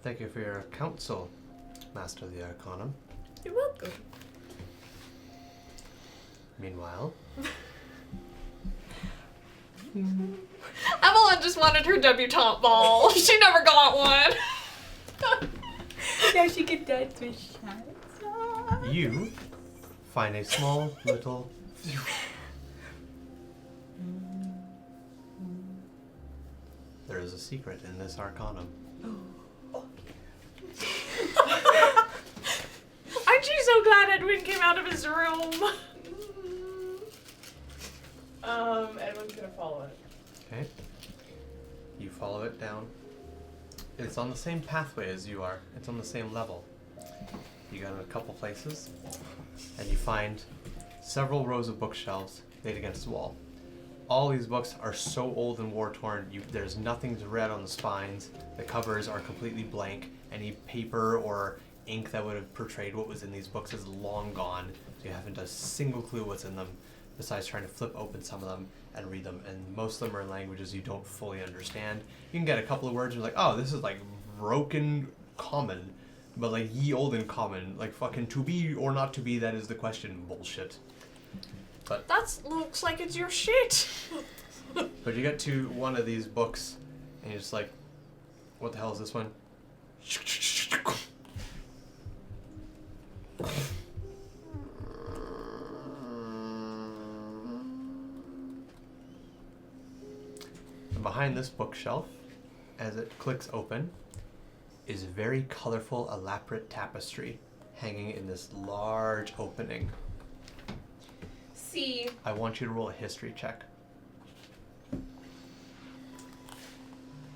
Thank you for your counsel, Master of the Arcanum.
You're welcome.
Meanwhile,
Evelyn just wanted her debutante ball. She never got one.
Now she can dance with Shazza.
you find a small little... There is a secret in this Arcanum.
Aren't you so glad Edwin came out of his room?
Edwin's gonna follow it.
Okay. You follow it down. It's on the same pathway as you are. It's on the same level. You go to a couple places, and you find several rows of bookshelves laid against the wall. All these books are so old and war-torn, there's nothing to read on the spines. The covers are completely blank. Any paper or ink that would have portrayed what was in these books is long gone, so you haven't a single clue what's in them, besides trying to flip open some of them and read them, and most of them are in languages you don't fully understand. You can get a couple of words and you're like, oh, this is like broken common, but like ye olden common, like fucking to be or not to be, that is the question bullshit. But
That looks like it's your shit.
But you get to one of these books, and you're just like, what the hell is this one? And behind this bookshelf, as it clicks open, is very colorful, elaborate tapestry hanging in this large opening.
See,
I want you to roll a history check.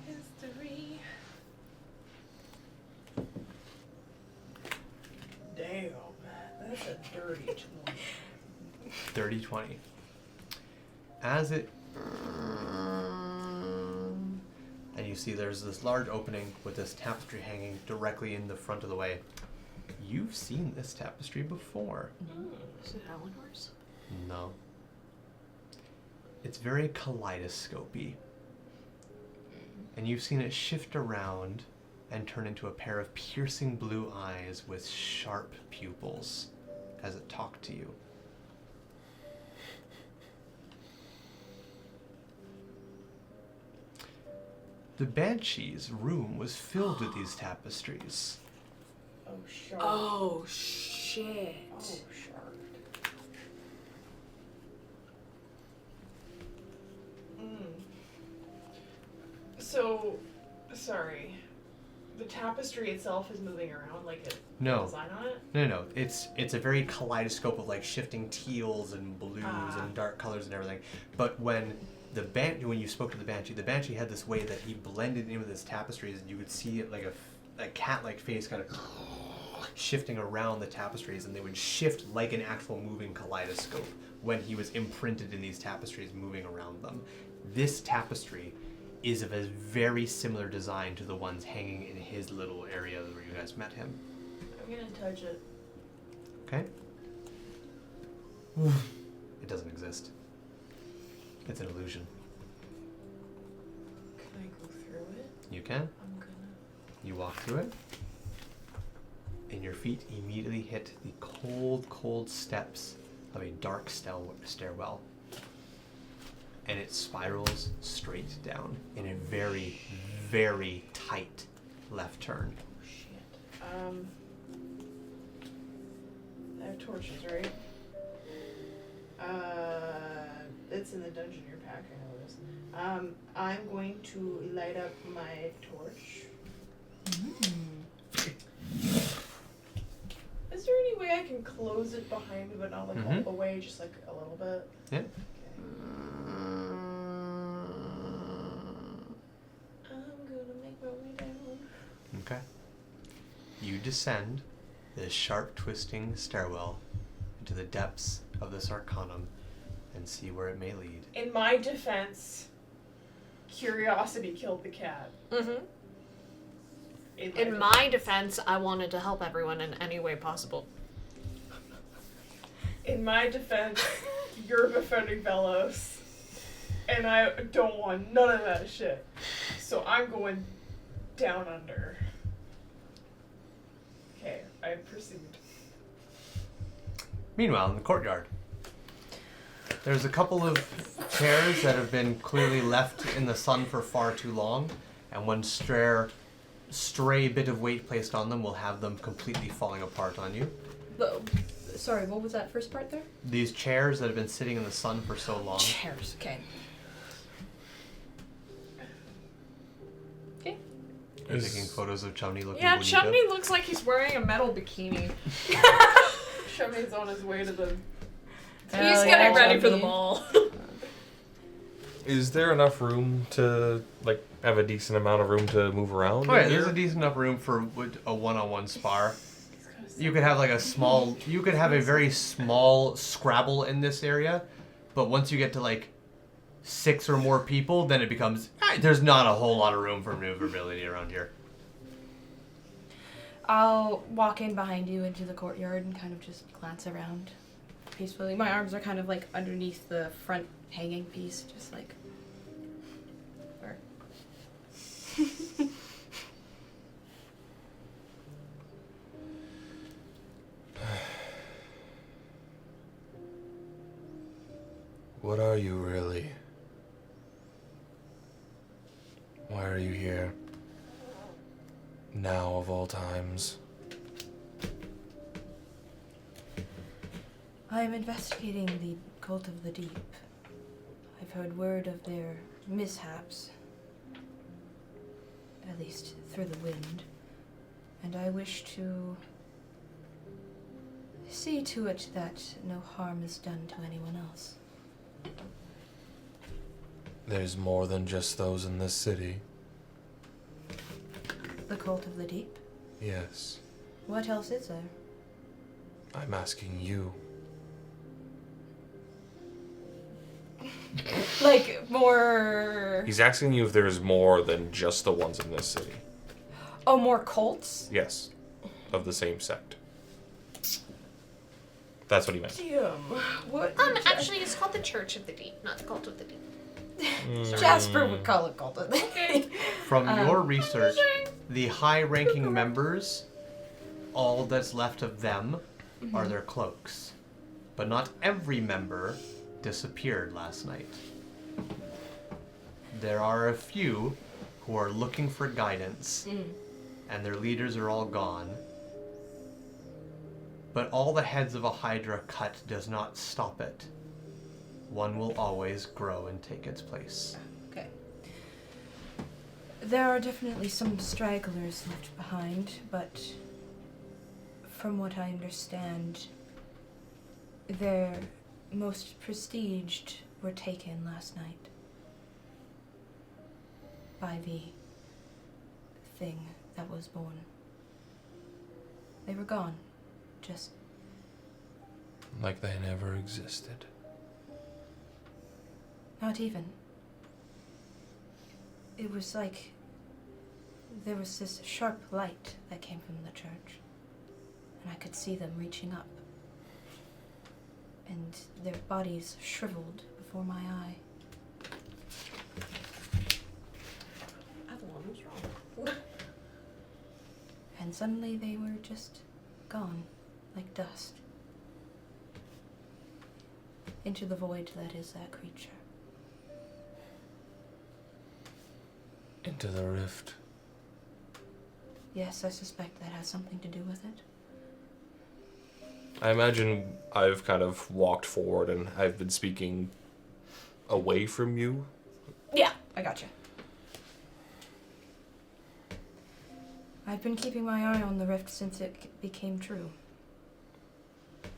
history. Damn, that's a
d20. As it... And you see there's this large opening with this tapestry hanging directly in the front of the way. You've seen this tapestry before.
Is it Eleanor's?
No. It's very kaleidoscopy. And you've seen it shift around and turn into a pair of piercing blue eyes with sharp pupils as it talked to you. The Banshee's room was filled with these tapestries.
Oh, shark.
Oh, shit.
Oh, shark. So, sorry. The tapestry itself is moving around like a
No.
design on it?
No. It's a very kaleidoscope of like shifting teals and blues and dark colors and everything. But when you spoke to the Banshee had this way that he blended in with his tapestries, and you could see it like a cat-like face kind of shifting around the tapestries, and they would shift like an actual moving kaleidoscope when he was imprinted in these tapestries moving around them. This tapestry is of a very similar design to the ones hanging in his little area where you guys met him.
I'm gonna touch it.
Okay? It doesn't exist. It's an illusion.
Can I go through it?
You can.
I'm gonna.
You walk through it, and your feet immediately hit the cold, cold steps of a dark stairwell. And it spirals straight down in a very, very tight left turn.
Oh, shit. I have torches, right? It's in the dungeon you're pack, I know this. I'm going to light up my torch. Is there any way I can close it behind me, but not like all the way, just like a little bit?
Yeah.
Okay. I'm gonna make my way down.
Okay. You descend this sharp, twisting stairwell into the depths of this arcanum and see where it may lead.
In my defense, curiosity killed the cat.
Mm-hmm. In my defense, I wanted to help everyone in any way possible.
In my defense, you're befriending Velos, and I don't want none of that shit. So I'm going down under. Okay, I proceed.
Meanwhile, in the courtyard, there's a couple of chairs that have been clearly left in the sun for far too long, and one stray bit of weight placed on them will have them completely falling apart on you.
Sorry, what was that first part there?
These chairs that have been sitting in the sun for so long.
Chairs, okay. Okay.
You're taking photos of Chumney looking
Yeah,
bonito.
Chumney looks like he's wearing a metal bikini.
Chumney's on his way to the...
He's getting ready for the ball.
Is there enough room to have a decent amount of room to move around?
Oh yeah,
in
there's
here?
a decent enough room for a one-on-one spar. You could have you could have a very small Scrabble in this area, but once you get to 6 or more people, then it becomes, there's not a whole lot of room for maneuverability around here.
I'll walk in behind you into the courtyard and kind of just glance around peacefully. My arms are kind of underneath the front hanging piece, just Or...
What are you really? Why are you here? Now of all times.
I'm investigating the Cult of the Deep. I've heard word of their mishaps, at least through the wind, and I wish to see to it that no harm is done to anyone else.
There's more than just those in this city.
The Cult of the Deep?
Yes.
What else is there?
I'm asking you.
Like, more...
He's asking you if there's more than just the ones in this city.
Oh, more cults?
Yes. Of the same sect. That's what he meant.
Damn. What?
Actually, it's called the Church of the Deep, not the Cult of the Deep.
Jasper would call it cult of the Deep.
From your research, the high-ranking members, all that's left of them are their cloaks. But not every member disappeared last night. There are a few who are looking for guidance, and their leaders are all gone. But all the heads of a Hydra cut does not stop it. One will always grow and take its place.
Okay. There are definitely some stragglers left behind, but from what I understand, their most prestiged were taken last night by the thing that was born. They were gone. Just...
Like they never existed.
Not even. It was like there was this sharp light that came from the church, and I could see them reaching up, and their bodies shriveled before my eye.
Avalon was wrong.
And suddenly they were just gone, like dust, into the void that is that creature.
Into the rift.
Yes, I suspect that has something to do with it.
I imagine I've kind of walked forward and I've been speaking away from you.
Yeah, I gotcha. I've been keeping my eye on the rift since it became true.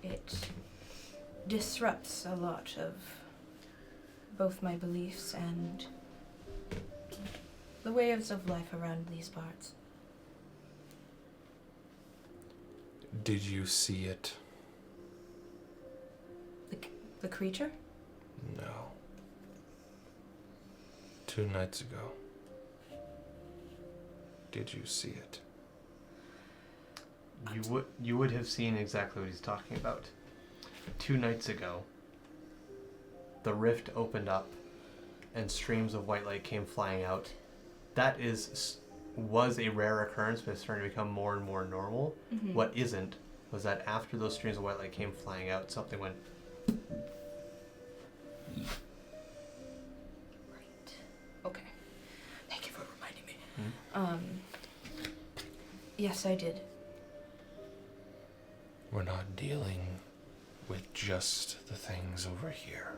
It disrupts a lot of both my beliefs and the ways of life around these parts.
Did you see it?
The creature?
No. 2 nights ago. Did you see it?
You would have seen exactly what he's talking about. 2 nights ago, the rift opened up and streams of white light came flying out. That was a rare occurrence, but it's starting to become more and more normal.
Mm-hmm.
What isn't was that after those streams of white light came flying out, something went.
Right. Okay. Thank you for reminding me. Yes, I did.
We're not dealing with just the things over here.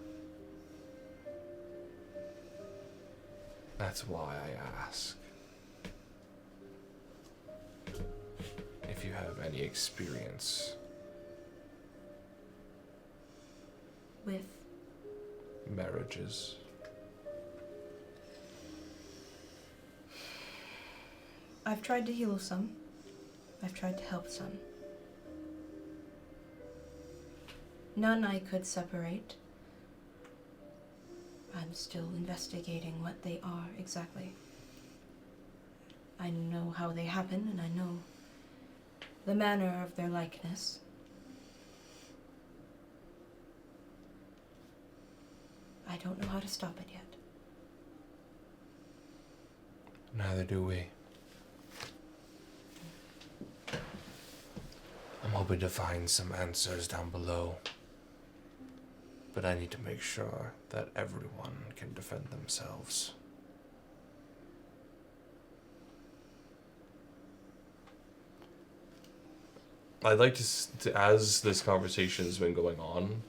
That's why I ask. If you have any experience
With?
marriages.
I've tried to heal some. I've tried to help some. None I could separate. I'm still investigating what they are exactly. I know how they happen, and I know the manner of their likeness. I don't know how to stop it yet.
Neither do we. I'm hoping to find some answers down below. But I need to make sure that everyone can defend themselves. I'd like to, as this conversation has been going on,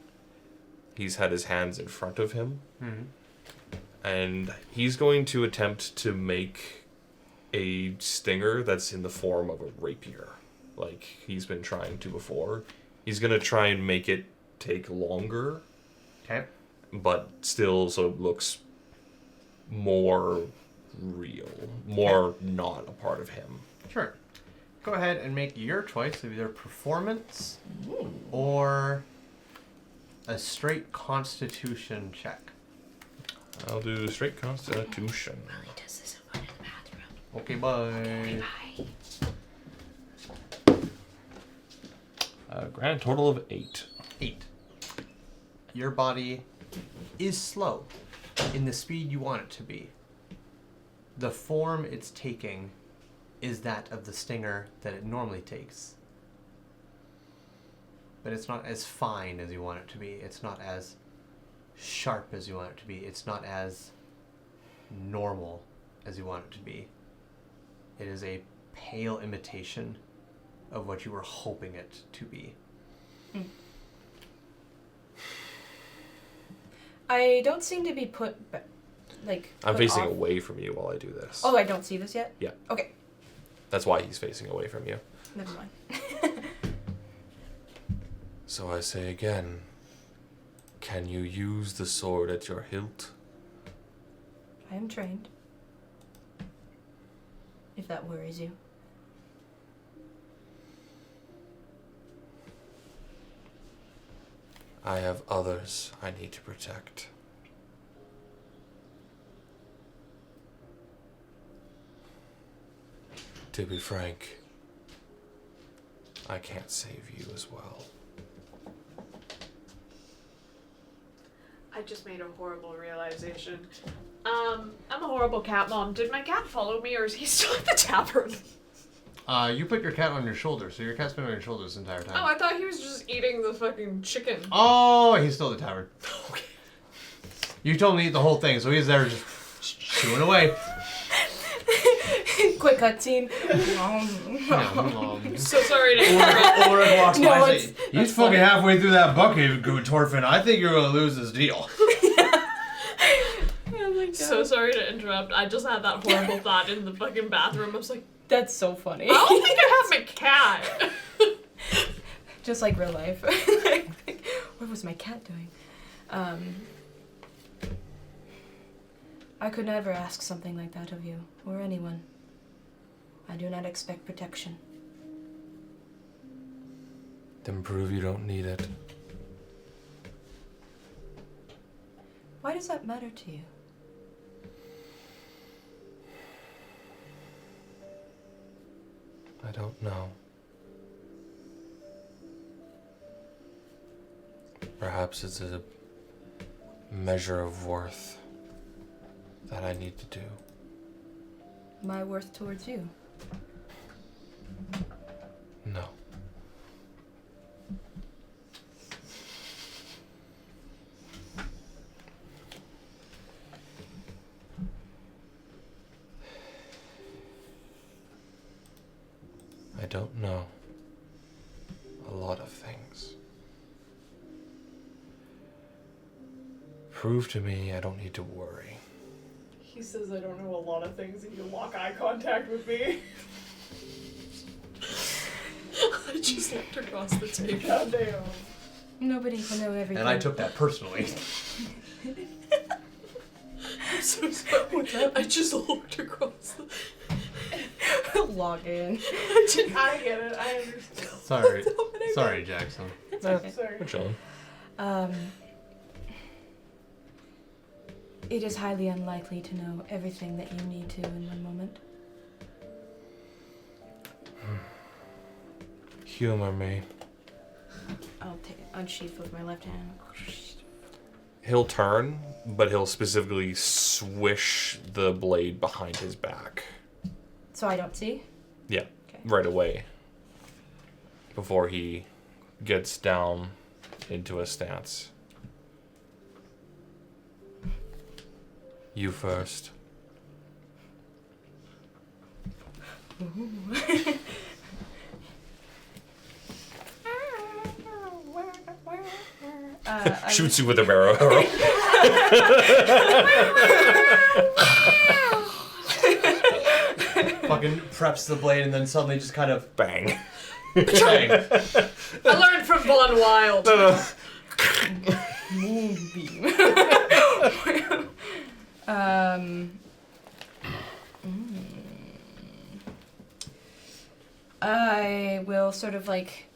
he's had his hands in front of him.
Mm-hmm.
And he's going to attempt to make a stinger that's in the form of a rapier, like he's been trying to before. He's going to try and make it take longer.
Okay.
But still so it looks more real, more not a part of him.
Sure. Go ahead and make your choice of either performance or a straight constitution check.
I'll do straight Constitution.
Well, he does this in the bathroom.
Okay, bye.
Bye.
Grand total of 8.
8. Your body is slow in the speed you want it to be. The form it's taking is that of the stinger that it normally takes. But it's not as fine as you want it to be. It's not as sharp as you want it to be. It's not as normal as you want it to be. It is a pale imitation of what you were hoping it to be.
I don't seem to be put
I'm
put
facing
off.
away from you while I do this.
Oh, I don't see this yet?
Yeah.
Okay.
That's why he's facing away from you.
Never mind.
So I say again, can you use the sword at your hilt?
I am trained. If that worries you.
I have others I need to protect. To be frank, I can't save you as well.
I just made a horrible realization. I'm a horrible cat mom. Did my cat follow me or is he still at the tavern?
You put your cat on your shoulder, so your cat's been on your shoulder this entire time.
Oh, I thought he was just eating the fucking chicken.
Oh, he's still at the tavern. Okay. You told him to eat the whole thing, so he's there just chewing away.
Quick cutscene.
I'm so sorry to interrupt.
Ulrich walks
No,
by and
it's-
says, he's fucking halfway through that bucket, Torfin. I think you're going to lose this deal.
Oh my god.
So sorry to interrupt. I just had that horrible thought in the fucking bathroom. I was like,
That's so funny.
I don't think I have my cat.
Just like real life. What was my cat doing? I could never ask something like that of you, or anyone. I do not expect protection.
Then prove you don't need it.
Why does that matter to you?
I don't know. Perhaps it's a measure of worth that I need to do.
My worth towards you?
No. I don't know a lot of things. Prove to me I don't need to worry.
He says I don't know a lot of things and you lock eye contact with me.
I just looked across the table.
God damn.
Nobody can know everything.
And I took that personally.
I'm so sorry. I just looked across the...
Log in.
I get it. I understand.
Sorry. Sorry, Jackson.
It's okay.
Sorry.
We're chilling.
It is highly unlikely to know everything that you need to in one moment.
Humor me.
I'll unsheath with my left hand.
He'll turn, but he'll specifically swish the blade behind his back.
So I don't see?
Yeah,
Okay.
right away. Before he gets down into a stance. You first. Shoots you with a arrow.
Fucking preps the blade and then suddenly just kind of
Bang.
bang.
I learned from Von Wild.
Moonbeam. I will sort of like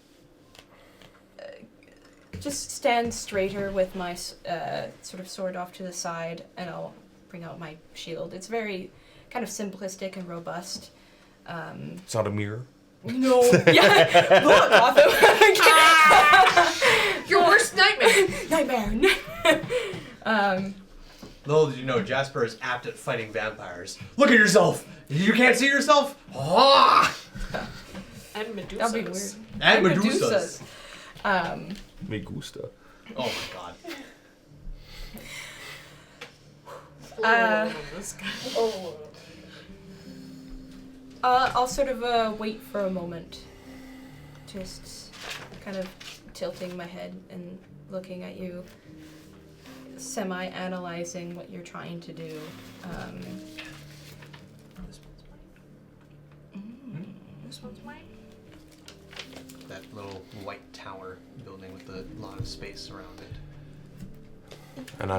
just stand straighter with my sort of sword off to the side, and I'll bring out my shield. It's very kind of simplistic and robust.
It's not a mirror.
No. Yeah. Look, Gotham.
Your worst nightmare.
Nightmare.
Little did you know, Jasper is apt at fighting vampires. Look at yourself! You can't see yourself? Ah!
And Medusas.
That'd be weird.
And Medusas.
Me gusta.
Oh my god.
This guy.
Oh.
I'll sort of wait for a moment, just kind of tilting my head and looking at you, semi-analyzing what you're trying to do.
This one's mine.
That little white tower building with a lot of space around it.
And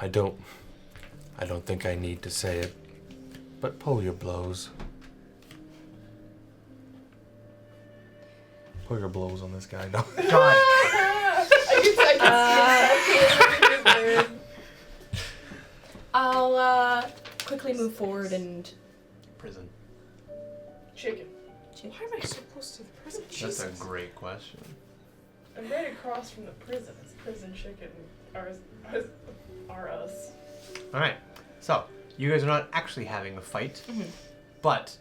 I don't think I need to say it, but pull your blows. Pull your blows on this guy. No.
God.
I'll quickly move forward and...
Prison.
Chicken.
Why am I so close to the prison?
That's a great question.
I'm right across from the prison. It's prison chicken. Ours are us.
Alright, so you guys are not actually having a fight, but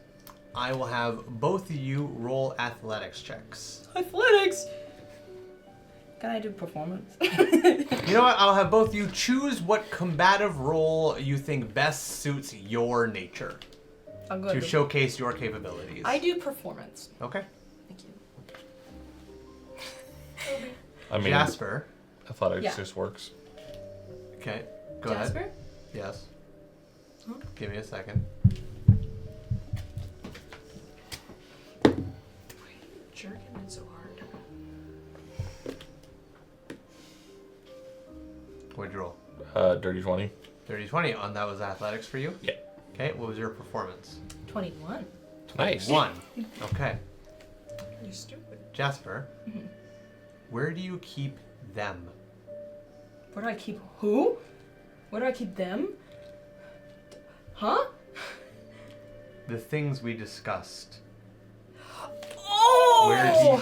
I will have both of you roll athletics checks.
Athletics! Can I do performance?
You know what? I'll have both of you choose what combative role you think best suits your nature
I'll go
to
to
showcase your capabilities.
I do performance.
Okay.
Thank you.
I mean,
Jasper.
athletics
Yeah.
just works.
Okay, go
Jasper?
ahead. Yes.
Huh?
Give me a second.
Jerking it so hard.
What'd you roll?
Dirty 20.
30-20. On that was athletics for you?
Yeah.
Okay, what was your performance?
21.
Nice.
1. Okay.
You stupid.
Jasper, where do you keep them?
Where do I keep who? Where do I keep them? Huh?
The things we discussed.
Oh!
Where do you...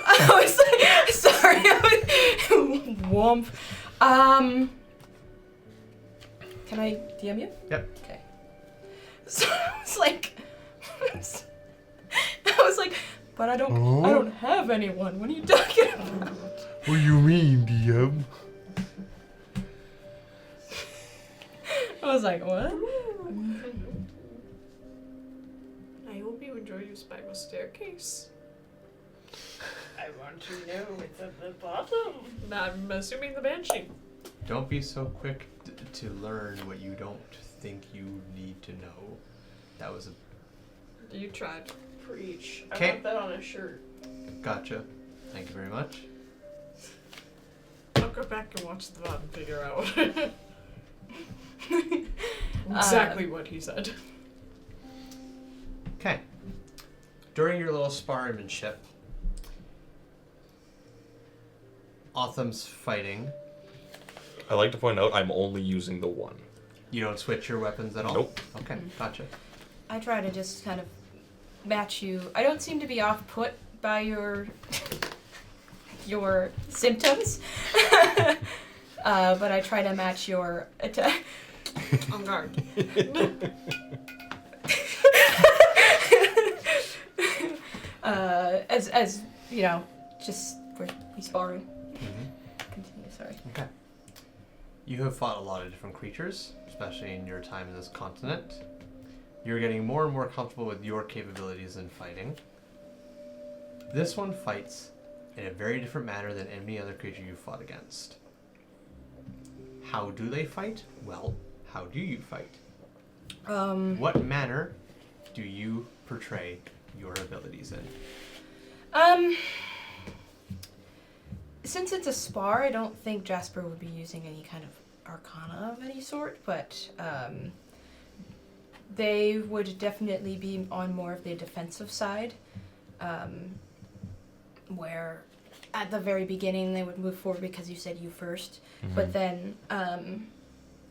I was like, sorry. Womp. Can I DM you?
Yep.
Okay. So I was like, but I don't have anyone. What are you talking about?
What do you mean, DM?
I was like, what?
I hope you enjoy your spiral staircase.
I want to know it's at the bottom.
I'm assuming the banshee.
Don't be so quick to learn what you don't think you need to know. That was a...
You tried.
Preach. I
Okay.
want that on a shirt.
Gotcha. Thank you very much.
I'll go back and watch the VOD and figure out exactly what he said.
Okay. During your little sparrimanship, Otham's fighting.
I like to point out I'm only using the one.
You don't switch your weapons at all?
Nope.
Okay, gotcha.
I try to just kind of match you. I don't seem to be off put by your symptoms, but I try to match your attack.
On guard.
As you know, just we sparring. Continue. Sorry.
Okay. You have fought a lot of different creatures, especially in your time in this continent. You're getting more and more comfortable with your capabilities in fighting. This one fights in a very different manner than any other creature you've fought against. How do they fight? Well, how do you fight? What manner do you portray your abilities in?
Since it's a spar, I don't think Jasper would be using any kind of arcana of any sort, but they would definitely be on more of the defensive side, where at the very beginning they would move forward because you said you first, but then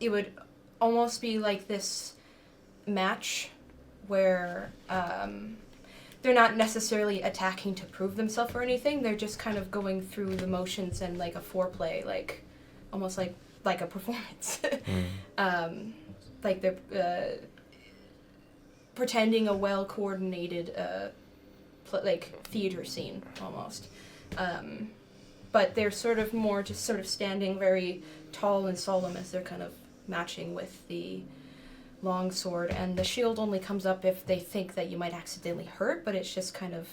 it would almost be like this match where they're not necessarily attacking to prove themselves or anything. They're just kind of going through the motions and like a foreplay, like almost like a performance. Like they're pretending a well-coordinated like theater scene almost. But they're sort of more just sort of standing very tall and solemn as they're kind of matching with the long sword, and the shield only comes up if they think that you might accidentally hurt, but it's just kind of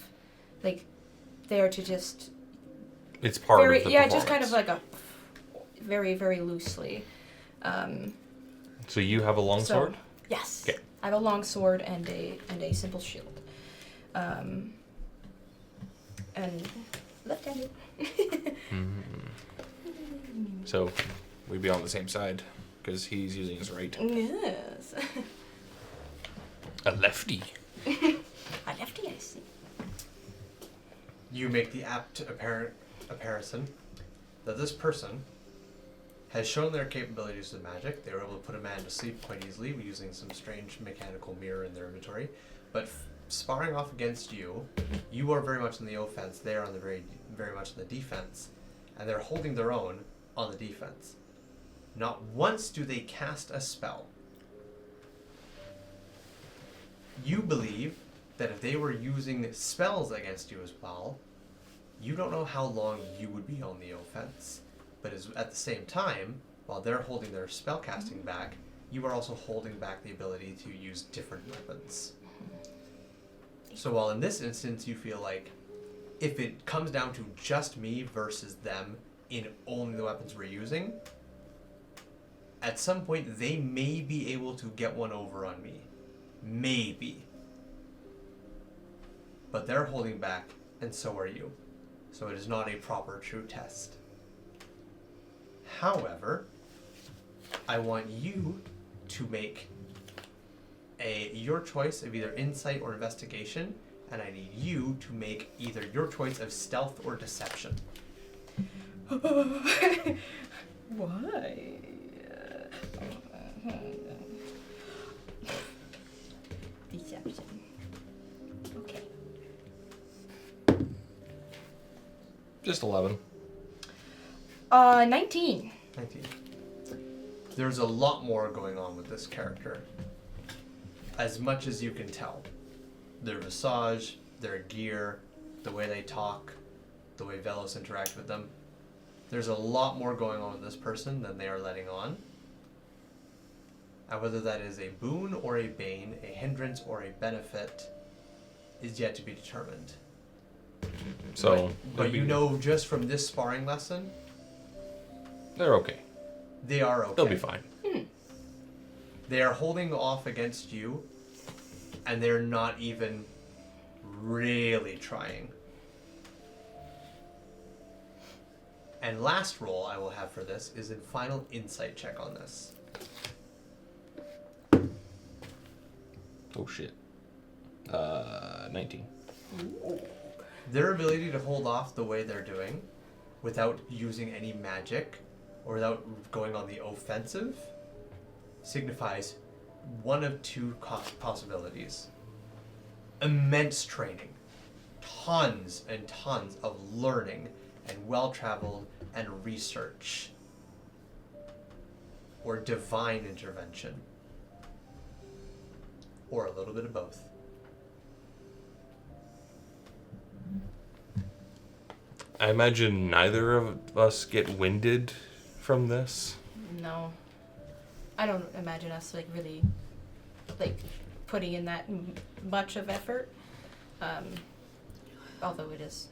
like there to just
It's part of the performance.
just kind of like a very, very loosely.
So you have a long sword?
Yes.
Okay.
I have a long sword and a simple shield. And left-handed.
So we'd be on the same side because he's using his right.
Yes.
A lefty.
A lefty, I see.
You make the apt apparison that this person has shown their capabilities of magic. They were able to put a man to sleep quite easily using some strange mechanical mirror in their inventory. But sparring off against you, you are very much on the offense. They are on the very much on the defense. And they're holding their own on the defense. Not once do they cast a spell. You believe that if they were using spells against you as well, you don't know how long you would be on the offense. But at the same time, while they're holding their spellcasting back, you are also holding back the ability to use different weapons. So while in this instance you feel like if it comes down to just me versus them in only the weapons we're using, at some point they may be able to get one over on me. Maybe. But they're holding back, and so are you. So it is not a proper true test. However, I want you to make your choice of either insight or investigation, and I need you to make either your choice of stealth or deception.
Why? Deception. Okay.
Just 11.
19.
19. There's a lot more going on with this character. As much as you can tell. Their visage, their gear, the way they talk, the way Velos interact with them. There's a lot more going on with this person than they are letting on. And whether that is a boon or a bane, a hindrance or a benefit, is yet to be determined.
So,
but you know just from this sparring lesson,
they're okay.
they are okay.
They'll be fine.
They are holding off against you, and they're not even really trying. And last roll I will have for this is a final insight check on this.
Oh shit. 19.
Their ability to hold off the way they're doing, without using any magic, or without going on the offensive, signifies one of two possibilities. Immense training. Tons and tons of learning and well-traveled and research. Or divine intervention. Or a little bit of both.
I imagine neither of us get winded from this.
No. I don't imagine us like really like putting in that much of effort. Although it is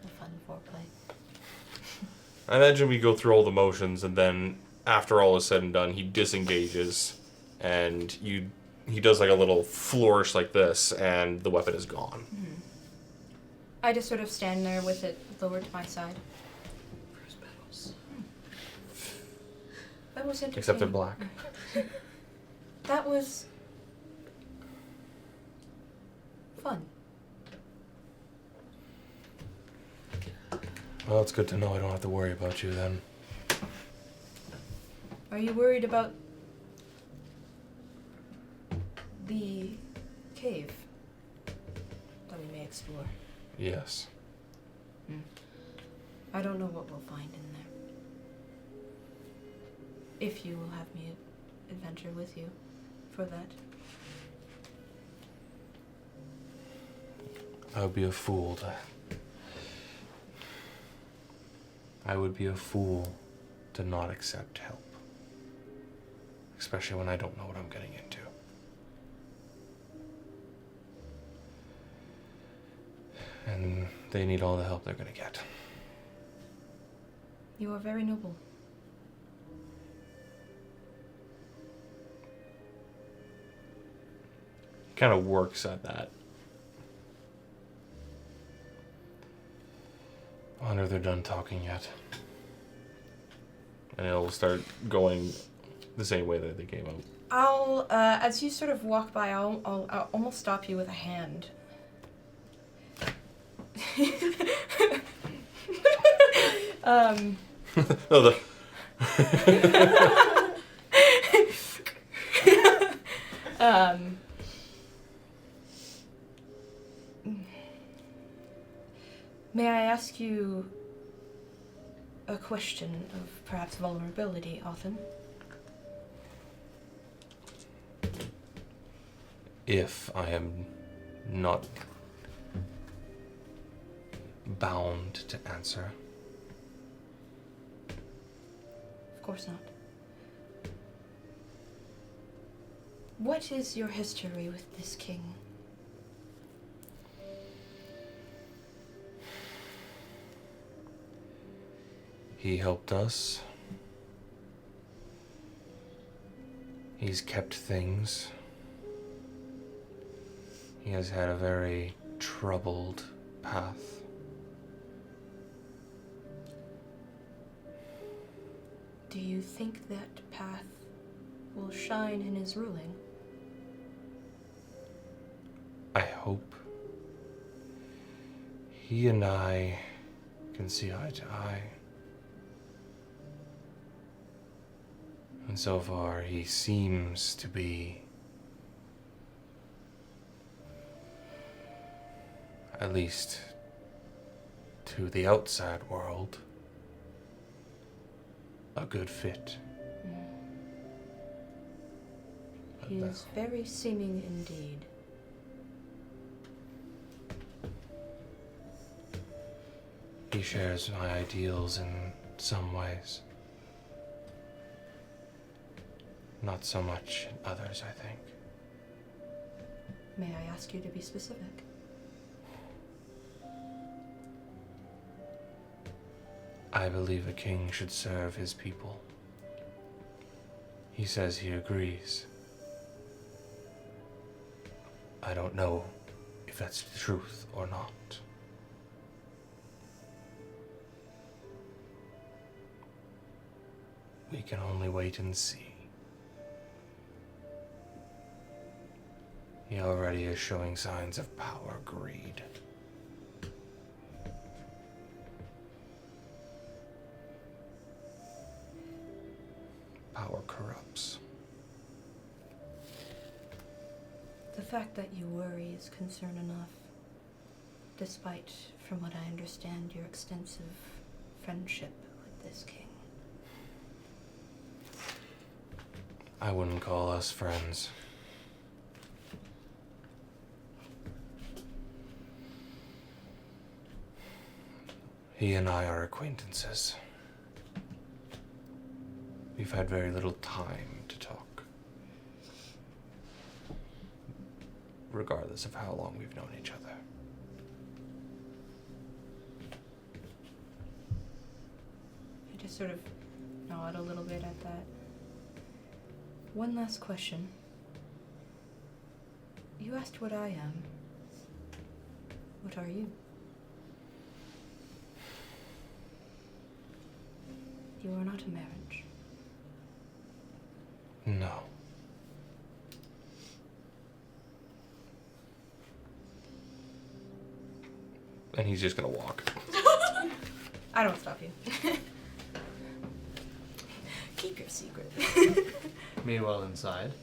a fun foreplay.
I imagine we go through all the motions, and then after all is said and done, he disengages, and he does like a little flourish like this, and the weapon is gone.
I just sort of stand there with it lowered to my side. That was interesting.
Except in black.
That was fun.
Well, it's good to know I don't have to worry about you then.
Are you worried about the cave that we may explore?
Yes.
I don't know what we'll find in there. If you will have me adventure with you for that.
I would be a fool to... I would be a fool to not accept help. Especially when I don't know what I'm getting into. And they need all the help they're gonna get.
You are very noble.
Kind of works at that. I wonder if they're done talking yet. And it'll start going the same way that they came out.
I'll, as you sort of walk by, I'll almost stop you with a hand.
Oh, the...
May I ask you a question of perhaps vulnerability, Autumn?
If I am not bound to answer.
Of course not. What is your history with this king?
He helped us. He's kept things. He has had a very troubled path.
Do you think that path will shine in his ruling?
I hope. He and I can see eye to eye. And so far, he seems to be, at least to the outside world, a good fit.
He is very seeming indeed.
He shares my ideals in some ways. Not so much in others, I think.
May I ask you to be specific?
I believe a king should serve his people. He says he agrees. I don't know if that's the truth or not. We can only wait and see. He already is showing signs of power greed. Power corrupts.
The fact that you worry is concern enough, despite, from what I understand, your extensive friendship with this king.
I wouldn't call us friends. He and I are acquaintances. We've had very little time to talk. Regardless of how long we've known each other.
I just sort of nod a little bit at that. One last question. You asked what I am. What are you? You are not a marriage.
No. And he's just gonna walk.
I don't stop you. Keep your secret.
Meanwhile, inside.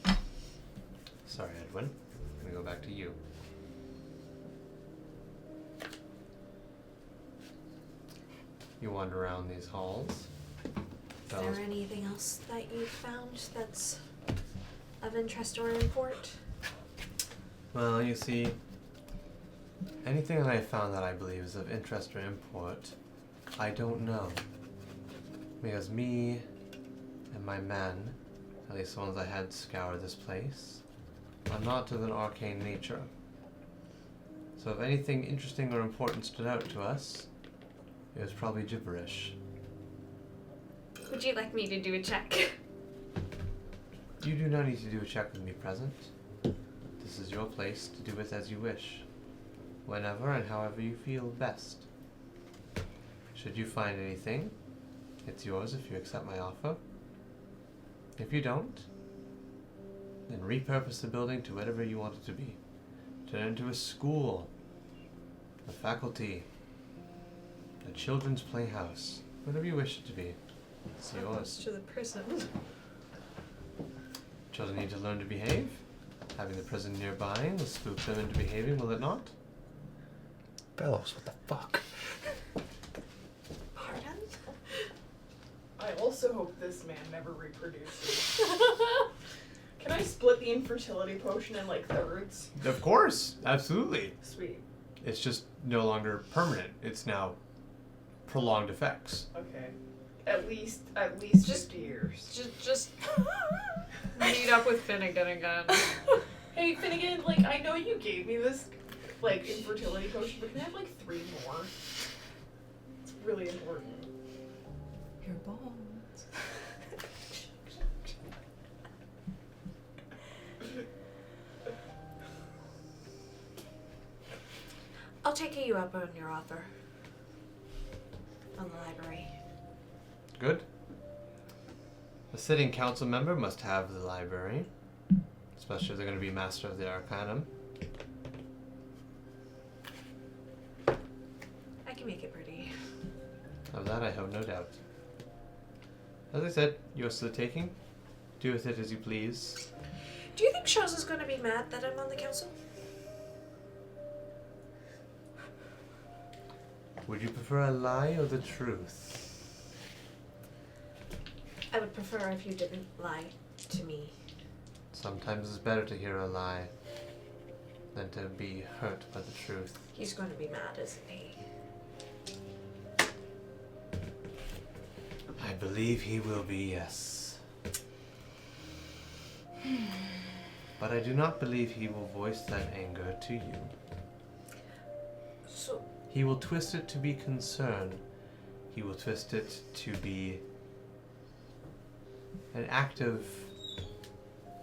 Sorry, Edwin. I'm gonna go back to you. You wander around these halls.
Is there anything else that you found that's of interest or import?
Well, you see, anything that I found that I believe is of interest or import, I don't know. Because me and my men, at least the ones I had scour this place, are not of an arcane nature. So if anything interesting or important stood out to us, it was probably gibberish.
Would you like me to do a check?
You do not need to do a check with me present. This is your place to do with as you wish, whenever and however you feel best. Should you find anything, it's yours if you accept my offer. If you don't, then repurpose the building to whatever you want it to be. Turn it into a school, a faculty, a children's playhouse, whatever you wish it to be. It's yours.
To the prison.
Children need to learn to behave. Having the prison nearby will spook them into behaving, will it not?
Bellows, what the fuck?
Pardon?
I also hope this man never reproduces. Can I split the infertility potion in like thirds?
Of course, absolutely.
Sweet.
It's just no longer permanent. It's now prolonged effects.
Okay. At least
Just-
50 years.
Just meet up with Finnegan again.
Hey Finnegan, like I know you gave me this like infertility potion, but can I have like 3 more? It's really important.
Your bones.
I'll take you up on your offer. On the library.
Good. A sitting council member must have the library, especially if they're going to be master of the Arcanum.
I can make it pretty.
Of that I have no doubt. As I said, yours to the taking. Do with it as you please.
Do you think Shaz is going to be mad that I'm on the council?
Would you prefer a lie or the truth?
I would prefer if you didn't lie to me.
Sometimes it's better to hear a lie than to be hurt by the truth.
He's going to be mad, isn't he?
I believe he will be, yes. But I do not believe he will voice that anger to you.
So,
He will twist it to be concern. He will twist it to be an act of,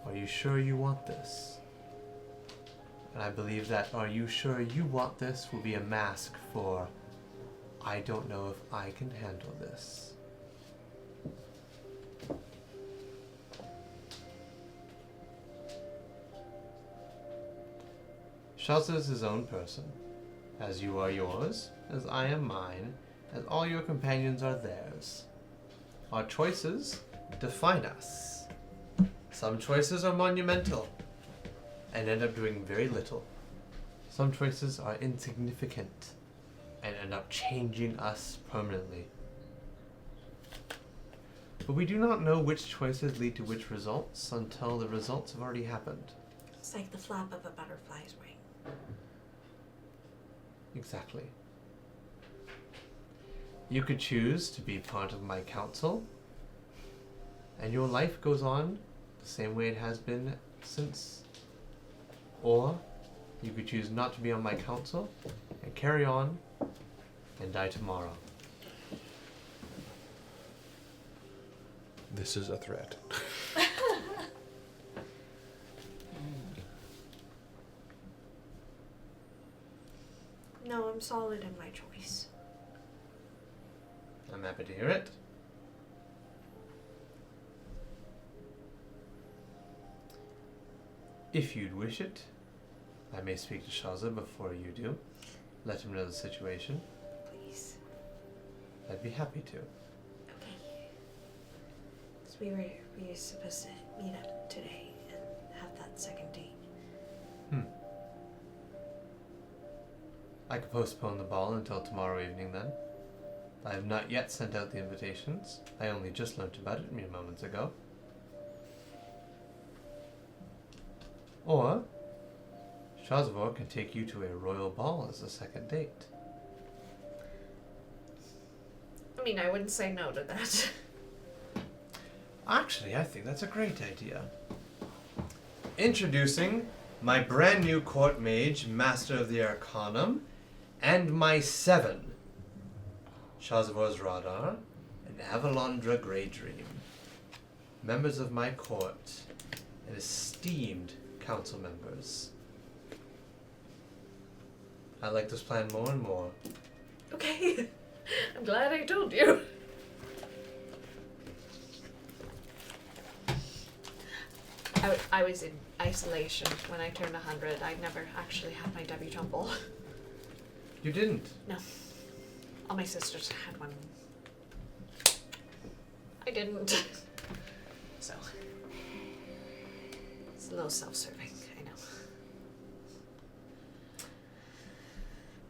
are you sure you want this? And I believe that, are you sure you want this, will be a mask for, I don't know if I can handle this. Shaza is his own person, as you are yours, as I am mine, as all your companions are theirs. Our choices define us. Some choices are monumental and end up doing very little. Some choices are insignificant and end up changing us permanently. But we do not know which choices lead to which results until the results have already happened.
it's like the flap of a butterfly's wing.
Exactly. You could choose to be part of my council, and your life goes on the same way it has been since. Or you could choose not to be on my council and carry on and die tomorrow.
This is a threat.
No, I'm solid in my choice.
I'm happy to hear it. If you'd wish it, I may speak to Shaza before you do. Let him know the situation.
Please.
I'd be happy to.
Okay. So we were supposed to meet up today and have that second date.
I could postpone the ball until tomorrow evening then. I have not yet sent out the invitations. I only just learnt about it mere moments ago. Or, Shazvor can take you to a royal ball as a second date.
I mean, I wouldn't say no to that.
Actually, I think that's a great idea. Introducing my brand new court mage, Master of the Arcanum, and my 7, Shazvor's Radar and Avalondra Greydream, members of my court and esteemed council members. I like this plan more and more.
Okay. I'm glad I told you. I was in isolation when I turned 100. I never actually had my debutante ball.
You didn't?
No. All my sisters had one. I didn't. So. It's a little self-serving, I know.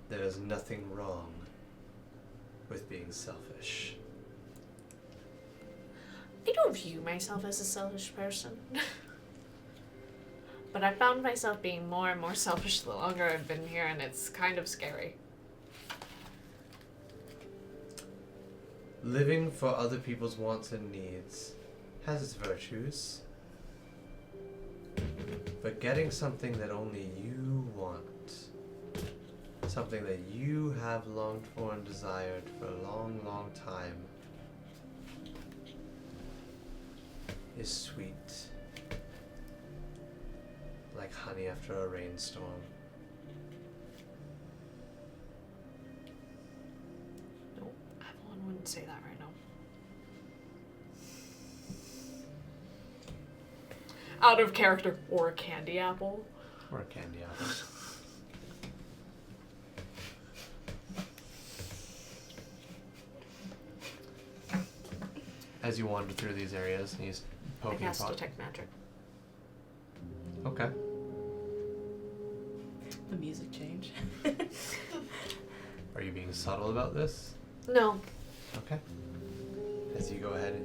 There's nothing wrong with being selfish.
I don't view myself as a selfish person. But I found myself being more and more selfish the longer I've been here, and it's kind of scary.
Living for other people's wants and needs has its virtues. But getting something that only you want, something that you have longed for and desired for a long, long time, is sweet. Like honey after a rainstorm.
No, Avalon wouldn't say that right now. Out of character, or a candy apple.
Or a candy apple. As you wander through these areas, he's
I
poking
cast
pot.
Detect Magic.
Okay.
The music change.
Are you being subtle about this?
No.
Okay. As you go ahead.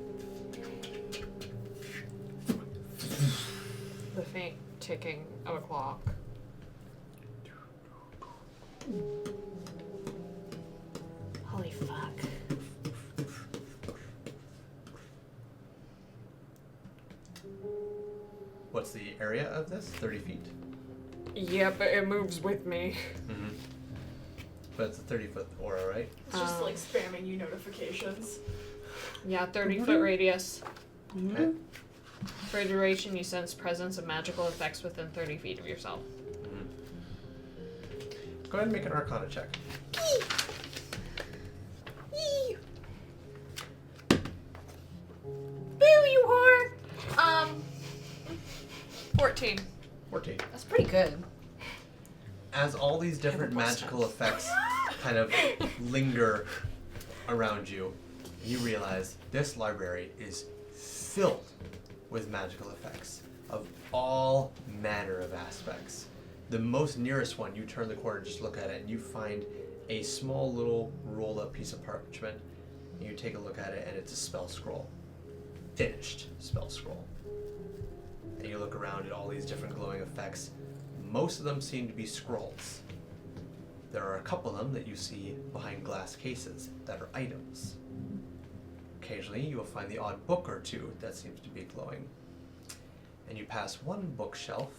The faint ticking of a clock. Holy fuck.
What's the area of this? 30 feet?
Yeah, but it moves with me.
Mm-hmm. But it's a 30-foot aura, right?
It's just like spamming you notifications.
Yeah, 30-foot radius.
Okay.
For a duration, you sense presence of magical effects within 30 feet of yourself.
Go ahead and make an Arcana check.
Boo, you whore!
14.
14.
That's pretty good.
As all these different magical effects kind of linger around you, you realize this library is filled with magical effects of all manner of aspects. The most nearest one, you turn the corner, just look at it, and you find a small little rolled up piece of parchment. And you take a look at it, and it's a spell scroll. Finished spell scroll. And you look around at all these different glowing effects. Most of them seem to be scrolls. There are a couple of them that you see behind glass cases that are items. Occasionally, you will find the odd book or two that seems to be glowing. And you pass one bookshelf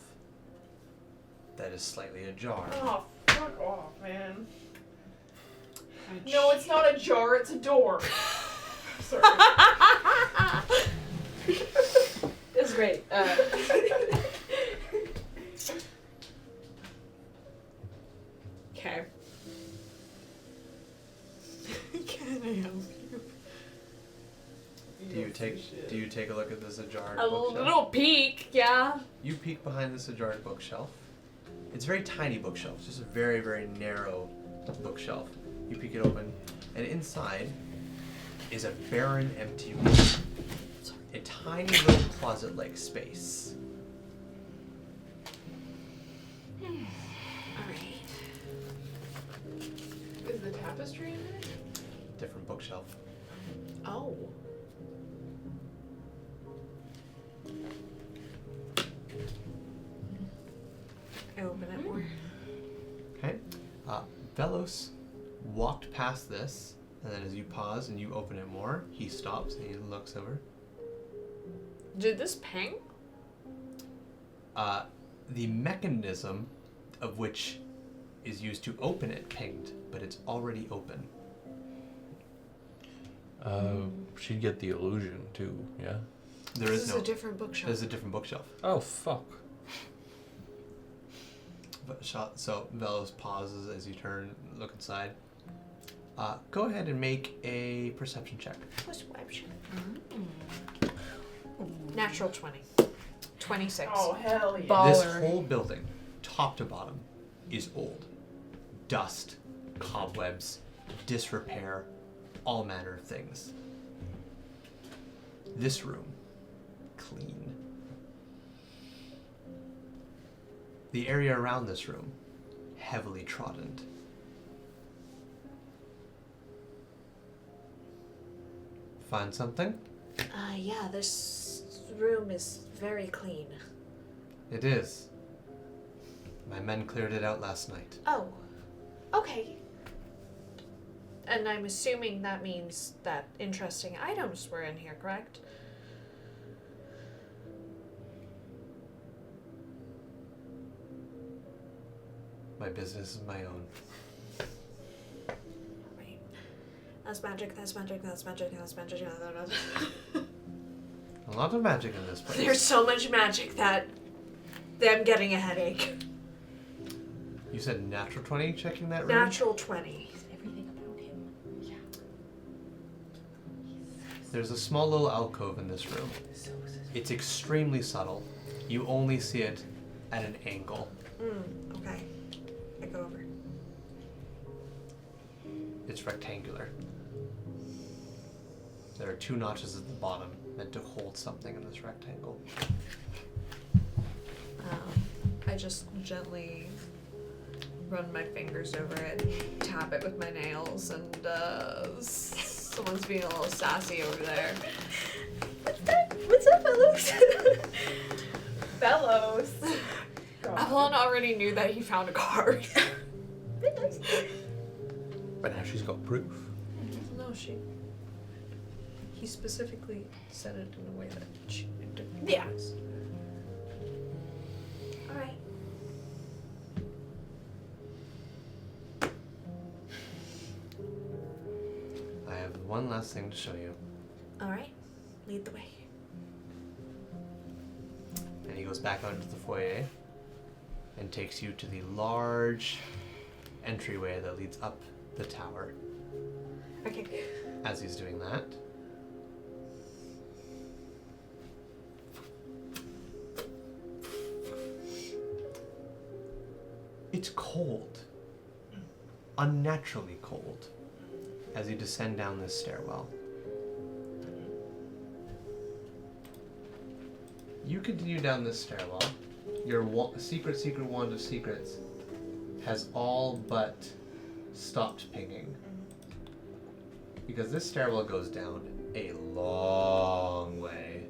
that is slightly ajar.
Oh, fuck off, man. No, it's not a jar, it's a door. Sorry.
It's great.
Okay. Can I help you?
Do you take a look at this ajar
A
bookshelf?
little peek, yeah.
You peek behind this ajar bookshelf. It's a very tiny bookshelf, just a very, very narrow bookshelf. You peek it open, and inside is a barren, empty room. A tiny little closet-like space.
Alright.
Is the tapestry in there?
Different bookshelf.
Oh. I open it more.
Okay. Velos walked past this, and then as you pause and you open it more, he stops and he looks over.
Did this ping?
The mechanism of which is used to open it pinged, but it's already open.
She'd get the illusion too, yeah?
There
This
is
is
no.
a different bookshelf.
There's a different bookshelf.
Oh, fuck.
So Velos pauses as you turn, look inside. Go ahead and make a perception check.
Perception. Natural 20. 26.
Oh, hell yeah.
This
Baller.
whole building, top to bottom, is old. Dust, cobwebs, disrepair, all manner of things. This room, clean. The area around this room, heavily trodden. Find something?
Yeah, this room is very clean.
It is. My men cleared it out last night.
Oh. Okay. And I'm assuming that means that interesting items were in here, correct?
My business is my own.
Right. That's magic, that's magic, that's magic, that's magic.
A lot of magic in this place.
There's so much magic that I'm getting a headache.
You said natural 20 checking that room?
Natural 20.
Everything about him. Yeah.
There's a small little alcove in this room. It's extremely subtle. You only see it at an angle.
Okay. I go over.
It's rectangular. There are 2 notches at the bottom meant to hold something in this rectangle.
I just gently run my fingers over it, tap it with my nails, and someone's being a little sassy over there.
What's up, fellows?
Bellows.
Evelyn already knew that he found a card.
But now she's got proof.
No, he specifically said it in a way that she didn't.
Yeah.
Alright.
I have one last thing to show you.
Alright. Lead the way.
And he goes back out into the foyer and takes you to the large entryway that leads up the tower.
Okay.
As he's doing that, it's cold. Unnaturally cold. As you descend down this stairwell. You continue down this stairwell. Your secret wand of secrets has all but stopped pinging. Because this stairwell goes down a long way.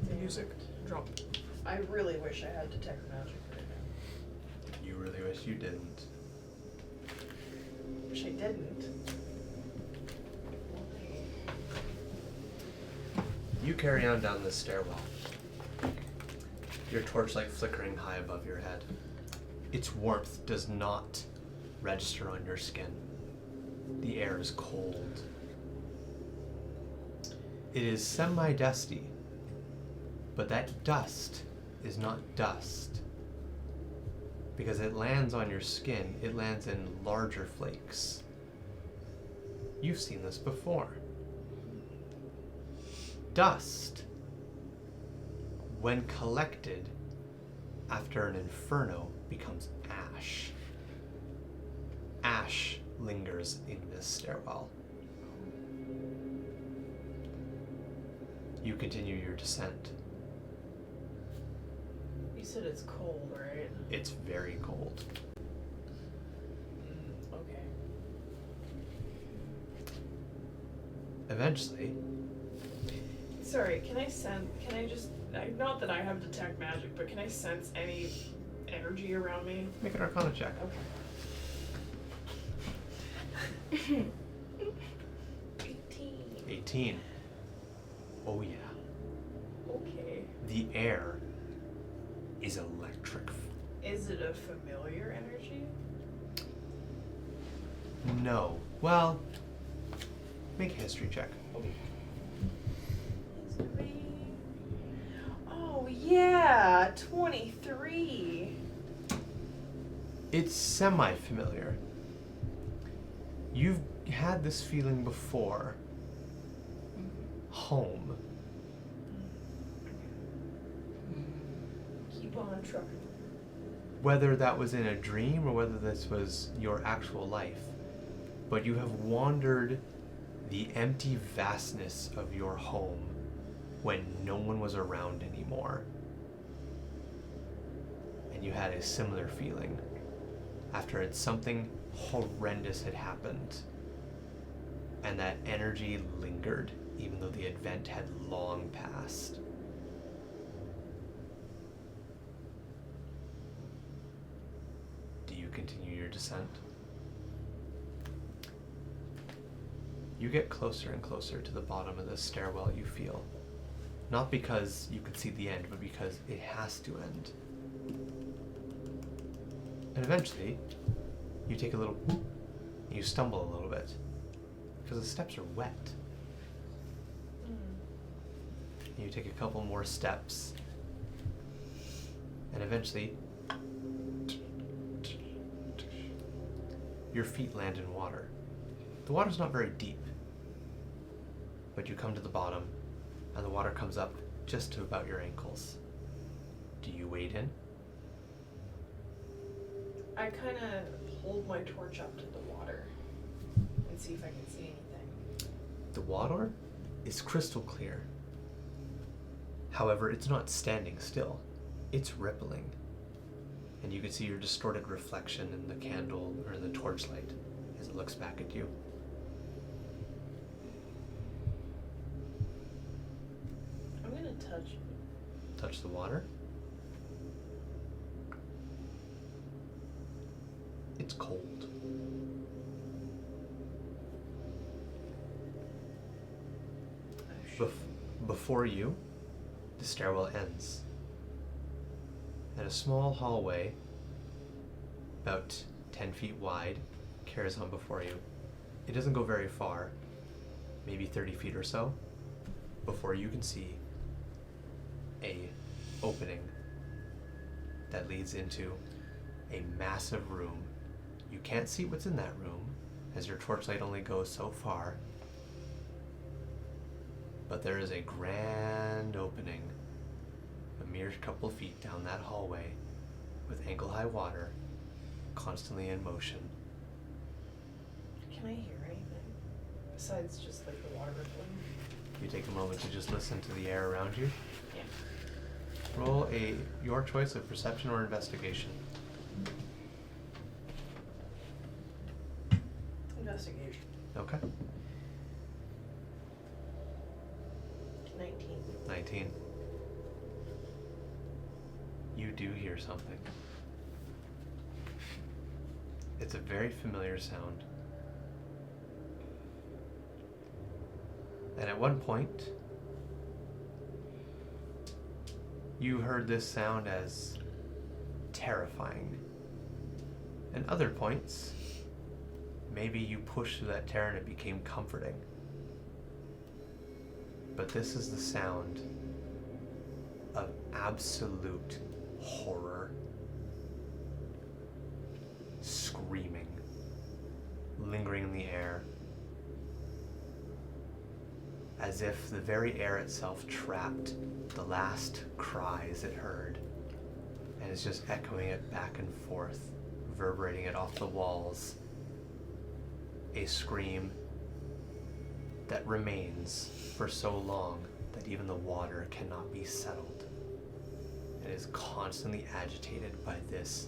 The music dropped.
I really wish I had detect magic right now.
You really wish you didn't.
Wish I didn't.
You carry on down this stairwell. Your torchlight flickering high above your head. Its warmth does not register on your skin. The air is cold. It is semi-dusty, but that dust is not dust. Because it lands on your skin, it lands in larger flakes. You've seen this before. dust, when collected after an inferno, becomes ash. Ash lingers in this stairwell. You continue your descent.
You said it's cold, right?
It's very cold.
Okay.
Eventually,
Sorry, can I just, not that I have detect magic, but can I sense any energy around me?
make an Arcana check.
Okay.
18. Oh yeah.
Okay.
The air is electric.
Is it a familiar energy?
No. Well, make a history check.
Oh yeah, 23.
It's semi-familiar. You've had this feeling before. Home.
Keep on trucking.
Whether that was in a dream or whether this was your actual life, but you have wandered the empty vastness of your home when no one was around anymore. And you had a similar feeling after something horrendous had happened, and that energy lingered even though the event had long passed. Do you continue your descent? You get closer and closer to the bottom of the stairwell, you feel. Not because you could see the end, but because it has to end. And eventually, you take a little and you stumble a little bit because the steps are wet. You take a couple more steps, and eventually, your feet land in water. The water's not very deep, but you come to the bottom, and the water comes up just to about your ankles. Do you wade in?
I kind of hold my torch up to the water and see if I can see anything.
The water is crystal clear. However, it's not standing still. It's rippling. And you can see your distorted reflection in the candle or the torchlight as it looks back at you.
I'm gonna touch.
Touch the water. It's cold. Before you, the stairwell ends. And a small hallway, about 10 feet wide, carries on before you. It doesn't go very far, maybe 30 feet or so, before you can see a opening that leads into a massive room. You can't see what's in that room, as your torchlight only goes so far, but there is a grand opening a mere couple feet down that hallway with ankle-high water constantly in motion.
Can I hear anything besides just like the water rippling?
You take a moment to just listen to the air around you.
Yeah.
Roll your choice of perception or investigation.
Investigation.
Okay.
19.
19. You do hear something. It's a very familiar sound. And at one point, you heard this sound as terrifying. And other points, maybe you pushed through that terror and it became comforting. But this is the sound of absolute horror. Screaming, lingering in the air. as if the very air itself trapped the last cries it heard, and is just echoing it back and forth, reverberating it off the walls. A scream that remains for so long that even the water cannot be settled, and is constantly agitated by this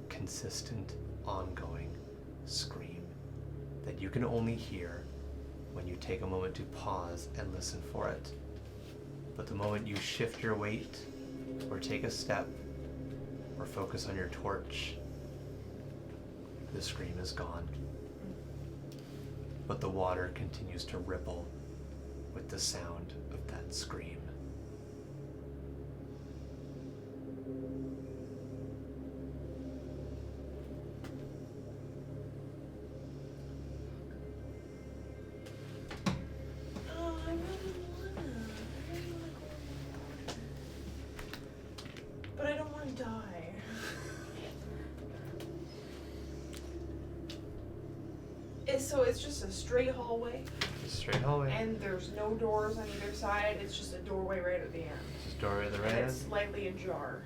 consistent, ongoing scream that you can only hear when you take a moment to pause and listen for it. But the moment you shift your weight, or take a step, or focus on your torch, the scream is gone. But the water continues to ripple with the sound of that scream.
But I don't want to die. So it's just a straight hallway,
Straight hallway.
and there's no doors on either side. It's just a doorway right at the end.
Just doorway at the right
And
end.
it's slightly ajar.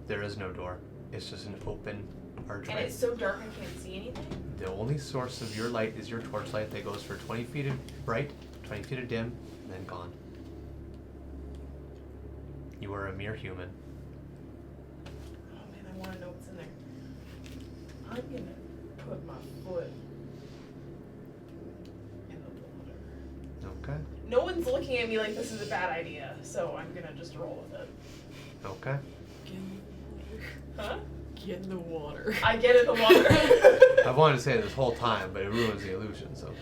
There is no door. It's just an open archway.
And it's so dark I can't see anything.
The only source of your light is your torchlight that goes for 20 feet of bright, 20 feet of dim, and then gone. You are a mere human.
Oh man, I want to know what's in there. I'm gonna put my foot in the water.
Okay.
No one's looking at me like this is a bad idea, so I'm gonna just roll with it.
Okay.
Huh?
Get in the water.
I get in the water.
I've wanted to say it this whole time, but it ruins the illusion, so.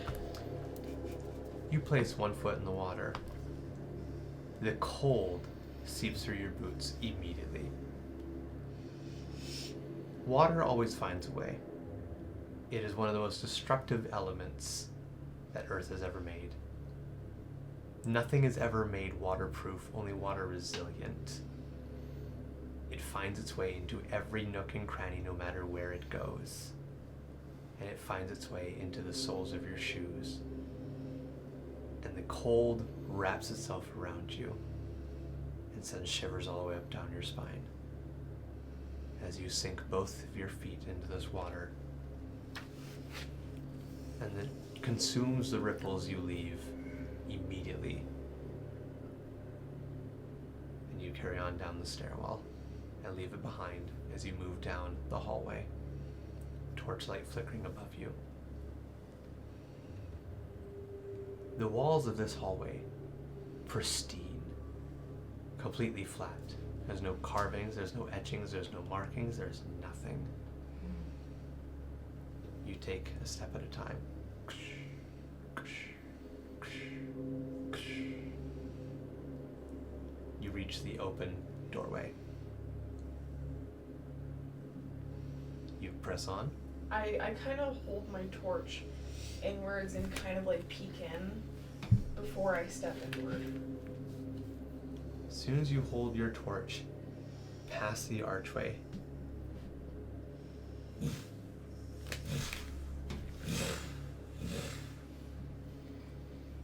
You place one foot in the water. The cold seeps through your boots immediately. Water always finds a way. It is one of the most destructive elements that Earth has ever made. Nothing is ever made waterproof, only water resilient. It finds its way into every nook and cranny no matter where it goes. And it finds its way into the soles of your shoes. And the cold wraps itself around you and sends shivers all the way up down your spine as you sink both of your feet into this water. And it consumes the ripples you leave immediately. And you carry on down the stairwell and leave it behind as you move down the hallway, torchlight flickering above you. The walls of this hallway, pristine, completely flat. There's no carvings, there's no etchings, there's no markings, there's nothing. You take a step at a time. You reach the open doorway. You press on.
I kind of hold my torch inwards and kind of like peek in before I step inward.
As soon as you hold your torch past the archway,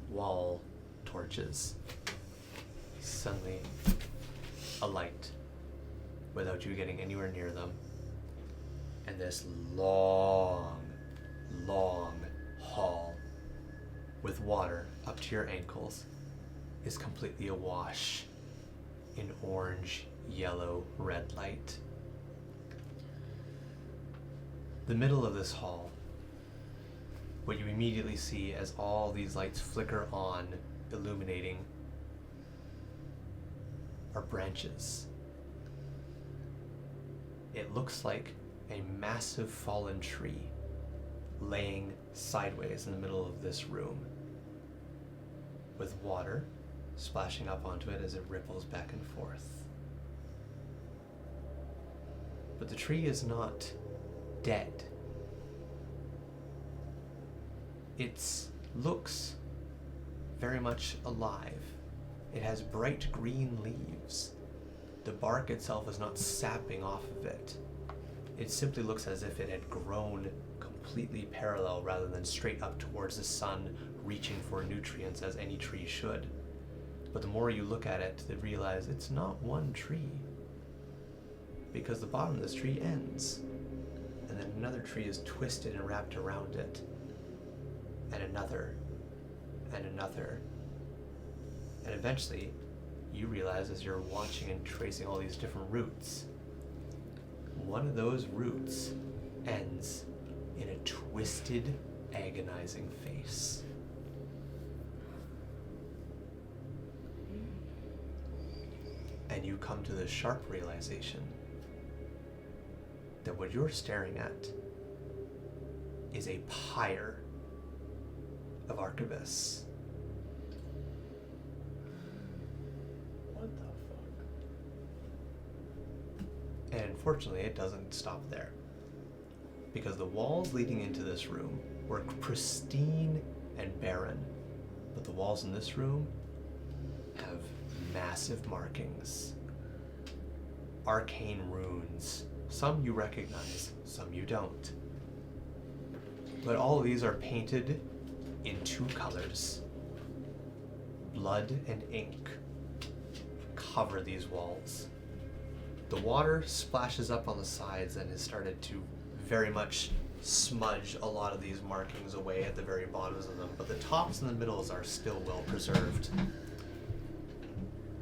wall torches suddenly alight without you getting anywhere near them. And this long hall with water up to your ankles is completely awash in orange, yellow, red light. The middle of this hall, what you immediately see as all these lights flicker on, illuminating, are branches. It looks like a massive fallen tree laying sideways in the middle of this room, with water splashing up onto it as it ripples back and forth. But the tree is not dead. It looks very much alive. It has bright green leaves. The bark itself is not sapping off of it. It simply looks as if it had grown completely parallel rather than straight up towards the sun, reaching for nutrients as any tree should. But the more you look at it, you realize it's not one tree, because the bottom of this tree ends, and then another tree is twisted and wrapped around it, and another, and another. And eventually, you realize as you're watching and tracing all these different roots, one of those roots ends in a twisted, agonizing face. And you come to the sharp realization that what you're staring at is a pyre of arquebus.
What the fuck?
And unfortunately, it doesn't stop there. Because the walls leading into this room were pristine and barren. But the walls in this room have massive markings. Arcane runes. Some you recognize, some you don't. But all of these are painted in two colors. Blood and ink cover these walls. The water splashes up on the sides and has started to very much smudge a lot of these markings away at the very bottoms of them, but the tops and the middles are still well preserved.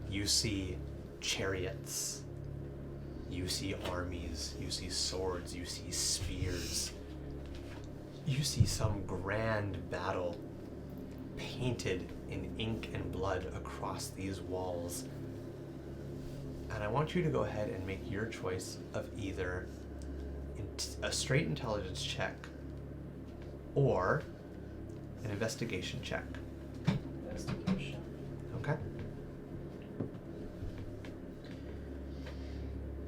You see chariots, you see armies, you see swords, you see spears, you see some grand battle painted in ink and blood across these walls. And I want you to go ahead and make your choice of either a straight intelligence check or an investigation check.
Investigation.
Okay?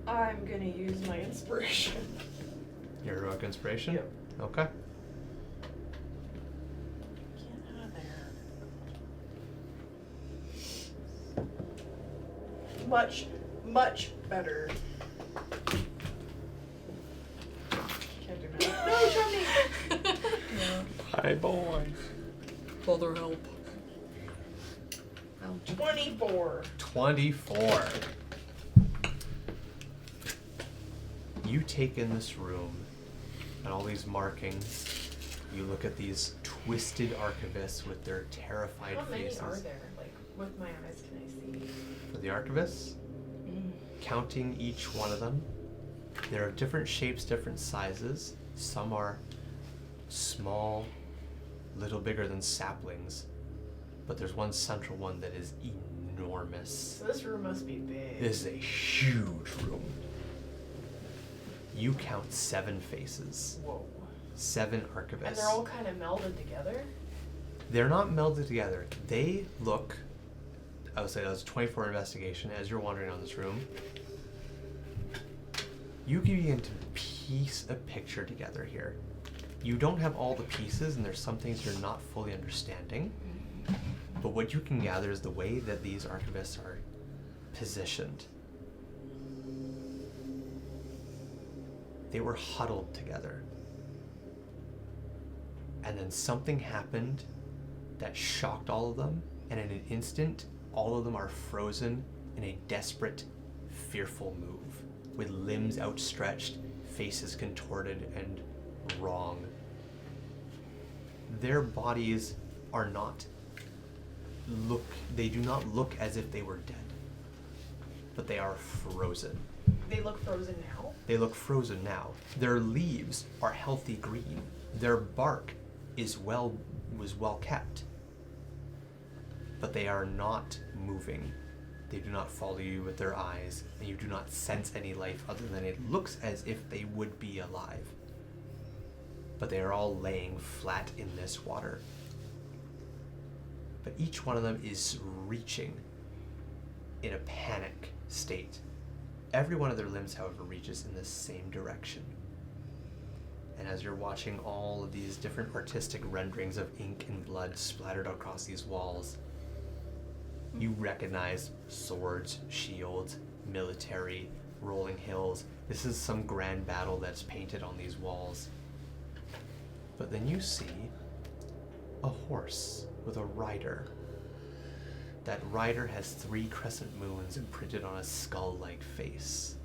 I'm gonna use my inspiration.
Your heroic inspiration?
Yep.
Okay.
Get out of there. Much better. Can't do math. No, Charlie!
Hi, boys.
Father help.
24.
24. You take in this room and all these markings. You look at these twisted archivists with their terrified
How many
faces.
are there? Like, with my eyes, can I see?
For the archivists, counting each one of them, they're of different shapes, different sizes. Some are small, little bigger than saplings, but there's one central one that is enormous.
So this room must be big.
This is a huge room. You count 7 faces.
Whoa.
7 archivists.
And they're all kind of melded together?
They're not melded together. They look, I would say that was 24 investigation as you're wandering around this room. You can begin to piece a picture together here. You don't have all the pieces and there's some things you're not fully understanding. But what you can gather is the way that these archivists are positioned. They were huddled together. And then something happened that shocked all of them, and in an instant, all of them are frozen in a desperate, fearful move, with limbs outstretched, faces contorted and wrong. Their bodies are not they do not look as if they were dead, but they are frozen.
They look frozen now?
They look frozen now. Their leaves are healthy green. Their bark was well kept. But they are not moving. They do not follow you with their eyes, and you do not sense any life other than it looks as if they would be alive. But they are all laying flat in this water. But each one of them is reaching in a panic state. Every one of their limbs, however, reaches in the same direction. And as you're watching all of these different artistic renderings of ink and blood splattered across these walls, you recognize swords, shields, military, rolling hills. This is some grand battle that's painted on these walls. But then you see a horse with a rider. That rider has 3 crescent moons imprinted on a skull-like face.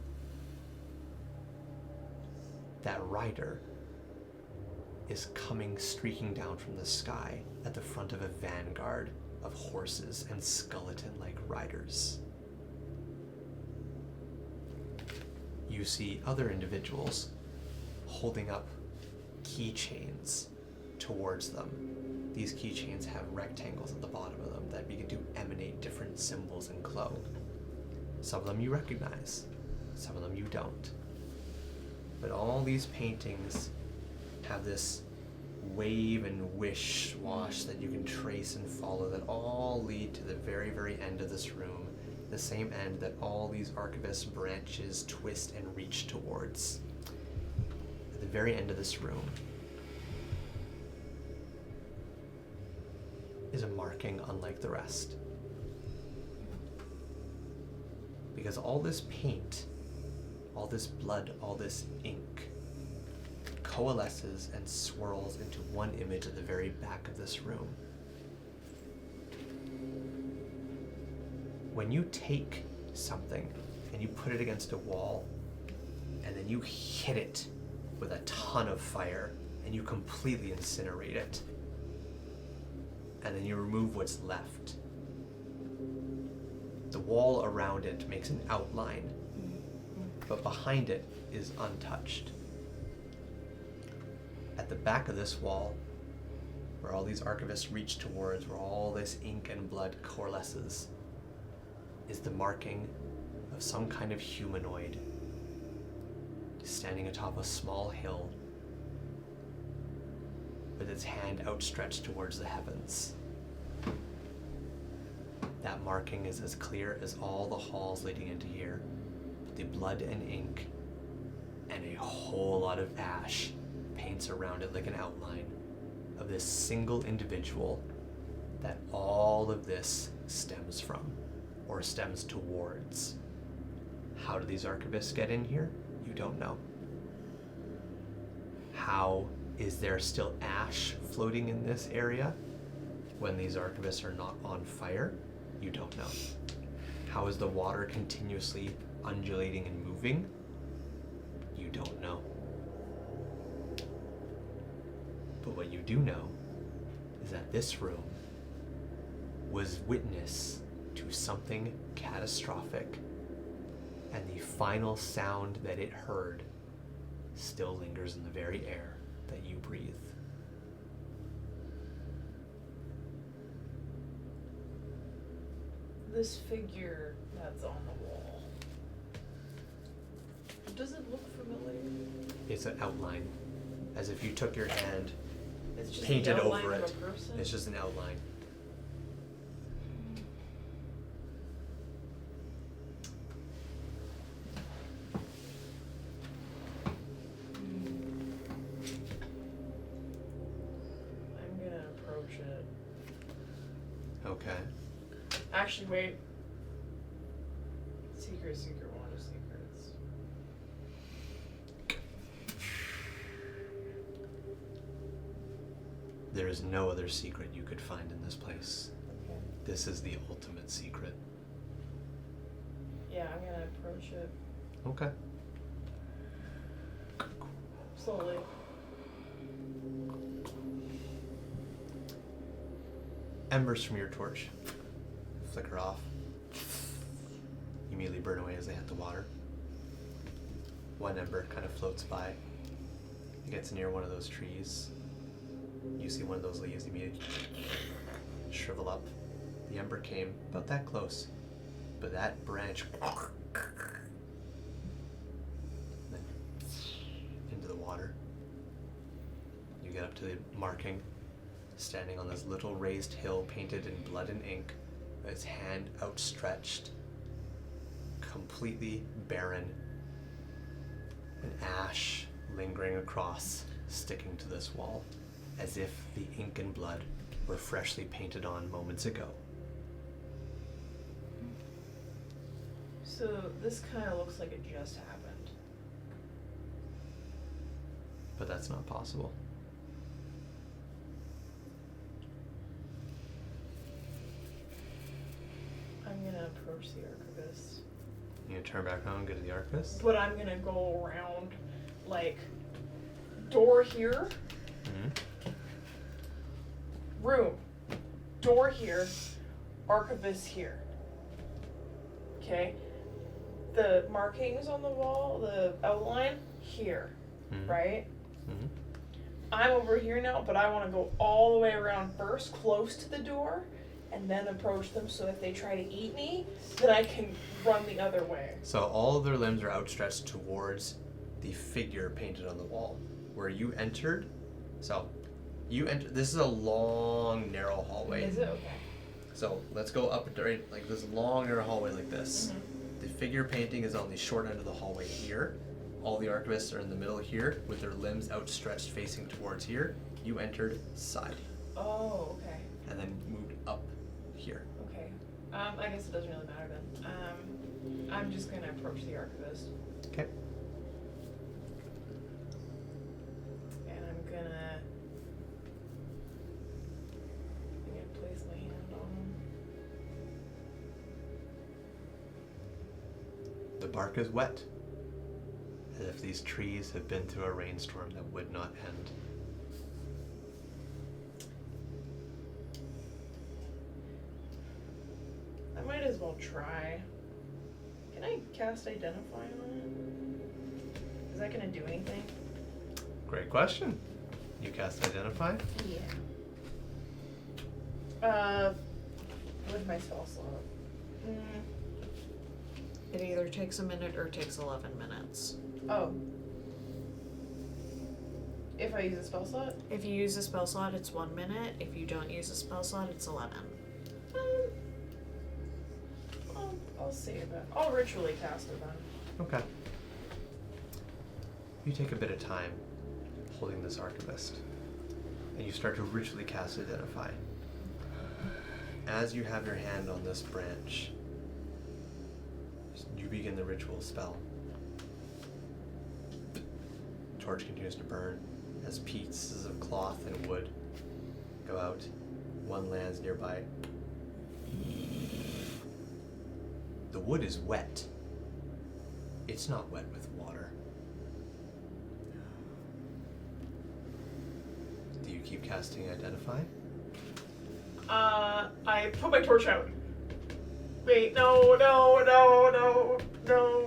That rider is coming streaking down from the sky at the front of a vanguard of horses and skeleton-like riders. You see other individuals holding up keychains towards them. These keychains have rectangles at the bottom of them that begin to emanate different symbols and glow. Some of them you recognize, some of them you don't. But all these paintings have this wave and wish wash that you can trace and follow that all lead to the very, very end of this room, the same end that all these archivist branches twist and reach towards. At the very end of this room is a marking unlike the rest. Because all this paint, all this blood, all this ink coalesces and swirls into one image at the very back of this room. When you take something and you put it against a wall and then you hit it with a ton of fire and you completely incinerate it, and then you remove what's left, the wall around it makes an outline, but behind it is untouched. At the back of this wall, where all these archivists reach towards, where all this ink and blood coalesces, is the marking of some kind of humanoid standing atop a small hill with its hand outstretched towards the heavens. That marking is as clear as all the halls leading into here. The blood and ink and a whole lot of ash paints around it like an outline of this single individual that all of this stems from, or stems towards. How do these archivists get in here? You don't know. How is there still ash floating in this area when these archivists are not on fire? You don't know. How is the water continuously undulating and moving? You don't know. But what you do know is that this room was witness to something catastrophic, and the final sound that it heard still lingers in the very air that you breathe.
This figure that's on the wall, does it look familiar?
It's an outline, as if you took your hand,
It's just
painted
the outline
over
of
it.
a person?
It's just an outline.
I'm gonna approach it.
Okay.
Actually, wait. Secret one of secrets.
There is no other secret you could find in this place. This is the ultimate secret.
Yeah, I'm gonna approach it
Okay.
slowly.
Embers from your torch flicker off. Immediately burn away as they hit the water. One ember kind of floats by. It gets near one of those trees. You see one of those leaves immediately shrivel up. The ember came about that close, but that branch then into the water. You get up to the marking, standing on this little raised hill painted in blood and ink, with its hand outstretched, completely barren, and ash lingering across, sticking to this wall, as if the ink and blood were freshly painted on moments ago.
So this kind of looks like it just happened.
But that's not possible.
approach the archivist.
You gonna turn back around and go to the archivist?
But I'm gonna go around, like, door here, room, door here, archivist here. Okay? The markings on the wall, the outline, here, right?
Mm-hmm.
I'm over here now, but I want to go all the way around first, close to the door, and then approach them so if they try to eat me, then I can run the other way.
So all of their limbs are outstretched towards the figure painted on the wall. Where you entered, so you enter. This is a long, narrow hallway.
Is it? Okay.
So let's go up right, like this long, narrow hallway like this. The figure painting is on the short end of the hallway here. All the archivists are in the middle here with their limbs outstretched facing towards here. You entered side.
Oh, okay.
And then moved up here.
Okay. I guess it doesn't really matter then. I'm just gonna approach the archivist.
Okay.
And I'm gonna place my hand on him.
The bark is wet, as if these trees have been through a rainstorm that would not end.
I might as well try. Can I cast Identify on it? Is that gonna do anything?
Great question. You cast Identify?
Yeah. With my spell slot.
It either takes a minute or takes 11 minutes.
Oh. If I use a spell slot?
If you use a spell slot, it's 1 minute. If you don't use a spell slot, it's 11.
I'll save it. I'll ritually cast it then.
Okay. You take a bit of time holding this archivist, and you start to ritually cast Identify. As you have your hand on this branch, you begin the ritual spell. The torch continues to burn as pieces of cloth and wood go out. One lands nearby. The wood is wet. It's not wet with water. Do you keep casting Identify?
I put my torch out. Wait, no,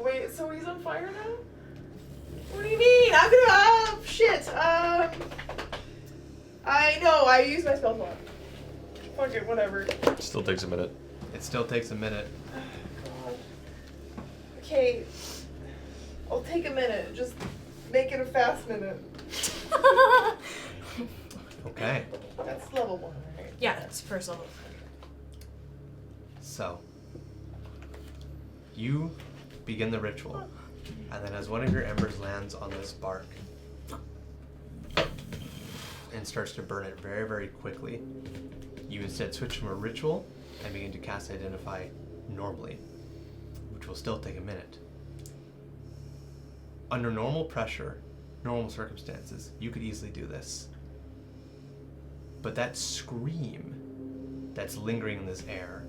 wait, so he's on fire now? What do you mean? I'm gonna, shit, I used my spell slot. Fuck it, whatever.
Still takes a minute.
It still takes a minute.
God. Okay, I'll take a minute, just make it a fast minute.
Okay.
That's level 1, right?
Yeah, it's first level.
So, you begin the ritual, and then as one of your embers lands on this bark and starts to burn it very, very quickly, you instead switch from a ritual and begin to cast Identify normally, which will still take a minute. Under normal pressure, normal circumstances, you could easily do this. But that scream that's lingering in this air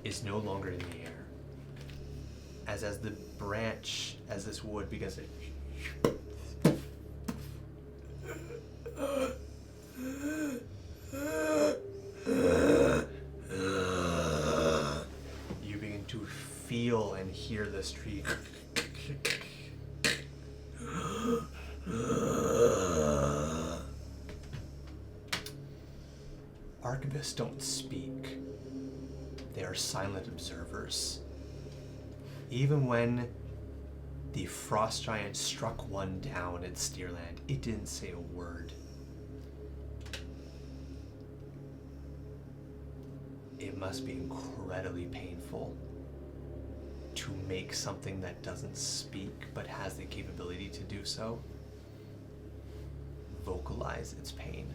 is no longer in the air. As the branch, as this wood begins to you begin to feel and hear this tree Archivists don't speak. They are silent observers. Even when the frost giant struck one down at Steerland, it didn't say a word. It must be incredibly painful to make something that doesn't speak but has the capability to do so vocalize its pain.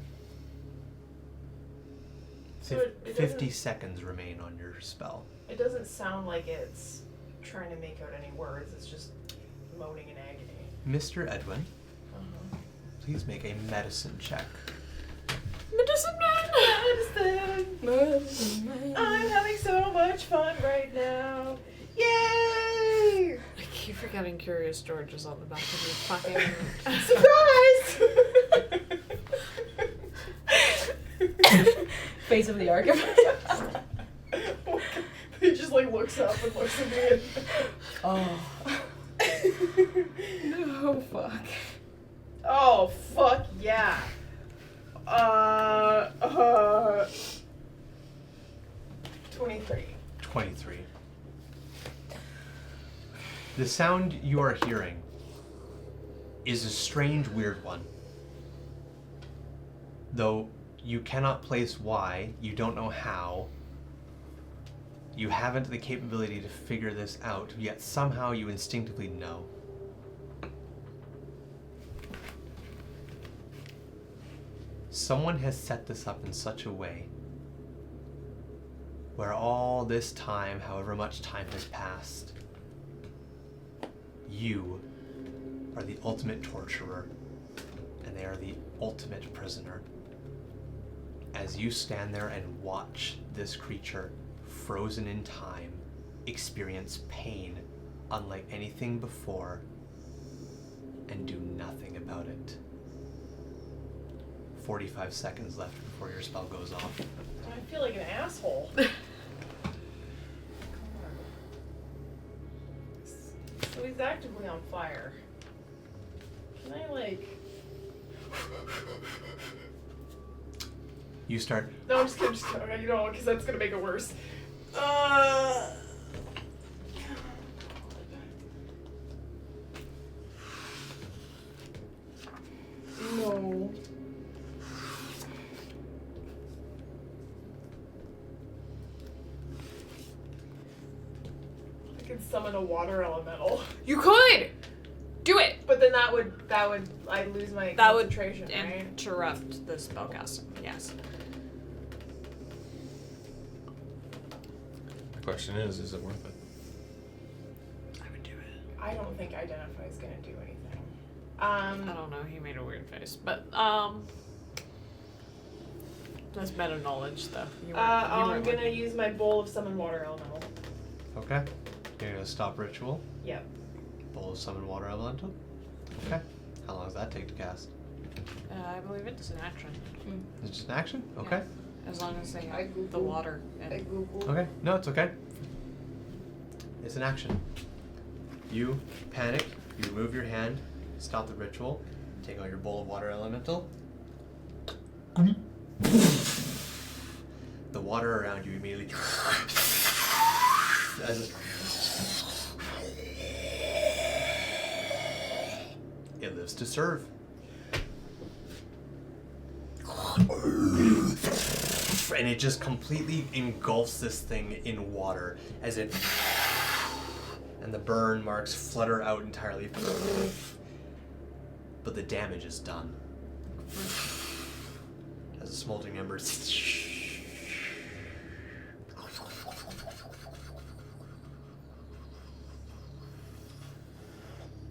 So it
50
doesn't-
seconds remain on your spell.
It doesn't sound like it's trying to make out any words, it's just moaning in agony.
Mr. Edwin, please make a medicine check.
Medicine man!
medicine. I'm having so much fun right now. Yay!
I keep forgetting Curious George is on the back of your fucking.
Surprise!
Face of the archivist.
He just like looks up and looks at me.
Oh. No, fuck.
Oh, fuck yeah. 23.
23. The sound you are hearing is a strange, weird one. Though you cannot place why, you don't know how, you haven't the capability to figure this out, yet somehow you instinctively know. Someone has set this up in such a way where all this time, however much time has passed, you are the ultimate torturer and they are the ultimate prisoner. As you stand there and watch this creature, frozen in time, experience pain unlike anything before and do nothing about it. 45 seconds left before your spell goes off.
I feel like an asshole. So he's actively on fire. Can I like...
You start.
No, I'm just kidding, you know, because that's gonna make it worse. No. I could summon a water elemental.
You could do it.
But then I'd lose my
That would
concentration, right?
interrupt the spellcasting. Yes.
The question is it worth it?
I would do it.
I don't think Identify is gonna do anything.
I don't know. He made a weird face, but that's meta knowledge, though.
I'm gonna use my bowl of summon water elemental.
Okay. You're gonna stop ritual.
Yep.
Bowl of summon water elemental. Okay. How long does that take to cast?
I believe it's an action.
Is it just an action? Okay.
As long as they
I
have the
Googled.
water.
I
And
Googled.
Okay. No, it's okay. It's an action. You panic. You remove your hand. Stop the ritual. Take out your bowl of water elemental. The water around you immediately. As it lives to serve. And it just completely engulfs this thing in water as it. And the burn marks flutter out entirely. But the damage is done. As the smoldering embers.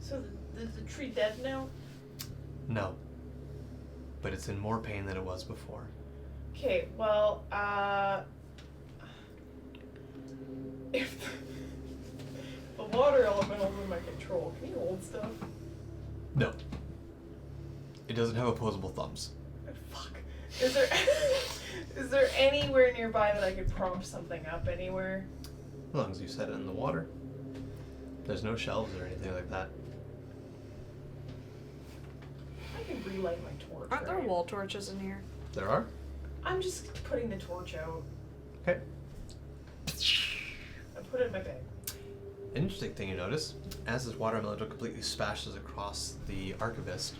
So is the tree dead now?
No. But it's in more pain than it was before.
Okay, well, if the water elemental's in my control, can you hold stuff?
No. It doesn't have opposable thumbs.
Oh, fuck. Is there anywhere nearby that I could prompt something up anywhere?
As long as you set it in the water. There's no shelves or anything like that.
I can relight my torch.
aren't there
right?
wall torches in here?
There are?
I'm just putting the torch out.
Okay.
I put it in my bag.
An interesting thing you notice, as this water elemental completely splashes across the archivist,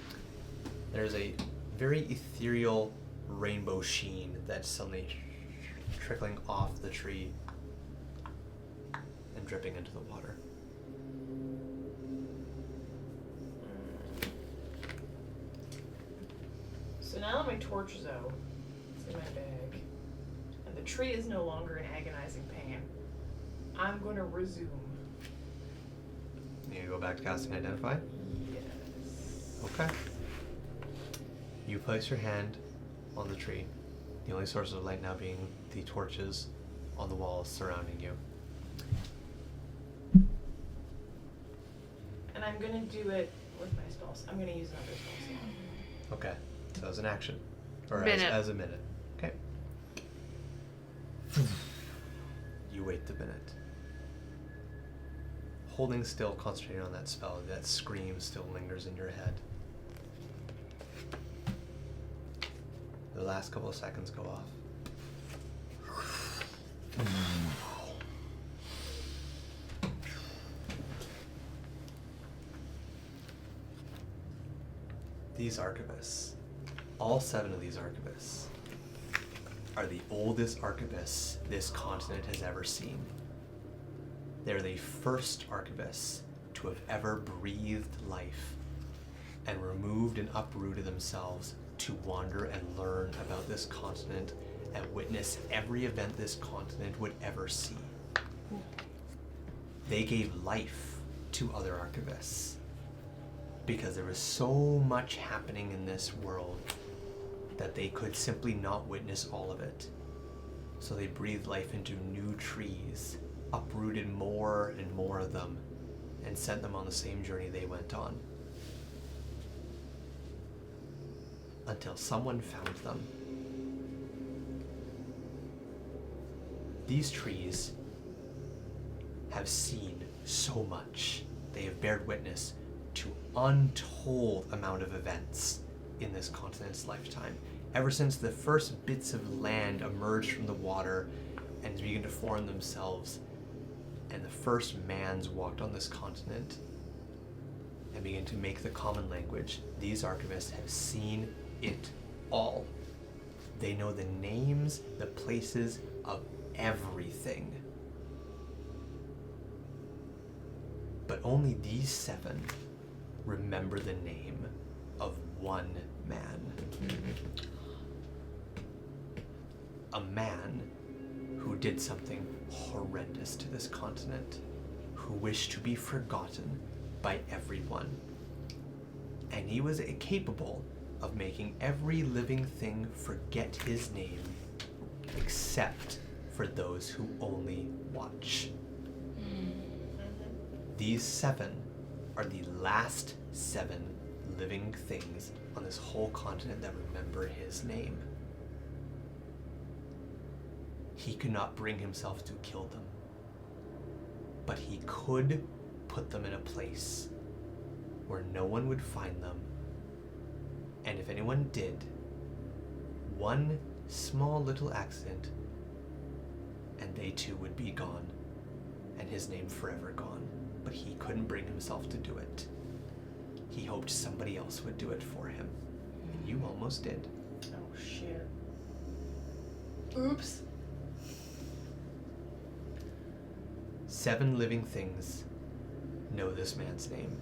there's a very ethereal rainbow sheen that's suddenly trickling off the tree and dripping into the water.
So now that my torch is out, it's in my bag, and the tree is no longer in agonizing pain, I'm going to resume.
You go back to casting Identify?
Yes.
Okay. You place your hand on the tree, The only source of light now being the torches on the walls surrounding you.
And I'm gonna do it with my spells. I'm gonna use another spell slot.
Okay, so as an action. Or
Minute.
as a minute. Okay. You wait the minute. Holding still, concentrating on that spell, that scream still lingers in your head. The last couple of seconds go off. These arquebuses, all 7 of these arquebuses, are the oldest arquebuses this continent has ever seen. They're the first arquebuses to have ever breathed life and removed and uprooted themselves to wander and learn about this continent and witness every event this continent would ever see. They gave life to other arquebuses because there was so much happening in this world that they could simply not witness all of it. So they breathed life into new trees, uprooted more and more of them, and sent them on the same journey they went on. Until someone found them. These trees have seen so much. They have bared witness to untold amount of events in this continent's lifetime. Ever since the first bits of land emerged from the water and began to form themselves, and the first mans walked on this continent and began to make the common language, these archivists have seen it all. They know the names, the places of everything. But only these 7 remember the name of one man. A man who did something horrendous to this continent, who wished to be forgotten by everyone. And he was capable of making every living thing forget his name, except for those who only watch. These 7 are the last 7 living things on this whole continent that remember his name. He could not bring himself to kill them, but he could put them in a place where no one would find them, and if anyone did, one small little accident, and they too would be gone, and his name forever gone. But he couldn't bring himself to do it. He hoped somebody else would do it for him, and you almost did.
Oh shit. Oops.
7 living things know this man's name.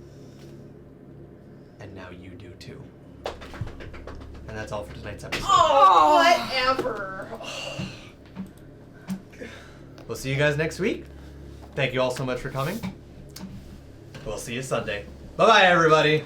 And now you do too. And that's all for tonight's episode.
Oh, whatever.
We'll see you guys next week. Thank you all so much for coming. We'll see you Sunday. Bye-bye, everybody.